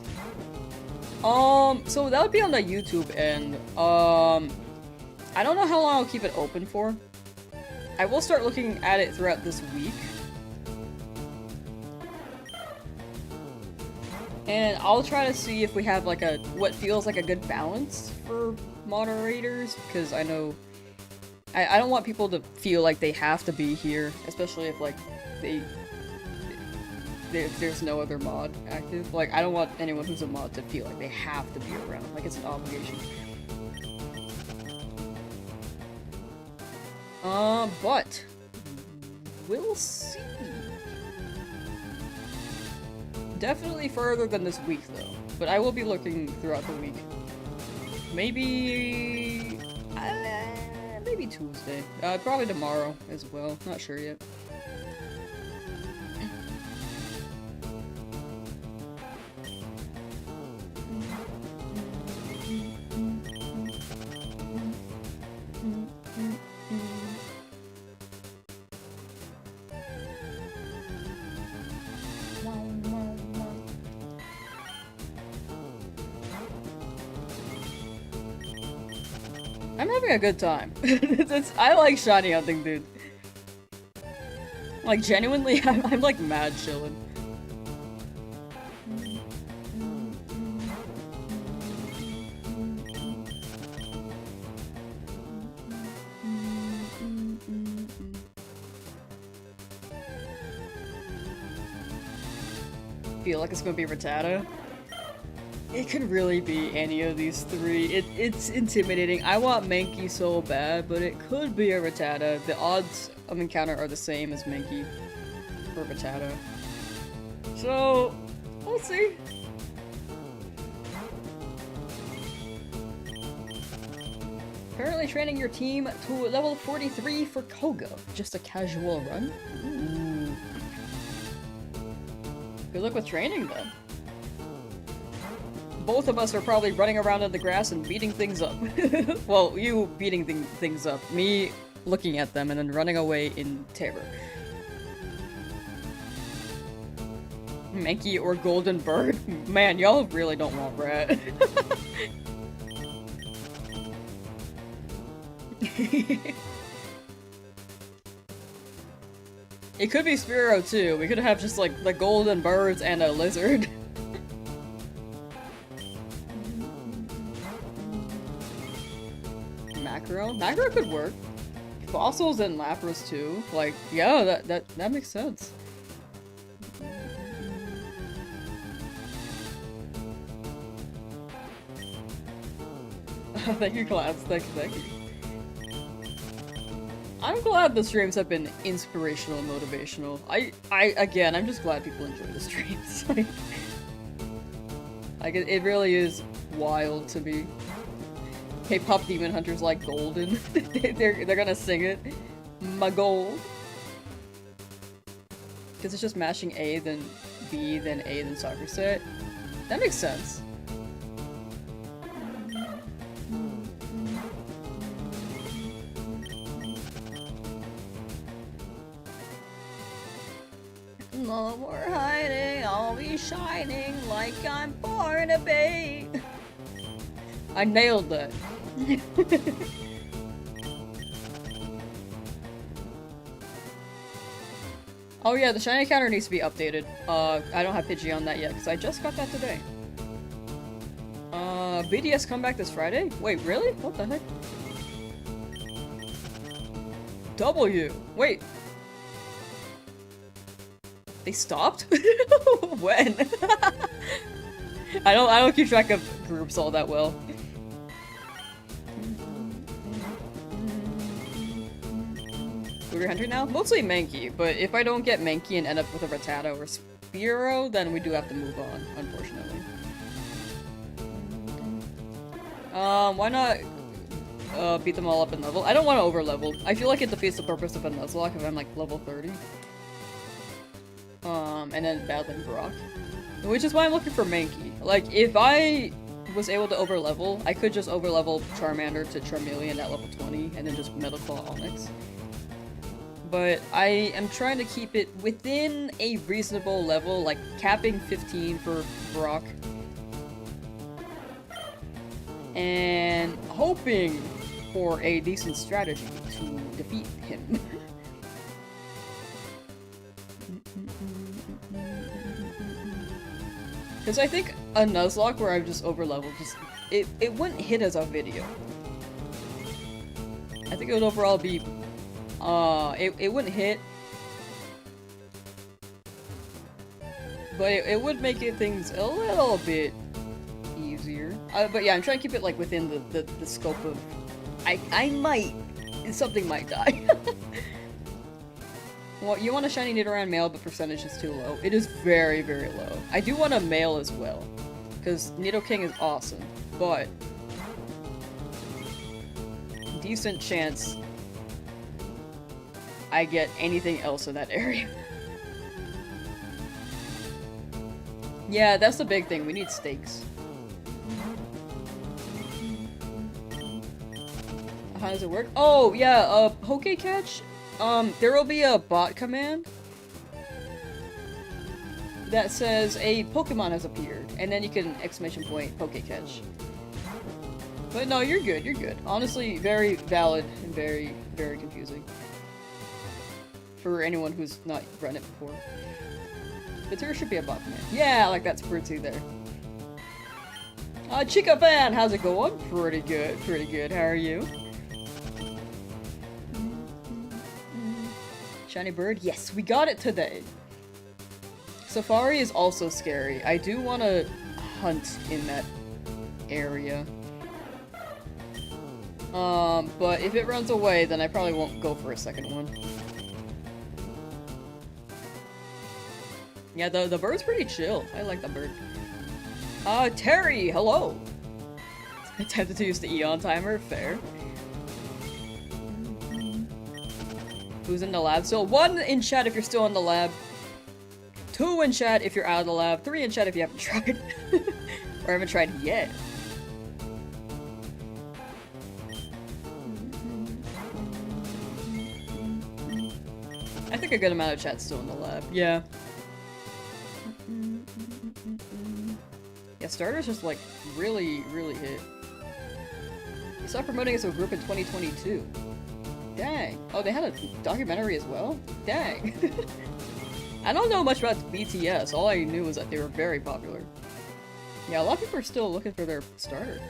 So that would be on the YouTube end. I don't know how long I'll keep it open for. I will start looking at it throughout this week. And I'll try to see if we have like what feels like a good balance for moderators, because I know I don't want people to feel like they have to be here, especially if like if there's no other mod active. Like, I don't want anyone who's a mod to feel like they have to be around, like it's an obligation. But we'll see. Definitely further than this week, though. But I will be looking throughout the week. Maybe... maybe Tuesday. Probably tomorrow as well. Not sure yet. I'm having a good time. I like shiny hunting, dude. Like, genuinely, I'm like mad chillin'. Feel like it's gonna be Rattata. It could really be any of these three. It's intimidating. I want Mankey so bad, but it could be a Rattata. The odds of encounter are the same as Mankey for Rattata. So, we'll see. Currently training your team to level 43 for Koga. Just a casual run? Ooh. Good luck with training then. Both of us are probably running around in the grass and beating things up. Well, you beating things up. Me looking at them and then running away in terror. Mankey or Golden Bird? Man, y'all really don't want Rat. It could be Spearow too. We could have just like the Golden Birds and a lizard. Macro could work. Fossils and Lapras too. Like, yeah, that makes sense. Thank you, Clouds. Thank you. I'm glad the streams have been inspirational and motivational. Again, I'm just glad people enjoy the streams. Like, it really is wild to me. K-pop demon hunters like Golden. they're gonna sing it. My gold. Because it's just mashing A, then B, then A, then soccer set. That makes sense. No more hiding, I'll be shining like I'm born to be. I nailed that. Oh yeah, the shiny counter needs to be updated. I don't have Pidgey on that yet, because I just got that today. BDS comeback this Friday? Wait, really? What the heck? W! Wait! They stopped? When? I don't keep track of groups all that well. We're hunting now? Mostly Mankey, but if I don't get Mankey and end up with a Rattata or Spearow, then we do have to move on, unfortunately. Why not beat them all up in level? I don't want to over level. I feel like it defeats the purpose of a Nuzlocke if I'm like level 30. And then battling Brock. Which is why I'm looking for Mankey. Like, if I was able to over level, I could just over level Charmander to Charmeleon at level 20 and then just Metal Claw Onyx. but I am trying to keep it within a reasonable level, like capping 15 for Brock. And hoping for a decent strategy to defeat him. Because I think a Nuzlocke where I've just overleveled, it wouldn't hit as a video. I think it would overall be, it wouldn't hit. But it would make things a little bit easier. But yeah, I'm trying to keep it like within the scope of, I might, something might die. Well, you want a shiny Nidoran male, but percentage is too low. It is very, very low. I do want a male as well, because Nidoking is awesome, but decent chance I get anything else in that area. Yeah, that's the big thing. We need stakes. How does it work? Oh, yeah, Pokecatch. There will be a bot command that says a Pokemon has appeared, and then you can exclamation point Pokecatch. But no, you're good, you're good. Honestly, very valid and very, very confusing. For anyone who's not run it before. But there should be a bot command. Yeah, like that Spritzy there. Chica fan, how's it going? Pretty good, pretty good. How are you? Shiny bird? Yes, we got it today. Safari is also scary. I do want to hunt in that area. But if it runs away, then I probably won't go for a second one. Yeah, the bird's pretty chill. I like the bird. Terry, hello! I attempted to use the Eon timer, fair. Who's in the lab still? 1 in chat if you're still in the lab. 2 in chat if you're out of the lab. 3 in chat if you haven't tried. Or haven't tried yet. I think a good amount of chat's still in the lab. Yeah. Yeah, starters just like really, really hit. You started promoting as a group in 2022. Dang. Oh, they had a documentary as well? Dang. I don't know much about BTS. All I knew was that they were very popular. Yeah, a lot of people are still looking for their starter.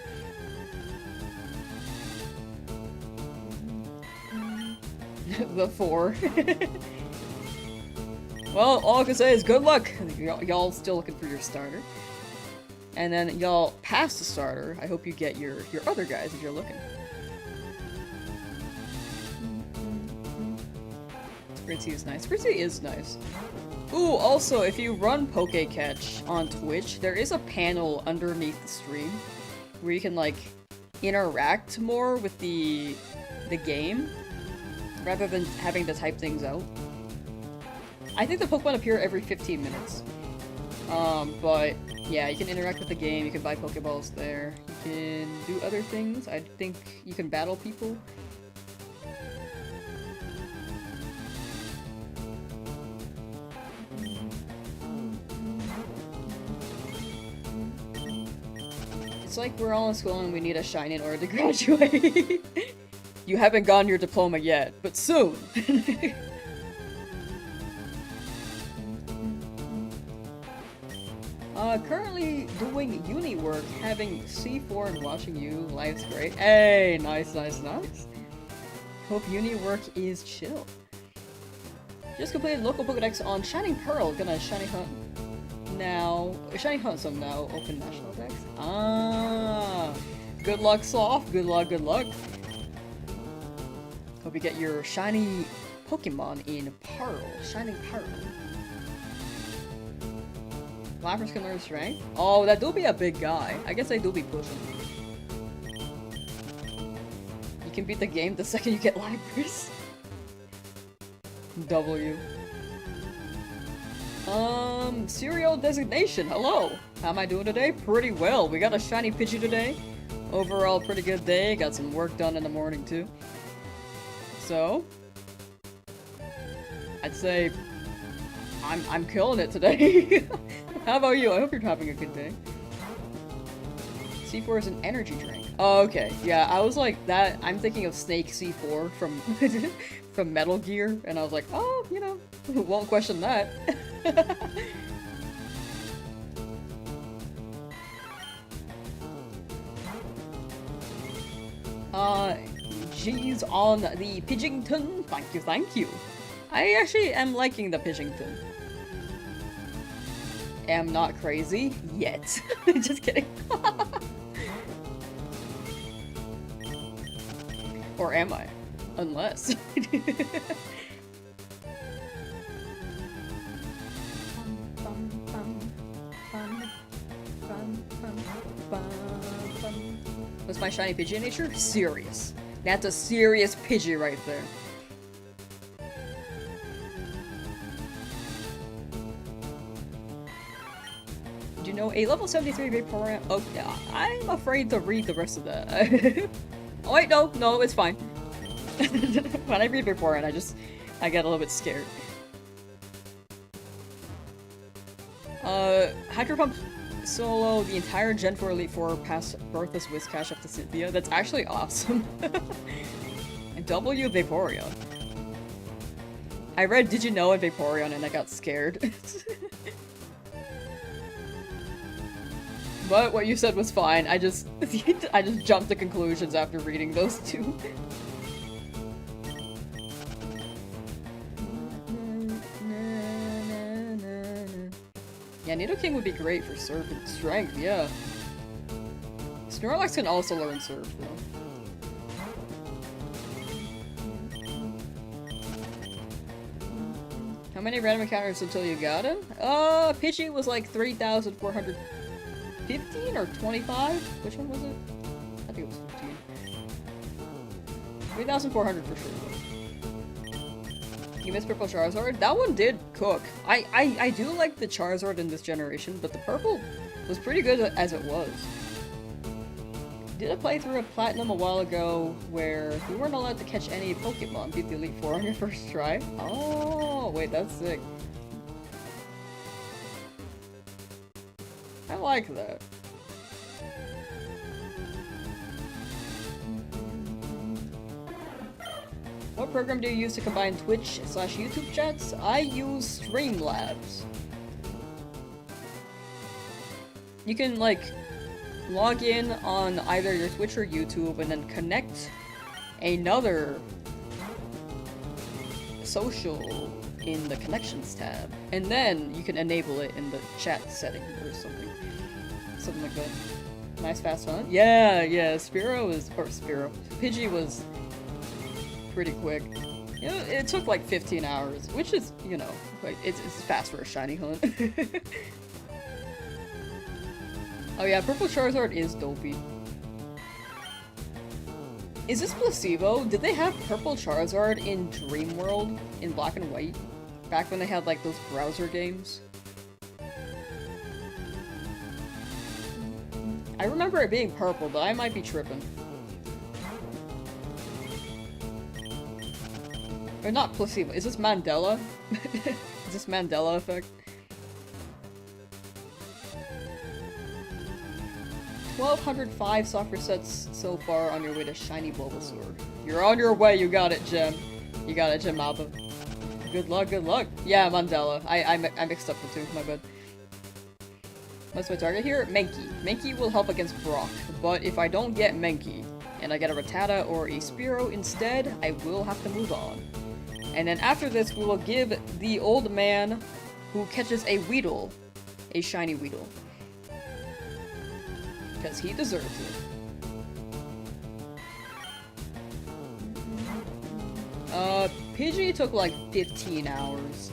The 4. Well, all I can say is good luck! Y'all still looking for your starter. And then y'all pass the starter. I hope you get your other guys if you're looking. Spritzy is nice. Spritzy is nice. Ooh, also, if you run Pokecatch on Twitch, there is a panel underneath the stream where you can, like, interact more with the game rather than having to type things out. I think the Pokemon appear every 15 minutes. But yeah, you can interact with the game, you can buy Pokeballs there, you can do other things. I think you can battle people. It's like we're all in school and we need a shine in order to graduate. You haven't gotten your diploma yet, but soon! Currently doing uni work, having C4 and watching you. Life's great. Hey, nice, nice, nice. Hope uni work is chill. Just completed local Pokedex on Shining Pearl. Gonna shiny hunt now. Shiny hunt some now. Open national dex. Ah, good luck, Soft. Good luck, good luck. Hope you get your shiny Pokemon in Pearl. Shining Pearl. Lapras can learn strength? Oh, that do be a big guy. I guess I do be pushing. You can beat the game the second you get Lapras. W. Serial designation. Hello. How am I doing today? Pretty well. We got a shiny Pidgey today. Overall, pretty good day. Got some work done in the morning too. So, I'd say I'm killing it today. How about you? I hope you're having a good day. C4 is an energy drink. Oh, okay. Yeah, I was like that. I'm thinking of Snake C4 from from Metal Gear, and I was like, oh, you know, won't question that. G's on the Pidgington. Thank you, thank you. I actually am liking the Pidgington. Am not crazy yet. Just kidding. Or am I? Unless. Was my shiny Pidgey in nature? Serious. That's a serious Pidgey right there. Do you know a level 73 Vaporeon? Oh, yeah. I'm afraid to read the rest of that. Oh wait, no, it's fine. When I read Vaporeon, I get a little bit scared. Hydro Pump solo the entire Gen 4 Elite 4 past Bertha's Whiscash up to Cynthia. That's actually awesome. And W Vaporeon. I read Did You Know in Vaporeon and I got scared. But what you said was fine. I just jumped to conclusions after reading those two. Yeah, Nidoking would be great for Surf and Strength, yeah. Snorlax can also learn Surf, though. How many random encounters until you got him? Pidgey was like 3,415 or 25? Which one was it? I think it was 15. 3,400 for sure. You missed Purple Charizard? That one did cook. I do like the Charizard in this generation, but the purple was pretty good as it was. Did a playthrough of Platinum a while ago where you weren't allowed to catch any Pokemon, beat the Elite Four on your first try? Oh, wait, that's sick. I like that. What program do you use to combine Twitch/YouTube chats? I use Streamlabs. You can, like, log in on either your Twitch or YouTube and then connect another social in the Connections tab. And then you can enable it in the chat setting or something. Something like that. Nice fast hunt? Yeah, Pidgey was pretty quick. You know, it took like 15 hours, which is, you know, like, it's fast for a shiny hunt. Oh yeah, Purple Charizard is dopey. Is this placebo? Did they have Purple Charizard in Dream World in Black and White? Back when they had like those browser games? I remember it being purple, but I might be tripping. Or not placebo, is this Mandela? Is this Mandela effect? 1,205 software sets so far on your way to Shiny Bulbasaur. You're on your way, you got it, Gem. You got it, Gem Abba. Good luck, good luck. Yeah, Mandela. I mixed up the two, my bad. What's my target here? Mankey. Mankey will help against Brock, but if I don't get Mankey, and I get a Rattata or a Spearow instead, I will have to move on. And then after this, we will give the old man who catches a Weedle a shiny Weedle. Because he deserves it. Pidgey took like 15 hours.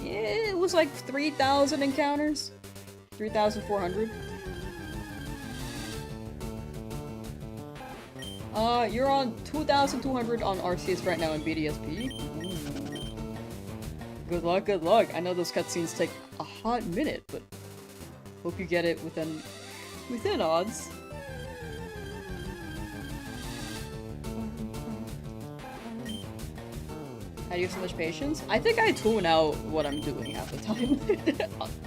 Yeah, it was like 3,000 encounters. 3,400. You're on 2,200 on Arceus right now in BDSP. Ooh. Good luck, good luck. I know those cutscenes take a hot minute, but hope you get it within odds. I do have so much patience. I think I tune out what I'm doing half the time.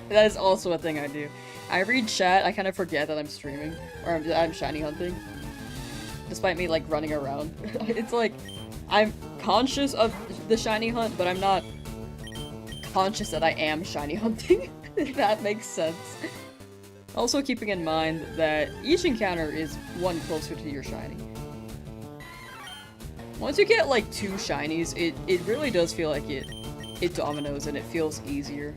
That is also a thing I do. I read chat, I kind of forget that I'm streaming, or I'm shiny hunting. Despite me, like, running around. It's like, I'm conscious of the shiny hunt, but I'm not conscious that I am shiny hunting. If that makes sense. Also keeping in mind that each encounter is one closer to your shiny. Once you get like 2 shinies, it really does feel like it dominoes and it feels easier.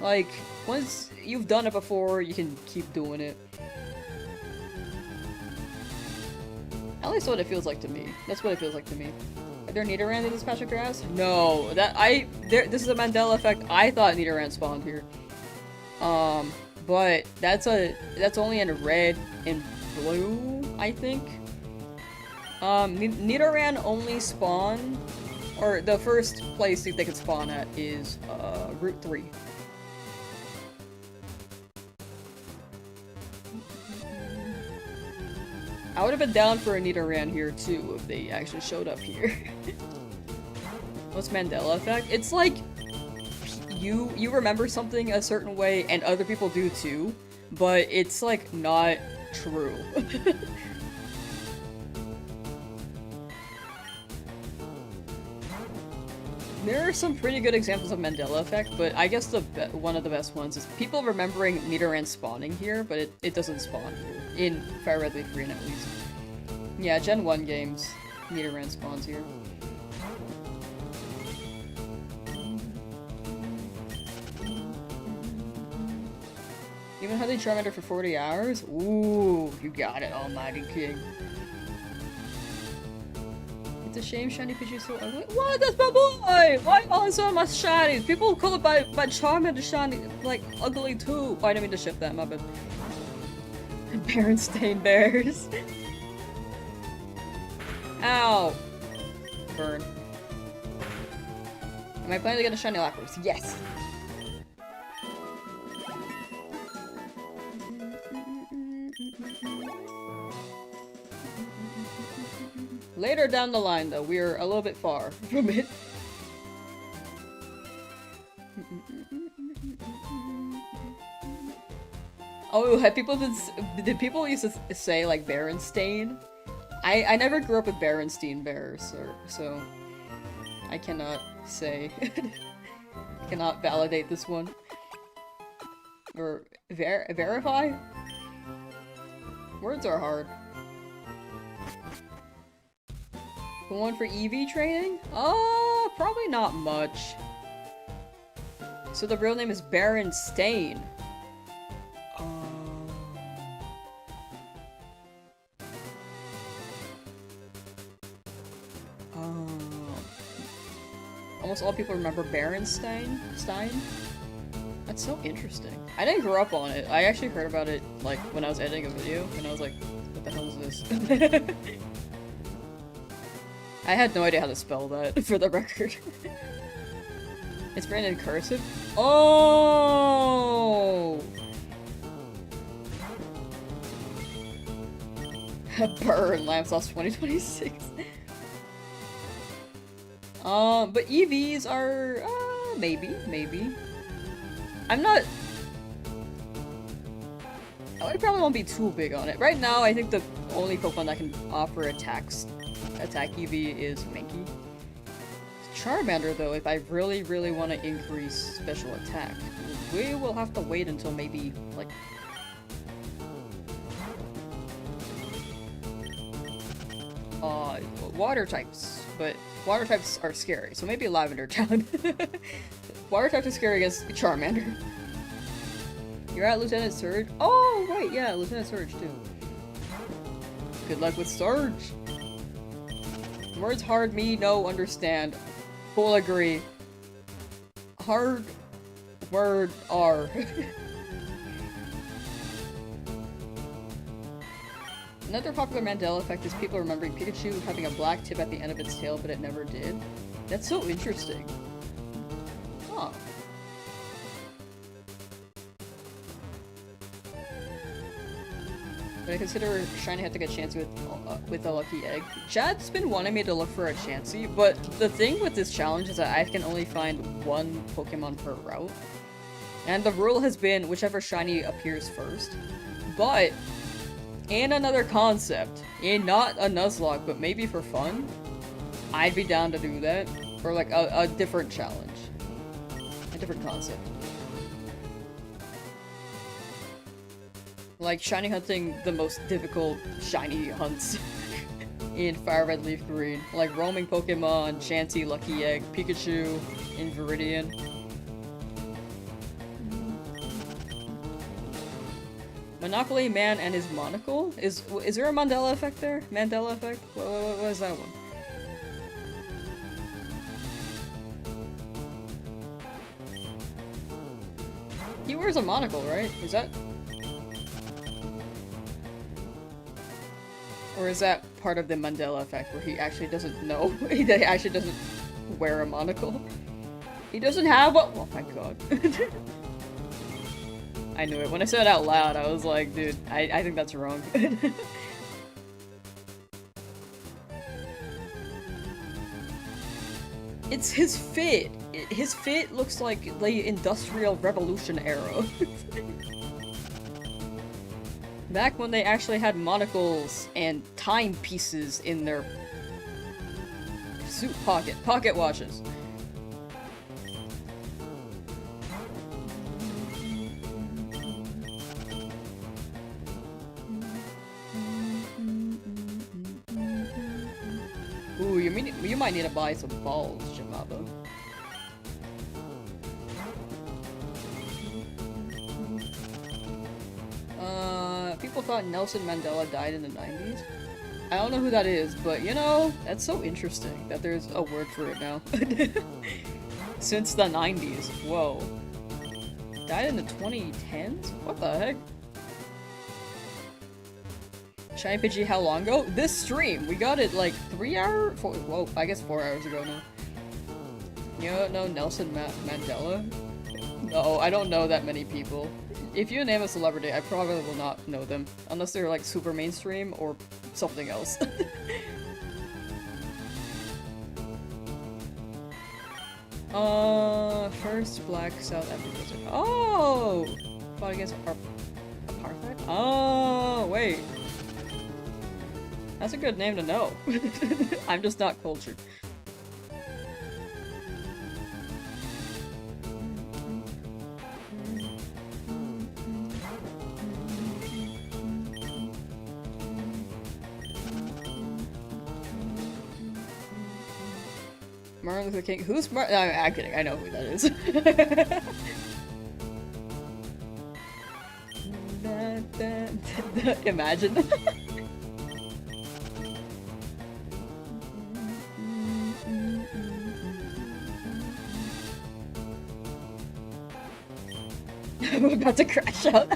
Like, once you've done it before, you can keep doing it. At least what it feels like to me. That's what it feels like to me. Are there Nidoran in this patch of grass? No, this is a Mandela effect. I thought Nidoran spawned here. But that's only in red and blue, I think. Nidoran only spawn, or the first place they could spawn at is, Route 3. I would have been down for a Nidoran here too if they actually showed up here. What's Mandela effect? It's like you remember something a certain way and other people do too, but it's like not true. There are some pretty good examples of Mandela effect, but I guess one of the best ones is people remembering Nidoran spawning here, but it doesn't spawn here. In Fire Red Leaf Green, at least. Yeah, Gen 1 games, Nidoran spawns here. Even hunting Charmander for 40 hours? Ooh, you got it, Almighty King. It's a shame shiny Pidgey so ugly. What? That's my boy! Why all so much shinies? People call it by Charmander shiny, like, ugly too. Oh, I didn't mean to ship that, my bad. Berenstain Bears. Ow! Burn. Am I planning to get a shiny Lapras? Yes! Later down the line, though, we're a little bit far from it. Oh, have people did people used to say, like, Berenstain? I never grew up with Berenstain Bears, so I cannot say. Cannot validate this one. Or verify? Words are hard. One for EV training? Probably not much. So the real name is Berenstain. Almost all people remember Berenstain? That's so interesting. I didn't grow up on it. I actually heard about it, like, when I was editing a video, and I was like, what the hell is this? I had no idea how to spell that, for the record. It's written in cursive? Oh! Burn, Lamsauce 2026. But EVs are, maybe. I'm not... I probably won't be too big on it. Right now, I think the only Pokemon that can offer attack EV is Mankey. Charmander, though, if I really want to increase special attack, we will have to wait until maybe, like... water types, but water types are scary, so maybe Lavender Town. Water types are scary against Charmander. You're at Lieutenant Surge? Oh, right, yeah, Lieutenant Surge, too. Good luck with Surge! Words hard, me, no, understand. Full agree. Hard word R. Another popular Mandela effect is people remembering Pikachu having a black tip at the end of its tail, but it never did. That's so interesting. Huh. But I consider Shiny had to get Chansey with a lucky egg. Chad's been wanting me to look for a Chansey, but the thing with this challenge is that I can only find one Pokemon per route. And the rule has been whichever Shiny appears first. But, in another concept, in not a Nuzlocke, but maybe for fun, I'd be down to do that. For like a different challenge. A different concept. Like Shiny hunting the most difficult Shiny hunts in Fire Red Leaf Green. Like roaming Pokemon, Chansey, Lucky Egg, Pikachu, in Viridian. Monopoly Man and his monocle? Is there a Mandela effect there? Mandela effect? What is that one? He wears a monocle, right? Is that... Or is that part of the Mandela effect where he actually doesn't know? He actually doesn't wear a monocle? He doesn't have a- oh my god. I knew it. When I said it out loud, I was like, dude, I think that's wrong. It's his fit. His fit looks like the Industrial Revolution era. Back when they actually had monocles and timepieces in their suit pocket watches. Ooh, you might need to buy some balls, Shimaba. People thought Nelson Mandela died in the 90s. I don't know who that is, but you know, that's so interesting that there's a word for it now. Since the 90s. Whoa. Died in the 2010s? What the heck? Shiny Pidgey how long ago? This stream! We got it like 3 hours? Whoa, I guess 4 hours ago now. You don't know Nelson Mandela? No, I don't know that many people. If you name a celebrity, I probably will not know them. Unless they're like super mainstream or something else. First Black South Africa. Oh! Fought against apartheid? Oh, wait. That's a good name to know. I'm just not cultured. Martin Luther King. Who's Martin? No, I'm kidding. I know who that is. Imagine. I'm about to crash out.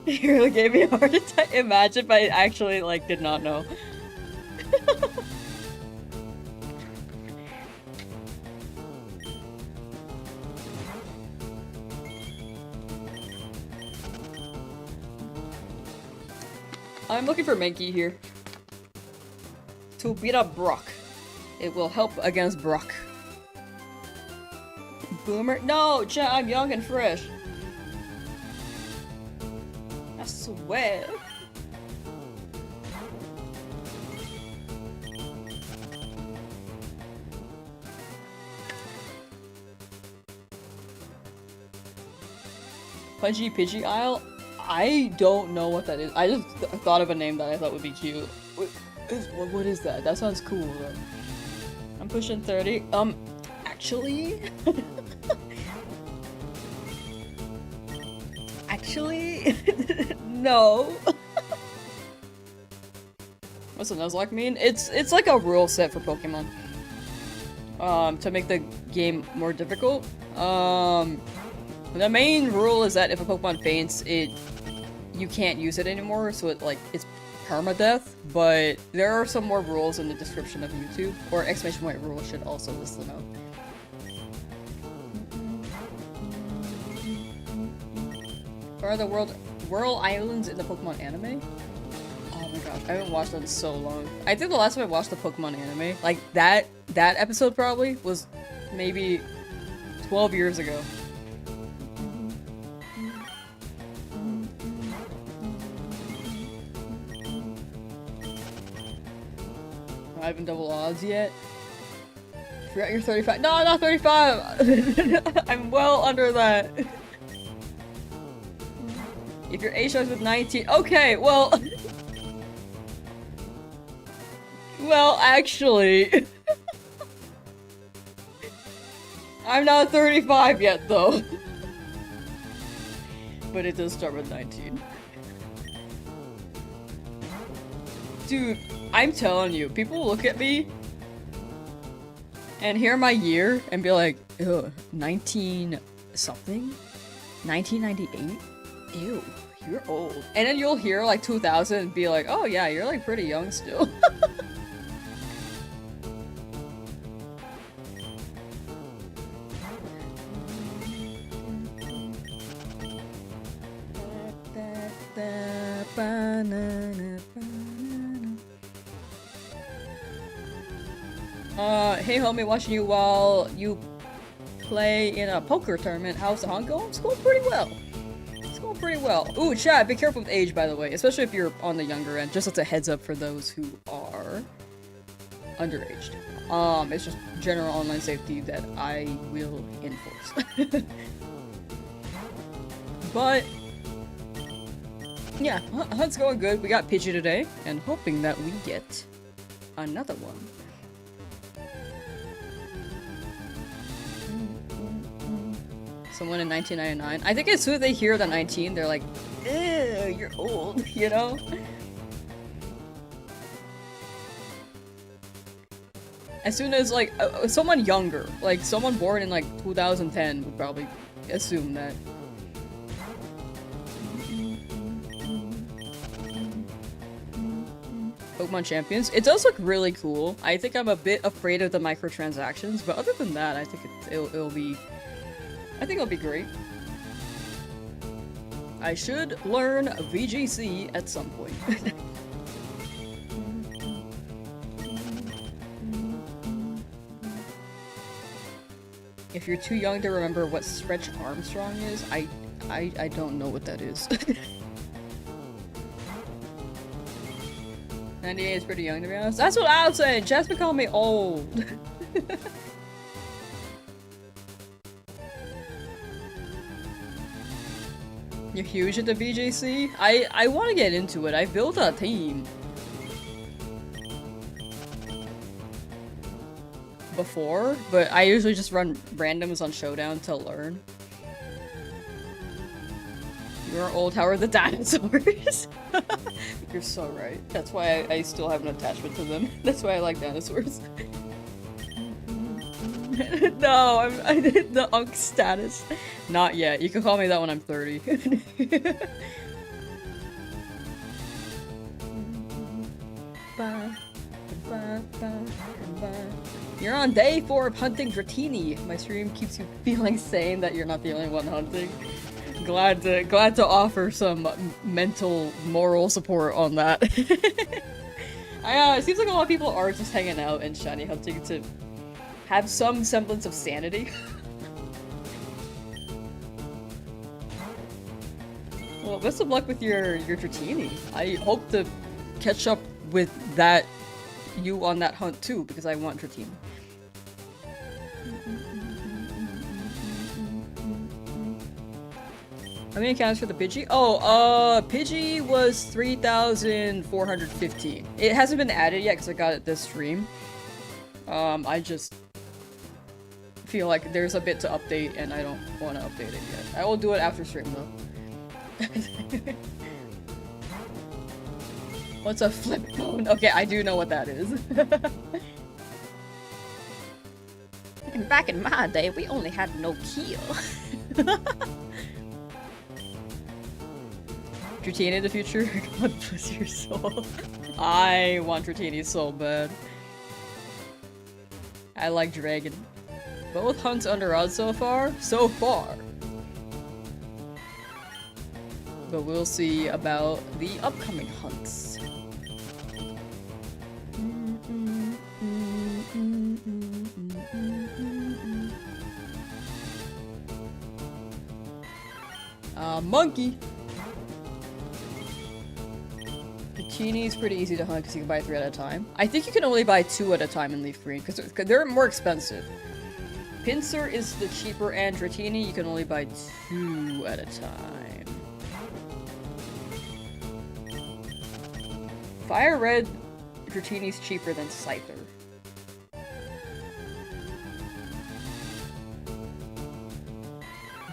You really gave me a heart attack. Imagine if I actually, like, did not know. I'm looking for Mankey here. To beat up Brock. It will help against Brock. Boomer? No! I'm young and fresh. I swear. Pidgey Isle? I don't know what that is. I just thought of a name that I thought would be cute. What is that? That sounds cool though. I'm pushing 30. Actually? Actually? No. What's the Nuzlocke mean? It's like a rule set for Pokemon. To make the game more difficult. The main rule is that if a Pokemon faints, you can't use it anymore, so it's permadeath, but there are some more rules in the description of YouTube, or exclamation point rules should also list them out. What are the world islands in the Pokemon anime? Oh my gosh, I haven't watched that in so long. I think the last time I watched the Pokemon anime, like that episode probably was maybe 12 years ago. I haven't double odds yet. Forgot you're 35. No, not 35! I'm well under that. If your age starts with 19. Okay, well. Well, actually. I'm not 35 yet, though. But it does start with 19. Dude, I'm telling you, people look at me and hear my year and be like, ugh, 19 something? 1998? Ew, you're old. And then you'll hear like 2000 and be like, oh yeah, you're like pretty young still. Hey homie, watching you while you play in a poker tournament. How's the hunt going? It's going pretty well. It's going pretty well. Ooh, chat, be careful with age, by the way, especially if you're on the younger end. Just as a heads up for those who are underaged. It's just general online safety that I will enforce. But yeah, hunt's going good. We got Pidgey today, and hoping that we get another one. Someone in 1999. I think as soon as they hear the 19, they're like, ew, you're old, you know? As soon as, like, someone younger, like, someone born in, like, 2010 would probably assume that. Pokemon Champions. It does look really cool. I think I'm a bit afraid of the microtransactions, but other than that, I think it'll be... I think it'll be great. I should learn VGC at some point. If you're too young to remember what Stretch Armstrong is, I don't know what that is. 98 is pretty young, to be honest. That's what I was saying! Jess been calling me old. You're huge into BJC? I want to get into it. I built a team. Before, but I usually just run randoms on Showdown to learn. You're old, how are the dinosaurs? You're so right. That's why I still have an attachment to them. That's why I like dinosaurs. No, I did the unk status. Not yet. You can call me that when I'm 30. You're on day 4 of hunting Dratini. My stream keeps you feeling sane that you're not the only one hunting. Glad to offer some mental, moral support on that. It seems like a lot of people are just hanging out and shiny hunting to have some semblance of sanity. Well, best of luck with your Dratini. I hope to catch up with you on that hunt too, because I want Dratini. How many accounts for the Pidgey? Oh, Pidgey was 3,415. It hasn't been added yet because I got it this stream. I just feel like there's a bit to update and I don't want to update it yet. I will do it after stream though. What's a flip phone? Okay, I do know what that is. And back in my day, we only had Nokia. Dratini in the future? God bless your soul. I want Dratini so bad. I like Dragon. Both hunts under odds so far? So far. But we'll see about the upcoming hunts. Monkey! The Shinies pretty easy to hunt because you can buy 3 at a time. I think you can only buy 2 at a time in Leaf Green because they're more expensive. Pinsir is the cheaper, and Dratini you can only buy 2 at a time. Fire Red Dratini's cheaper than Scyther.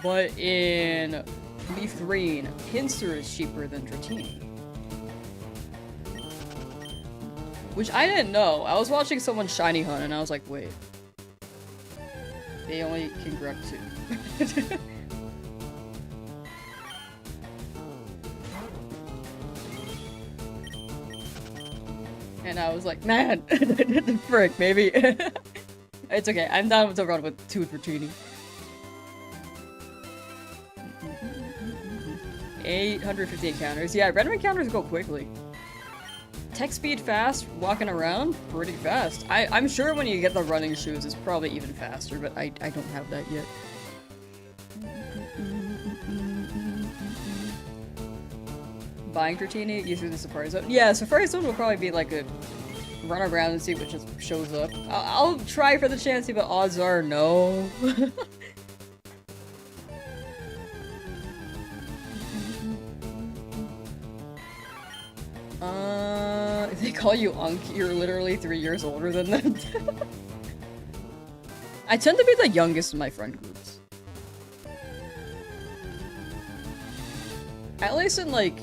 But in Leaf Green, Pinsir is cheaper than Dratini. Which I didn't know. I was watching someone shiny hunt and I was like, wait. They only can grab 2. And I was like, man, the frick, maybe. It's okay, I'm down to run with 2 Dratini. 850 encounters. Yeah, random encounters go quickly. Tech speed fast, walking around, pretty fast. I'm sure when you get the running shoes, it's probably even faster, but I don't have that yet. Buying Dratini using the Safari Zone. Yeah, Safari Zone will probably be like a run around and see what just shows up. I'll try for the chance, but odds are no. They call you Unk, you're literally 3 years older than them. I tend to be the youngest in my friend groups. At least in like,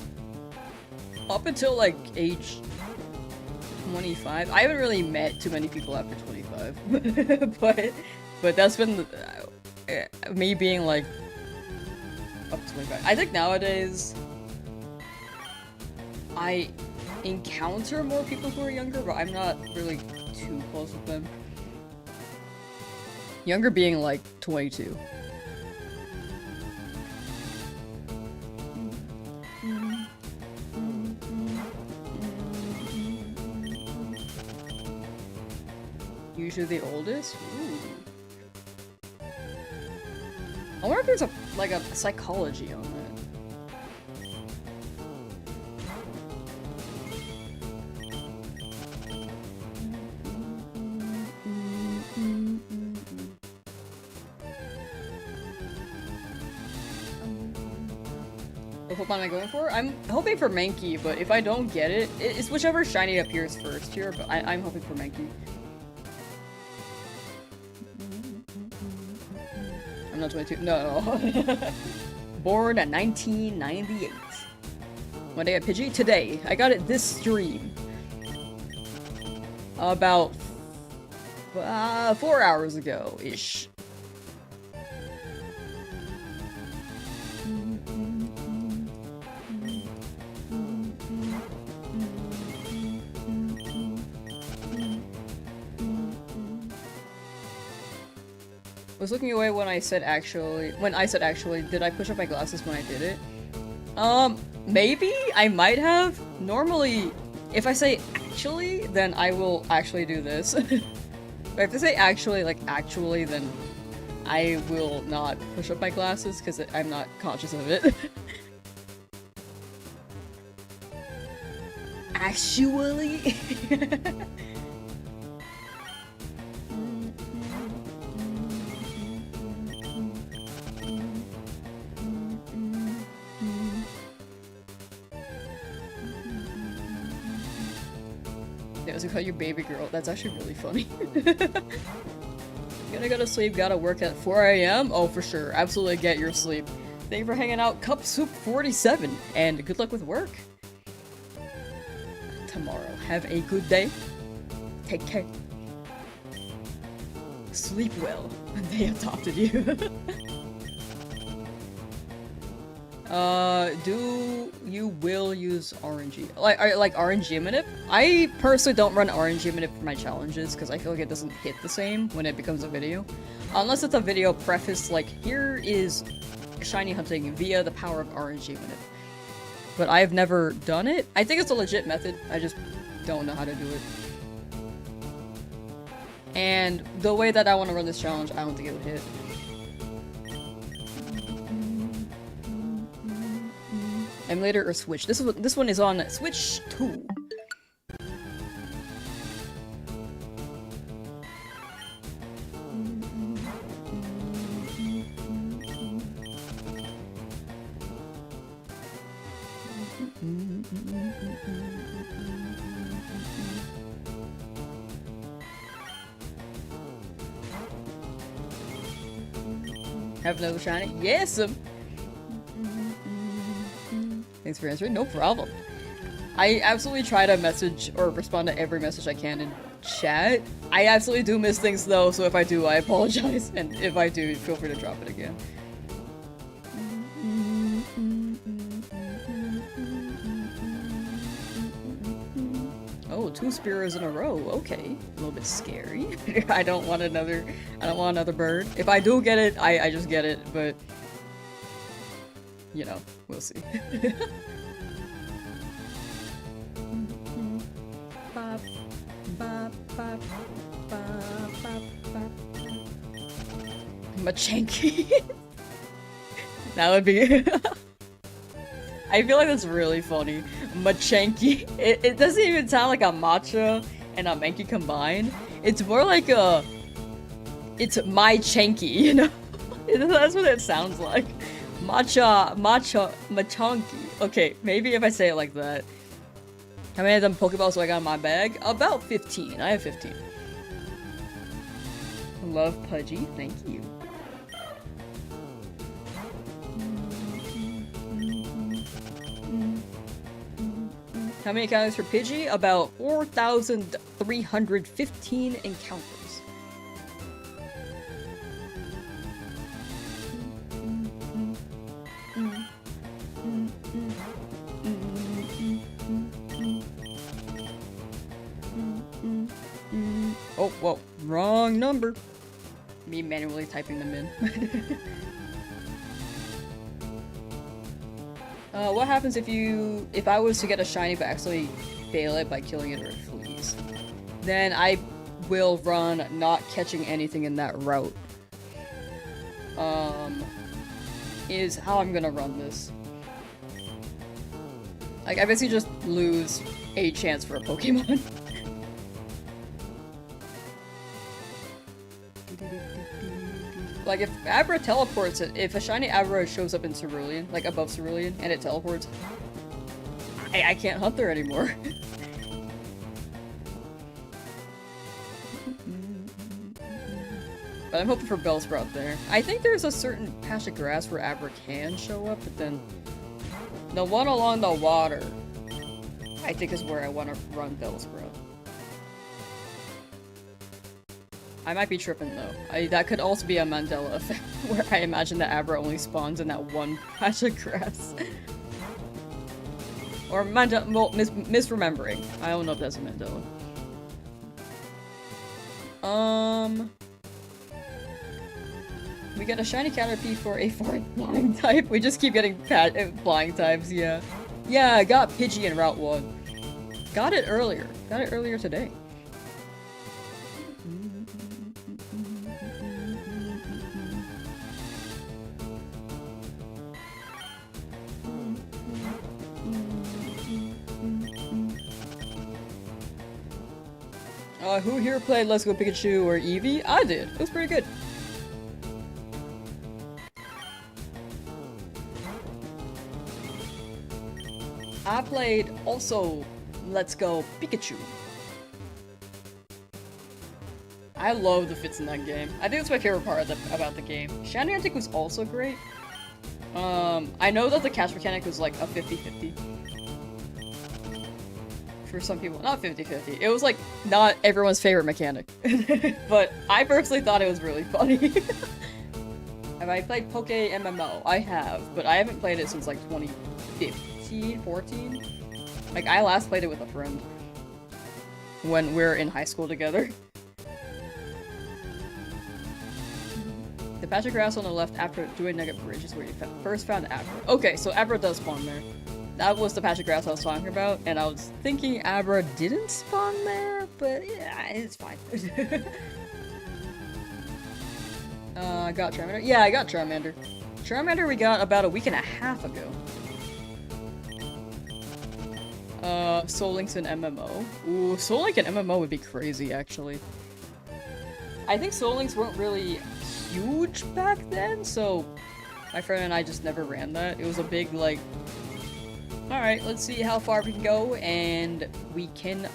up until like age 25. I haven't really met too many people after 25. but that's been me being like, up to 25. I think nowadays, I encounter more people who are younger, but I'm not really too close with them. Younger being like 22. Usually the oldest? Ooh. I wonder if there's a psychology on that. What Pokemon am I going for? I'm hoping for Mankey, but if I don't get it, it's whichever shiny appears first here, but I'm hoping for Mankey. I'm not 22. No. Born in 1998. When I got Pidgey? Today. I got it this stream. About 4 hours ago-ish. Was looking away when I said actually. Did I push up my glasses when I did it? Maybe? I might have. Normally, if I say actually, then I will actually do this. But if I say actually, then I will not push up my glasses because I'm not conscious of it. Actually? They call you baby girl. That's actually really funny. Gonna go to sleep, gotta work at 4 AM? Oh, for sure. Absolutely get your sleep. Thank you for hanging out, Cup Soup 47, and good luck with work. Tomorrow. Have a good day. Take care. Sleep well. They adopted you. Do you will use RNG? Like RNG Manip? I personally don't run RNG Manip for my challenges because I feel like it doesn't hit the same when it becomes a video. Unless it's a video preface like, here is shiny hunting via the power of RNG Manip. but I've never done it. I think it's a legit method. I just don't know how to do it. And the way that I want to run this challenge, I don't think it would hit. Emulator or Switch? This one is on Switch 2. Have another shiny? Yes! Thanks for answering. No problem. I absolutely try to message or respond to every message I can in chat. I absolutely do miss things though, so if I do, I apologize. And if I do, feel free to drop it again. Oh, 2 Spearows in a row. Okay. A little bit scary. I don't want another bird. If I do get it, I just get it, but you know, we'll see. Mankey. That would be I feel like that's really funny. Mankey. It doesn't even sound like a matcha and a Mankey combined. It's more like a... It's my Chanky, you know? That's what it sounds like. Machanky. Okay, maybe if I say it like that. How many of them Pokeballs do I got in my bag? About 15. I have 15. Love Pudgy. Thank you. How many encounters for Pidgey? About 4,315 encounters. Oh, whoa. Wrong number. Me manually typing them in. What happens if I was to get a shiny but actually fail it by killing it or it flees? Then I will run not catching anything in that route. Is how I'm gonna run this. Like, I basically just lose a chance for a Pokemon. Like, if Abra teleports, if a shiny Abra shows up in Cerulean, like above Cerulean, and it teleports, I can't hunt there anymore. But I'm hoping for Bellsprout there. I think there's a certain patch of grass where Abra can show up, but then the one along the water, I think is where I want to run Bellsprout. I might be tripping though. That could also be a Mandela effect, where I imagine that Abra only spawns in that one patch of grass. Or misremembering. I don't know if that's a Mandela. We got a shiny Caterpie for a foreign flying type. We just keep getting flying types, yeah. Yeah, I got Pidgey in Route 1. Got it earlier. Got it earlier today. Who here played Let's Go Pikachu or Eevee? I did. It was pretty good. I played also Let's Go Pikachu. I love the fits in that game. I think that's my favorite part about the game. Shanty was also great. I know that the catch mechanic was like a 50-50. For some people, not 50-50. It was like not everyone's favorite mechanic. But I personally thought it was really funny. Have I played Poke MMO? I have, but I haven't played it since like 2015, 14? Like, I last played it with a friend. When we were in high school together. The patch of grass on the left after doing Nugget Bridge is where you first found Abra. Okay, so Abra does spawn there. That was the patch of grass I was talking about, and I was thinking Abra didn't spawn there, but yeah, it's fine. I got Charmander. Yeah, I got Charmander. Charmander we got about a week and a half ago. Soul Link's an MMO. Ooh, Soul Link and MMO would be crazy, actually. I think Soul Links weren't really huge back then, so my friend and I just never ran that. It was a big, like, alright, let's see how far we can go, and we can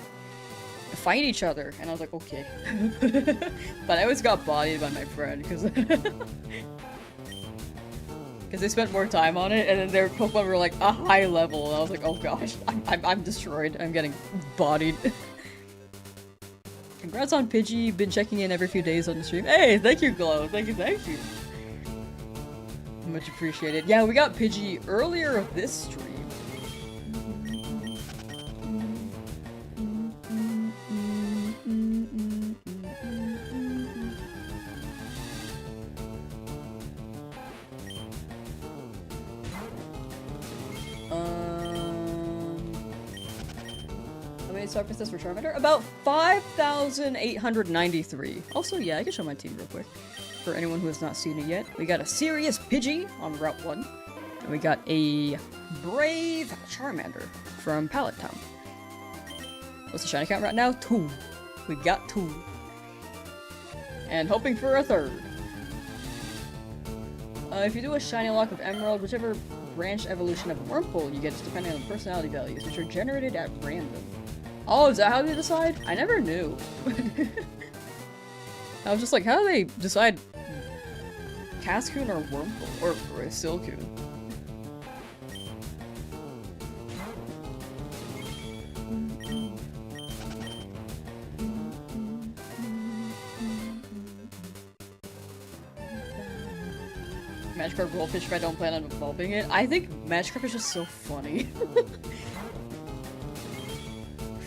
fight each other. And I was like, okay. But I always got bodied by my friend, because they spent more time on it, and then their Pokemon were like a high level, and I was like, oh gosh, I'm destroyed. I'm getting bodied. Congrats on Pidgey, been checking in every few days on the stream. Hey, thank you, Glow. Thank you, thank you. Much appreciated. Yeah, we got Pidgey earlier this stream. How many Star Princess for Charmander? About 5,893. Also, yeah, I can show my team real quick. For anyone who has not seen it yet. We got a serious Pidgey on Route 1. And we got a brave Charmander from Pallet Town. What's the shiny count right now? 2. We got 2. And hoping for a 3rd. If you do a shiny lock of Emerald, whichever branch evolution of a Wurmple you get is depending on the personality values, which are generated at random. Oh, is that how they decide? I never knew. I was just like, how do they decide Cascoon or Wurmple? Or Silcoon? Magikarp Goldfish if I don't plan on evolving it. I think Magikarp is just so funny.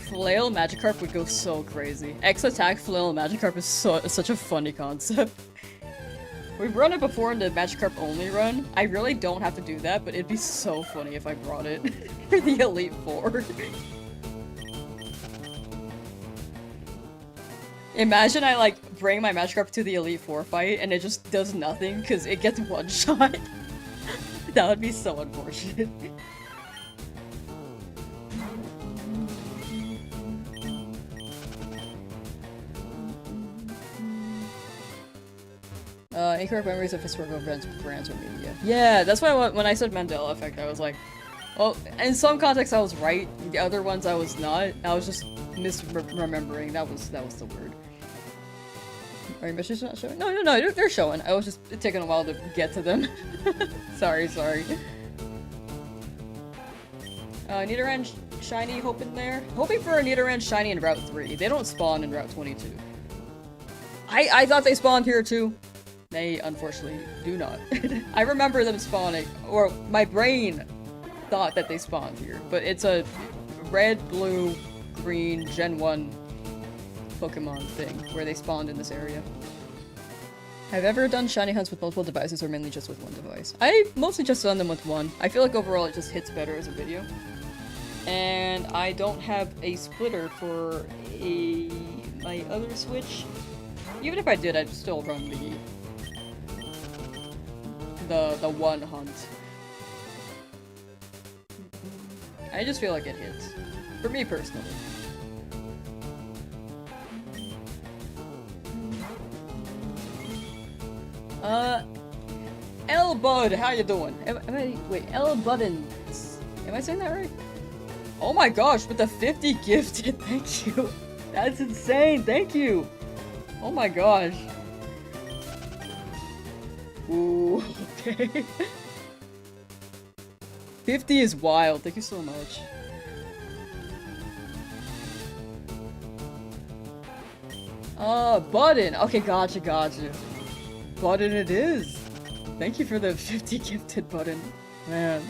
Flail Magikarp would go so crazy. X-Attack Flail Magikarp is such a funny concept. We've run it before in the Magikarp only run. I really don't have to do that, but it'd be so funny if I brought it for the Elite Four. Imagine I like bring my Magikarp to the Elite Four fight and it just does nothing because it gets one shot. That would be so unfortunate. Incorrect memories of historical events, brands, or media. Yeah, that's why when I said Mandela effect, I was like, well, in some contexts I was right, the other ones I was not. I was just misremembering. That was the word. Are your missions not showing? No, they're showing. I was just taking a while to get to them. sorry. Nidoran shiny hoping there. Hoping for a Nidoran shiny in Route 3. They don't spawn in Route 22. I thought they spawned here too. They unfortunately do not. I remember them spawning, or my brain thought that they spawned here, but it's a red, blue, green, Gen 1 Pokemon thing where they spawned in this area. Have ever done shiny hunts with multiple devices or mainly just with one device? I mostly just done them with one. I feel like overall it just hits better as a video. And I don't have a splitter for my other Switch. Even if I did, I'd still run the one hunt. I just feel like it hits. For me personally. L Bud, how you doing? Wait, L Buttons. Am I saying that right? Oh my gosh, with the 50 gifted, thank you. That's insane, thank you. Oh my gosh. Ooh, okay. 50 is wild, thank you so much. Button. Okay, gotcha. Button it is. Thank you for the 50 gifted button. Man.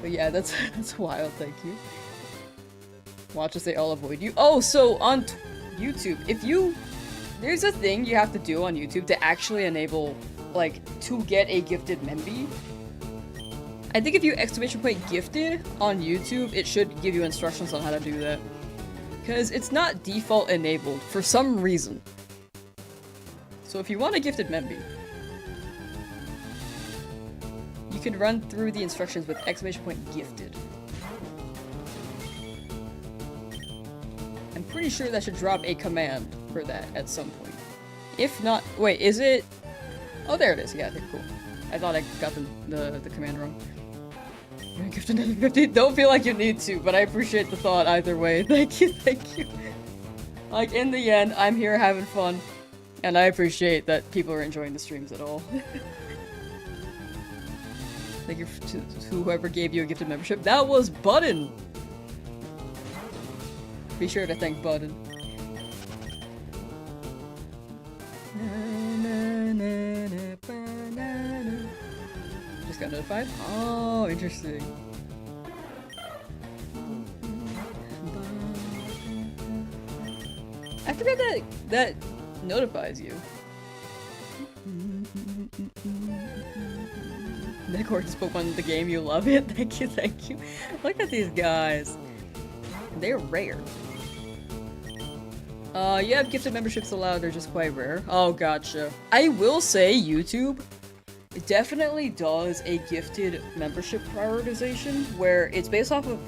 But yeah, that's wild, thank you. Watch as they all avoid you. Oh, so on YouTube, there's a thing you have to do on YouTube to actually enable, like, to get a gifted memby. I think if you ! Gifted on YouTube, it should give you instructions on how to do that. Because it's not default enabled for some reason. So if you want a gifted memby, you can run through the instructions with ! Gifted. I'm pretty sure that should drop a command for that at some point. If not, wait, is it? Oh, there it is. Yeah, okay, cool. I thought I got the command wrong. Gifted 50. Don't feel like you need to, but I appreciate the thought either way. Thank you, thank you. Like, in the end, I'm here having fun, and I appreciate that people are enjoying the streams at all. Thank you to whoever gave you a gifted membership. That was Button! Be sure to thank Button. Just got notified? Oh, interesting. I forgot that notifies you. The gorgeous Pokemon in the game, you love it? Thank you, thank you. Look at these guys. They're rare. You have gifted memberships allowed, they're just quite rare. Oh, gotcha. I will say YouTube definitely does a gifted membership prioritization where it's based off of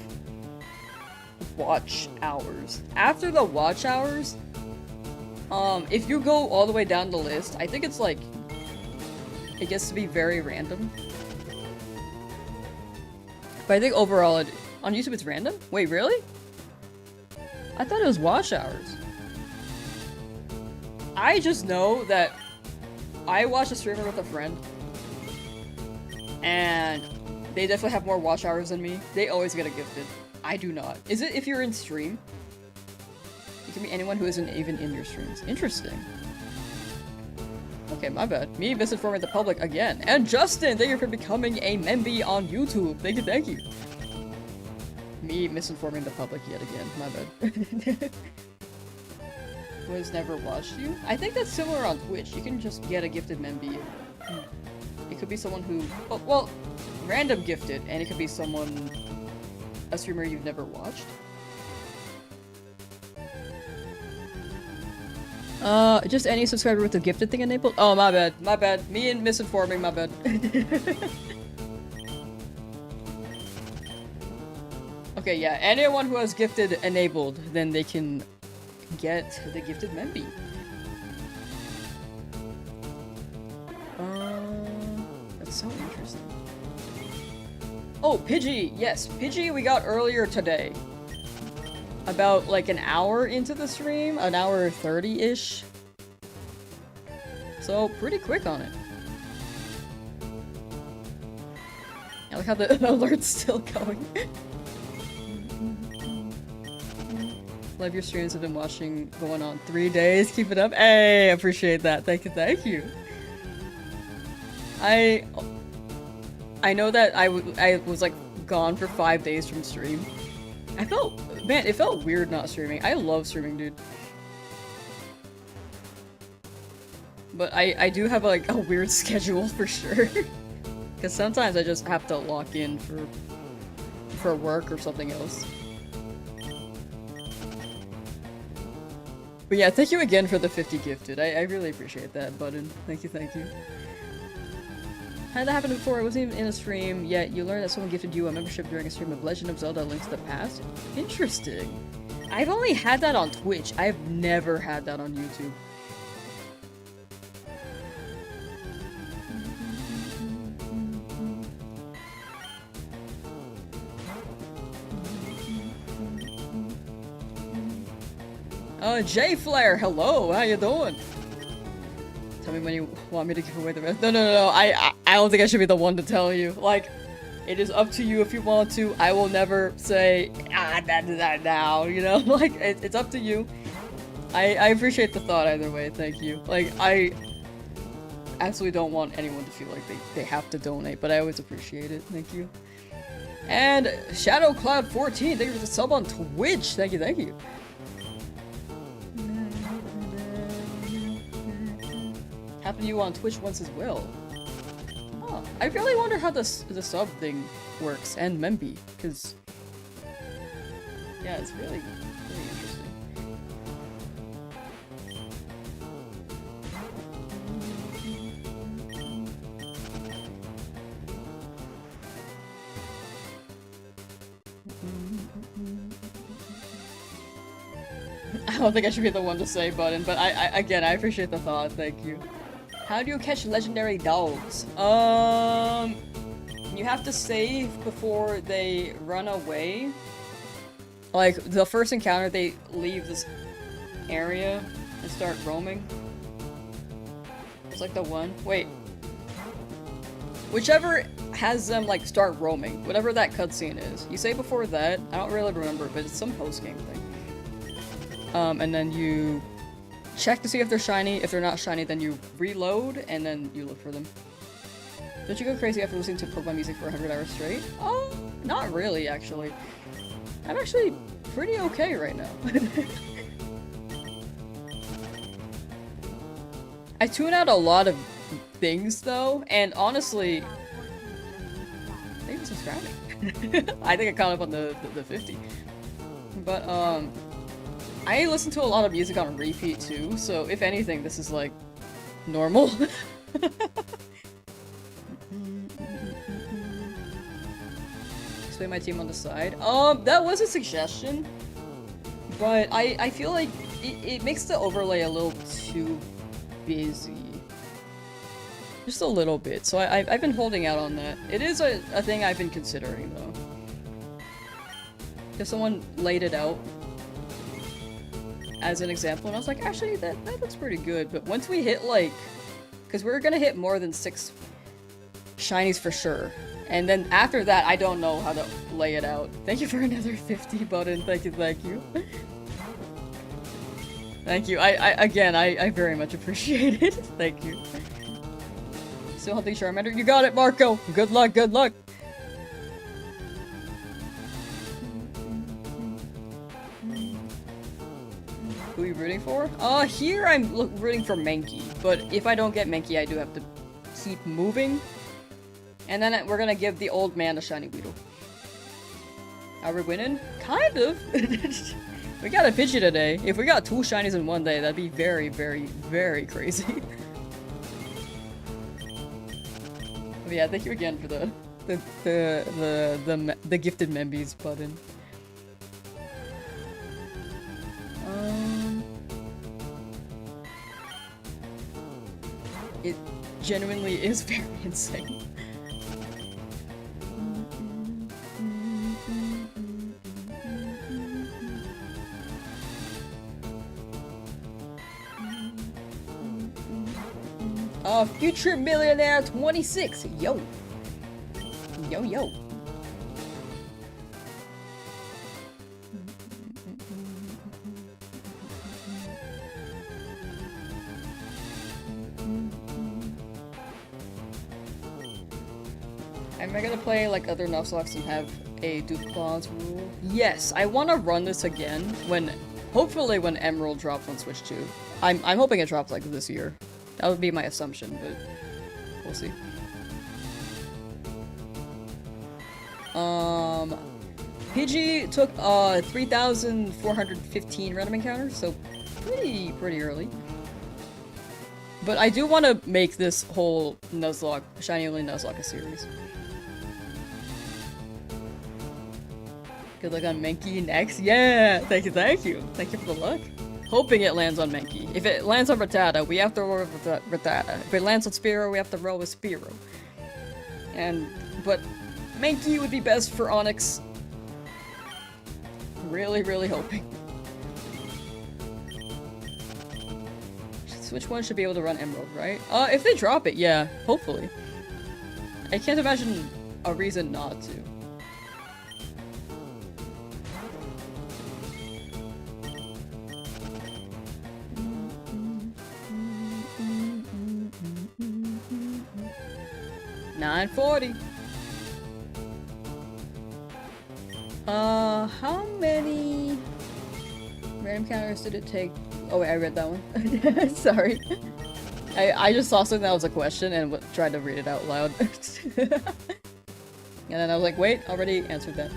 watch hours. After the watch hours, if you go all the way down the list, I think it's like, it gets to be very random. But I think overall, on YouTube it's random? Wait, really? I thought it was watch hours. I just know that I watch a streamer with a friend, and they definitely have more watch hours than me. They always get a gifted. I do not. Is it if you're in stream? It can be anyone who isn't even in your streams. Interesting. Okay, my bad. Me misinforming the public again. And Justin, thank you for becoming a memby on YouTube. Thank you, thank you. Me misinforming the public yet again. My bad. Was never watched you? I think that's similar on Twitch. You can just get a gifted memby. It could be someone who... Oh, well, random gifted, and it could be someone... a streamer you've never watched. Just any subscriber with the gifted thing enabled? Oh, my bad. My bad. Me and misinforming, my bad. Okay, yeah, anyone who has gifted enabled, then they can get the gifted memby. That's so interesting. Oh, Pidgey! Yes, Pidgey we got earlier today. About like an hour into the stream, an hour 30-ish. So, pretty quick on it. I like how the alert's still going. Love your streams, have been watching going on 3 days. Keep it up. Hey, appreciate that. Thank you, thank you. I know that I was like gone for 5 days from stream. Man, it felt weird not streaming. I love streaming, dude. But I do have like a weird schedule for sure. Because sometimes I just have to lock in for work or something else. But yeah, thank you again for the 50 gifted. I really appreciate that, Button. Thank you, thank you. Had that happened before, I wasn't even in a stream, yet you learned that someone gifted you a membership during a stream of Legend of Zelda: Link to the Past? Interesting. I've only had that on Twitch. I've never had that on YouTube. J-Flare, hello, how you doing? Tell me when you want me to give away the rest. No, I don't think I should be the one to tell you. Like, it is up to you if you want to. I will never say, that now, you know? Like, it's up to you. I appreciate the thought either way, thank you. Like, I absolutely don't want anyone to feel like they have to donate, but I always appreciate it, thank you. And ShadowCloud14, thank you for the sub on Twitch, thank you, thank you. happened to you on Twitch once as well. Oh, I really wonder how the sub thing works, and Memby, because... Yeah, it's really interesting. I don't think I should be the one to say button, but again, I appreciate the thought, thank you. How do you catch legendary dogs? You have to save before they run away. Like, the first encounter, they leave this area and start roaming. It's like the one. Wait. Whichever has them, like, start roaming. Whatever that cutscene is. You say before that. I don't really remember, but it's some post-game thing. And then you check to see if they're shiny. If they're not shiny, then you reload, and then you look for them. Don't you go crazy after listening to Pokemon music for 100 hours straight? Oh, not really, actually. I'm actually pretty okay right now. I tune out a lot of things, though, and honestly... Thank you for subscribing. I think I caught up on the 50. But, I listen to a lot of music on repeat, too, so if anything, this is, like, normal. Display my team on the side. That was a suggestion, but I feel like it makes the overlay a little too busy. Just a little bit, so I've been holding out on that. It is a thing I've been considering, though. If someone laid it out as an example, and I was like, actually, that looks pretty good, but once we hit, like... Because we're gonna hit more than 6 shinies for sure. And then after that, I don't know how to lay it out. Thank you for another 50 button. Thank you, thank you. Thank you. I very much appreciate it. Thank you. Still hunting Charmander. You got it, Marco! Good luck, good luck! Who are you rooting for? Here I'm rooting for Mankey. But if I don't get Mankey, I do have to keep moving. And then we're gonna give the old man a shiny Weedle. Are we winning? Kind of! We got a Pidgey today. If we got 2 shinies in one day, that'd be very, very, very crazy. But yeah, thank you again for the gifted Membies button. It genuinely is very insane. 'Future Millionaire 26, yo! Yo, yo. Am I gonna play like other Nuzlocke and have a dupe clause rule? Yes, I want to run this again hopefully when Emerald drops on Switch 2. I'm hoping it drops like this year. That would be my assumption, but we'll see. Pidgey took 3,415 random encounters, so pretty early. But I do want to make this whole Nuzlocke, Shiny Only Nuzlocke, a series. Good luck on Mankey next. Yeah! Thank you, thank you. Thank you for the luck. Hoping it lands on Mankey. If it lands on Rattata, we have to roll with Rattata. If it lands on Spearow, we have to roll with Spearow. But Mankey would be best for Onyx. Really hoping. Which one should be able to run Emerald, right? If they drop it, yeah, hopefully. I can't imagine a reason not to. $9.40. How many random counters did it take? Oh wait, I read that one. Sorry. I just saw something that was a question and tried to read it out loud. And then I was like, wait, already answered that.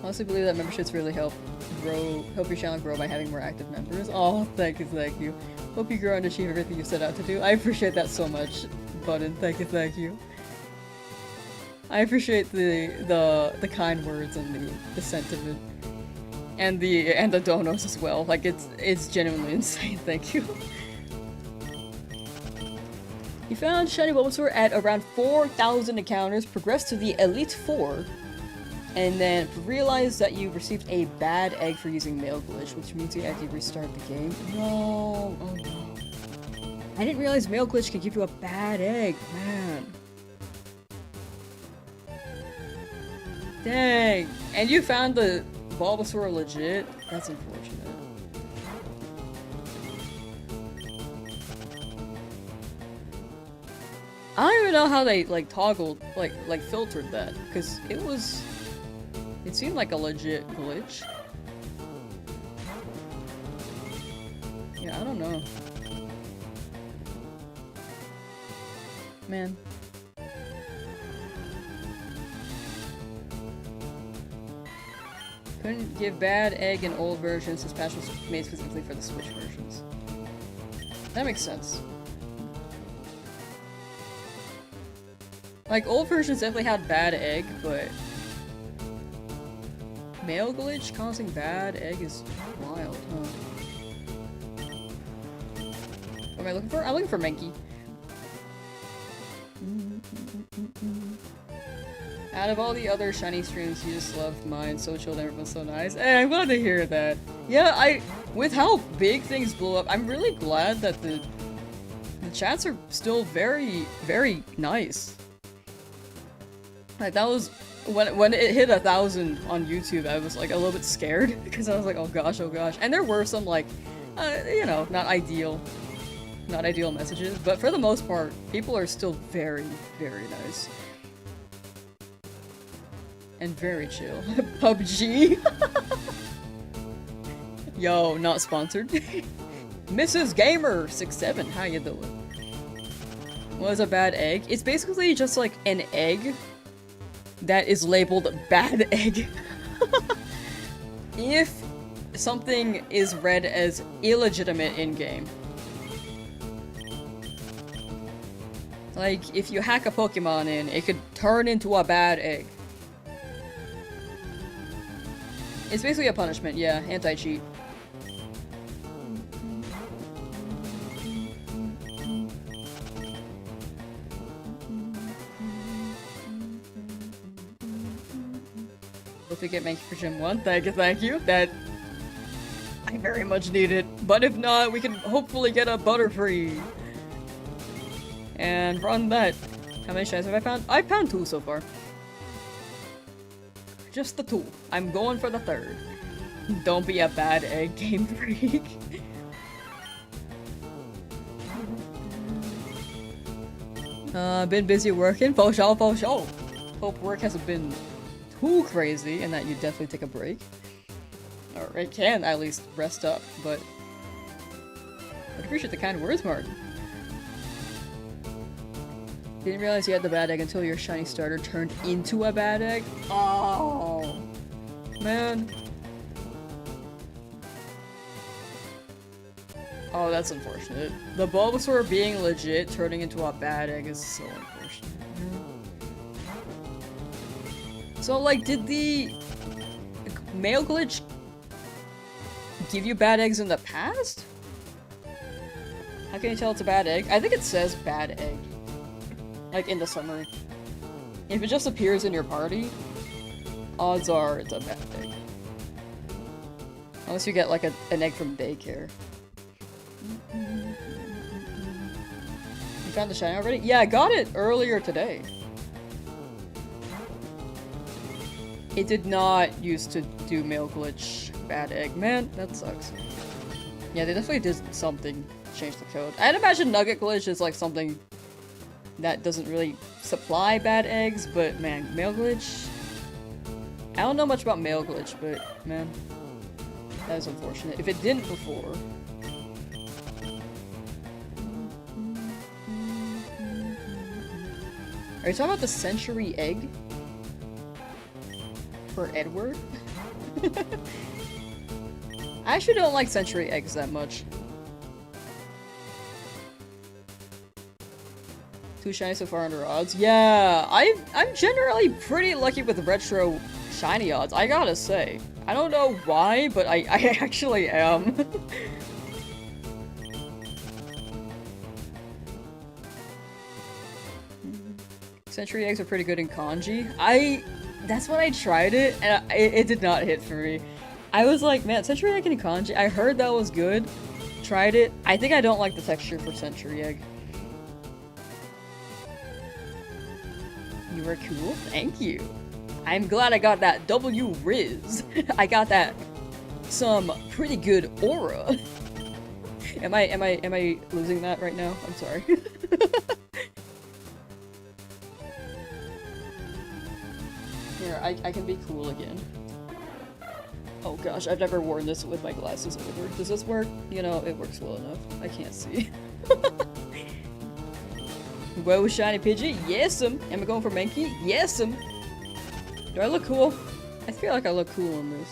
Honestly believe that memberships really help your channel grow by having more active members. Oh, thank you, thank you. Hope you grow and achieve everything you set out to do. I appreciate that so much, Button. Thank you, thank you. I appreciate the kind words and the sentiment. And the donos as well. Like it's genuinely insane, thank you. You found Shiny Bulbasaur at around 4,000 encounters, progressed to the Elite Four, and then realized that you received a bad egg for using Mail Glitch, which means you have to restart the game. No, oh no. I didn't realize Mail Glitch could give you a bad egg, man. Dang. And you found the Bulbasaur legit? That's unfortunate. I don't even know how they like toggled, like filtered that, because it seemed like a legit glitch. Yeah, I don't know. Man. Couldn't give bad egg in old versions, this patch was made specifically for the Switch versions. That makes sense. Like, old versions definitely had bad egg, but Mail Glitch causing bad egg is wild, huh? What am I looking for? I'm looking for Mankey. Out of all the other shiny streams, you just loved mine, so chilled, everyone's so nice. Hey, I'm glad to hear that. Yeah, with how big things blew up, I'm really glad that the chats are still very, very nice. Like, that was, when it hit 1,000 on YouTube, I was like a little bit scared, because I was like, oh gosh, oh gosh. And there were some like, you know, not ideal messages, but for the most part, people are still very, very nice. And very chill. PUBG? Yo, not sponsored. Mrs. Gamer67, how you doing? What is a bad egg? It's basically just like an egg that is labeled bad egg. If something is read as illegitimate in-game. Like, if you hack a Pokemon in, it could turn into a bad egg. It's basically a punishment, yeah, anti-cheat. Hope to get Mankey for Gym 1, thank you. That I very much need it. But if not, we can hopefully get a Butterfree. And run that. How many shinies have I found? I've found 2 so far. Just the 2. I'm going for the 3rd. Don't be a bad egg, Game Freak. Been busy working. For sure, for sure. Hope work hasn't been too crazy and that you definitely take a break. Or it can at least rest up, but I appreciate the kind words, Martin. Didn't realize you had the bad egg until your shiny starter turned into a bad egg. Oh, man. Oh, that's unfortunate. The Bulbasaur being legit, turning into a bad egg is so unfortunate. So, like, did the Mail Glitch give you bad eggs in the past? How can you tell it's a bad egg? I think it says bad egg. Like, in the summary. If it just appears in your party, odds are it's a bad egg. Unless you get, like, an egg from daycare. You found the shiny already? Yeah, I got it earlier today. It did not used to do Mail Glitch bad egg. Man, that sucks. Yeah, they definitely did something to change the code. I'd imagine Nugget Glitch is, like, something that doesn't really supply bad eggs, but man, Mail Glitch? I don't know much about Mail Glitch, but man, That is unfortunate. If it didn't before... Are you talking about the century egg? For Edward? I actually don't like century eggs that much. 2 shiny so far under odds. Yeah, I'm generally pretty lucky with retro shiny odds, I gotta say. I don't know why, but I actually am. Century eggs are pretty good in kanji. That's when I tried it, and it did not hit for me. I was like, man, century egg in kanji, I heard that was good. Tried it. I think I don't like the texture for century egg. You were cool? Thank you. I'm glad I got that W Riz. I got that some pretty good aura. Am I losing that right now? I'm sorry. Here, I can be cool again. Oh gosh, I've never worn this with my glasses over. Does this work? You know, it works well enough. I can't see. Whoa, shiny Pidgey? Yes'm! Am I going for Mankey? Yes'm! Do I look cool? I feel like I look cool in this.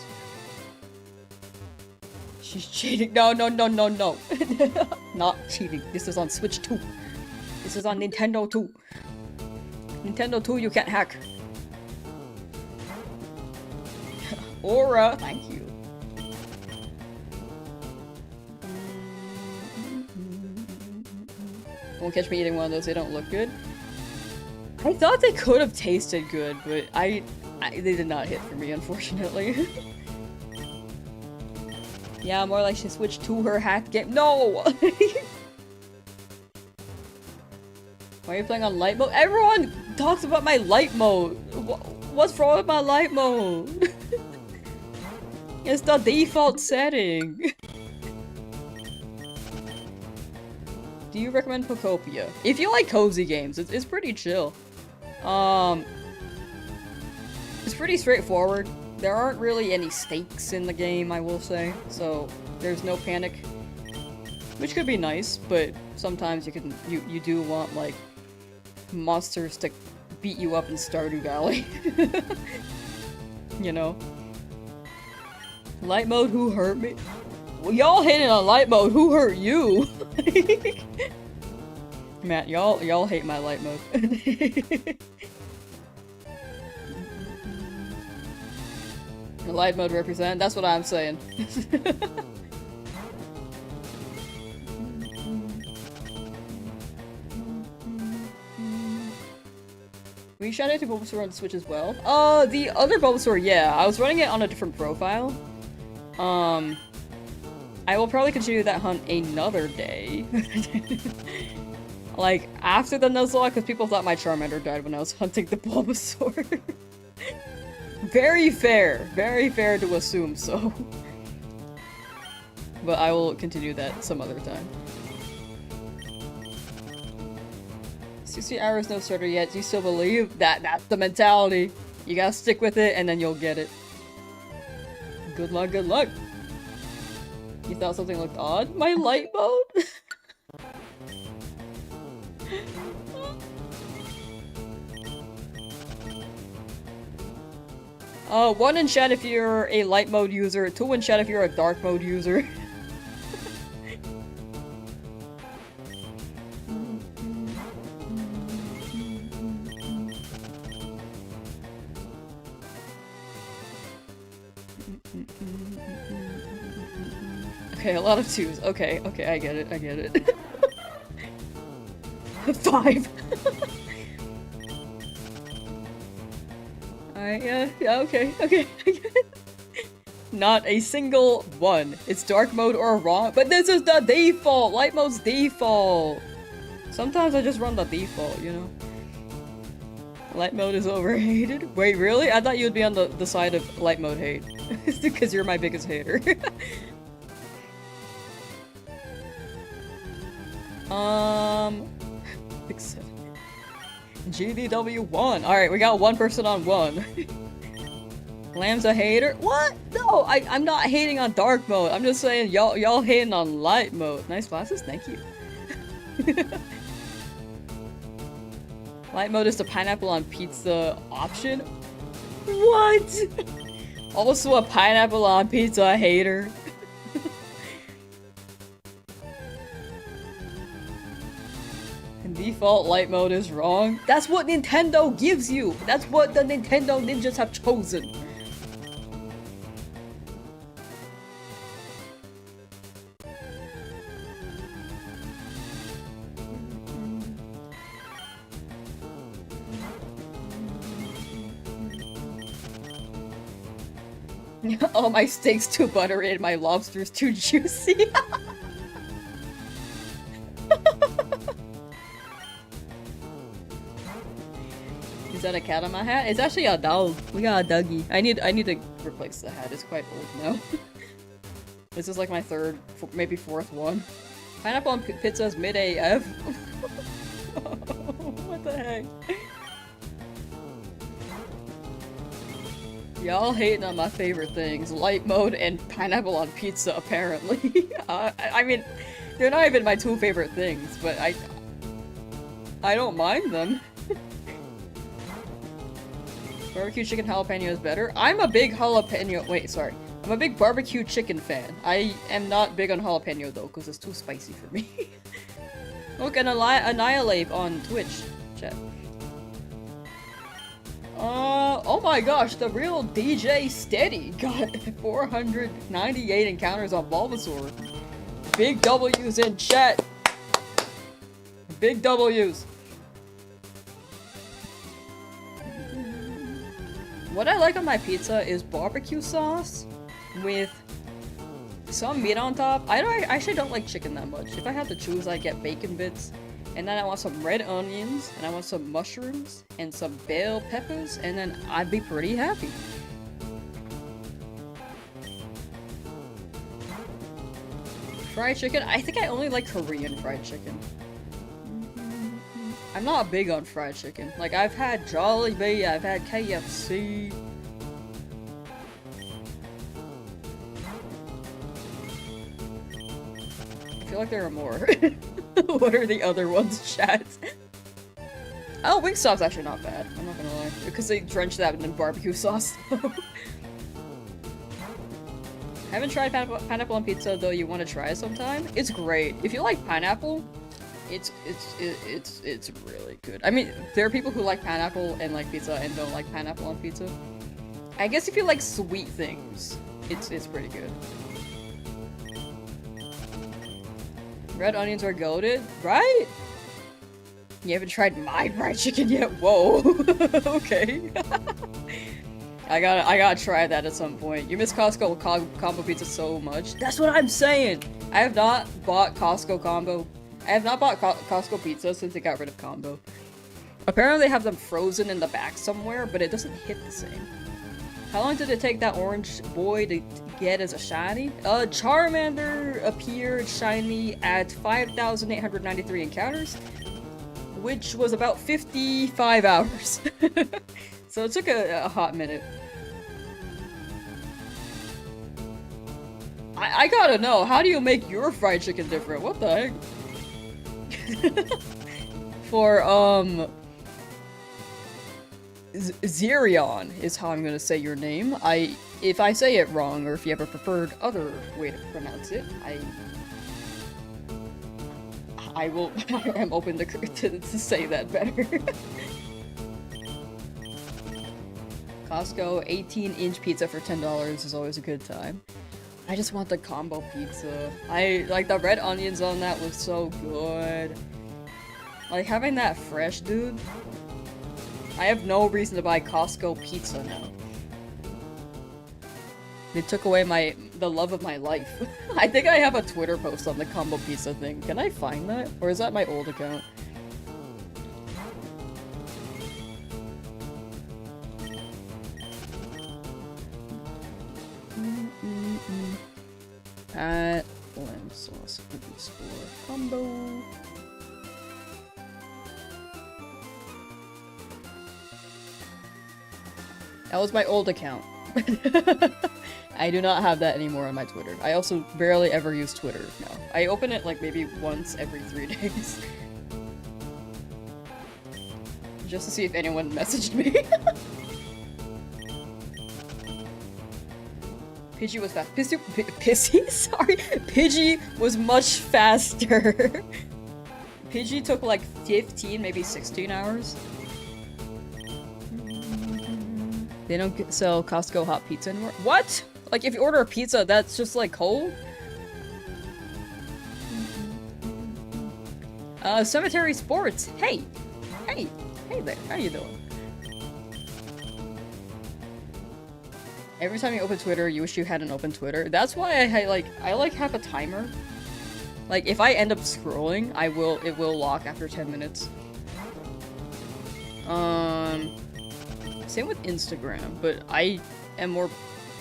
She's cheating. No, no, no, no, no. Not cheating. This is on Switch 2. This is on Nintendo 2. Nintendo 2, you can't hack. Aura! Thank you. Won't catch me eating one of those, they don't look good. I thought they could have tasted good, but they did not hit for me, unfortunately. Yeah, more like she switched to her hack game. No! Why are you playing on light mode? Everyone talks about my light mode! What's wrong with my light mode? It's the default setting! Do you recommend Pokopia? If you like cozy games, it's pretty chill. It's pretty straightforward. There aren't really any stakes in the game, I will say, so there's no panic. Which could be nice, but sometimes you do want, like, monsters to beat you up in Stardew Valley. You know? Light mode, who hurt me? Well, y'all hated on light mode, who hurt you? Matt, y'all hate my light mode. Light mode represent, that's what I'm saying. Were you shouting to Bulbasaur on the Switch as well? The other Bulbasaur, yeah. I was running it on a different profile. I will probably continue that hunt another day. Like, after the Nuzlocke, because people thought my Charmander died when I was hunting the Bulbasaur. Very fair to assume so. But I will continue that some other time. 60 hours no starter yet. Do you still believe? That's the mentality. You gotta stick with it and then you'll get it. Good luck, good luck. You thought something looked odd? My light mode? One in chat if you're a light mode user, 2 in chat if you're a dark mode user. Okay, a lot of 2s. Okay, I get it. 5! Alright, yeah, okay, I get it. Not a single one. It's dark mode or wrong, but this is the default! Light mode's default! Sometimes I just run the default, you know? Light mode is overhated? Wait, really? I thought you would be on the side of light mode hate. Because you're my biggest hater. Except GDW1. Alright, we got one person on one. Lamb's a hater? What? No, I'm not hating on dark mode. I'm just saying y'all hating on light mode. Nice glasses, thank you. Light mode is the pineapple on pizza option? What? Also a pineapple on pizza hater. And default light mode is wrong. That's what Nintendo gives you. That's what the Nintendo ninjas have chosen. All my steaks too buttery and my lobsters too juicy. Is that a cat on my hat? It's actually a dog. We got a doggy. I need to replace the hat. It's quite old now. This is like my third, maybe fourth one. Pineapple on pizza's mid AF. What the heck? Y'all hating on my favorite things, light mode and pineapple on pizza, apparently. I mean, they're not even my two favorite things, but I don't mind them. Barbecue chicken jalapeno is better. I'm a big jalapeno- wait, sorry. I'm a big barbecue chicken fan. I am not big on jalapeno though, because it's too spicy for me. Look, an Annihilate on Twitch, chat. Oh my gosh, the real DJ Steady got 498 encounters on Bulbasaur. Big W's in chat. Big W's. What I like on my pizza is barbecue sauce with some meat on top. I actually don't like chicken that much. If I had to choose, I'd get bacon bits. And then I want some red onions, and I want some mushrooms, and some bell peppers, and then I'd be pretty happy. Fried chicken? I think I only like Korean fried chicken. I'm not big on fried chicken. Like, I've had Jollibee, I've had KFC. I feel like there are more. What are the other ones, chat? Oh, Wingstop's actually not bad. I'm not gonna lie. Because they drench that in barbecue sauce, though. Haven't tried pineapple on pizza, though you want to try it sometime. It's great. If you like pineapple, it's really good. I mean, there are people who like pineapple and like pizza and don't like pineapple on pizza. I guess if you like sweet things, it's pretty good. Red onions are goated, right? You haven't tried my fried chicken yet? Whoa. Okay. I gotta try that at some point. You miss Costco combo pizza so much. That's what I'm saying! I have not bought Costco combo. I have not bought Costco pizza since they got rid of combo. Apparently they have them frozen in the back somewhere, but it doesn't hit the same. How long did it take that orange boy to get as a shiny? Charmander appeared shiny at 5,893 encounters, which was about 55 hours. So it took a hot minute. I gotta know, how do you make your fried chicken different? What the heck? For, Zerion is how I'm gonna say your name. If I say it wrong, or if you have a preferred other way to pronounce it, I will. I'm open to say that better. Costco 18-inch pizza for $10 is always a good time. I just want the combo pizza. I like the red onions on that was so good. Like having that fresh, dude. I have no reason to buy Costco pizza now. They took away the love of my life. I think I have a Twitter post on the combo pizza thing. Can I find that? Or is that my old account? At Lamsauce _ combo. That was my old account. I do not have that anymore on my Twitter. I also barely ever use Twitter now. I open it like maybe once every 3 days. Just to see if anyone messaged me. Pidgey was fast. Pissy? Sorry. Pidgey was much faster. Pidgey took like 15, maybe 16 hours. They don't sell Costco hot pizza anymore. What? Like if you order a pizza, that's just like cold? Cemetery Sports. Hey! Hey! Hey there, how you doing? Every time you open Twitter, you wish you hadn't opened Twitter. That's why I like have a timer. Like if I end up scrolling, it will lock after 10 minutes. Same with Instagram, but I am more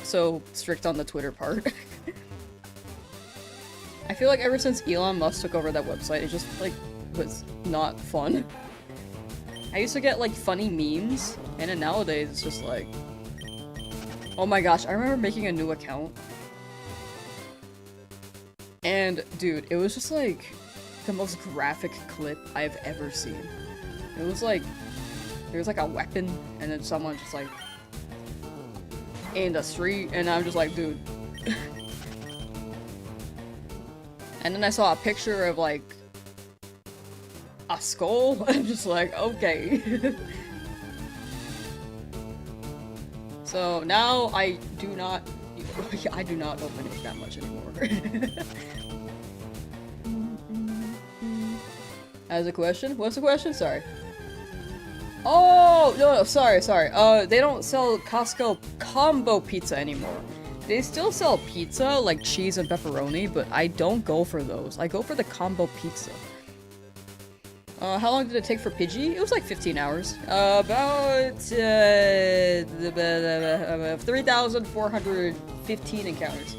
so strict on the Twitter part. I feel like ever since Elon Musk took over that website, it just like was not fun. I used to get like funny memes, and then nowadays it's just like, oh my gosh, I remember making a new account. And dude, it was just like the most graphic clip I've ever seen. It was like, there was like a weapon, and then someone just like in the street, and I'm just like, dude. And then I saw a picture of like a skull. I'm just like, okay. So now I do not open it that much anymore. As a question? What's the question? Sorry. Oh, no, sorry. They don't sell Costco combo pizza anymore. They still sell pizza, like cheese and pepperoni, but I don't go for those. I go for the combo pizza. How long did it take for Pidgey? It was like 15 hours. About 3,415 encounters.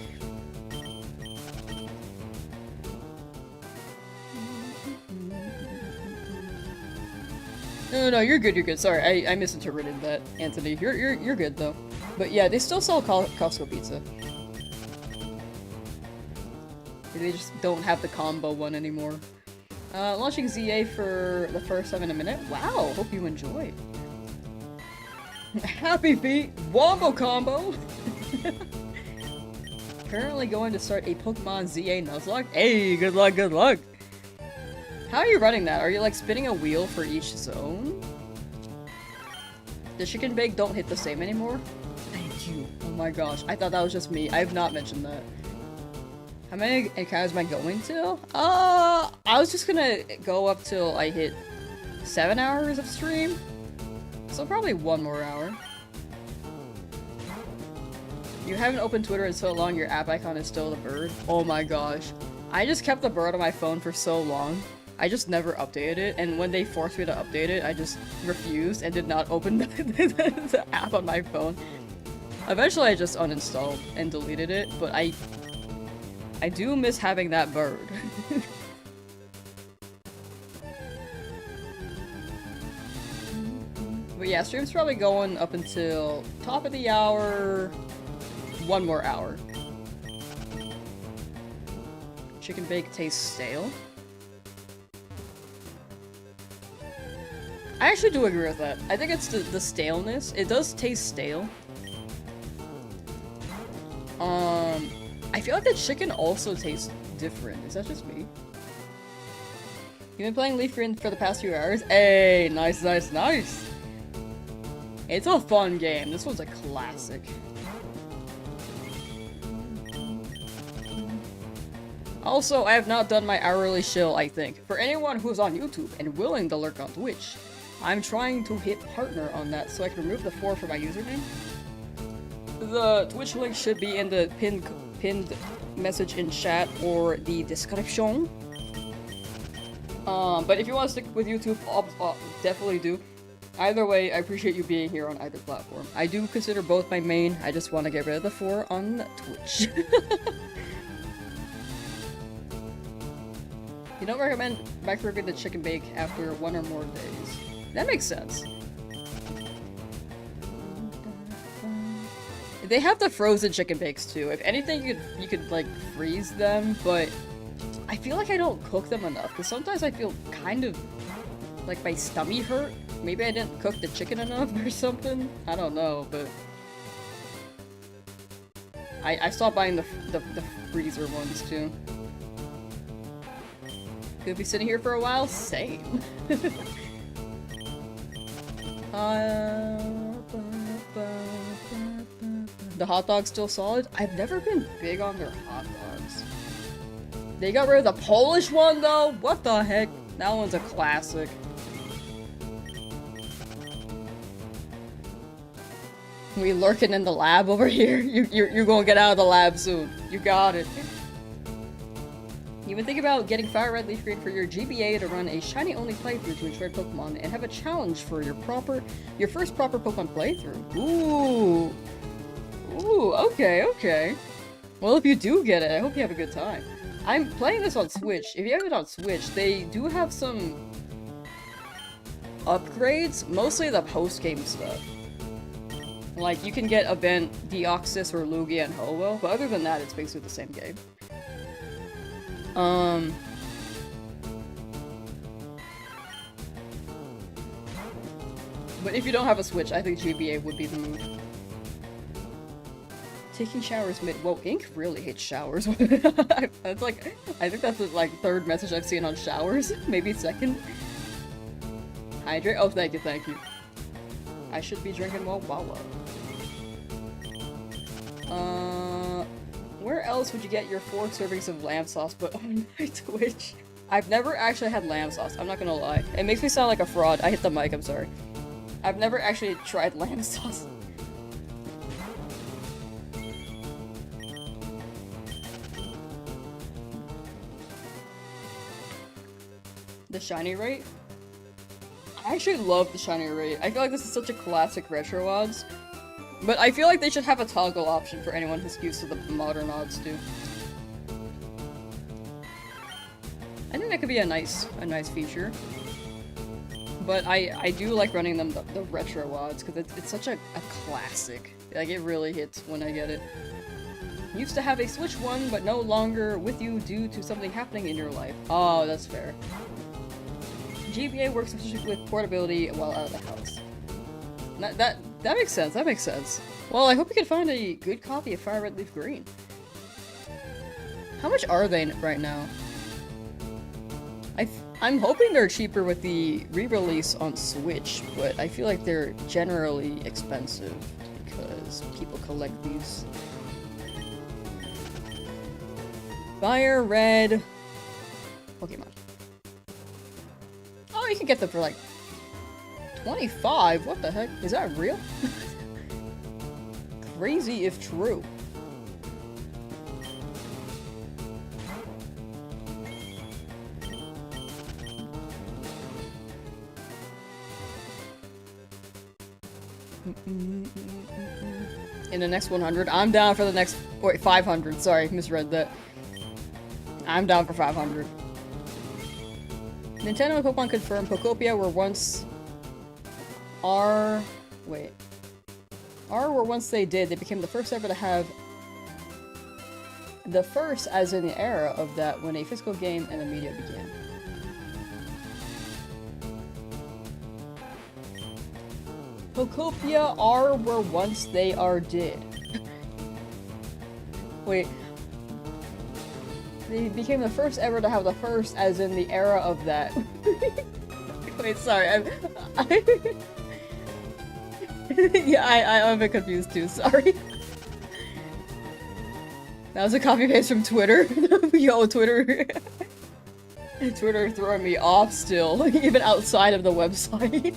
No, you're good. Sorry, I misinterpreted that, Anthony. You're good though. But yeah, they still sell Costco pizza. They just don't have the combo one anymore. Launching ZA for the first time in a minute. Wow, hope you enjoyed. Happy feet, Wombo combo. Currently going to start a Pokemon ZA Nuzlocke. Hey, good luck. How are you running that? Are you like spinning a wheel for each zone? The chicken bake don't hit the same anymore? Thank you. Oh my gosh, I thought that was just me. I have not mentioned that. How many encounters am I going to? I was just gonna go up till I hit 7 hours of stream. So probably 1 more hour. You haven't opened Twitter in so long, your app icon is still the bird. Oh my gosh. I just kept the bird on my phone for so long. I just never updated it, and when they forced me to update it, I just refused and did not open the app on my phone. Eventually I just uninstalled and deleted it, but I do miss having that bird. But yeah, stream's probably going up until top of the hour, 1 more hour. Chicken bake tastes stale. I actually do agree with that. I think it's the staleness. It does taste stale. I feel like the chicken also tastes different. Is that just me? You've been playing Leaf Green for the past few hours? Hey, nice. It's a fun game. This one's a classic. Also, I have not done my hourly shill, I think. For anyone who's on YouTube and willing to lurk on Twitch, I'm trying to hit partner on that so I can remove the 4 from my username. The Twitch link should be in the pinned message in chat or the description. But if you want to stick with YouTube, definitely do. Either way, I appreciate you being here on either platform. I do consider both my main. I just want to get rid of the 4 on Twitch. You don't recommend microwaving the chicken bake after 1 or more days. That makes sense. They have the frozen chicken bakes too. If anything, you could like freeze them, but I feel like I don't cook them enough because sometimes I feel kind of like my stomach hurt. Maybe I didn't cook the chicken enough or something. I don't know, but I stopped buying the freezer ones too. Could be sitting here for a while. Same. The hot dog's still solid? I've never been big on their hot dogs. They got rid of the Polish one though? What the heck? That one's a classic. We lurking in the lab over here? You're gonna get out of the lab soon. You got it. You been thinking about getting Fire Red Leaf Green for your GBA to run a Shiny Only playthrough to enjoy Pokemon and have a challenge for your first proper Pokemon playthrough. Ooh. Ooh, okay. Well, if you do get it, I hope you have a good time. I'm playing this on Switch. If you have it on Switch, they do have some upgrades, mostly the post-game stuff. Like, you can get Event, Deoxys, or Lugia, and Ho-Oh, but other than that, it's basically the same game. But if you don't have a Switch, I think GBA would be the move. Taking showers mid- Whoa, Ink really hates showers. That's like- I think that's the, like, third message I've seen on showers. Maybe second. Hydrate? Oh, thank you. I should be drinking more Wawa. Where else would you get your 4 servings of Lamsauce but on my Twitch? I've never actually had Lamsauce, I'm not gonna lie. It makes me sound like a fraud. I hit the mic, I'm sorry. I've never actually tried Lamsauce. The shiny rate? I actually love the shiny rate. I feel like this is such a classic retro odds. But I feel like they should have a toggle option for anyone who's used to the modern odds too. I think that could be a nice feature. But I do like running them the retro odds because it's such a classic. Like, it really hits when I get it. Used to have a Switch one, but no longer with you due to something happening in your life. Oh, that's fair. GBA works with portability while out of the house. That makes sense, Well, I hope you can find a good copy of Fire Red Leaf Green. How much are they right now? I'm hoping they're cheaper with the re-release on Switch, but I feel like they're generally expensive because people collect these. Fire Red Pokemon. Oh, you can get them for like 25? What the heck? Is that real? Crazy if true. In the next 100? I'm down for the next... Wait, 500. Sorry, misread that. I'm down for 500. Nintendo and Pokemon confirmed Pokopia were once... were once they became the first ever to have... The first as in the era of that when a physical game and the media began. Pokopia are were once they are did. Wait. They became the first ever to have the first as in the era of that. Wait, sorry, yeah, I'm a bit confused too, sorry. That was a copy paste from Twitter. Yo, Twitter. Twitter throwing me off still, even outside of the website.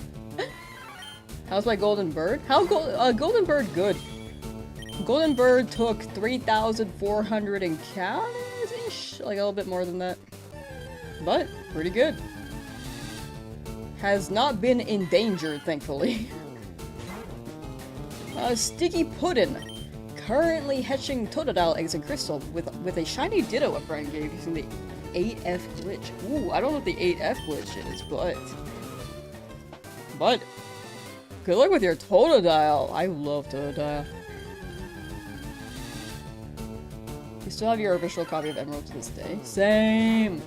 How's my Golden Bird? Golden Bird good. Golden Bird took 3,400 encounters-ish? Like a little bit more than that. But, pretty good. Has not been endangered, thankfully. Sticky Puddin'. Currently hatching Totodile eggs in Crystal with a shiny Ditto a friend gave using the 8F glitch. Ooh, I don't know what the 8F glitch is, but good luck with your Totodile. I love Totodile. You still have your official copy of Emerald to this day. Same!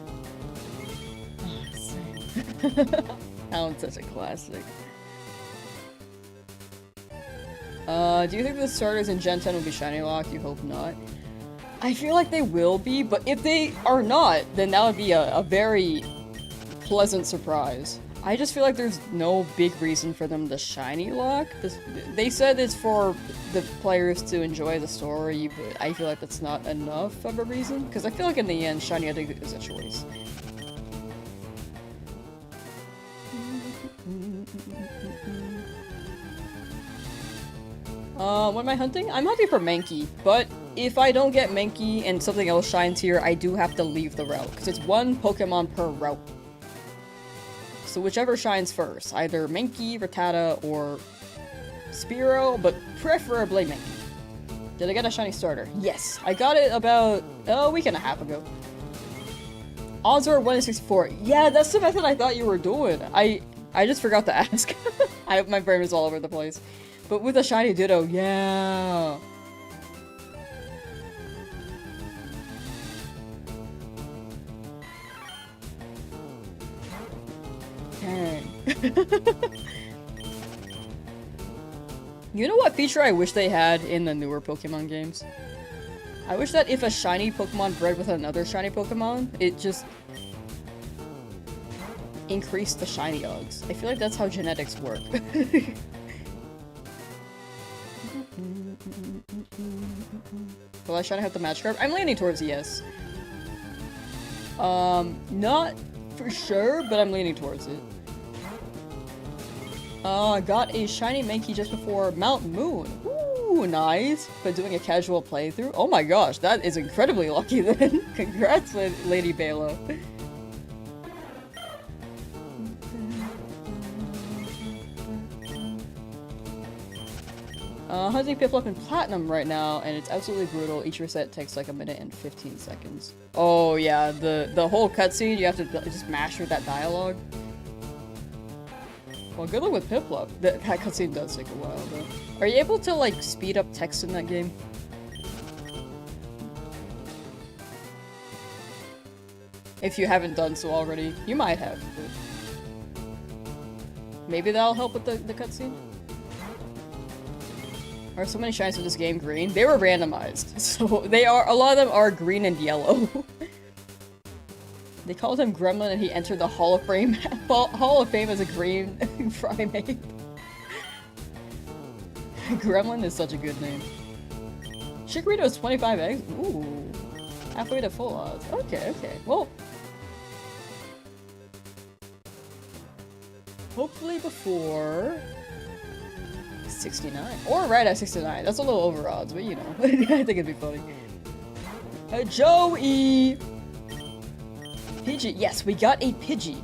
Same. That one's such a classic. Do you think the starters in Gen 10 will be shiny locked? You hope not. I feel like they will be, but if they are not, then that would be a very pleasant surprise. I just feel like there's no big reason for them to shiny lock. They said it's for the players to enjoy the story, but I feel like that's not enough of a reason. Because I feel like in the end, shiny I think is a choice. What am I hunting? I'm hunting for Mankey, but if I don't get Mankey and something else shines here, I do have to leave the route, because it's one Pokemon per route. So whichever shines first, either Mankey, Rattata, or Spearow, but preferably Mankey. Did I get a shiny starter? Yes, I got it about a week and a half ago. Odds are 1 in 64. Yeah, that's the method I thought you were doing. I just forgot to ask. My brain is all over the place. But with a shiny Ditto, yeah. Dang. You know what feature I wish they had in the newer Pokemon games? I wish that if a shiny Pokemon bred with another shiny Pokemon, it just increased the shiny odds. I feel like that's how genetics work. Will I shiny have the match card? I'm leaning towards yes. Not for sure, but I'm leaning towards it. I got a shiny Mankey just before Mount Moon. Ooh, nice. But doing a casual playthrough? Oh my gosh, that is incredibly lucky then. Congrats, Lady Balo. Hunting Piplup in Platinum right now, and it's absolutely brutal. Each reset takes like 1 minute and 15 seconds. Oh yeah, the whole cutscene, you have to just master that dialogue. Well, good luck with Piplup. That cutscene does take a while, though. Are you able to, like, speed up text in that game? If you haven't done so already. You might have, but... maybe that'll help with the cutscene? Are so many shines in this game green? They were randomized, so a lot of them are green and yellow. They called him Gremlin and he entered the Hall of Fame as a green primate. Gremlin is such a good name. Chikorita is 25 eggs? Ooh. Halfway to full odds. Okay, okay. Well. Hopefully before 69. Or right at 69. That's a little over odds, but you know. I think it'd be funny. Joey! Pidgey. Yes, we got a Pidgey.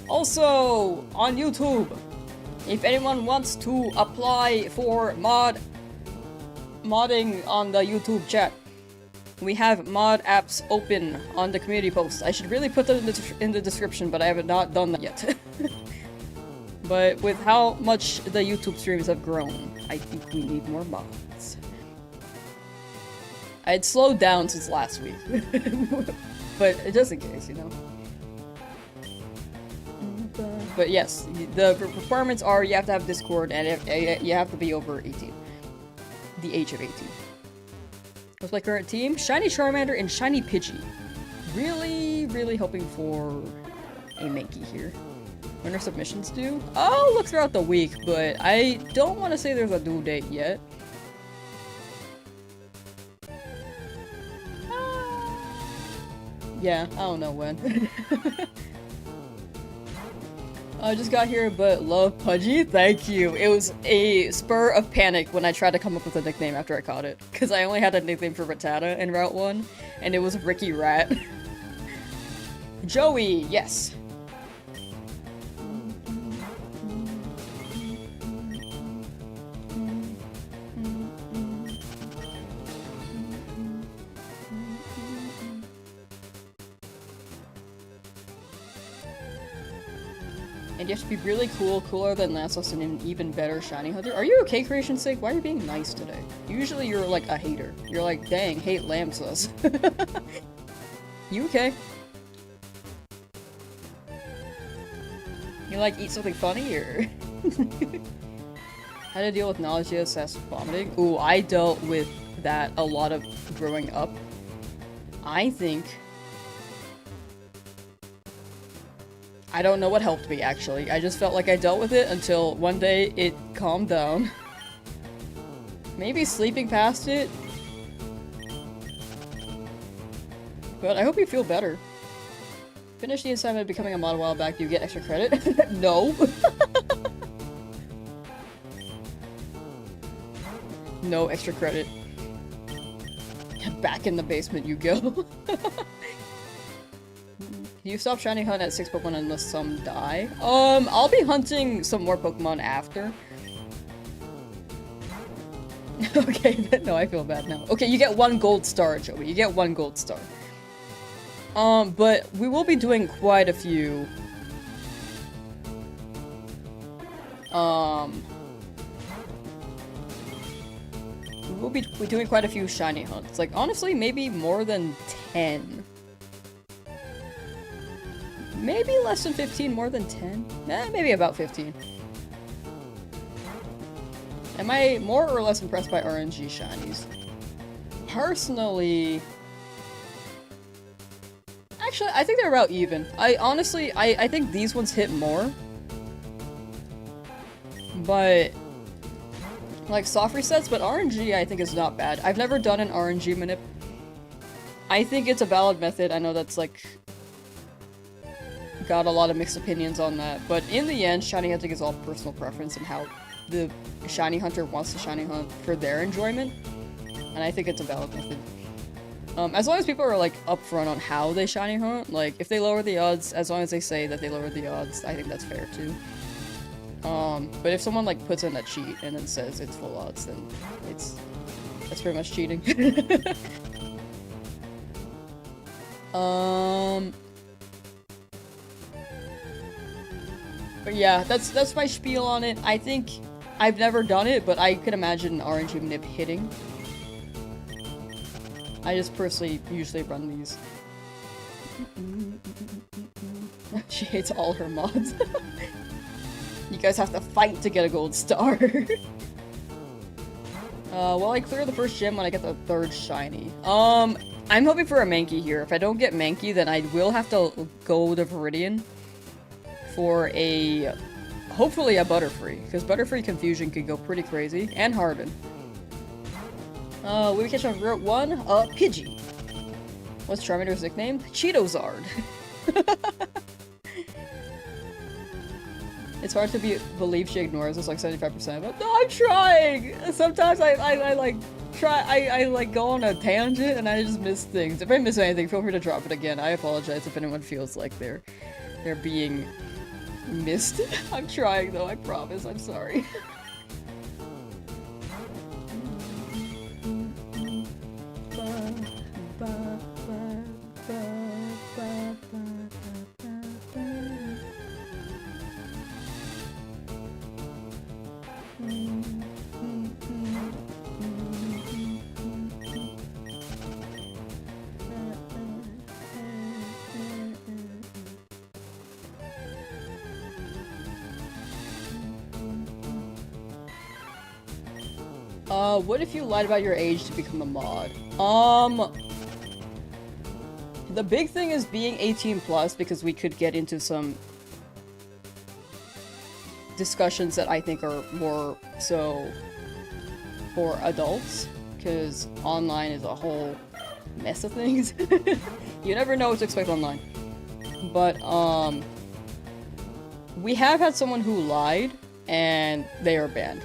Also, on YouTube, if anyone wants to apply for modding on the YouTube chat, we have mod apps open on the community post. I should really put them in the description, but I have not done that yet. But with how much the YouTube streams have grown, I think we need more mods. I had slowed down since last week. But just in case, you know. But yes, the requirements are you have to have Discord and you have to be over 18. The age of 18. What's my current team? Shiny Charmander and Shiny Pidgey. Really, really hoping for a Mankey here. When are submissions due? I'll look throughout the week, but I don't want to say there's a due date yet. Yeah, I don't know when. I just got here, but love Pudgy. Thank you. It was a spur of panic when I tried to come up with a nickname after I caught it. Because I only had a nickname for Rattata in Route 1, and it was Ricky Rat. Joey, yes. And you have to be really cool, cooler than Lamsauce, and an even better shiny hunter. Are you okay, Creation's sake? Why are you being nice today? Usually you're like a hater. You're like, dang, hate Lamsauce. You okay? You like eat something funny, or? How to deal with nausea/vomiting? Ooh, I dealt with that a lot of growing up. I think... I don't know what helped me, actually. I just felt like I dealt with it until one day it calmed down. Maybe sleeping past it? But I hope you feel better. Finish the assignment becoming a mod a while back. Do you get extra credit? No. No extra credit. Back in the basement you go. You stop shiny hunt at 6 Pokemon unless some die? I'll be hunting some more Pokemon after. Okay, no, I feel bad now. Okay, you get 1 gold star, Joey. You get 1 gold star. But we will be doing quite a few... We'll be doing quite a few shiny hunts. Like, honestly, maybe more than 10. Maybe less than 15, more than 10? Maybe about 15. Am I more or less impressed by RNG shinies? Personally... Actually, I think they're about even. Honestly, I think these ones hit more. But... like, soft resets, but RNG I think is not bad. I've never done an RNG manip. I think it's a valid method. I know that's, like... got a lot of mixed opinions on that, but in the end, shiny hunting is all personal preference and how the shiny hunter wants to shiny hunt for their enjoyment, and I think it's a valid method. As long as people are, like, upfront on how they shiny hunt, like, if they lower the odds, as long as they say that they lowered the odds, I think that's fair, too. But if someone, like, puts in a cheat and then says it's full odds, then that's pretty much cheating. But yeah, that's my spiel on it. I think I've never done it, but I could imagine an RNG manip hitting. I just personally usually run these. She hates all her mods. You guys have to fight to get a gold star. Well, I clear the first gym when I get the 3rd shiny. I'm hoping for a Mankey here. If I don't get Mankey, then I will have to go to Viridian for a, hopefully a Butterfree, because Butterfree Confusion could go pretty crazy, and Harbin. We catch on Route 1, Pidgey. What's Charmander's nickname? Cheetozard. It's hard to believe she ignores us like 75%, but no, I'm trying! Sometimes I like, I like go on a tangent and I just miss things. If I miss anything, feel free to drop it again. I apologize if anyone feels like they're being missed. I'm trying though, I promise, I'm sorry. What if you lied about your age to become a mod? The big thing is being 18 plus, because we could get into some discussions that I think are more so for adults, because online is a whole mess of things. You never know what to expect online. But, we have had someone who lied, and they are banned.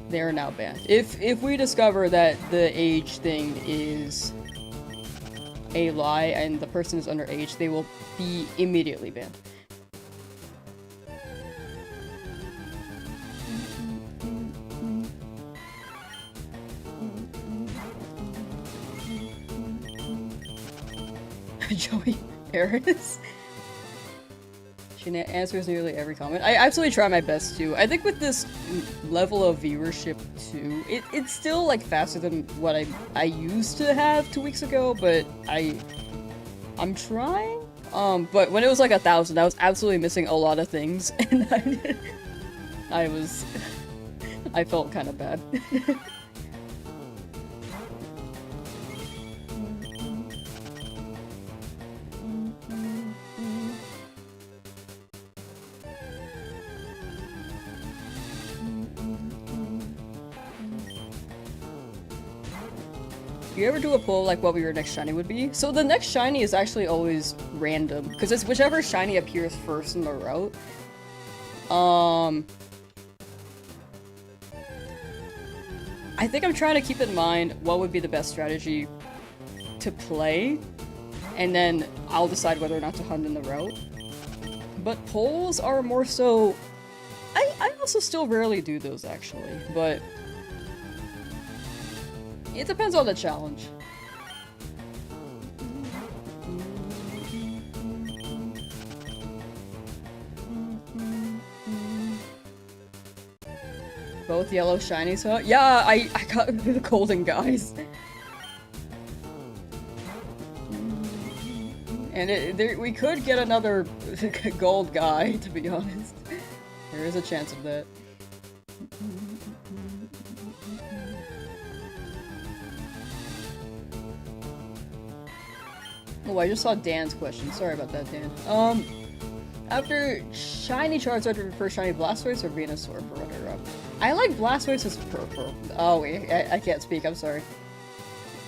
They are now banned. If we discover that the age thing is a lie and the person is underage, they will be immediately banned. Joey Harris? She answers nearly every comment. I absolutely try my best to. I think with this level of viewership too, it's still like faster than what I used to have 2 weeks ago, but I'm trying. But when it was like 1,000, I was absolutely missing a lot of things, and I felt kind of bad. You ever do a poll like what your next shiny would be? So the next shiny is actually always random, because it's whichever shiny appears first in the route. I think I'm trying to keep in mind what would be the best strategy to play, and then I'll decide whether or not to hunt in the route. But polls are more so... I also still rarely do those actually, but... It depends on the challenge. Both yellow shinies, huh? Yeah, I got the golden guys. And we could get another gold guy, to be honest. There is a chance of that. Oh, I just saw Dan's question. Sorry about that, Dan. After shiny Charizard to prefer shiny Blastoise or Venusaur for runner-up? I like Blastoise as purple. Oh wait, I can't speak, I'm sorry.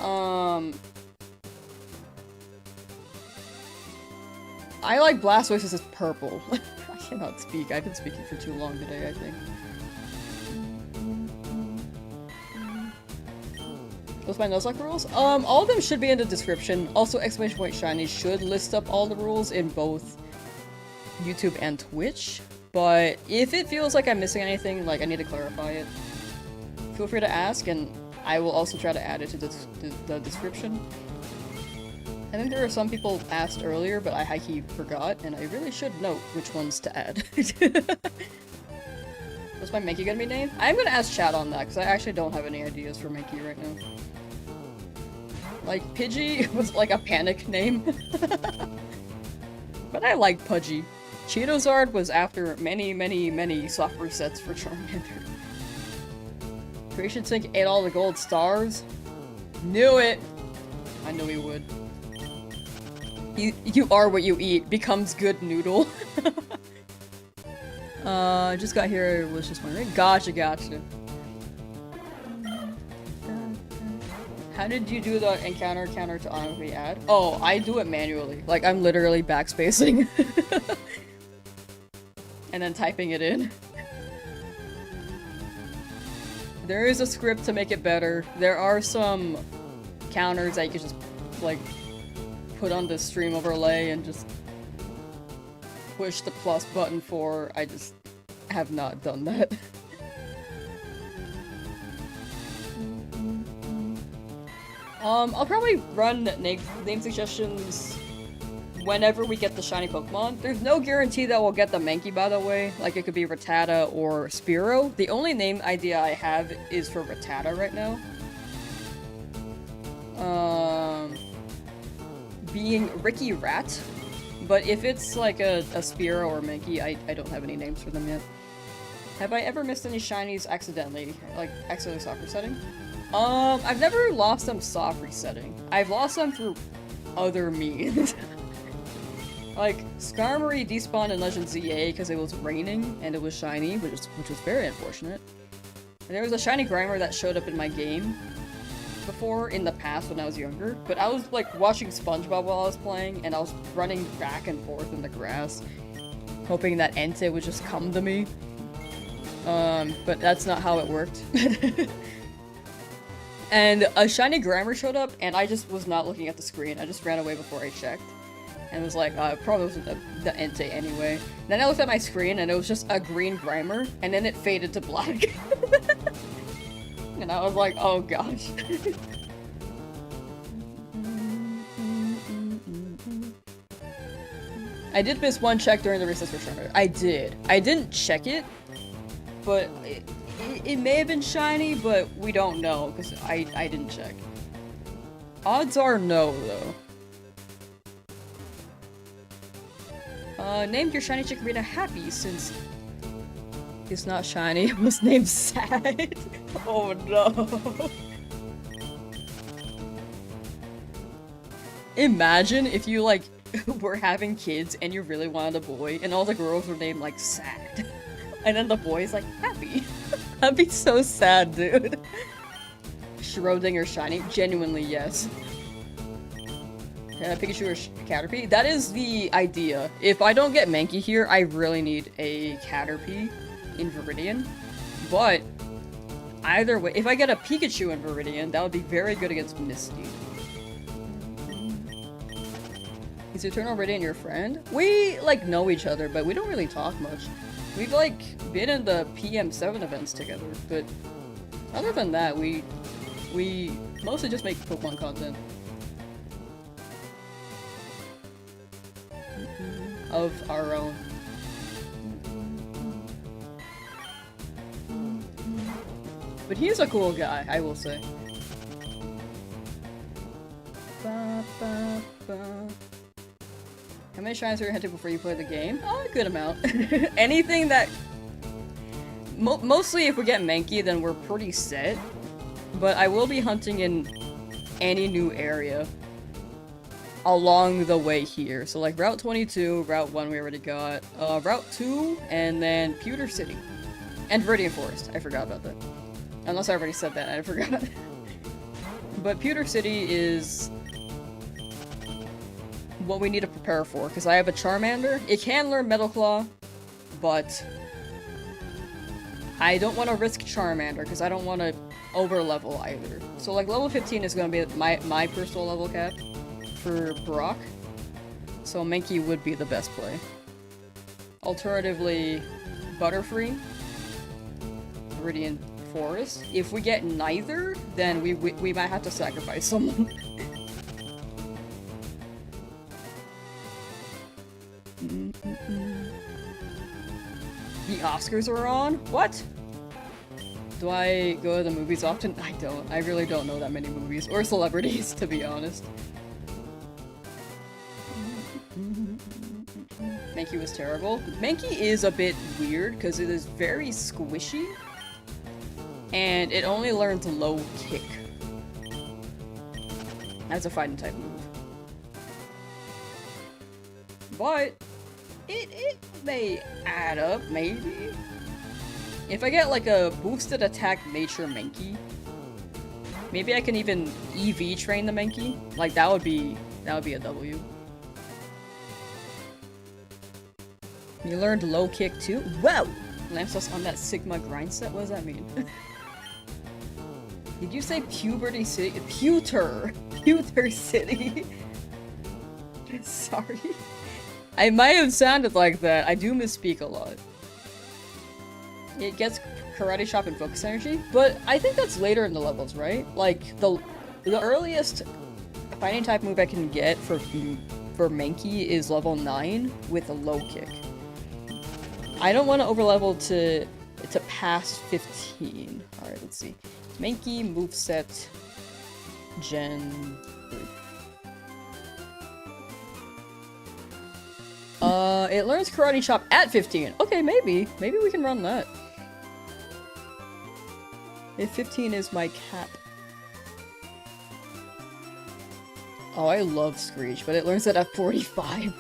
I like Blastoise as purple. I cannot speak. I've been speaking for too long today, I think. What's my Nuzlocke rules? All of them should be in the description. Also, exclamation point shiny should list up all the rules in both YouTube and Twitch. But if it feels like I'm missing anything, like I need to clarify it, feel free to ask, and I will also try to add it to the description. I think there are some people asked earlier, but I high-key forgot, and I really should note which ones to add. What's my Mankey gonna be named? I'm gonna ask chat on that, because I actually don't have any ideas for Mankey right now. Like, Pidgey was like a panic name. But I like Pudgy. Cheetozard was after many soft resets for Charmander. Creation Sync ate all the gold stars. Knew it! I knew he would. You are what you eat. Becomes good noodle. Just got here, was just wondering. Gotcha. How did you do the encounter counter to automatically add? Oh, I do it manually. Like, I'm literally backspacing. And then typing it in. There is a script to make it better. There are some counters that you can just, like, put on the stream overlay and just push the plus button for. I just have not done that. I'll probably run name suggestions whenever we get the shiny Pokemon. There's no guarantee that we'll get the Mankey, by the way. Like, it could be Rattata or Spearow. The only name idea I have is for Rattata right now. Being Ricky Rat. But if it's like a Spearow or Mankey, I don't have any names for them yet. Have I ever missed any shinies accidentally? Like, accidentally soft resetting? I've never lost them soft resetting. I've lost them through other means. Like, Skarmory despawned in Legend ZA because it was raining and it was shiny, which was very unfortunate. And there was a shiny Grimer that showed up in my game before in the past when I was younger, but I was like watching SpongeBob while I was playing, and I was running back and forth in the grass, hoping that Entei would just come to me. But that's not how it worked. And a shiny Grimer showed up, and I just was not looking at the screen. I just ran away before I checked. And was like, it probably wasn't the Entei anyway. Then I looked at my screen, and it was just a green Grimer, and then it faded to black. And I was like, oh gosh. I did miss one check during the recess for Shiner. I did. I didn't check it, but it may have been shiny, but we don't know because I didn't check. Odds are no, though. Named your shiny Chikorita Happy since it's not shiny. It was named Sad. Oh no. Imagine if you like were having kids and you really wanted a boy and all the girls were named like Sad. And then the boy's like Happy. That'd be so sad, dude. Schrodinger shiny? Genuinely, yes. Pikachu or Caterpie? That is the idea. If I don't get Mankey here, I really need a Caterpie in Viridian. But either way, if I get a Pikachu in Viridian, that would be very good against Misty. Is Eternal Radiant your friend? We, like, know each other, but we don't really talk much. We've, like, been in the PM7 events together, but other than that, we mostly just make Pokemon content. Of our own. But he's a cool guy, I will say. Ba, ba, ba. How many shrines are you hunting before you play the game? Oh, a good amount. Anything that... mostly if we get Mankey, then we're pretty set. But I will be hunting in any new area along the way here. So like Route 22, Route 1 we already got, Route 2, and then Pewter City. And Viridian Forest. I forgot about that. Unless I already said that, I forgot. But Pewter City is what we need to prepare for, because I have a Charmander. It can learn Metal Claw, but I don't want to risk Charmander, because I don't want to over-level either. So like level 15 is going to be my personal level cap for Brock. So Mankey would be the best play. Alternatively, Butterfree, Viridian Forest. If we get neither, then we might have to sacrifice someone. The Oscars are on? What? Do I go to the movies often? I don't. I really don't know that many movies. Or celebrities, to be honest. Mankey was terrible. Mankey is a bit weird, because it is very squishy. And it only learns low kick. As a fighting type move. But it may add up, maybe. If I get like a boosted attack nature Mankey, maybe I can even EV train the Mankey. Like that would be a W. You learned low kick too? Wow! Lamsauce on that Sigma grind set? What does that mean? Did you say Puberty City? Pewter City. Sorry. I might have sounded like that. I do misspeak a lot. It gets Karate Chop and Focus Energy, but I think that's later in the levels, right? Like, the earliest fighting type move I can get for Mankey is level 9 with a low kick. I don't want to overlevel to past 15. Alright, let's see. Mankey moveset Gen 3. It learns Karate Chop at 15. Okay, maybe. Maybe we can run that. If 15 is my cap. Oh, I love Screech, but it learns it at 45.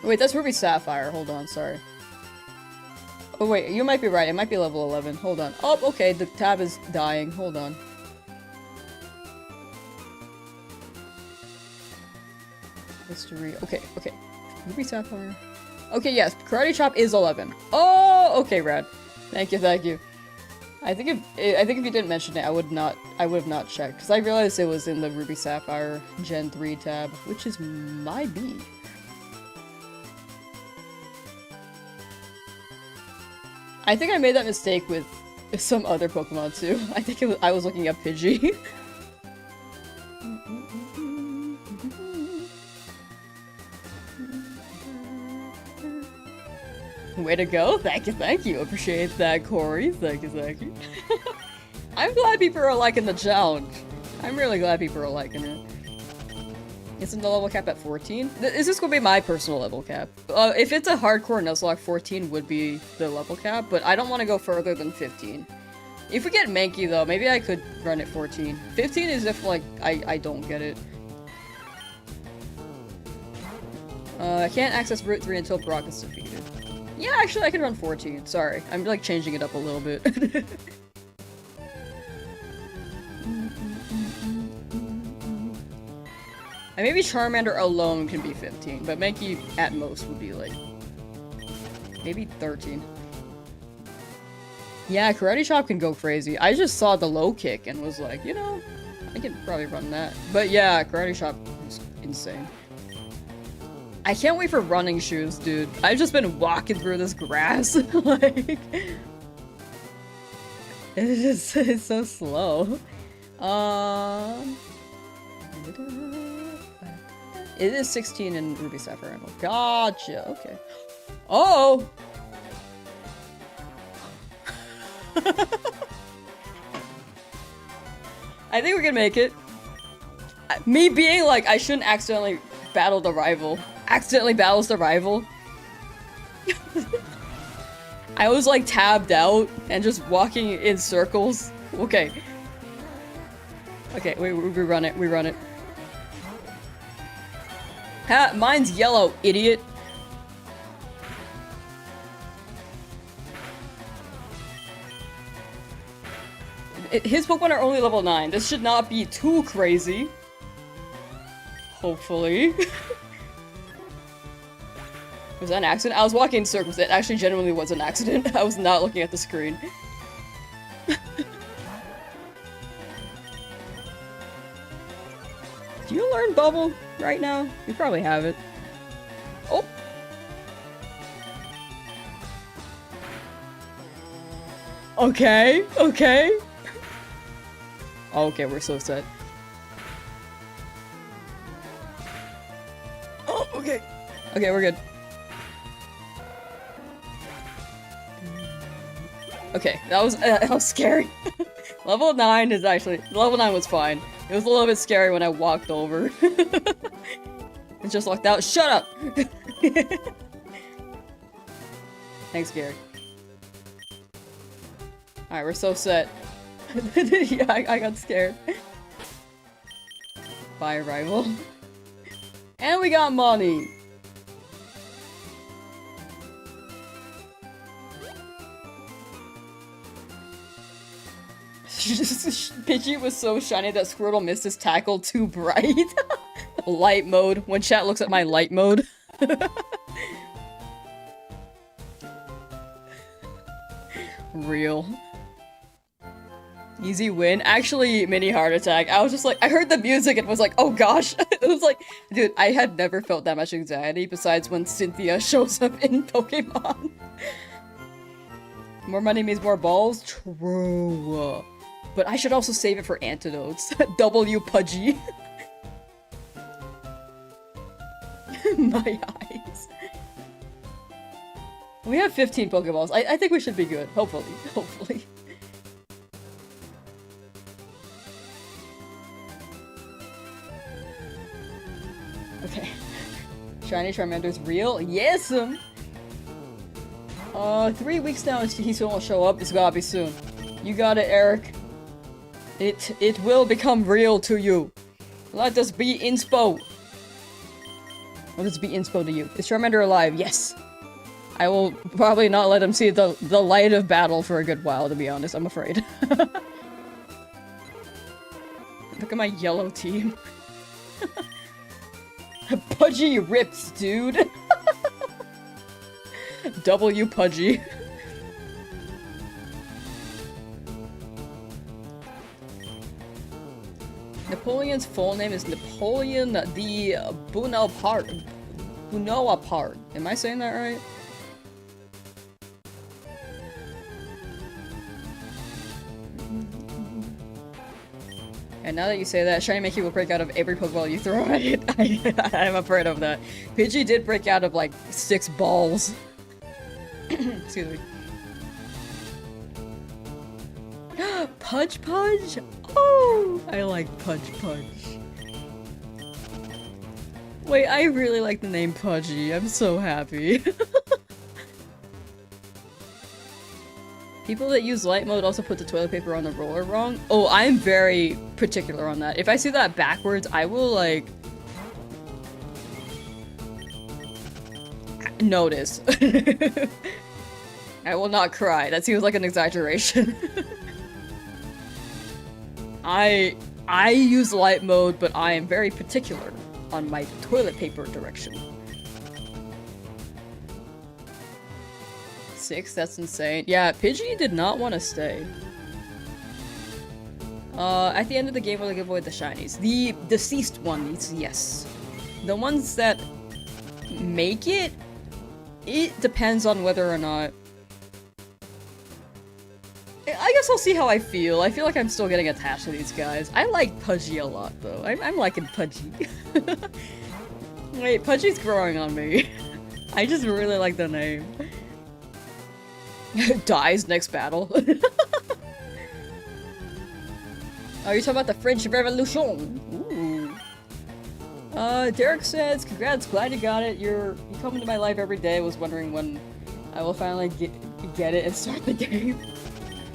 Wait, that's Ruby Sapphire. Hold on, sorry. Oh wait, you might be right. It might be level 11. Hold on. Oh, okay, the tab is dying. Hold on. History. Okay, okay. Ruby Sapphire. Okay, yes, Karate Chop is 11. Oh, okay, rad. Thank you, thank you. I think if you didn't mention it, I would have not checked, because I realized it was in the Ruby Sapphire Gen 3 tab, which is my B. I think I made that mistake with some other Pokemon too. I think I was looking at Pidgey. Way to go. Thank you. Appreciate that, Corey. Thank you. I'm glad people are liking the challenge. I'm really glad people are liking it. Isn't the level cap at 14? Is this gonna be my personal level cap? If it's a hardcore Nuzlocke, 14 would be the level cap, but I don't want to go further than 15. If we get Mankey though, maybe I could run at 14. 15 is if, like, I don't get it. I can't access Route 3 until Brock is defeated. Yeah, actually I can run 14. Sorry. I'm, like, changing it up a little bit. And maybe Charmander alone can be 15, but Mankey at most would be like maybe 13. Yeah, Karate Chop can go crazy. I just saw the low kick and was like, you know, I can probably run that. But yeah, Karate Chop is insane. I can't wait for running shoes, dude. I've just been walking through this grass. Like, it's so slow. It is 16 in Ruby Sapphire Emerald. Gotcha, okay. Oh! I think we can make it. Me being like, I shouldn't accidentally battle the rival. Accidentally battles the rival. I was like tabbed out and just walking in circles. Okay. Okay, we run it, we run it. Ha, mine's yellow, idiot. His Pokemon are only level 9. This should not be too crazy. Hopefully. Was that an accident? I was walking in circles. It actually genuinely was an accident. I was not looking at the screen. Do you learn Bubble right now? You probably have it. Oh! Okay, okay. Okay, we're so set. Oh, okay. Okay, we're good. Okay, that was scary. Level 9 is actually... Level 9 was fine. It was a little bit scary when I walked over. It's just locked out. Shut up! Thanks, Gary. Alright, we're so set. Yeah, I got scared. Bye, rival. And we got money! Pidgey was so shiny that Squirtle missed his tackle too bright. Light mode. When chat looks at my light mode. Real. Easy win. Actually, mini heart attack. I was just like, I heard the music and was like, oh gosh. It was like, dude, I had never felt that much anxiety besides when Cynthia shows up in Pokemon. More money means more balls? True. But I should also save it for antidotes. W Pudgy. My eyes. We have 15 Pokeballs. I think we should be good. Hopefully. Hopefully. Okay. Shiny Charmander's real? Yes! 3 weeks now and he still won't show up. It's gotta be soon. You got it, Eric. It will become real to you. Let us be inspo. Let us be inspo to you. Is Charmander alive? Yes. I will probably not let him see the light of battle for a good while, to be honest. I'm afraid. Look at my yellow team. Pudgy rips, dude. W Pudgy. Napoleon's full name is Napoleon the Bonaparte. Am I saying that right? And now that you say that, Shiny Mankey will break out of every Pokeball you throw at it. I'm afraid of that. Pidgey did break out of like 6 balls. Excuse me. Pudge Pudge? Oh, I like Pudge Pudge. Wait, I really like the name Pudgy. I'm so happy. People that use light mode also put the toilet paper on the roller wrong. Oh, I'm very particular on that. If I see that backwards, I will, like, notice. I will not cry. That seems like an exaggeration. I use light mode, but I am very particular on my toilet paper direction. 6, that's insane. Yeah, Pidgey did not want to stay. At the end of the game, we'll avoid the shinies. The deceased ones, yes. The ones that make it, it depends on whether or not... I guess I'll see how I feel. I feel like I'm still getting attached to these guys. I like Pudgy a lot, though. I'm liking Pudgy. Wait, Pudgy's growing on me. I just really like the name. Dies next battle. Oh, you're talking about the French Revolution. Ooh. Derek says, congrats, glad you got it. You come into my life every day. Was wondering when I will finally get it and start the game.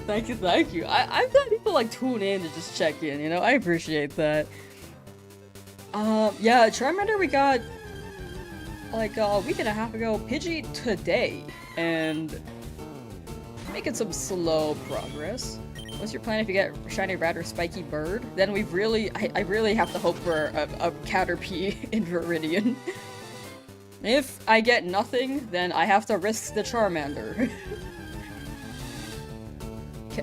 Thank you, thank you. I've got people like tune in to just check in, you know? I appreciate that. Yeah, Charmander we got like a week and a half ago. Pidgey today, and making some slow progress. What's your plan if you get shiny rat or spiky bird? Then I really have to hope for a Caterpie in Viridian. If I get nothing, then I have to risk the Charmander.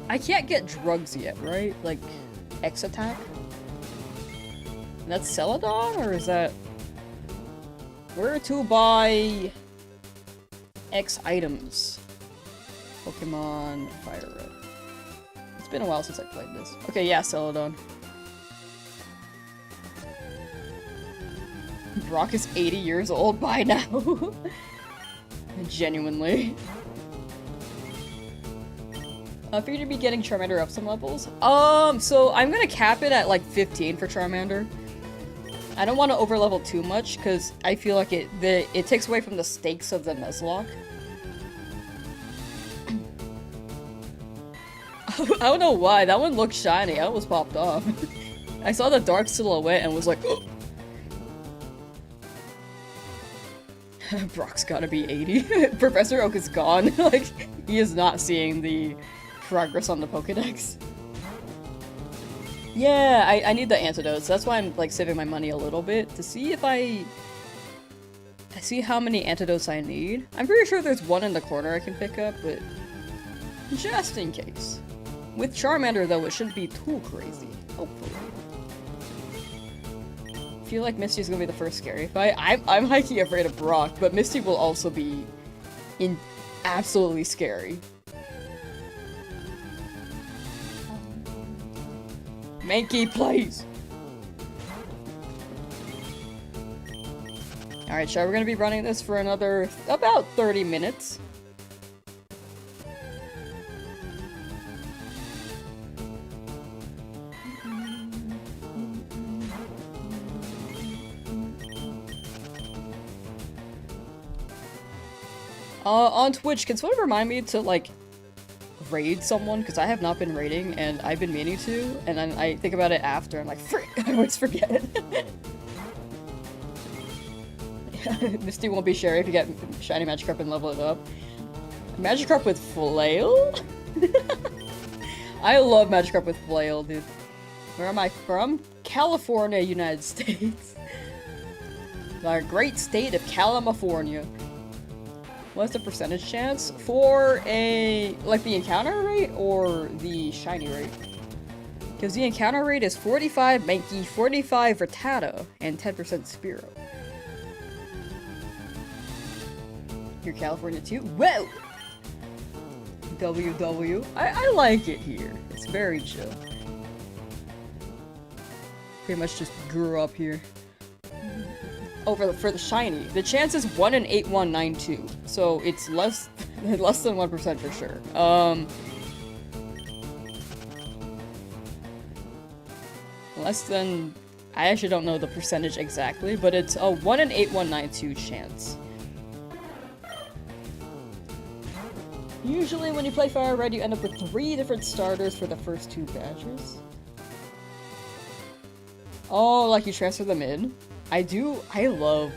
I can't get drugs yet, right? Like, X attack? That's Celadon, or is that... Where to buy... X items? Pokemon Fire Red. It's been a while since I played this. Okay, yeah, Celadon. Brock is 80 years old by now. Genuinely. For you to be getting Charmander up some levels. So I'm gonna cap it at like 15 for Charmander. I don't want to overlevel too much because I feel like it takes away from the stakes of the Nuzlocke. I don't know why, that one looked shiny, I almost popped off. I saw the dark silhouette and was like, oh! Brock's gotta be 80. Professor Oak is gone. Like, he is not seeing the progress on the Pokedex. Yeah, I need the antidotes. That's why I'm like saving my money a little bit to see if I see how many antidotes I need. I'm pretty sure there's one in the corner I can pick up, but just in case. With Charmander though, it shouldn't be too crazy, hopefully. I feel like Misty's gonna be the first scary fight. I'm high-key afraid of Brock, but Misty will also be absolutely scary. Mankey, please! Alright, so we're gonna be running this for another about 30 minutes. On Twitch, can someone remind me to, like, raid someone? Because I have not been raiding, and I've been meaning to, and then I think about it after, I'm like, frick, I always forget. Misty won't be sure if you get Shiny Magikarp and level it up. Magikarp with Flail? I love Magikarp with Flail, dude. Where am I from? California, United States. The great state of California. What's the percentage chance for a, like, the encounter rate or the shiny rate? Because the encounter rate is 45 Mankey, 45 Rattata, and 10% Spearow. You're California too? Whoa! WW. I like it here. It's very chill. Pretty much just grew up here. Oh, for the shiny. The chance is 1 in 8192. So it's less Less than 1% for sure. Less than... I actually don't know the percentage exactly, but it's a 1 in 8192 chance. Usually when you play Fire Red, you end up with 3 different starters for the first 2 badges. Oh, like you transfer them in? I love...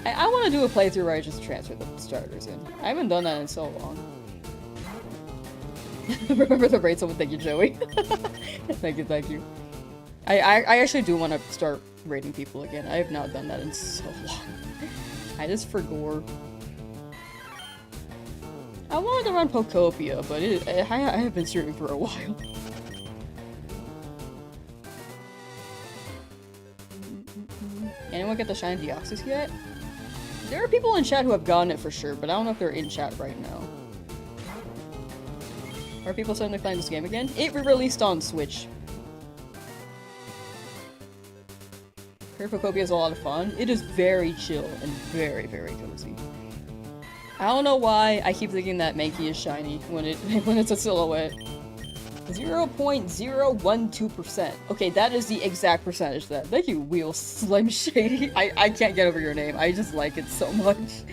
I want to do a playthrough where I just transfer the starters in. I haven't done that in so long. Remember the raid someone? Thank you, Joey. Thank you, thank you. I actually do want to start raiding people again. I have not done that in so long. I just forgot. I wanted to run Pokopia, but I have been streaming for a while. Anyone get the Shiny Deoxys yet? There are people in chat who have gotten it for sure, but I don't know if they're in chat right now. Are people suddenly playing this game again? It re-released on Switch. Pokopia is a lot of fun. It is very chill and very, very cozy. I don't know why I keep thinking that Mankey is shiny when it's a silhouette. 0.012%. Okay, that is the exact percentage then. Thank you, Wheel Slim Shady. I can't get over your name. I just like it so much.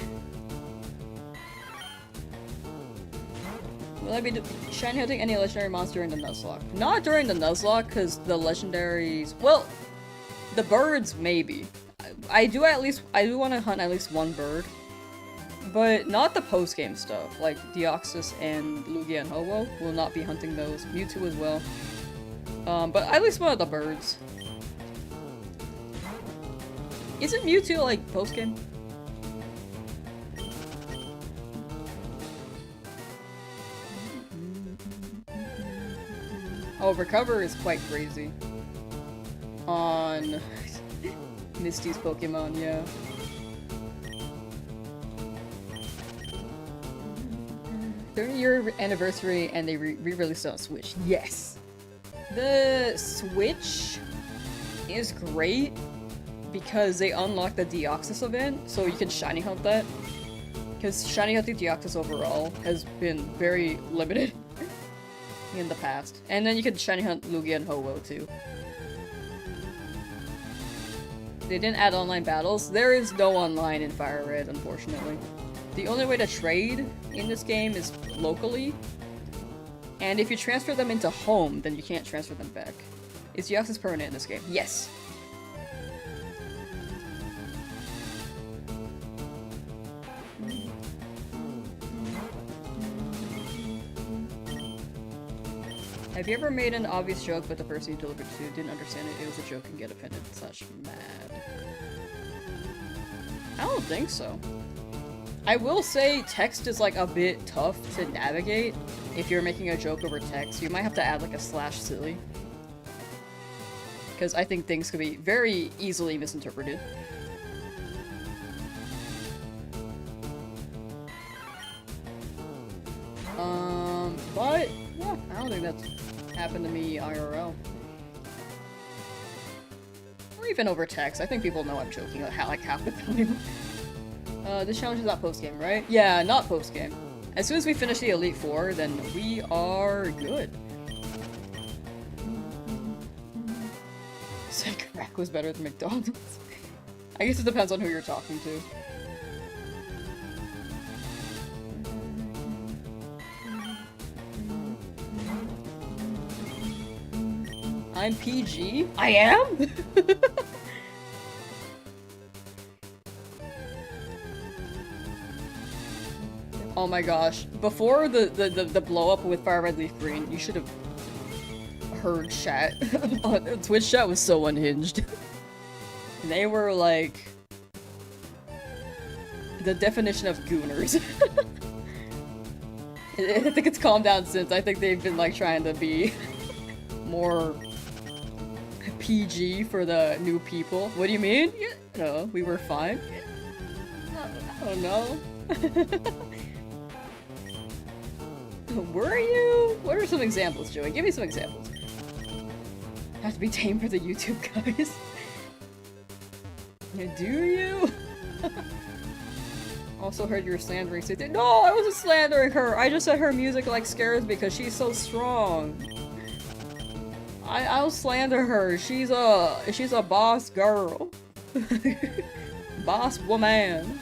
Will I be shiny hunting any legendary monster in the Nuzlocke? Not during the Nuzlocke, because the legendaries... Well, the birds, maybe. I do want to hunt at least one bird. But not the post-game stuff, like Deoxys and Lugia and Ho-Oh. Will not be hunting those. Mewtwo as well. But at least one of the birds. Isn't Mewtwo, like, post-game? Oh, Recover is quite crazy. On Misty's Pokemon, yeah. Year anniversary and they re-released it on Switch. Yes! The Switch is great because they unlock the Deoxys event, so you can shiny hunt that. Because shiny hunting Deoxys overall has been very limited in the past. And then you can shiny hunt Lugia and Ho-Oh too. They didn't add online battles. There is no online in Fire Red, unfortunately. The only way to trade in this game is locally. And if you transfer them into home, then you can't transfer them back. Is Deoxys permanent in this game? Yes. Have you ever made an obvious joke but the person you delivered to didn't understand it? It was a joke and get offended / mad. I don't think so. I will say text is like a bit tough to navigate if you're making a joke over text. You might have to add like a /silly. Because I think things could be very easily misinterpreted. But yeah, I don't think that's happened to me IRL. Or even over text. I think people know I'm joking like half the time. This challenge is not post-game, right? Yeah, not post-game. As soon as we finish the Elite Four, then we are good. Said crack was better than McDonald's. I guess it depends on who you're talking to. I'm PG? I am? Oh my gosh. Before the blow up with Fire Red Leaf Green, you should have heard chat. Twitch chat was so unhinged. They were like the definition of gooners. I think it's calmed down since. I think they've been like trying to be more PG for the new people. What do you mean? Yeah, no, we were fine. Oh no. Were you? What are some examples, Joey? Give me some examples. Have to be tame for the YouTube guys. Yeah, do you? Also heard you were slandering Cynthia. No, I wasn't slandering her. I just said her music like scares me because she's so strong. I'll slander her. She's a boss girl. Boss woman.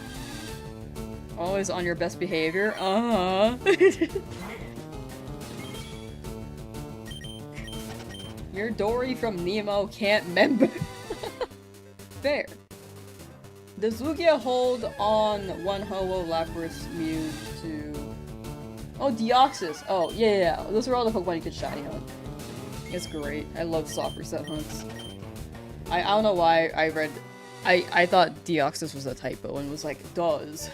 Always on your best behavior. You're Dory from Nemo can't member. Fair. Does Lugia hold on one Ho-Oh Lapras Mew to... Oh, Deoxys! Oh, yeah. Those are all the Pokemon you could shiny hunt. It's great. I love soft reset hunts. I don't know why I read... I thought Deoxys was a typo and was like, does.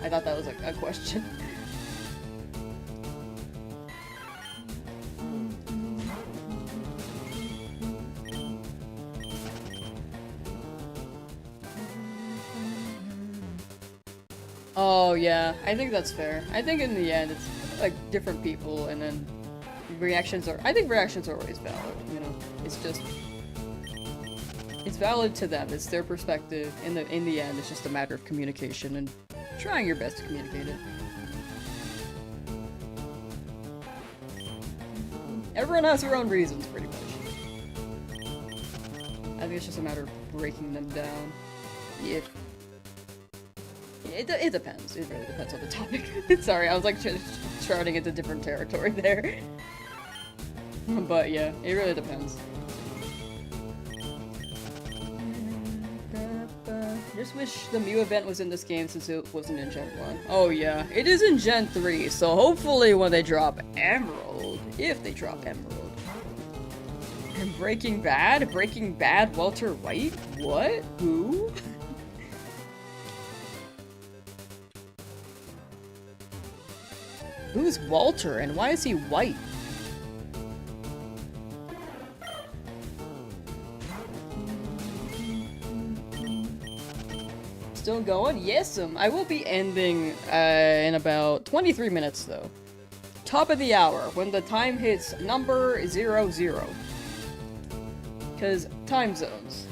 I thought that was like a question. Oh yeah, I think that's fair. I think in the end it's like different people and then reactions are- I think reactions are always valid, you know? It's just- it's valid to them, it's their perspective. In the end, it's just a matter of communication and trying your best to communicate it. Everyone has their own reasons, pretty much. I think it's just a matter of breaking them down. If It depends. It really depends on the topic. Sorry, I was like charting into different territory there. But yeah, it really depends. Just wish the Mew event was in this game since it wasn't in Gen 1. Oh yeah, it is in Gen 3, so hopefully when they drop Emerald, if they drop Emerald. And Breaking Bad? Breaking Bad Walter White? What? Who? Who's Walter and why is he white? Still going? Yes, I will be ending in about 23 minutes though. Top of the hour, when the time hits number 00. Because time zones.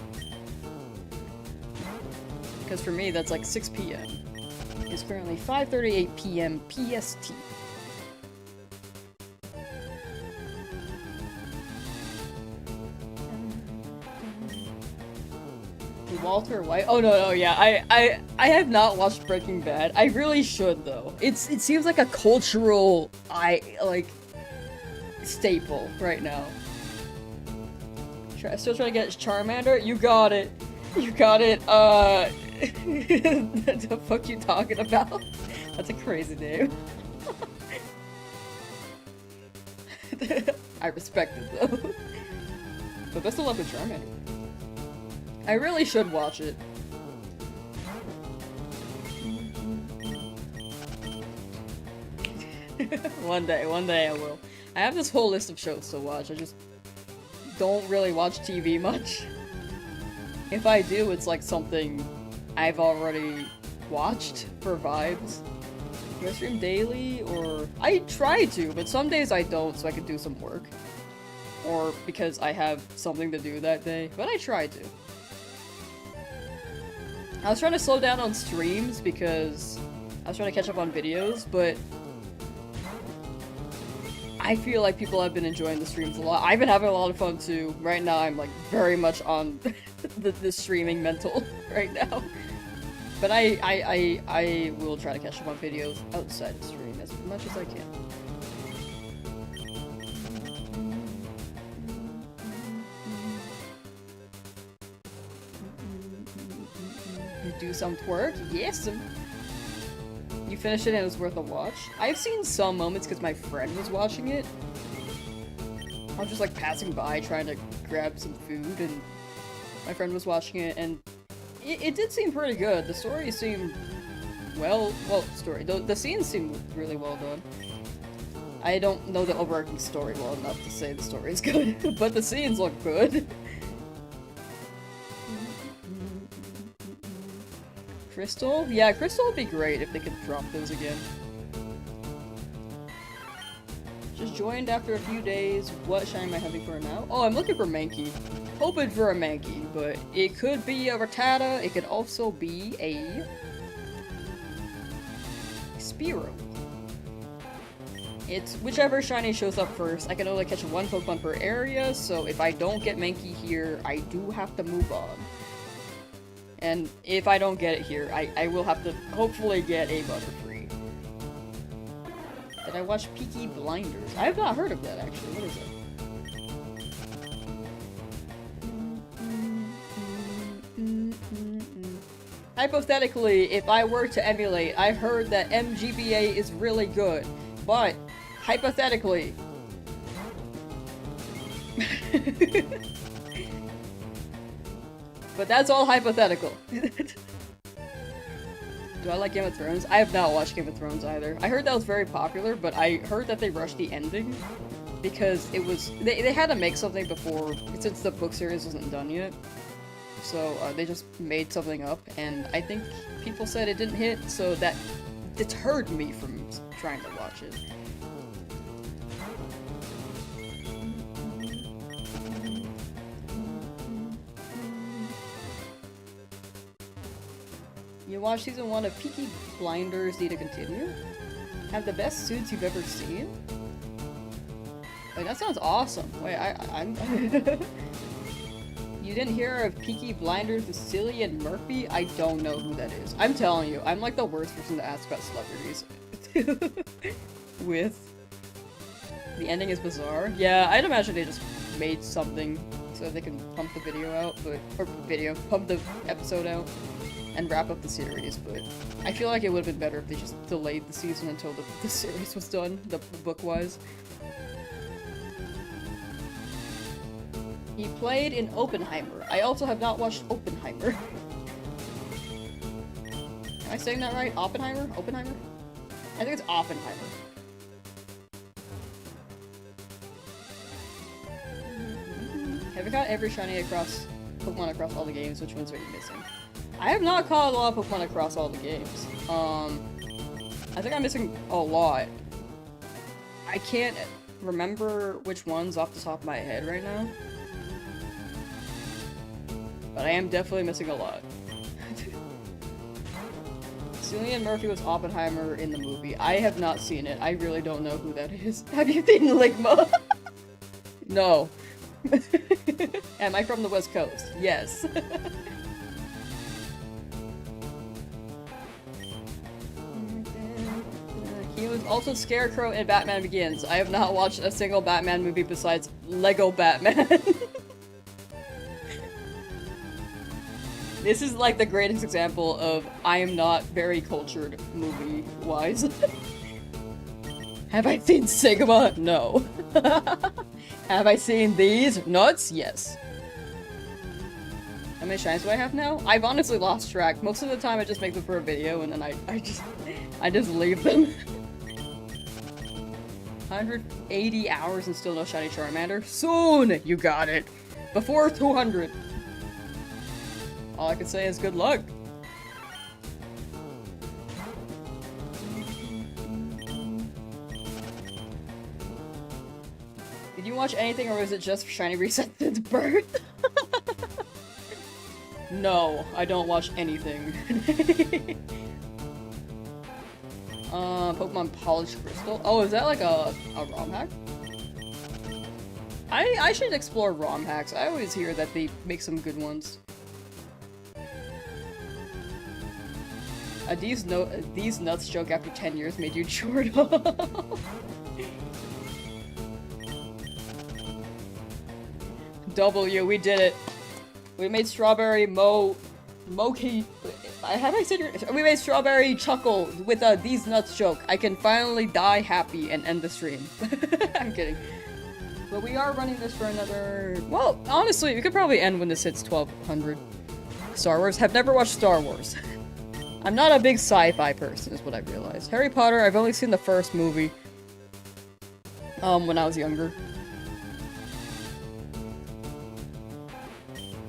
Because for me that's like 6 p.m. It's currently 5:38 p.m. PST. Walter White? Oh no, yeah, I have not watched Breaking Bad. I really should though. It seems like a cultural staple right now. Still trying to get Charmander? You got it. You got it. The fuck you talking about? That's a crazy name. I respect it though. But best of luck with Charmander. I really should watch it. One day I will. I have this whole list of shows to watch, I just don't really watch TV much. If I do, it's like something I've already watched for vibes. Do I stream daily, or... I try to, but some days I don't so I can do some work. Or because I have something to do that day, but I try to. I was trying to slow down on streams because I was trying to catch up on videos, but I feel like people have been enjoying the streams a lot. I've been having a lot of fun too. Right now I'm like very much on the streaming mental right now. But I will try to catch up on videos outside the stream as much as I can. Do some twerk? Yes! You finished it and it was worth a watch? I've seen some moments because my friend was watching it. I was just like passing by trying to grab some food and my friend was watching it and it did seem pretty good. The story seemed the scenes seemed really well done. I don't know the overarching story well enough to say the story is good, but the scenes look good. Crystal? Yeah, Crystal would be great if they could drop those again. Just joined after a few days. What shiny am I hunting for now? Oh, I'm looking for Mankey. Hoping for a Mankey, but it could be a Rattata. It could also be a Spearow. It's whichever shiny shows up first. I can only catch one Pokemon per area, so if I don't get Mankey here, I do have to move on. And if I don't get it here, I will have to hopefully get a Butterfree. Did I watch Peaky Blinders? I have not heard of that actually. What is it? Hypothetically, if I were to emulate, I heard that MGBA is really good, but hypothetically. But that's all hypothetical. Do I like Game of Thrones? I have not watched Game of Thrones either. I heard that was very popular, but I heard that they rushed the ending because it was they had to make something before, since the book series wasn't done yet. So they just made something up, and I think people said it didn't hit, so that deterred me from trying to watch it. You watch season 1 of Peaky Blinders, need to continue? Have the best suits you've ever seen? Wait, that sounds awesome. Wait, I'm You didn't hear of Peaky Blinders with Cillian Murphy? I don't know who that is. I'm telling you, I'm like the worst person to ask about celebrities. With... The ending is bizarre. Yeah, I'd imagine they just made something so they can pump the video out, pump the episode out and wrap up the series, but I feel like it would have been better if they just delayed the season until the series was done, the book-wise. He played in Oppenheimer. I also have not watched Oppenheimer. Am I saying that right? Oppenheimer? Oppenheimer? I think it's Oppenheimer. Have you got every shiny Pokemon across all the games? Which ones are you missing? I have not caught a lot of Pokemon across all the games. I think I'm missing a lot. I can't remember which ones off the top of my head right now. But I am definitely missing a lot. Cillian Murphy was Oppenheimer in the movie. I have not seen it. I really don't know who that is. Have you seen Ligma? No. Am I from the West Coast? Yes. He was also Scarecrow in Batman Begins. I have not watched a single Batman movie besides Lego Batman. This is like the greatest example of I am not very cultured movie-wise. Have I seen Sigma? No. Have I seen these nuts? Yes. How many shines do I have now? I've honestly lost track. Most of the time I just make them for a video and then I just leave them. 180 hours and still no shiny Charmander? Soon! You got it! Before 200! All I can say is good luck. Did you watch anything or was it just Shiny Reset since birth? No, I don't watch anything. Pokemon Polished Crystal? Oh, is that like a ROM hack? I should explore ROM hacks. I always hear that they make some good ones. These nuts joke after 10 years made you Jordan. W, we did it. We made strawberry Moki. We made strawberry chuckle with a these nuts joke. I can finally die happy and end the stream. I'm kidding. But we are running this for another... Well, honestly, we could probably end when this hits 1200. Star Wars? Have never watched Star Wars. I'm not a big sci-fi person, is what I realized. Harry Potter, I've only seen the first movie. When I was younger.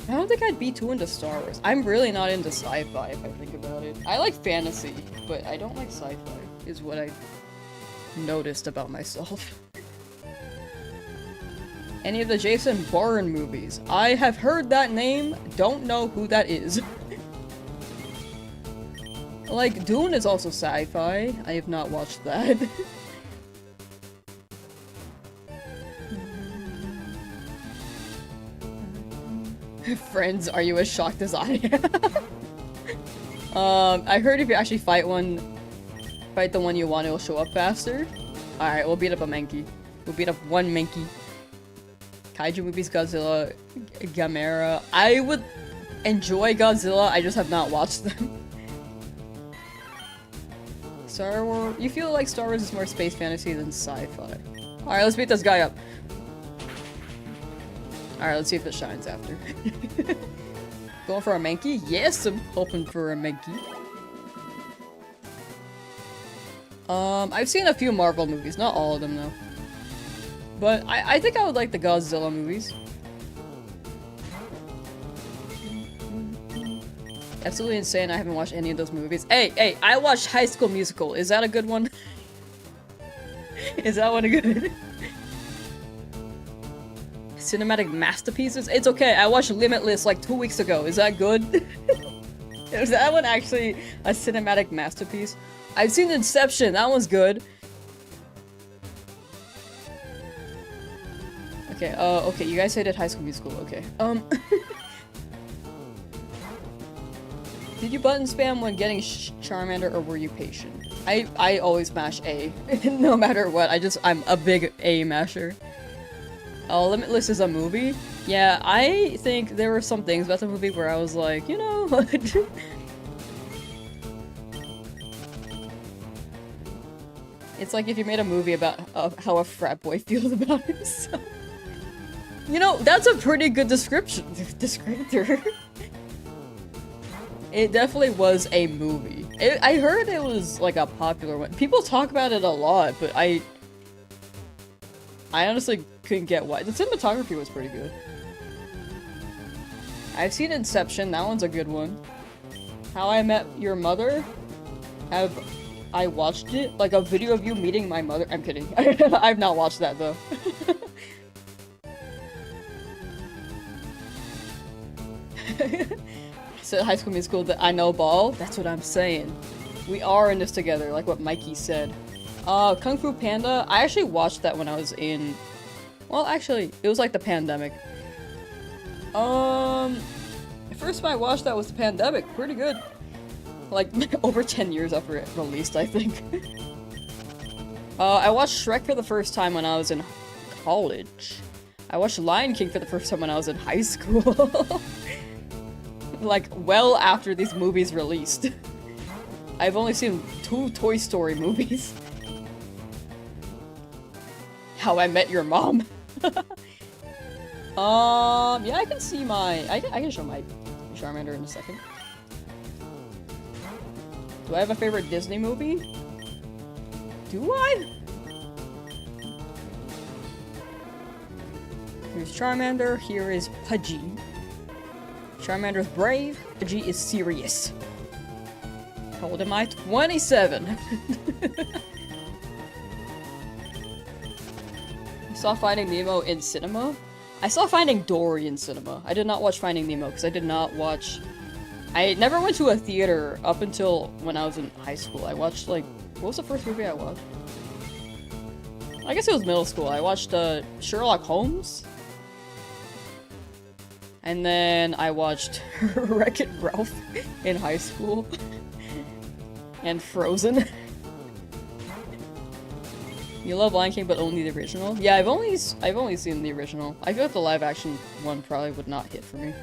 I don't think I'd be too into Star Wars. I'm really not into sci-fi, if I think about it. I like fantasy, but I don't like sci-fi, is what I noticed about myself. Any of the Jason Bourne movies? I have heard that name, don't know who that is. Like, Dune is also sci-fi. I have not watched that. Friends, are you as shocked as I am? I heard if you actually fight the one you want, it'll show up faster. Alright, we'll beat up a Mankey. We'll beat up one Mankey. Kaiju movies, Godzilla, Gamera. I would enjoy Godzilla, I just have not watched them. Star Wars. You feel like Star Wars is more space fantasy than sci-fi. Alright, let's beat this guy up. Alright, let's see if it shines after. Going for a Mankey? Yes, I'm hoping for a Mankey. I've seen a few Marvel movies, not all of them though. But I think I would like the Godzilla movies. Absolutely insane, I haven't watched any of those movies. Hey, I watched High School Musical. Is that a good one? Is that one a good? Cinematic masterpieces? It's okay, I watched Limitless like 2 weeks ago. Is that good? Is that one actually a cinematic masterpiece? I've seen Inception, that one's good. Okay, okay, you guys hated High School Musical, okay. Did you button spam when getting Charmander, or were you patient? I always mash A, no matter what, I'm a big A masher. Limitless is a movie? Yeah, I think there were some things about the movie where I was like, you know, it's like if you made a movie about how a frat boy feels about himself. You know, that's a pretty good descriptor. It definitely was a movie. I heard it was like a popular one. People talk about it a lot, but I honestly couldn't get why. The cinematography was pretty good. I've seen Inception, that one's a good one. How I Met Your Mother? Have I watched it? Like a video of you meeting my mother? I'm kidding. I've not watched that though. So High School Musical, that I know ball? That's what I'm saying. We are in this together, like what Mikey said. Kung Fu Panda, I actually watched that when I was in... Well, actually, it was like the pandemic. The first time I watched that was the pandemic. Pretty good. Like, over 10 years after it released, I think. I watched Shrek for the first time when I was in college. I watched Lion King for the first time when I was in high school. Like, well after these movies released. I've only seen 2 Toy Story movies. How I Met Your Mom. Yeah, I can see my... I can show my Charmander in a second. Do I have a favorite Disney movie? Do I? Here's Charmander, here is Pidgey. Charmander's brave, Pidgey is serious. How old am I? 27! I saw Finding Nemo in cinema? I saw Finding Dory in cinema. I did not watch Finding Nemo because I did not watch... I never went to a theater up until when I was in high school. I watched, like... What was the first movie I watched? I guess it was middle school. I watched, Sherlock Holmes. And then I watched Wreck-It Ralph in high school. And Frozen. You love Lion King, but only the original? Yeah, I've only seen the original. I feel like the live-action one probably would not hit for me.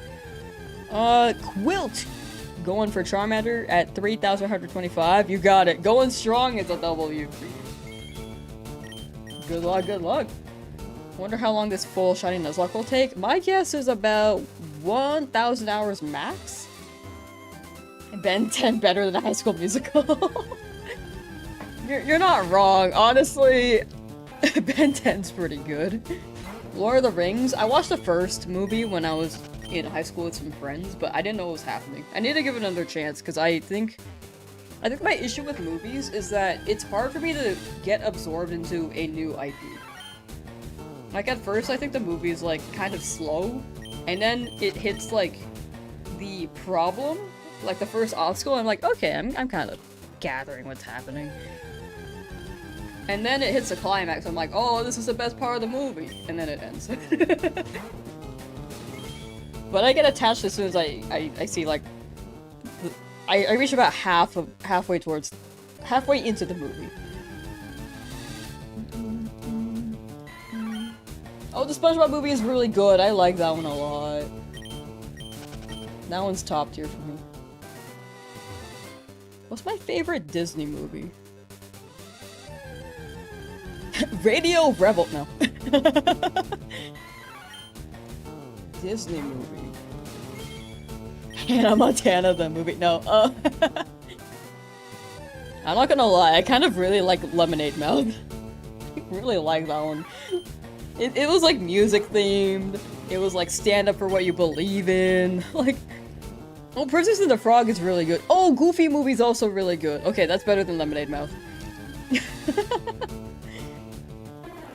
Quilt! Going for Charmander at 3,125. You got it. Going strong is a W. Good luck, good luck. Wonder how long this full Shiny Nuzlocke will take. My guess is about 1,000 hours max. Ben 10 better than a High School Musical. You're not wrong. Honestly, Ben 10's pretty good. Lord of the Rings. I watched the first movie when I was in high school with some friends, but I didn't know what was happening. I need to give it another chance because I think my issue with movies is that it's hard for me to get absorbed into a new IP. Like at first, I think the movie is like kind of slow, and then it hits like the problem like the first obstacle, I'm like, okay, I'm kind of gathering what's happening. And then it hits a climax. I'm like, oh, this is the best part of the movie. And then it ends. But I get attached as soon as I see like I reach about halfway into the movie. Oh, the SpongeBob movie is really good. I like that one a lot. That one's top tier for me. What's my favorite Disney movie? Radio Rebel. No. Disney movie. Hannah Montana the movie. No. I'm not gonna lie. I kind of really like Lemonade Mouth. I really like that one. It was like music themed. It was like stand up for what you believe in. Like, oh, Princess and the Frog is really good. Oh, Goofy movie's also really good. Okay, that's better than Lemonade Mouth.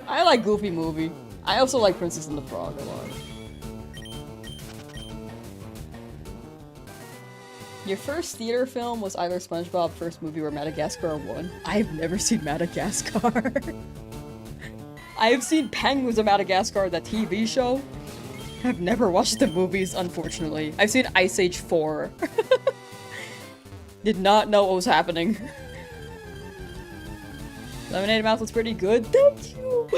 I like Goofy movie. I also like Princess and the Frog a lot. Your first theater film was either SpongeBob first movie or Madagascar 1. I've never seen Madagascar. I've seen Penguins of Madagascar, the TV show. I've never watched the movies, unfortunately. I've seen Ice Age 4. Did not know what was happening. Lemonade Mouth was pretty good. Thank you!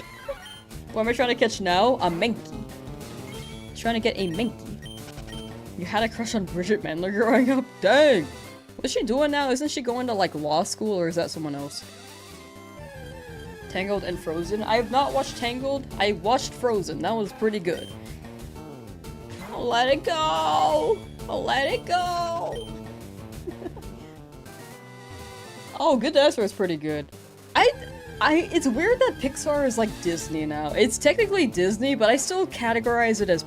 What am I trying to catch now? A Mankey. Trying to get a Mankey. You had a crush on Bridget Mendler growing up? Dang! What's she doing now? Isn't she going to, like, law school, or is that someone else? Tangled and Frozen. I have not watched Tangled. I watched Frozen. That was pretty good. Oh, let it go! Oh, let it go! Oh, Good Dinosaur is pretty good. It's weird that Pixar is like Disney now. It's technically Disney, but I still categorize it as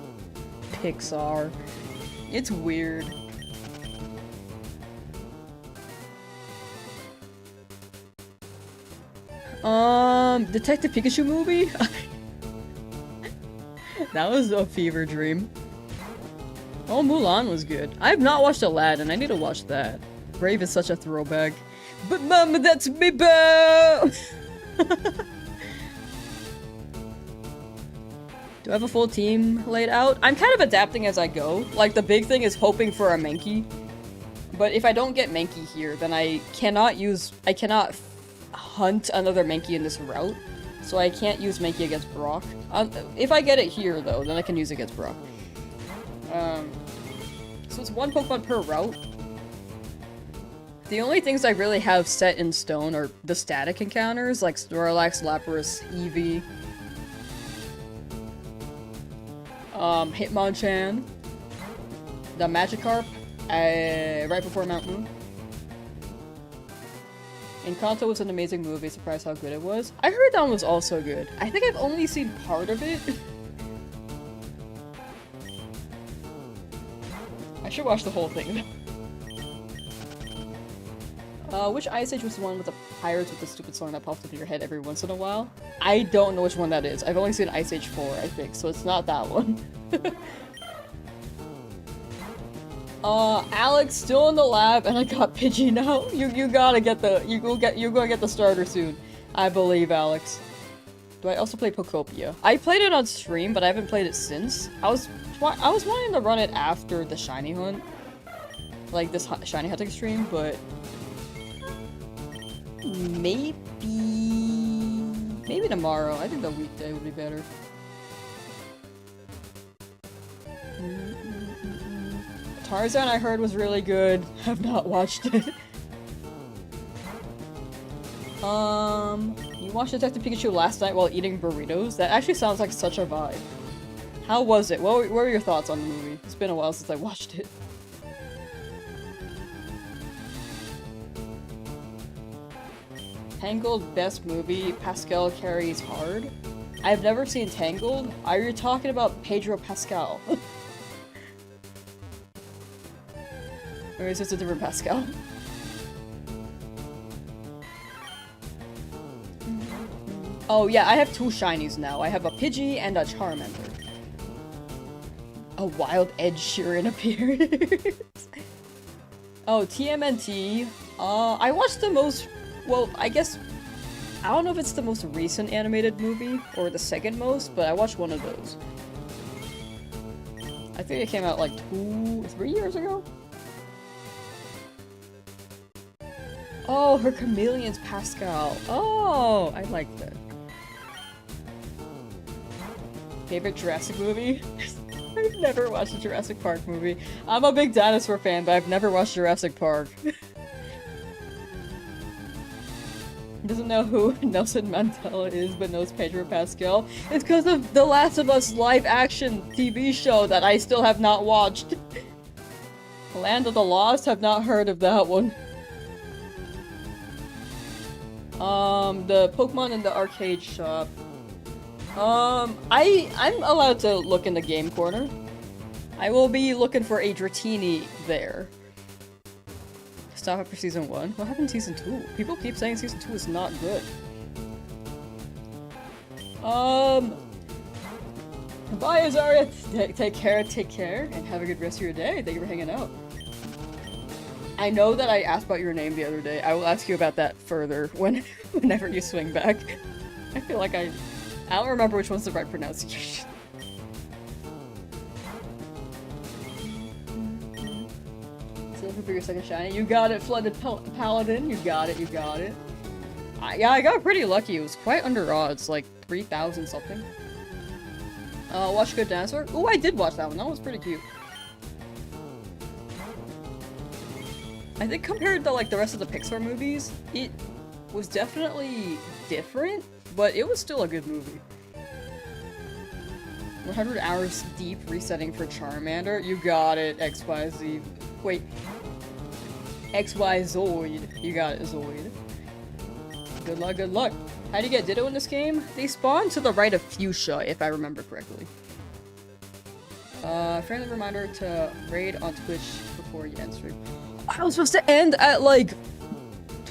Pixar. It's weird. Detective Pikachu movie? That was a fever dream. Oh, Mulan was good. I have not watched Aladdin. I need to watch that. Brave is such a throwback. But mama, that's me, boo! Do I have a full team laid out? I'm kind of adapting as I go. Like, the big thing is hoping for a Mankey. But if I don't get Mankey here, then I cannot hunt another Mankey in this route. So I can't use Mankey against Brock. If I get it here, though, then I can use it against Brock. So it's one Pokemon per route. The only things I really have set in stone are the static encounters, like Snorlax, Lapras, Eevee, Hitmonchan, the Magikarp, right before Mount Moon. Encanto was an amazing movie, surprised how good it was. I heard that one was also good. I think I've only seen part of it. I should watch the whole thing. Which Ice Age was the one with the pirates with the stupid song that pops up in your head every once in a while? I don't know which one that is. I've only seen Ice Age 4, I think, so it's not that one. Alex still in the lab, and I got Pidgey now. You're gonna get the starter soon. I believe, Alex. Do I also play Pokopia? I played it on stream, but I haven't played it since. I was wanting to run it after the shiny hunt, like this shiny hunting stream, but maybe tomorrow. I think the weekday would be better. Tarzan I heard was really good. Have not watched it. You watched Detective Pikachu last night while eating burritos? That actually sounds like such a vibe. How was it? What were your thoughts on the movie? It's been a while since I watched it. Tangled best movie, Pascal carries hard. I've never seen Tangled. Are you talking about Pedro Pascal? Or is this a different Pascal? Oh yeah, I have two shinies now. I have a Pidgey and a Charmander. A wild Ed Sheeran appears. Oh, TMNT. I watched the most, well, I guess, I don't know if it's the most recent animated movie, or the second most, but I watched one of those. I think it came out like 3 years ago? Oh, her chameleon's Pascal. Oh, I like that. Favorite Jurassic movie? I've never watched a Jurassic Park movie. I'm a big dinosaur fan, but I've never watched Jurassic Park. Doesn't know who Nelson Mandela is, but knows Pedro Pascal. It's because of the Last of Us live-action TV show that I still have not watched. Land of the Lost? Have not heard of that one. The Pokemon in the arcade shop. I'm allowed to look in the game corner. I will be looking for a Dratini there. Stop after season 1? What happened in season 2? People keep saying season 2 is not good. Bye, Azaria. Take care, and have a good rest of your day. Thank you for hanging out. I know that I asked about your name the other day. I will ask you about that further whenever you swing back. I feel like I don't remember which one's the right pronunciation. Looking for your second shiny. You got it, Flooded Paladin. You got it, you got it. Yeah, I got pretty lucky. It was quite under odds, like 3,000 something. Watch Good Dinosaur? Oh, I did watch that one. That was pretty cute. I think compared to like the rest of the Pixar movies, it was definitely different, but it was still a good movie. 100 hours deep resetting for Charmander. You got it, XYZ. Wait. XY Zoid. You got it, Zoid. Good luck, good luck. How do you get Ditto in this game? They spawn to the right of Fuchsia, if I remember correctly. Friendly reminder to raid on Twitch before you end stream. I was supposed to end at like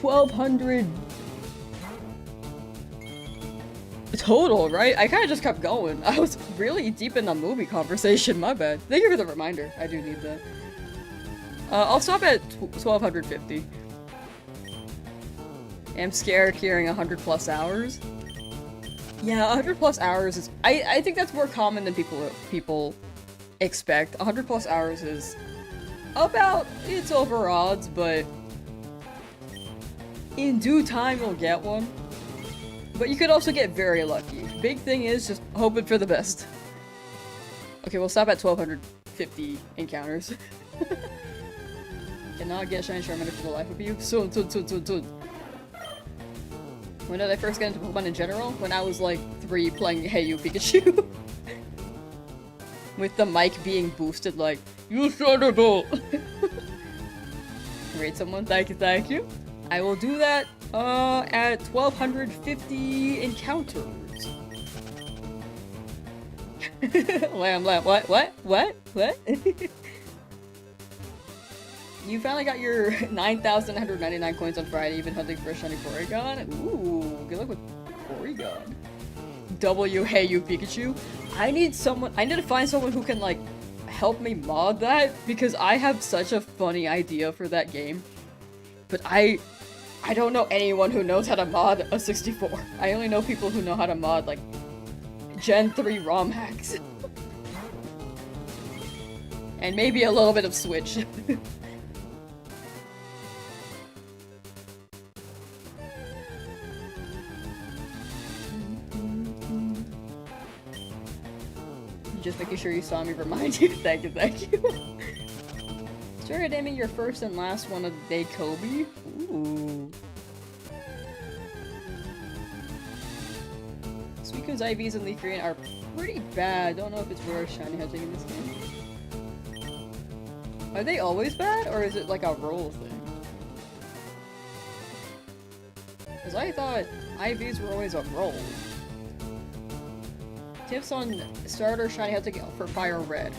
1200 total, right? I kind of just kept going. I was really deep in the movie conversation, my bad. Thank you for the reminder. I do need that. I'll stop at 1250. I'm scared hearing 100 plus hours. Yeah, 100 plus hours is- I think that's more common than people expect. 100 plus hours is about- it's over odds, but in due time you'll get one. But you could also get very lucky. Big thing is just hoping for the best. Okay, we'll stop at 1250 encounters. Cannot get Shiny Charmander for the life of you. Soon. When did I first get into Pokemon in general? When I was like 3 playing Hey You Pikachu. With the mic being boosted like, you son of a- Rate someone, thank you. I will do that, at 1250 encounters. Lamb, what? You finally got your 9,999 coins on Friday. You've been hunting for a shiny Porygon? Ooh, good luck with Porygon. W, hey you Pikachu. I need to find someone who can, like, help me mod that, because I have such a funny idea for that game. But I don't know anyone who knows how to mod a 64. I only know people who know how to mod, like, Gen 3 ROM hacks. And maybe a little bit of Switch. Just making sure you saw me remind you. Thank you. Started naming your first and last one of the day Kobe. Ooh. Suicune's IVs and Leaf Green are pretty bad. Don't know if it's worth shiny hunting in this game. Are they always bad, or is it like a roll thing? Because I thought IVs were always a roll. Tips on starter shiny hunting for Fire Red.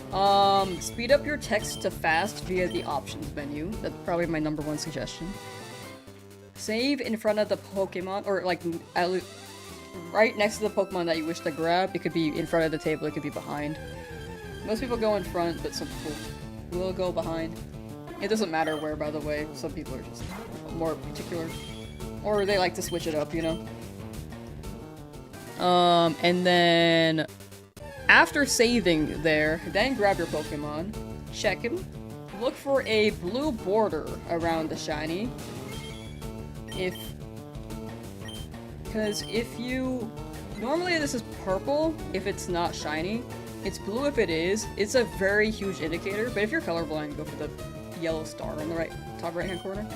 Speed up your text to fast via the options menu. That's probably my #1 suggestion. Save in front of the Pokemon, or like right next to the Pokemon that you wish to grab. It could be in front of the table, it could be behind. Most people go in front, but some people will go behind. It doesn't matter where, by the way. Some people are just more particular. Or they like to switch it up, you know? And then after saving there, then grab your Pokemon, check him, look for a blue border around the shiny. Because if you... Normally this is purple if it's not shiny. It's blue if it is. It's a very huge indicator, but if you're colorblind, go for the yellow star on the top right hand corner.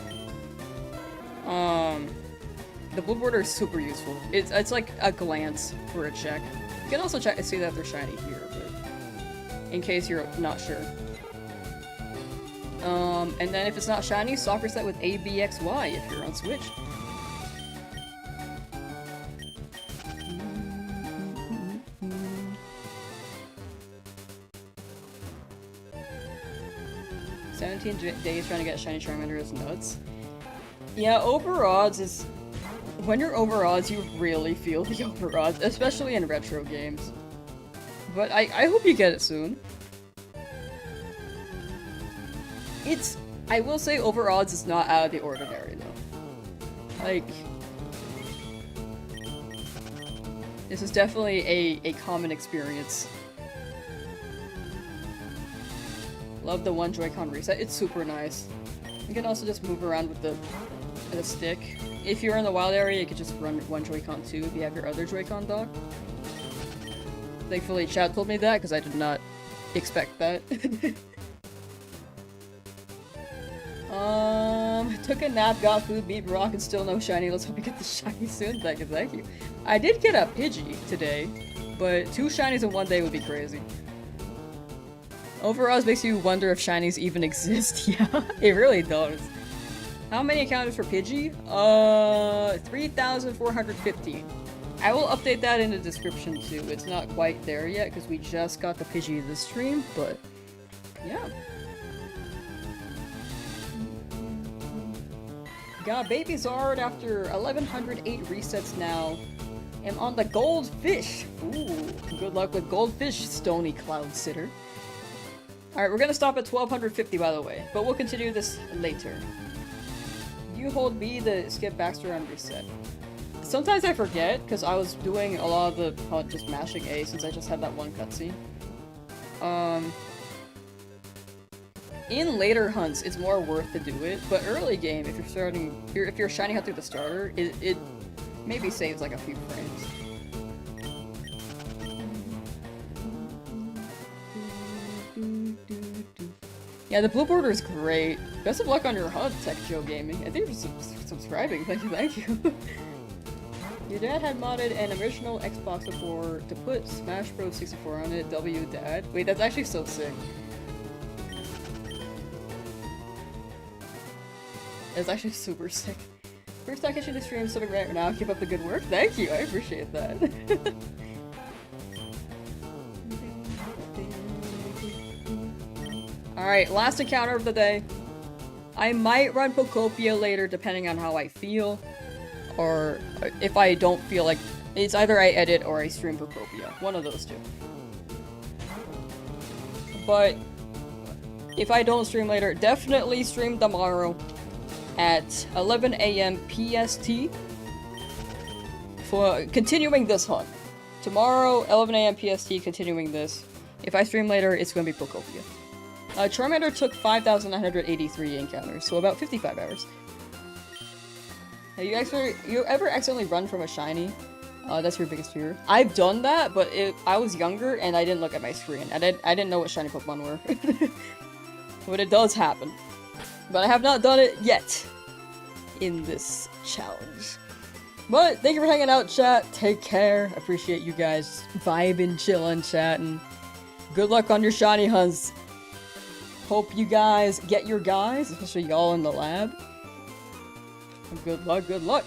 The blue border is super useful. It's like a glance for a check. You can also check to see that they're shiny here, but in case you're not sure. And then if it's not shiny, soft reset with ABXY if you're on Switch. Days trying to get a shiny Charmander is nuts. Yeah, over odds is... When you're over odds, you really feel the over odds, especially in retro games. But I hope you get it soon. I will say over odds is not out of the ordinary, though. Like... This is definitely a common experience. Love the one Joy-Con reset. It's super nice. You can also just move around with the stick. If you're in the wild area, you can just run one Joy-Con too if you have your other Joy-Con dock. Thankfully, chat told me that because I did not expect that. Took a nap, got food, beat rock, and still no shiny. Let's hope you get the shiny soon. Thank you. I did get a Pidgey today, but 2 shinies in one day would be crazy. Overall, makes you wonder if shinies even exist. Yeah, it really does. How many encounters for Pidgey? 3,415. I will update that in the description too. It's not quite there yet because we just got the Pidgey this stream, but yeah. Got Baby Zard after 1108 resets now. Am on the Goldfish. Ooh, good luck with Goldfish, Stony Cloud Sitter. Alright, we're gonna stop at 1250 by the way, but we'll continue this later. You hold B to skip Baxter on reset. Sometimes I forget, because I was doing a lot of the just mashing A since I just had that one cutscene. In later hunts, it's more worth to do it, but early game, if you're shiny hunt through the starter, it maybe saves like a few frames. Yeah, the blue border is great. Best of luck on your hunt, Tech Joe Gaming. I think you're subscribing. Thank you. Your dad had modded an original Xbox before to put Smash Bros. 64 on it. W Dad. Wait, that's actually so sick. That's actually super sick. First time catching the stream, subbing right now. Keep up the good work. Thank you. I appreciate that. Alright, last encounter of the day. I might run Pokopia later depending on how I feel. Or if I don't feel like... It's either I edit or I stream Pokopia. One of those two. But if I don't stream later, definitely stream tomorrow at 11 AM PST for continuing this hunt. Tomorrow, 11 AM PST, continuing this. If I stream later, it's going to be Pokopia. Charmander took 5,983 encounters, so about 55 hours. Have you ever accidentally run from a shiny? That's your biggest fear. I've done that, but I was younger and I didn't look at my screen. I didn't know what shiny Pokemon were. But it does happen. But I have not done it yet in this challenge. But thank you for hanging out, chat. Take care. Appreciate you guys vibing, chilling, chatting. Good luck on your shiny hunts. Hope you guys get your guys, especially y'all in the lab. Good luck.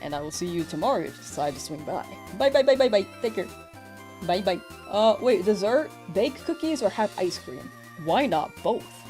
And I will see you tomorrow if you decide to swing by. Bye. Take care. Bye. Wait, dessert? Bake cookies or have ice cream? Why not both?